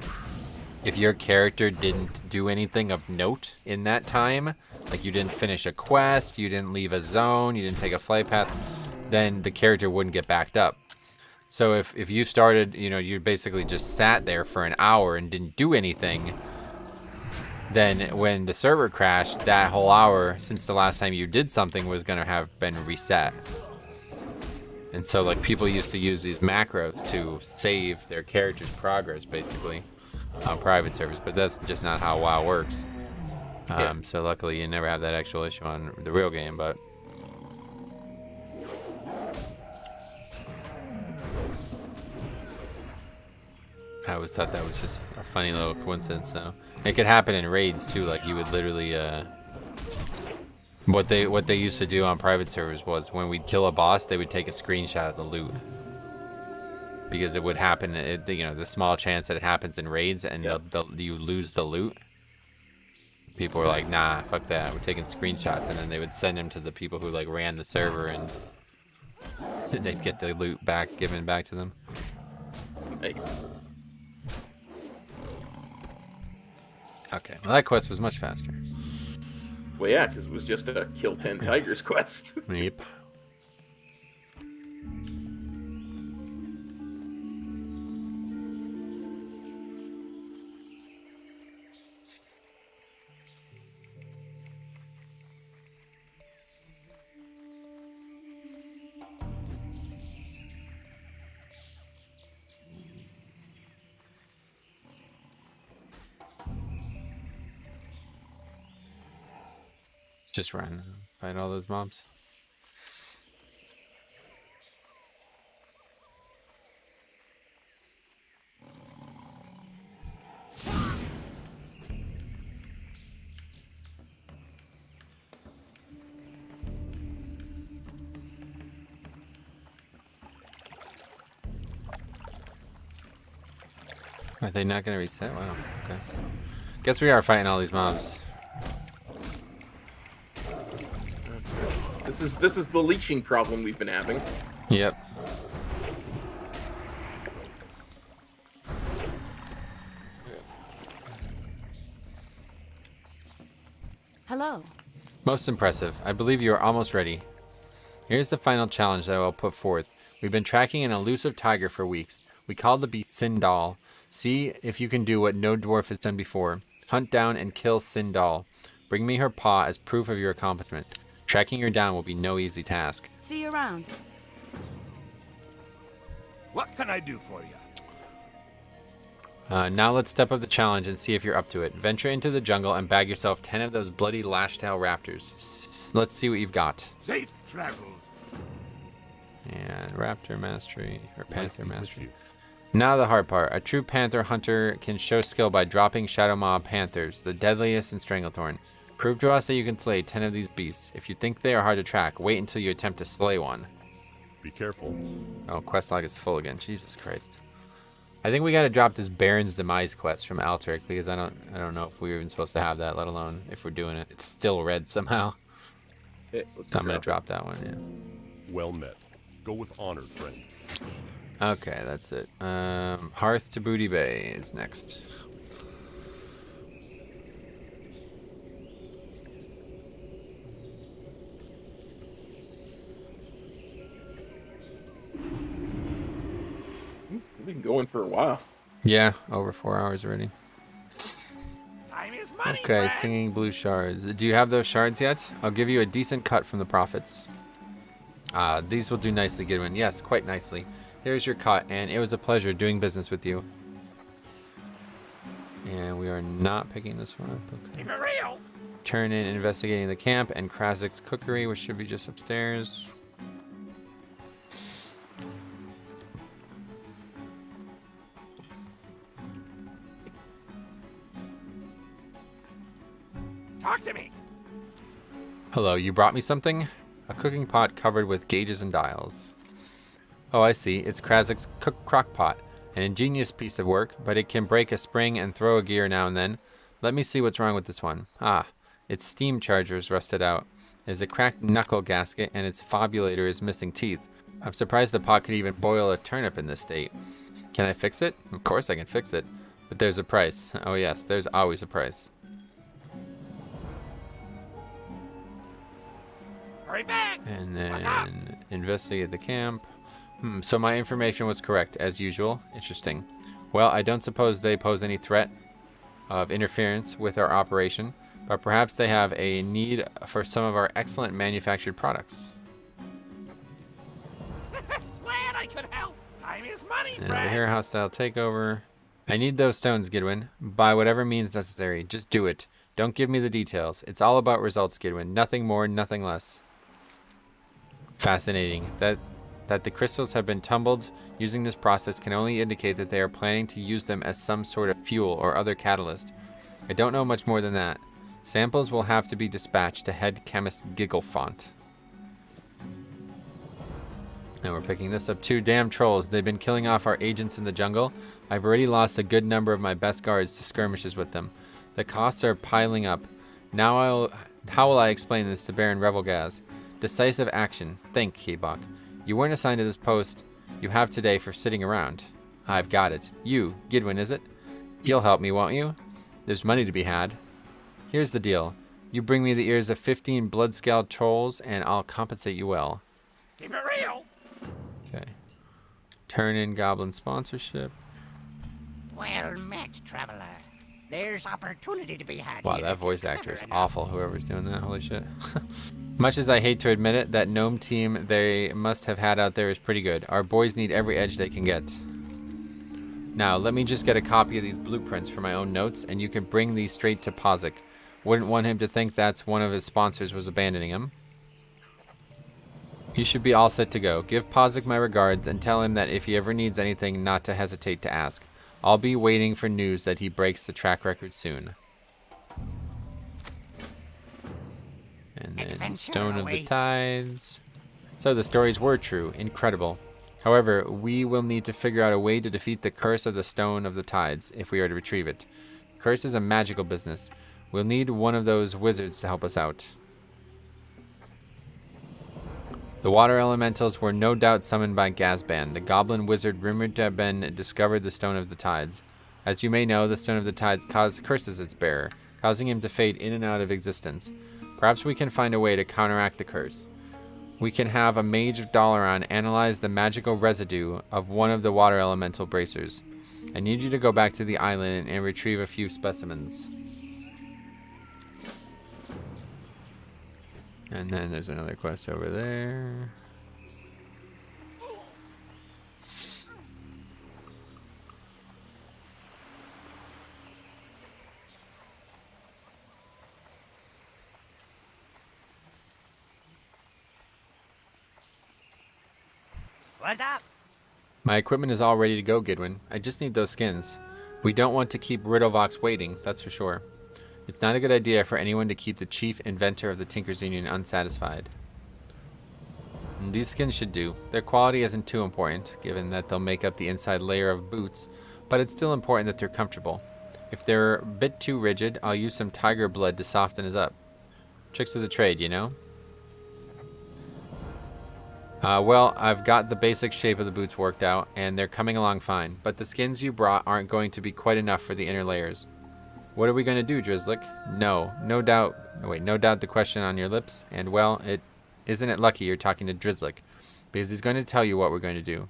if your character didn't do anything of note in that time, like you didn't finish a quest, you didn't leave a zone, you didn't take a flight path, then the character wouldn't get backed up. So if you started, you basically just sat there for an hour and didn't do anything, then when the server crashed, that whole hour since the last time you did something was going to have been reset. And so like people used to use these macros to save their character's progress basically on private servers, but that's just not how WoW works. So luckily you never have that actual issue on the real game, but I always thought that was just a funny little coincidence. So it could happen in raids too. Like you would literally, what they used to do on private servers was when we'd kill a boss, they would take a screenshot of the loot because it would happen. The small chance that it happens in raids and you lose the loot. People were like, nah, fuck that. We're taking screenshots, and then they would send them to the people who like ran the server, and they'd get the loot back, given back to them. Nice. Okay, well that quest was much faster. Well, yeah, because it was just a kill 10 tigers quest. Yep. Just run, fight all those mobs. Are they not going to reset? Wow, okay. Guess we are fighting all these mobs. This is the leeching problem we've been having. Yep. Hello. Most impressive. I believe you are almost ready. Here's the final challenge that I will put forth. We've been tracking an elusive tiger for weeks. We call the beast Sindal. See if you can do what no dwarf has done before. Hunt down and kill Sindal. Bring me her paw as proof of your accomplishment. Tracking her down will be no easy task. See you around. What can I do for you? Now let's step up the challenge and see if you're up to it. Venture into the jungle and bag yourself 10 of those bloody lash-tail raptors. Let's see what you've got. Safe travels. And raptor mastery, or panther mastery. Now the hard part. A true panther hunter can show skill by dropping Shadow Maw panthers, the deadliest in Stranglethorn. Prove to us that you can slay 10 of these beasts. If you think they are hard to track, wait until you attempt to slay one. Be careful. Oh, quest log is full again. Jesus Christ. I think we gotta drop this Baron's Demise quest from Alteric because I don't know if we were even supposed to have that, let alone if we're doing it. It's still red somehow. Okay, So I'm gonna drop that one, yeah. Well met. Go with honor, friend. Okay, that's it. Hearth to Booty Bay is next. We've been going for a while. Yeah, over 4 hours already. Time is money, Okay, friend. singing blue shards. Do you have those shards yet? I'll give you a decent cut from the profits. These will do nicely, Goodwin. Yes, quite nicely. Here's your cut, and it was a pleasure doing business with you. And we are not picking this one up. Okay. Keep it real. Turn in investigating the camp and Krazik's cookery, which should be just upstairs. Talk to me. Hello, you brought me something? A cooking pot covered with gauges and dials. Oh, I see. It's Krazik's crock pot. An ingenious piece of work, but it can break a spring and throw a gear now and then. Let me see what's wrong with this one. Ah, its steam charger's rusted out. There's a cracked knuckle gasket and its fobulator is missing teeth. I'm surprised the pot could even boil a turnip in this state. Can I fix it? Of course I can fix it. But there's a price. Oh yes, there's always a price. Hurry back. And What's up? then investigate the camp. So my information was correct, as usual. Interesting. Well, I don't suppose they pose any threat of interference with our operation, but perhaps they have a need for some of our excellent manufactured products. Glad I could help. Time is money, And over friend. here, hostile takeover. I need those stones, Gidwin. By whatever means necessary. Just do it. Don't give me the details. It's all about results, Gidwin. Nothing more, nothing less. Fascinating. That the crystals have been tumbled using this process can only indicate that they are planning to use them as some sort of fuel or other catalyst. I don't know much more than that. Samples will have to be dispatched to head chemist Gigglefont. And we're picking this up too. Damn trolls. They've been killing off our agents in the jungle. I've already lost a good number of my best guards to skirmishes with them. The costs are piling up. Now how will I explain this to Baron Rebelgaz? Decisive action. Think, Kebok. You weren't assigned to this post you have today for sitting around. I've got it. You, Gidwin, is it? You'll help me, won't you? There's money to be had. Here's the deal. You bring me the ears of 15 blood-scaled trolls, and I'll compensate you well. Keep it real. Okay. Turn in goblin sponsorship. Well met, traveler. There's opportunity to be had. Wow, here that if voice you're actor is clever enough. awful, whoever's doing that. Holy shit. Much as I hate to admit it, that gnome team they must have had out there is pretty good. Our boys need every edge they can get. Now, let me just get a copy of these blueprints for my own notes, and you can bring these straight to Pazik. Wouldn't want him to think that's one of his sponsors was abandoning him. You should be all set to go. Give Pazik my regards, and tell him that if he ever needs anything, not to hesitate to ask. I'll be waiting for news that he breaks the track record soon. And then Adventure Stone of the awaits. Tides. So the stories were true. Incredible. However, we will need to figure out a way to defeat the curse of the Stone of the Tides if we are to retrieve it. Curse is a magical business. We'll need one of those wizards to help us out. The water elementals were no doubt summoned by Gazban, the goblin wizard rumored to have discovered the Stone of the Tides. As you may know, the Stone of the Tides curses its bearer, causing him to fade in and out of existence. Perhaps we can find a way to counteract the curse. We can have a mage of Dalaran analyze the magical residue of one of the water elemental bracers. I need you to go back to the island and retrieve a few specimens. And then there's another quest over there. What's up? My equipment is all ready to go, Gidwin. I just need those skins. We don't want to keep Riddlevox waiting, that's for sure. It's not a good idea for anyone to keep the chief inventor of the Tinkers Union unsatisfied. And these skins should do. Their quality isn't too important, given that they'll make up the inside layer of boots, but it's still important that they're comfortable. If they're a bit too rigid, I'll use some tiger blood to soften us up. Tricks of the trade, you know? Well, I've got the basic shape of the boots worked out, and they're coming along fine, but the skins you brought aren't going to be quite enough for the inner layers. What are we going to do, Drizzlick? No doubt the question on your lips, and well, isn't it lucky you're talking to Drizzlick, because he's going to tell you what we're going to do.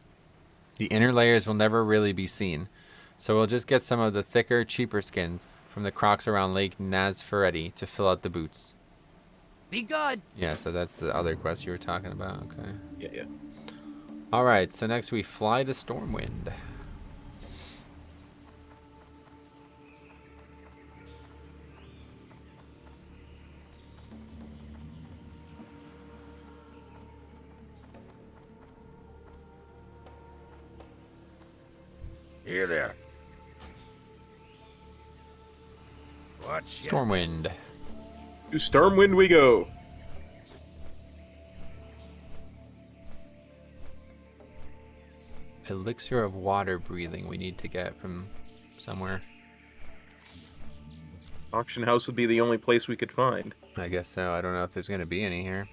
The inner layers will never really be seen, so we'll just get some of the thicker, cheaper skins from the crocs around Lake Nazferetti to fill out the boots. Be good. Yeah, so that's the other quest you were talking about, okay. Yeah. Alright, so next we fly to Stormwind. Here there. What's your... Stormwind. To Stormwind we go. Elixir of water breathing we need to get from somewhere. Auction house would be the only place we could find. I guess so. I don't know if there's going to be any here.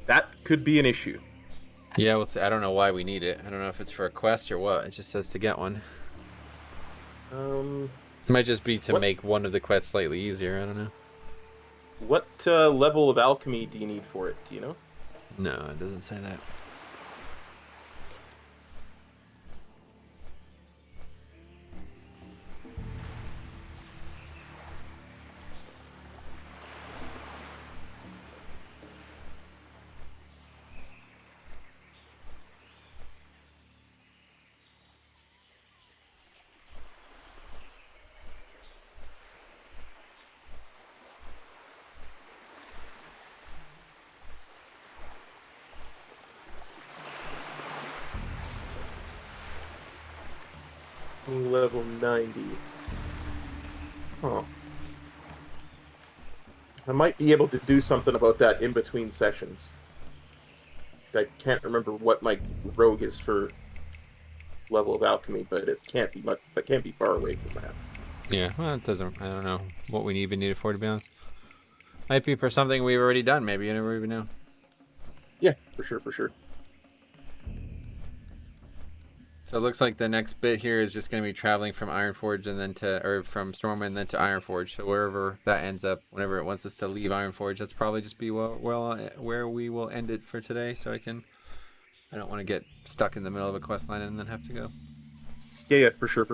That could be an issue. Yeah, we'll see. I don't know why we need it. I don't know if it's for a quest or what. It just says to get one. It might just be to make one of the quests slightly easier. I don't know. What level of alchemy do you need for it? Do you know? No, it doesn't say that. Level 90. Huh. I might be able to do something about that in between sessions. I can't remember what my rogue is for level of alchemy, but it can't be much. It can't be far away from that. Yeah, well, it doesn't. I don't know what we even need it for, to be honest. Might be for something we've already done. Maybe you never even know. Yeah, for sure. So it looks like the next bit here is just going to be traveling from Ironforge and then from Stormwind and then to Ironforge. So wherever that ends up, whenever it wants us to leave Ironforge, that's probably just be where we will end it for today. So I don't want to get stuck in the middle of a quest line and then have to go. Yeah, for sure.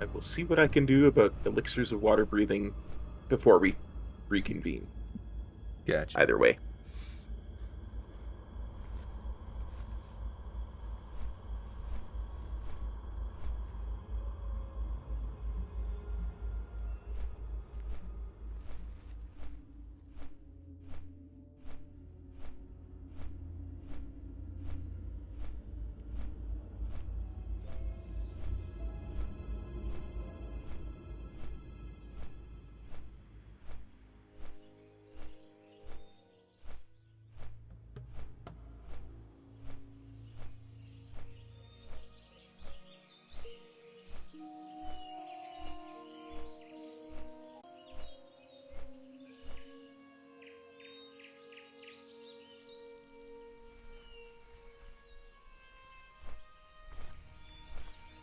I will see what I can do about elixirs of water breathing before we reconvene. Gotcha. Either way.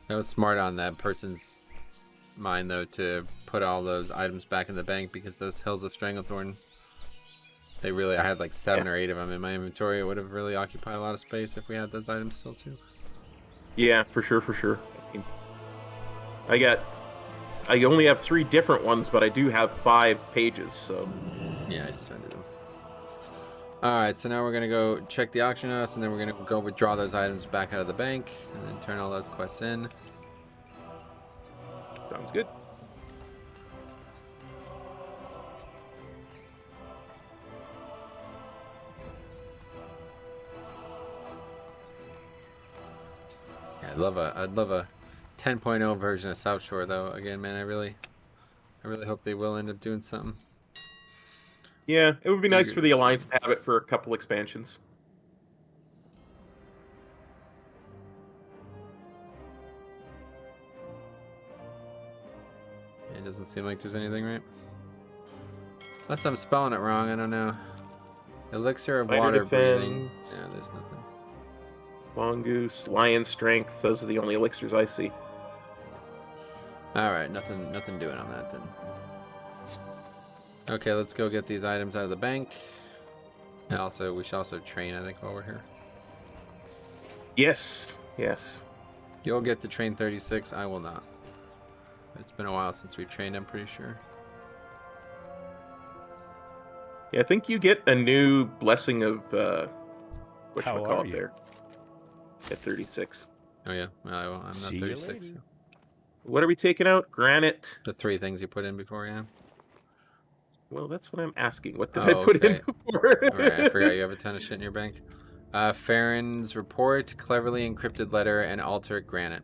That was smart on that person's mind, though, to put all those items back in the bank, because those Hills of Stranglethorn, I had like 7 or 8 of them in my inventory. It would have really occupied a lot of space if we had those items still, too. Yeah, for sure. I only have 3 different ones, but I do have 5 pages, so... Yeah, I just found them. Alright, so now we're going to go check the auction house, and then we're going to go withdraw those items back out of the bank, and then turn all those quests in. Sounds good. Yeah, I'd love a 10.0 version of South Shore, though. Again, man, I really hope they will end up doing something. Yeah, it would be nice Eager for to the see. Alliance to have it for a couple expansions. It doesn't seem like there's anything, right? Unless I'm spelling it wrong, I don't know. Elixir of Fighter water breathing. defense. Yeah, there's nothing. Mongoose, Lion Strength, those are the only elixirs I see. Alright, nothing doing on that then. Okay, let's go get these items out of the bank. And also, we should also train, I think, while we're here. Yes, yes. You'll get to train 36, I will not. It's been a while since we've trained, I'm pretty sure. Yeah, I think you get a new blessing of How whatchamacallit are you? there at 36. Oh yeah, well, I'm not See you 36. later. So. What are we taking out? Granite. The 3 things you put in before, yeah. Well, that's what I'm asking. What did Oh, I put in okay. before? Alright, I forgot you have a ton of shit in your bank. Farron's report, cleverly encrypted letter, and altar granite.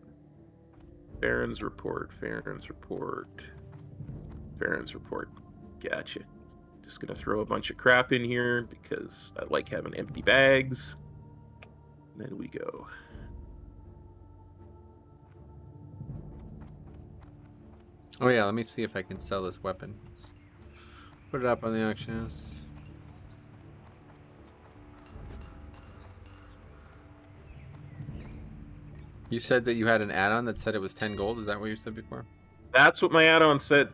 Farron's report. Farron's report. Farron's report. Gotcha. Just gonna throw a bunch of crap in here because I like having empty bags. And then we go. Oh yeah, let me see if I can sell this weapon. Let's put it up on the auction house. You said that you had an add-on that said it was 10 gold. Is that what you said before? That's what my add-on said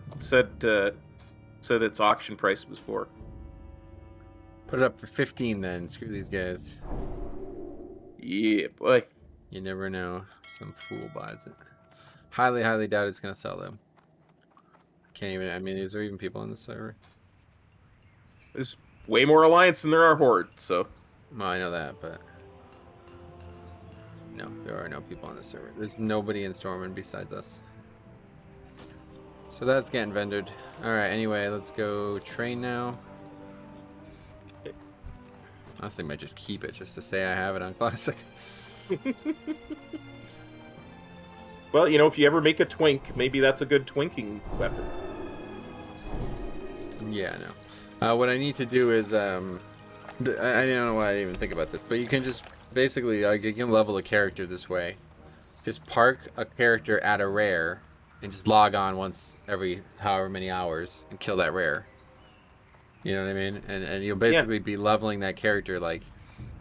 its auction price was for. Put it up for 15 then. Screw these guys. Yeah, boy. You never know. Some fool buys it. Highly, highly doubt it's gonna sell though. Can't even. I mean, is there even people on the server? There's way more Alliance than there are Horde, so. Well, I know that, but no, there are no people on the server. There's nobody in Stormwind besides us. So that's getting vendored. All right. Anyway, let's go train now. Honestly, might just keep it just to say I have it on Classic. Well, you know, if you ever make a twink, maybe that's a good twinking weapon. Yeah, no. What I need to do is, I don't know why I didn't even think about this, but you can just basically, you can level a character this way. Just park a character at a rare, and just log on once every however many hours and kill that rare. You know what I mean? And you'll basically be leveling that character, like,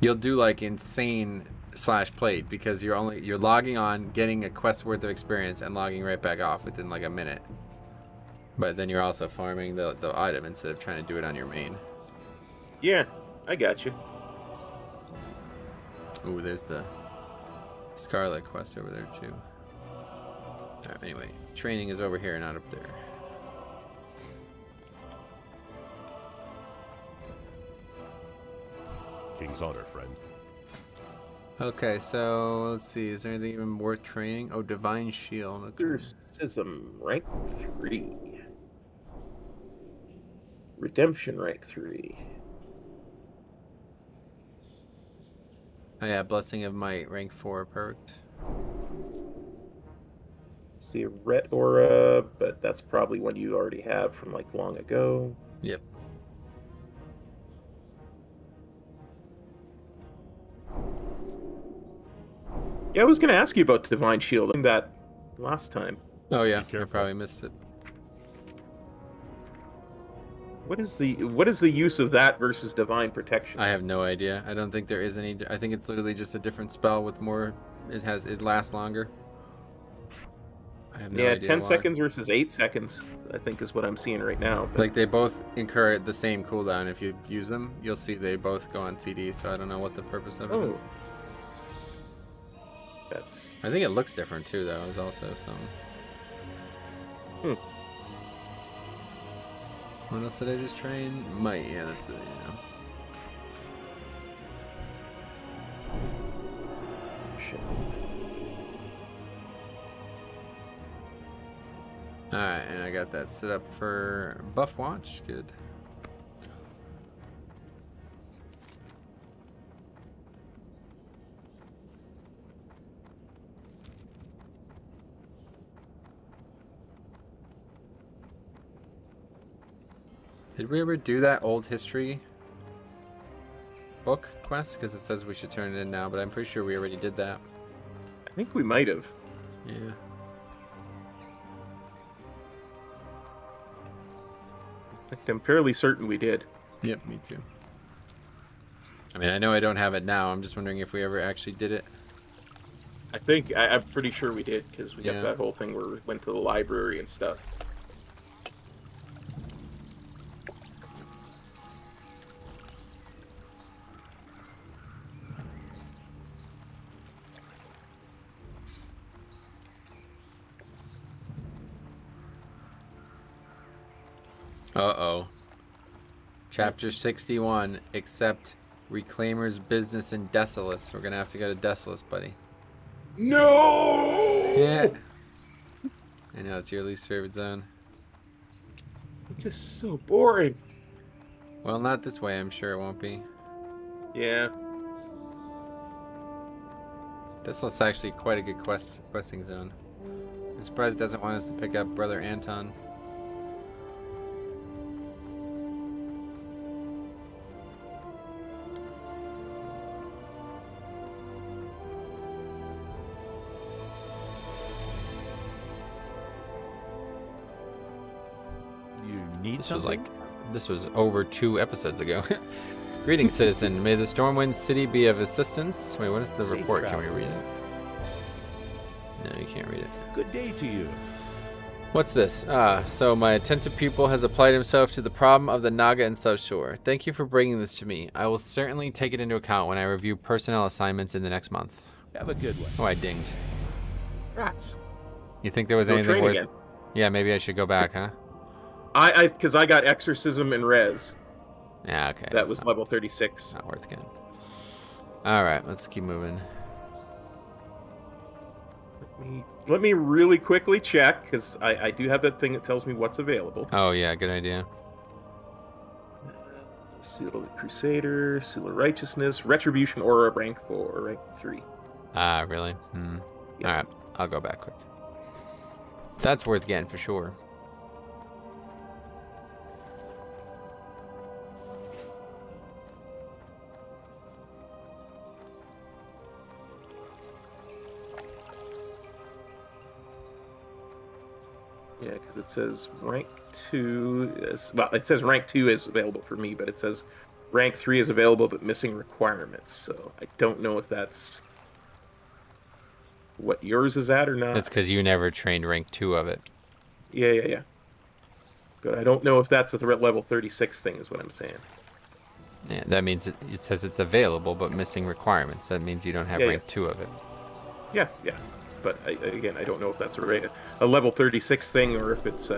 you'll do like insane /played because you're logging on, getting a quest worth of experience, and logging right back off within like a minute. But then you're also farming the item instead of trying to do it on your main. Yeah, I got you. Ooh, there's the Scarlet quest over there too. Alright, anyway, training is over here, not up there. King's honor, friend. Okay, so let's see. Is there anything even worth training? Oh, Divine Shield. Okay. Exorcism, rank 3. Redemption, rank 3. Oh yeah, Blessing of Might, rank 4, perfect. See a ret aura, but that's probably one you already have from like long ago. Yep. Yeah, I was gonna ask you about Divine Shield that last time. Oh yeah, I careful. probably missed it. What is the use of that versus Divine Protection? I have no idea. I don't think there is any. I think it's literally just a different spell with more. It lasts longer. I have no yeah, idea 10 why. seconds versus 8 seconds, I think is what I'm seeing right now. But Like they both incur the same cooldown. If you use them, you'll see they both go on CD. So I don't know what the purpose of it is. That's I think it looks different too, though. Is also some. What else did I just train? Might, yeah, that's it. competition. Alright, and I got that set up for buff watch. Good. Did we ever do that old history book quest? Because it says we should turn it in now, but I'm pretty sure we already did that. I think we might have. Yeah. I'm fairly certain we did. Yep, me too. I mean, I know I don't have it now. I'm just wondering if we ever actually did it. I'm pretty sure we did, because we Yeah. got that whole thing where we went to the library and stuff. Uh-oh. Chapter 61, accept Reclaimer's business in Desolus. We're gonna have to go to Desolus, buddy. No! Yeah. I know, it's your least favorite zone. It's just so boring. Well, not this way, I'm sure it won't be. Yeah. Desolus is actually quite a good questing zone. I'm surprised it doesn't want us to pick up Brother Anton. You need This was something? this was over 2 episodes ago. Greetings, citizen. May the Stormwind City be of assistance. Wait, what is the Safe report? Can we travels. read it? No, you can't read it. Good day to you. What's this? So my attentive pupil has applied himself to the problem of the Naga and South Shore. Thank you for bringing this to me. I will certainly take it into account when I review personnel assignments in the next month. Have a good one. Oh, I dinged. Rats. You think there was Go anything train worth... again. Yeah, maybe I should go back, huh? Because I got Exorcism and Res. Yeah, okay. That that's was not- level 36. Not worth getting. Alright, let's keep moving. Let me really quickly check, because I do have that thing that tells me what's available. Oh, yeah, good idea. Seal of the Crusader, Seal of Righteousness, Retribution Aura, rank 4, rank 3. Ah, really? Yeah. Alright, I'll go back quick. That's worth getting for sure. Yeah, because it says rank 2 is... Well, it says rank 2 is available for me, but it says rank 3 is available but missing requirements. So I don't know if that's what yours is at or not. That's because you never trained rank 2 of it. Yeah. But I don't know if that's the level 36 thing is what I'm saying. Yeah, that means it says it's available but missing requirements. That means you don't have Yeah, rank 2 of it. Yeah. But again, I don't know if that's a level 36 thing or if it's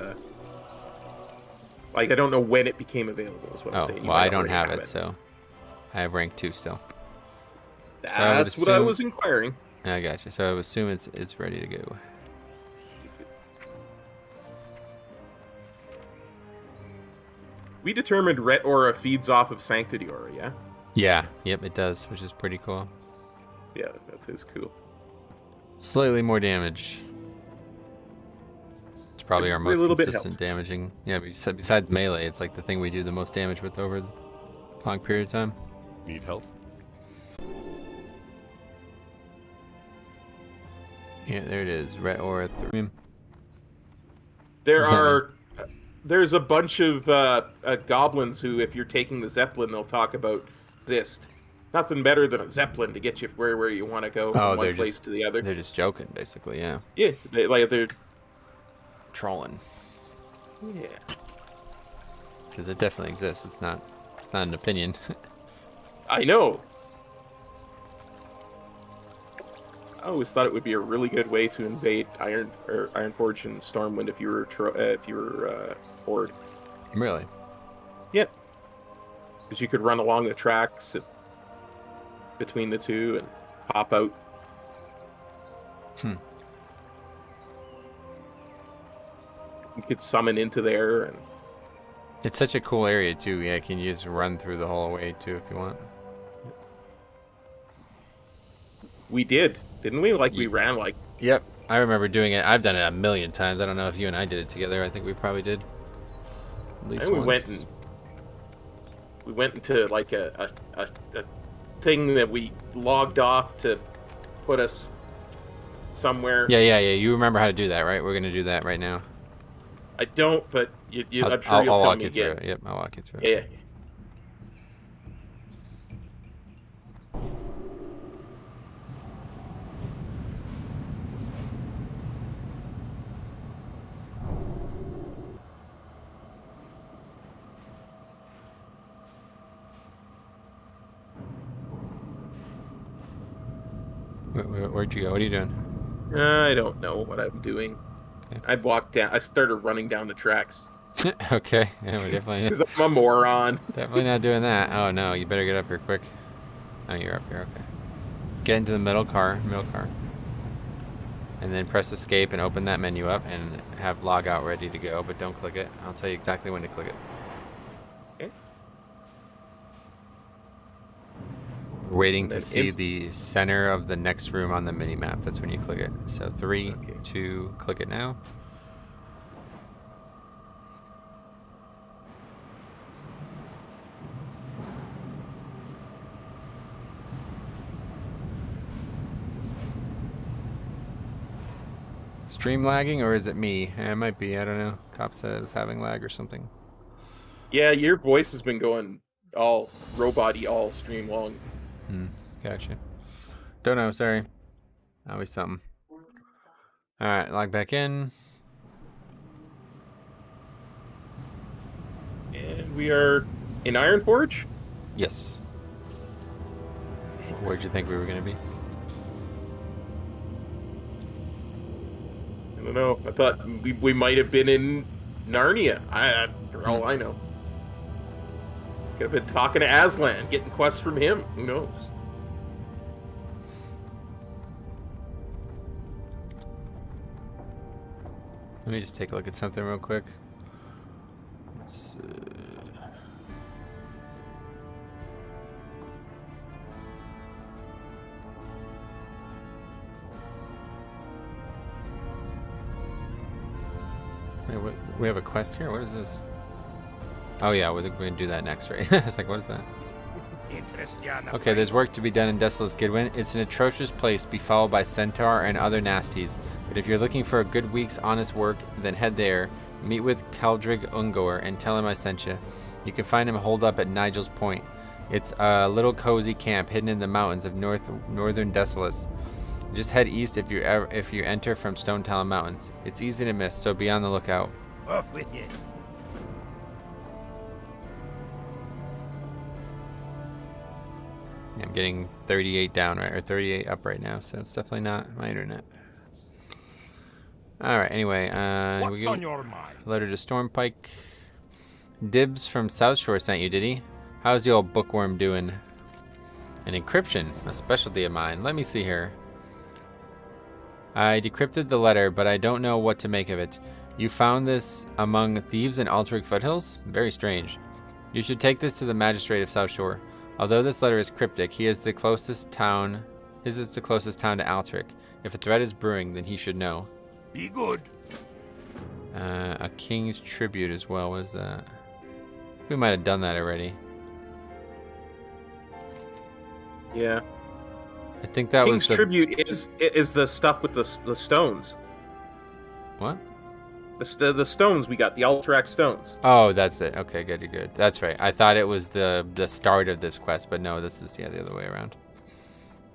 like I don't know when it became available. Is what I'm Oh, saying. You well, might I don't already have it, so I have rank 2 still. That's what I was inquiring. I got you. So I would assume it's ready to go. We determined Ret Aura feeds off of Sanctity Aura, yeah? Yeah, yep, it does, which is pretty cool. Yeah, that is cool. Slightly more damage. It's probably our Every most little bit consistent helps. damaging. Yeah, besides melee, it's like the thing we do the most damage with over a long period of time. Need help? Yeah, there it is. Ret Aura 3. There's a bunch of goblins who, if you're taking the Zeppelin, they'll talk about exist. Nothing better than a Zeppelin to get you where you want to go from one place to the other. They're just joking, basically, yeah. Yeah, they're Trolling. yeah. Because it definitely exists. It's not an opinion. I know. I always thought it would be a really good way to invade Ironforge and Stormwind if you were Horde. Really? Yep. Because you could run along the tracks between the two and pop out You could summon into there, and It's such a cool area too. Yeah, can you just run through the whole way too if you want? we did, didn't we? Like we ran like. Yep, I remember doing it. I've done it a million times. I don't know if you and I did it together. I think we probably did. At least And once. we went into like a thing that we logged off to put us somewhere. Yeah. You remember how to do that, right? We're gonna do that right now. I don't, but I'm sure I'll you'll tell walk me you through again. it. Yep, I'll walk you through it. Yeah. Where'd you go? What are you doing? I don't know what I'm doing. Okay. I walked down. I started running down the tracks Okay. Yeah, we're definitely because I'm a moron. definitely not doing that. Oh no, you better get up here quick. Oh, you're up here. Okay. Get into the middle car, and then press escape and open that menu up and have logout ready to go. But don't click it. I'll tell you exactly when to click it. Okay. We're waiting to Then see the center of the next room on the mini map. That's when you click it. So 3, Okay. 2, click it now. Stream lagging, or is it me? It might be. I don't know. Cop said it was having lag or something. Yeah, your voice has been going all robot-y all stream long. Gotcha. Don't know. Sorry. Always something. All right, log back in. And we are in Ironforge? Yes. Where'd you think we were gonna be? I don't know. I thought we might have been in Narnia. For all I know. Could have been talking to Aslan, getting quests from him. Who knows? Let me just take a look at something real quick. Let's, wait, we have a quest here? What is this? Oh yeah, we're going to do that next, right? I was like, what is that? Okay, there's work to be done in Desolate Skidwin. It's an atrocious place, befouled by centaur and other nasties. But if you're looking for a good week's honest work, then head there, meet with Caldrig Ungor, and tell him I sent you. You can find him holed up at Nigel's Point. It's a little cozy camp hidden in the mountains of northern Desolace. Just head east if you enter from Stone Talon Mountains. It's easy to miss, so be on the lookout. Off with you. I'm getting 38 down, right, or 38 up right now, so it's definitely not my internet. All right. Anyway, What's on your mind? letter to Stormpike. Dibs from South Shore sent you, did he? How's the old bookworm doing? An encryption, a specialty of mine. Let me see here. I decrypted the letter, but I don't know what to make of it. You found this among thieves in Altric foothills? Very strange. You should take this to the magistrate of South Shore. Although this letter is cryptic, he is the closest town. His is the closest town to Altric. If a threat is brewing, then he should know. Be good. A king's tribute as well. What is that? We might have done that already. Yeah. I think that King's was the tribute is the stuff with the stones. what? The stones we got, the Alterac stones. Oh, that's it. Okay, good. That's right. I thought it was the start of this quest, but no, this is the other way around.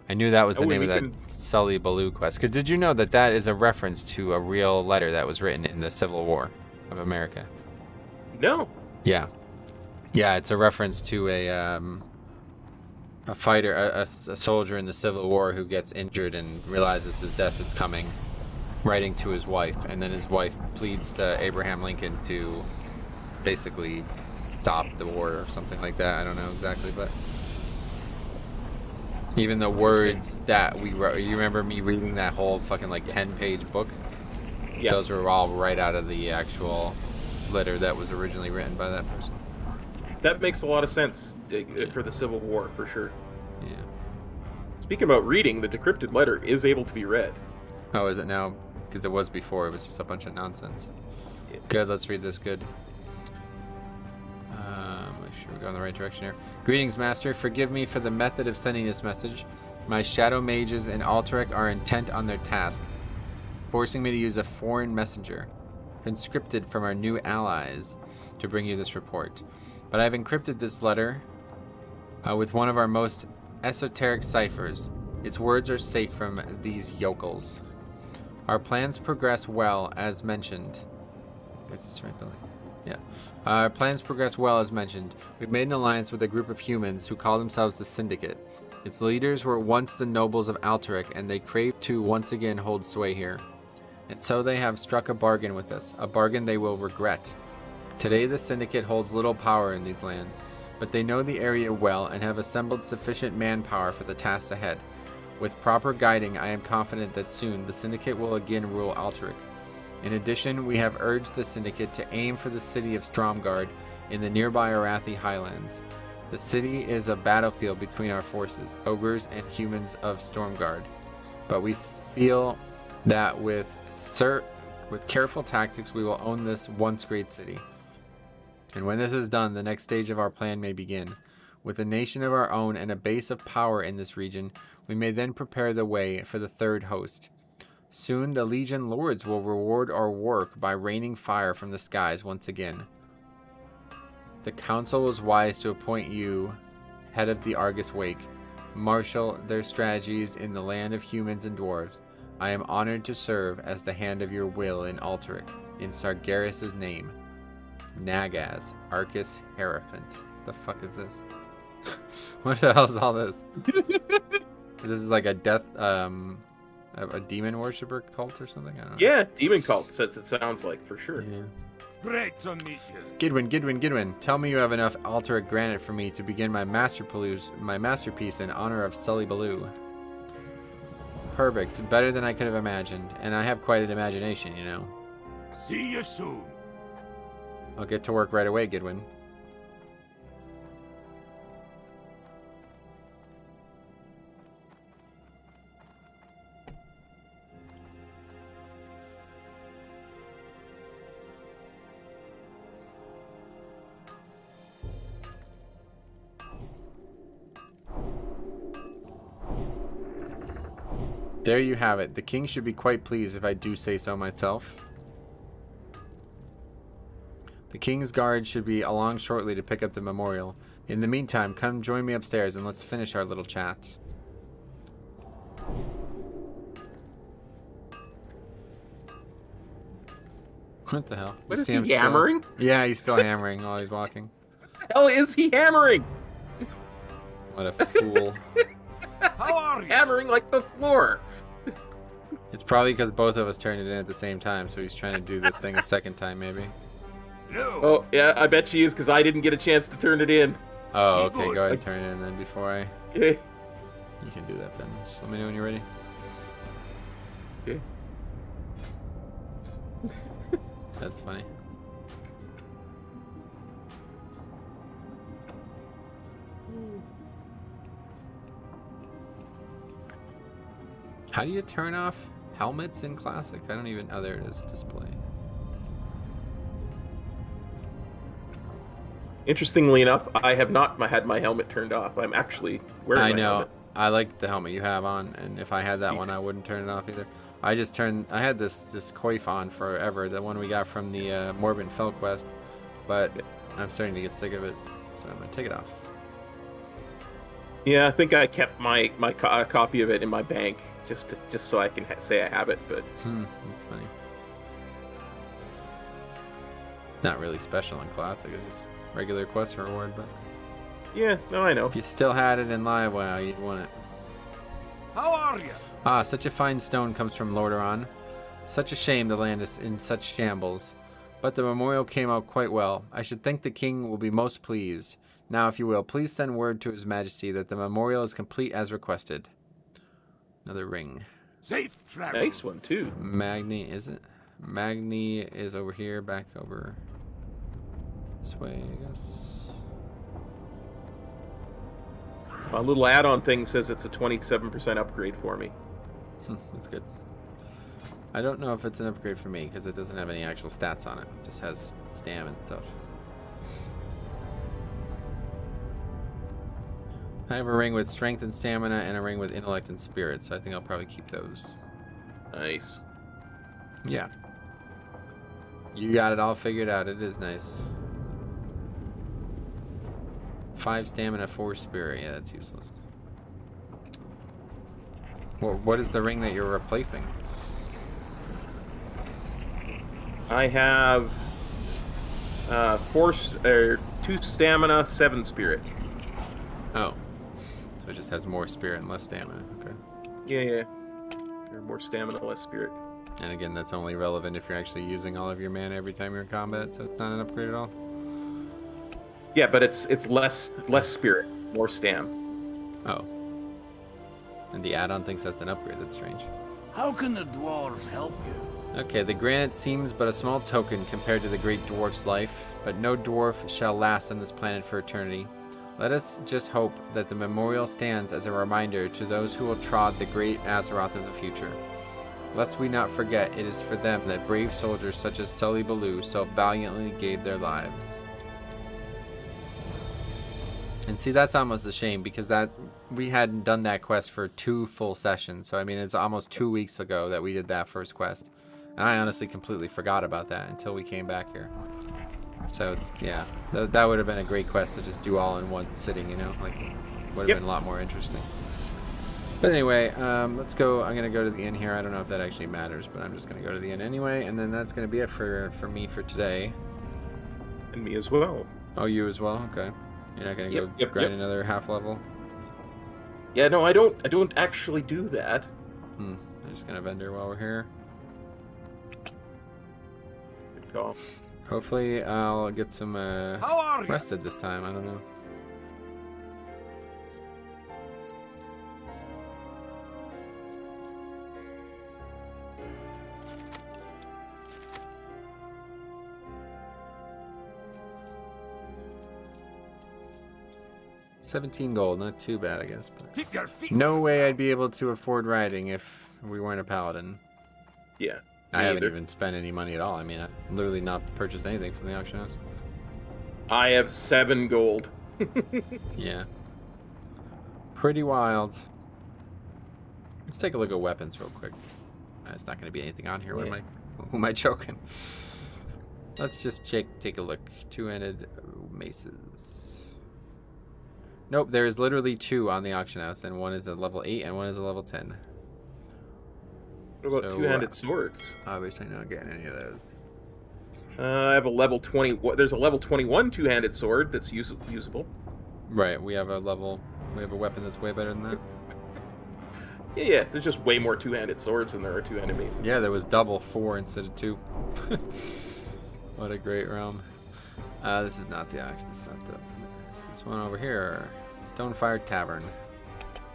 I knew that was the name of that Sully Baloo quest. Because did you know that is a reference to a real letter that was written in the Civil War of America? No. Yeah, it's a reference to a fighter, a soldier in the Civil War who gets injured and realizes his death is coming, writing to his wife, and then his wife pleads to Abraham Lincoln to basically stop the war or something like that. I don't know exactly, but Even the words that we wrote, you remember me reading that whole fucking like 10-page book? Yeah. Those were all right out of the actual letter that was originally written by that person. That makes a lot of sense for the Civil War, for sure. Yeah. Speaking about reading, the decrypted letter is able to be read. Oh, is it now? Because it was before. It was just a bunch of nonsense. Yeah. Good. Let's read this. Good. Make sure we go in the right direction here. Greetings, Master. Forgive me for the method of sending this message. My shadow mages in Alterac are intent on their task, forcing me to use a foreign messenger, conscripted from our new allies, to bring you this report. But I've encrypted this letter with one of our most esoteric ciphers. Its words are safe from these yokels. Our plans progress well, as mentioned. Is this the right building? Yeah. Our plans progress well, as mentioned. We've made an alliance with a group of humans who call themselves the Syndicate. Its leaders were once the nobles of Alterac, and they crave to once again hold sway here. And so they have struck a bargain with us, a bargain they will regret. Today the Syndicate holds little power in these lands, but they know the area well and have assembled sufficient manpower for the task ahead. With proper guiding, I am confident that soon the Syndicate will again rule Alterac. In addition, we have urged the Syndicate to aim for the city of Stromgard in the nearby Arathi Highlands. The city is a battlefield between our forces, ogres and humans of Stormguard. But we feel that with careful tactics we will own this once great city. And when this is done, the next stage of our plan may begin. With a nation of our own and a base of power in this region, we may then prepare the way for the third host. Soon the Legion Lords will reward our work by raining fire from the skies once again. The council was wise to appoint you head of the Argus Wake. Marshal their strategies in the land of humans and dwarves. I am honored to serve as the hand of your will in Alterac, in Sargeras' name. Nagaz, Arcus Hierophant. The fuck is this? What the hell is all this? This is like a death, a demon worshiper cult or something? I don't know. Yeah, demon cult, it sounds like, for sure. Yeah. Great to meet you. Gidwin, tell me you have enough Alterac granite for me to begin my masterpiece in honor of Sully Baloo. Perfect, better than I could have imagined, and I have quite an imagination, you know. See you soon. I'll get to work right away, Gidwin. There you have it. The king should be quite pleased if I do say so myself. The king's guard should be along shortly to pick up the memorial. In the meantime, come join me upstairs and let's finish our little chat. What the hell? What is he hammering? Yeah, he's still hammering while he's walking. What the hell is he hammering? What a fool. How are you? Hammering like the floor. It's probably because both of us turned it in at the same time, so he's trying to do the thing a second time, maybe. No. Oh, yeah, I bet she is, because I didn't get a chance to turn it in. Oh, okay, go ahead and turn it in then before I... Okay. You can do that then. Just let me know when you're ready. Okay. That's funny. How do you turn off helmets in Classic? I don't even... Oh, there it is. Display. Interestingly enough, I have not had my helmet turned off. I'm actually wearing my helmet. I like the helmet you have on, and if I had that one, I wouldn't turn it off either. I had this coif on forever, the one we got from the Morbid Fell quest, but I'm starting to get sick of it, so I'm going to take it off. Yeah, I think I kept my copy of it in my bank, just so I can say I have it, but... That's funny. It's not really special in Classic, it's just regular quest reward, but... Yeah, no, I know. If you still had it in Live WoW, you'd want it. How are you? Ah, such a fine stone comes from Lordaeron. Such a shame the land is in such shambles. But the memorial came out quite well. I should think the king will be most pleased. Now, if you will, please send word to his majesty that the memorial is complete as requested. Another ring. Safe travels. Nice one, too. Magni, is it? Magni is over here, back over this way, I guess. A little add-on thing says it's a 27% upgrade for me. That's good. I don't know if it's an upgrade for me because it doesn't have any actual stats on it. It just has stam and stuff. I have a ring with strength and stamina and a ring with intellect and spirit, so I think I'll probably keep those. Nice. Yeah. You got it all figured out. It is nice. 5 stamina, 4 spirit. Yeah, that's useless. What is the ring that you're replacing? I have 2 stamina, 7 spirit. Oh. So it just has more spirit and less stamina. Okay. Yeah. Or more stamina, less spirit. And again, that's only relevant if you're actually using all of your mana every time you're in combat, so it's not an upgrade at all. Yeah, but it's less spirit, more stam. Oh. And the add-on thinks that's an upgrade. That's strange. How can the dwarves help you? Okay, the granite seems but a small token compared to the great dwarf's life, but no dwarf shall last on this planet for eternity. Let us just hope that the memorial stands as a reminder to those who will trod the great Azeroth of the future. Lest we not forget, it is for them that brave soldiers such as Sully Baloo so valiantly gave their lives. And see, that's almost a shame because that we hadn't done that quest for 2 full sessions. So I mean, it's almost 2 weeks ago that we did that first quest. And I honestly completely forgot about that until we came back here. So it's, yeah, that would have been a great quest to just do all in one sitting, you know? Like, would have been a lot more interesting. But anyway, let's go. I'm going to go to the inn here. I don't know if that actually matters, but I'm just going to go to the inn anyway. And then that's going to be it for me for today. And me as well. Oh, you as well? Okay. You're not going to go grind another half level? Yeah, no, I don't actually do that. I'm just going to vendor while we're here. Good call. Hopefully I'll get some How are you? rested this time. I don't know. $17 gold, not too bad, I guess. But Keep your feet. no way I'd be able to afford riding if we weren't a paladin. Yeah. I haven't either. even spent any money at all. I mean, I literally not purchased anything from the auction house. I have 7 gold. Yeah. Pretty wild. Let's take a look at weapons real quick. It's not going to be anything on here. Yeah. Who am I choking? Let's just take a look. 2-handed maces. Nope, there is literally 2 on the auction house, and one is a level 8 and one is a level 10. What about So, 2-handed swords? Obviously not getting any of those. I have a level 20. There's a level 21 2-handed sword that's usable. Right, we have a weapon that's way better than that. Yeah. There's just way more 2-handed swords than there are 2-handed maces. Yeah, there was double 4 instead of 2. What a great realm. This is not the auction. This is not this one over here. Stonefire Tavern.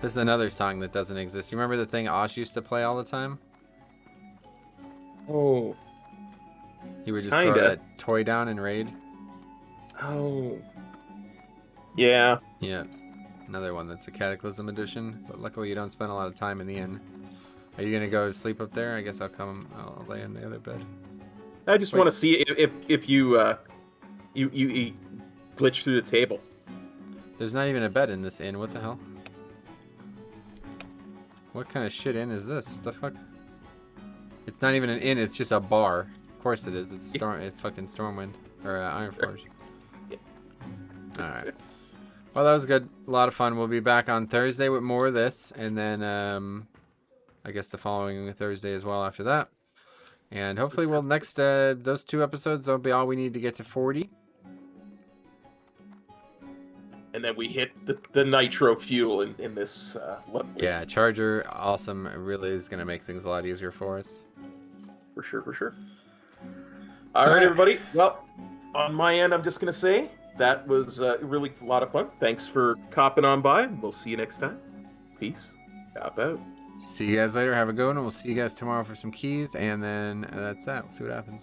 This is another song that doesn't exist. You remember the thing Osh used to play all the time? Oh. He would just Kinda. throw that toy down and raid. Oh. Yeah. Yeah. Another one that's a Cataclysm edition, but luckily you don't spend a lot of time in the inn. Are you gonna go to sleep up there? I guess I'll lay in the other bed. I just want to see if you glitch through the table. There's not even a bed in this inn. What the hell? What kind of shit inn is this? The fuck? It's not even an inn. It's just a bar. Of course it is. It's fucking Stormwind or Ironforge. Yeah. All right. Well, that was good. A lot of fun. We'll be back on Thursday with more of this, and then I guess the following Thursday as well after that. And hopefully, those 2 episodes will be all we need to get to 40. And then we hit the nitro fuel in this level. Yeah, Charger, awesome. It really is going to make things a lot easier for us. For sure. All right, everybody. Well, on my end, I'm just going to say that was really a lot of fun. Thanks for copping on by. We'll see you next time. Peace. Cop out. See you guys later. Have a good one. We'll see you guys tomorrow for some keys, and then that's that. We'll see what happens.